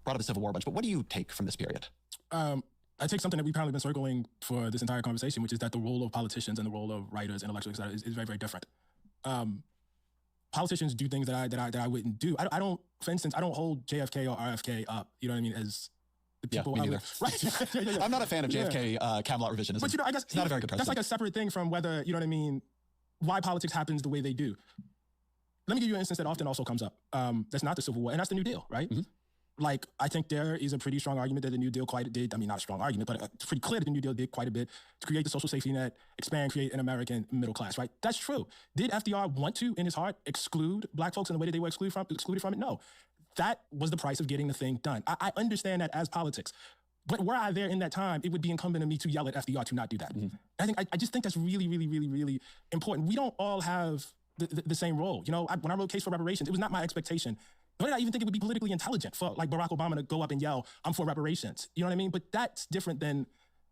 Brought up the Civil War a bunch, but what do you take from this period? I take something that we've probably been circling for this entire conversation, which is that the role of politicians and the role of writers, intellectuals, is very, very different. Politicians do things that I wouldn't do. I don't, for instance, I don't hold JFK or RFK up, you know what I mean, as the people. Yeah, me neither. Right. I'm not a fan of JFK Camelot revisionism. But I guess it's not a very good president. That's like a separate thing from whether, you know what I mean, why politics happens the way they do. Let me give you an instance that often also comes up. That's not the Civil War, and that's the New Deal, right? Like, I think there is a pretty strong argument that the New Deal did, I mean, not a strong argument, but it's pretty clear that the New Deal did quite a bit to create the social safety net, create an American middle class, right? That's true. Did FDR want to, in his heart, exclude black folks in the way that they were excluded from it? No. That was the price of getting the thing done. I understand that as politics. But were I there in that time, it would be incumbent on me to yell at FDR to not do that. I just think that's really, really, really, really important. We don't all have the same role. When I wrote Case for Reparations, it was not my expectation. Nor did I even think it would be politically intelligent for like Barack Obama to go up and yell, "I'm for reparations." You know what I mean? But that's different than,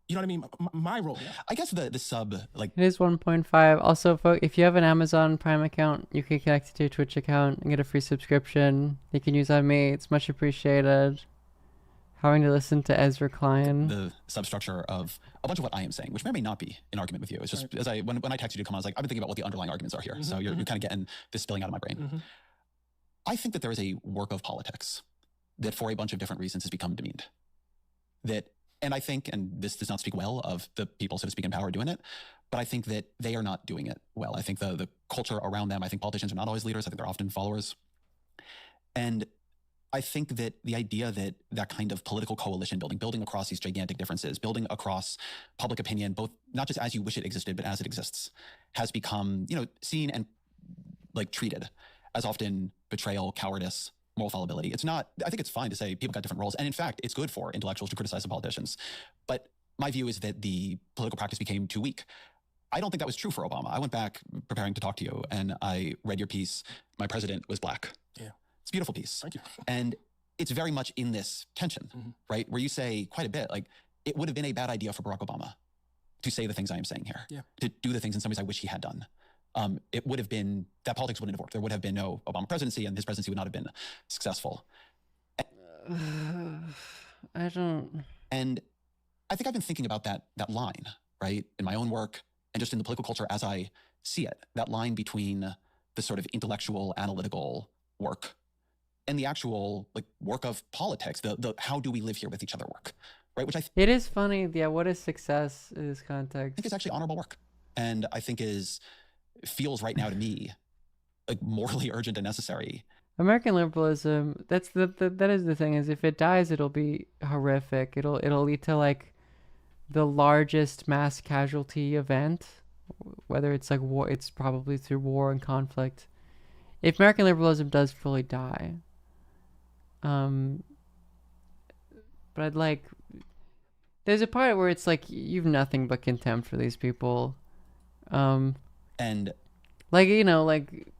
you know what I mean, my role. I guess the sub, like... It is 1.5. Also, folks, if you have an Amazon Prime account, you can connect it to your Twitch account and get a free subscription. You can use on me. It's much appreciated. Having to listen to Ezra Klein. The substructure of a bunch of what I am saying, which may or may not be in argument with you. It's just, right. When I texted you to come on, I was like, I've been thinking about what the underlying arguments are here. So you're kind of getting this spilling out of my brain. I think that there is a work of politics that for a bunch of different reasons has become demeaned. And I think, and this does not speak well of the people, so to speak, in power doing it, but I think that they are not doing it well. I think the culture around them, I think politicians are not always leaders. I think they're often followers. And I think that the idea that that kind of political coalition building across these gigantic differences, building across public opinion, both not just as you wish it existed, but as it exists, has become, seen and like treated as often betrayal, cowardice, moral fallibility. It's not, I think it's fine to say people got different roles. And in fact, it's good for intellectuals to criticize the politicians. But my view is that the political practice became too weak. I don't think that was true for Obama. I went back preparing to talk to you and I read your piece, My President Was Black. Yeah. It's a beautiful piece. Thank you. And it's very much in this tension, right? Where you say quite a bit, like, it would have been a bad idea for Barack Obama to say the things I am saying here, to do the things in some ways I wish he had done. It would have been, that politics wouldn't have worked. There would have been no Obama presidency and his presidency would not have been successful. I don't... And I think I've been thinking about that line, right? In my own work and just in the political culture as I see it, that line between the sort of intellectual, analytical work and the actual like work of politics, the how do we live here with each other work, right? Which it is funny, yeah, what is success in this context? I think it's actually honorable work. And I think feels right now to me like morally urgent and necessary. American liberalism, that is the thing, is if it dies, it'll be horrific. It'll lead to like the largest mass casualty event, whether it's like war, it's probably through war and conflict. If American liberalism does fully die, but I'd like, there's a part where it's like you've nothing but contempt for these people. And like, like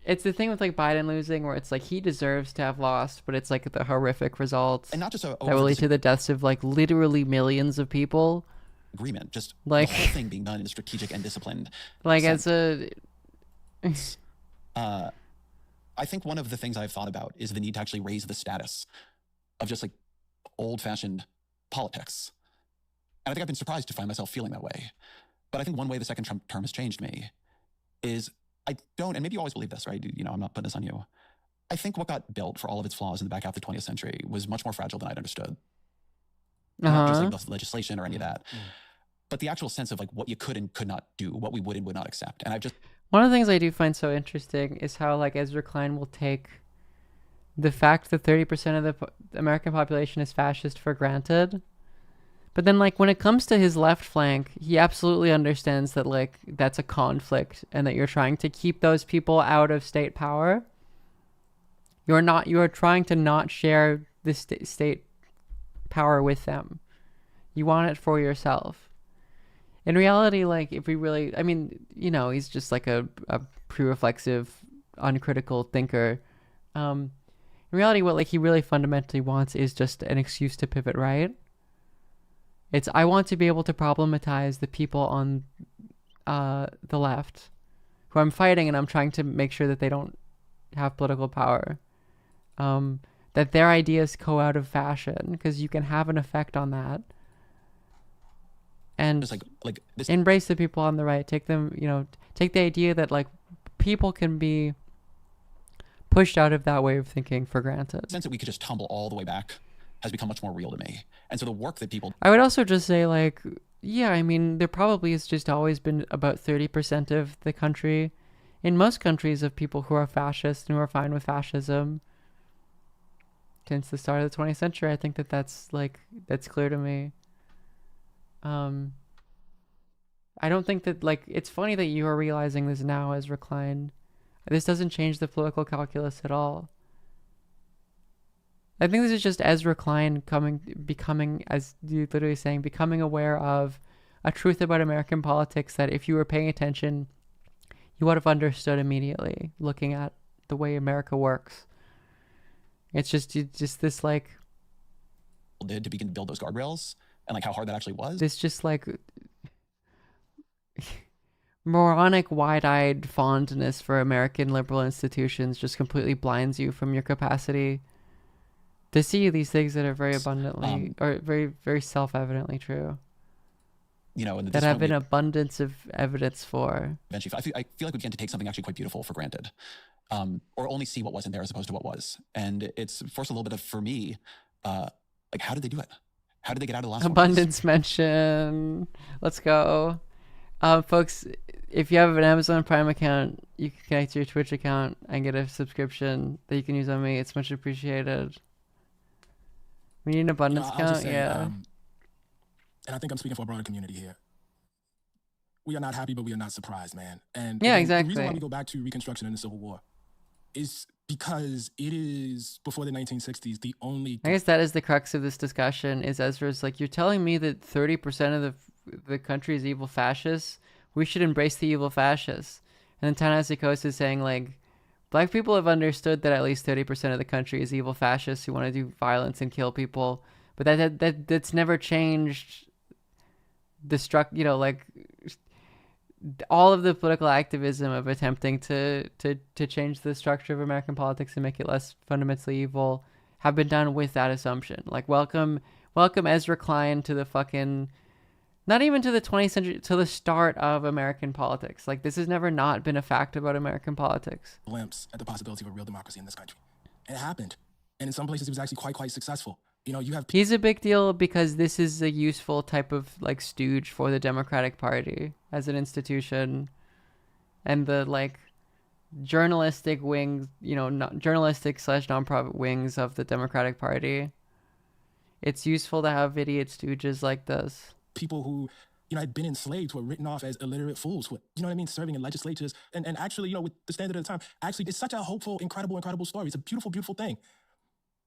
it's the thing with like Biden losing where it's like he deserves to have lost, but it's like the horrific results and not just that will lead to the deaths of like literally millions of people. agreement, just Like- the whole thing being done in a strategic and disciplined Like sense. as a I think one of the things I've thought about is the need to actually raise the status of just like old-fashioned politics. And I think I've been surprised to find myself feeling that way. But I think one way the second Trump term has changed me is I don't, and maybe you always believe this, right? You know, I'm not putting this on you. I think what got built for all of its flaws in the back half of the 20th century was much more fragile than I'd understood. Not just like the legislation or any of that, but the actual sense of like what you could and could not do, what we would and would not accept. And I've just one of the things I do find so interesting is how like Ezra Klein will take the fact that 30% of the American population is fascist for granted. But then like when it comes to his left flank, he absolutely understands that like that's a conflict and that you're trying to keep those people out of state power. You are trying to not share the state power with them. You want it for yourself. In reality, like if we really, I mean, you know, he's just like a pre-reflexive, uncritical thinker. In reality, what like he really fundamentally wants is just an excuse to pivot right. It's I want to be able to problematize the people on the left who I'm fighting, and I'm trying to make sure that they don't have political power. That their ideas go out of fashion because you can have an effect on that. And just like this, embrace the people on the right. Take them, you know, take the idea that like people can be pushed out of that way of thinking for granted. The sense that we could just tumble all the way back has become much more real to me. And so the work that people... I would also just say like, yeah, I mean, there probably has just always been about 30% of the country, in most countries, of people who are fascist and who are fine with fascism. Since the start of the 20th century, I think that's clear to me. I don't think that, like, it's funny that you are realizing this now as Recline. This doesn't change the political calculus at all. I think this is just Ezra Klein becoming, as you literally saying, becoming aware of a truth about American politics that if you were paying attention, you would have understood immediately, looking at the way America works. It's just this, like... did to begin to build those guardrails, and like how hard that actually was. This just like... moronic, wide-eyed fondness for American liberal institutions just completely blinds you from your capacity to see these things that are very abundantly or very, very self-evidently true. You know, and that have an abundance of evidence for. Eventually, I feel like we began to take something actually quite beautiful for granted, or only see what wasn't there as opposed to what was. And it's forced a little bit of, for me, like how did they do it? How did they get out of the last abundance mention? Let's go. Folks, if you have an Amazon Prime account, you can connect to your Twitch account and get a subscription that you can use on me. It's much appreciated. We need an abundance count, say, yeah. And I think I'm speaking for a broader community here. We are not happy, but we are not surprised, man. And yeah, again, exactly. The reason why we go back to Reconstruction and the Civil War is because it is, before the 1960s, the only... I guess that is the crux of this discussion, is Ezra's like, you're telling me that 30% of the country is evil fascists? We should embrace the evil fascists. And then Ta-Nehisi Coates is saying, like, black people have understood that at least 30% of the country is evil fascists who want to do violence and kill people. But that's never changed the you know, like... all of the political activism of attempting to change the structure of American politics and make it less fundamentally evil have been done with that assumption. Like, welcome Ezra Klein to the fucking, not even to the 20th century, to the start of American politics. Like, this has never not been a fact about American politics. Glimpse at the possibility of a real democracy in this country. And it happened. And in some places it was actually quite successful. You know, you have... He's a big deal because this is a useful type of, like, stooge for the Democratic Party as an institution. And the, like, journalistic wings, you know, journalistic / nonprofit wings of the Democratic Party. It's useful to have idiot stooges like this. People who, you know, had been enslaved were written off as illiterate fools, who, you know what I mean, serving in legislatures. And actually, you know, with the standard of the time, actually, it's such a hopeful, incredible story. It's a beautiful, beautiful thing.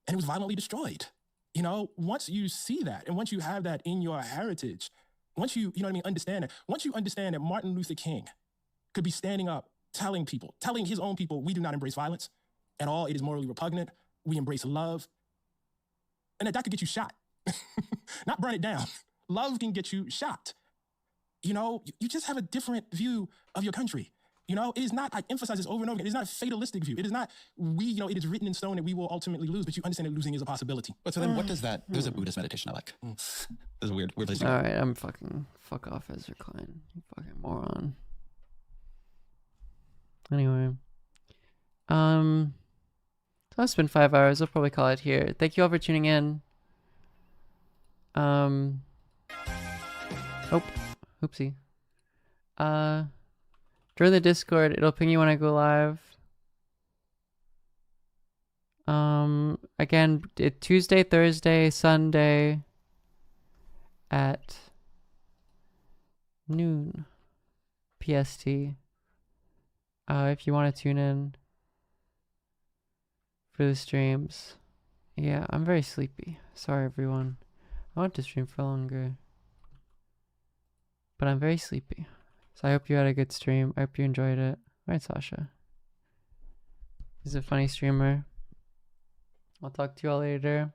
And it was violently destroyed. You know, once you see that, and once you have that in your heritage, once you know what I mean, understand it, once you understand that Martin Luther King could be standing up, telling his own people, we do not embrace violence at all, it is morally repugnant, we embrace love, and that could get you shot. Not burn it down. Love can get you shot. You know, you just have a different view of your country. You know, it is not, I emphasize this over and over again, it is not a fatalistic view. It is not, it is written in stone that we will ultimately lose, but you understand that losing is a possibility. But so then what does that, there's a Buddhist meditation I like. This is a weird place to go. Alright, I'm fuck off, Ezra Klein. You fucking moron. Anyway. So it's been 5 hours. I'll probably call it here. Thank you all for tuning in. Oh, oopsie. Join the Discord. It'll ping you when I go live. Again, Tuesday, Thursday, Sunday at noon PST. If you want to tune in for the streams. Yeah, I'm very sleepy. Sorry, everyone. I want to stream for longer, but I'm very sleepy. So I hope you had a good stream. I hope you enjoyed it. Right, Sasha? He's a funny streamer. I'll talk to you all later.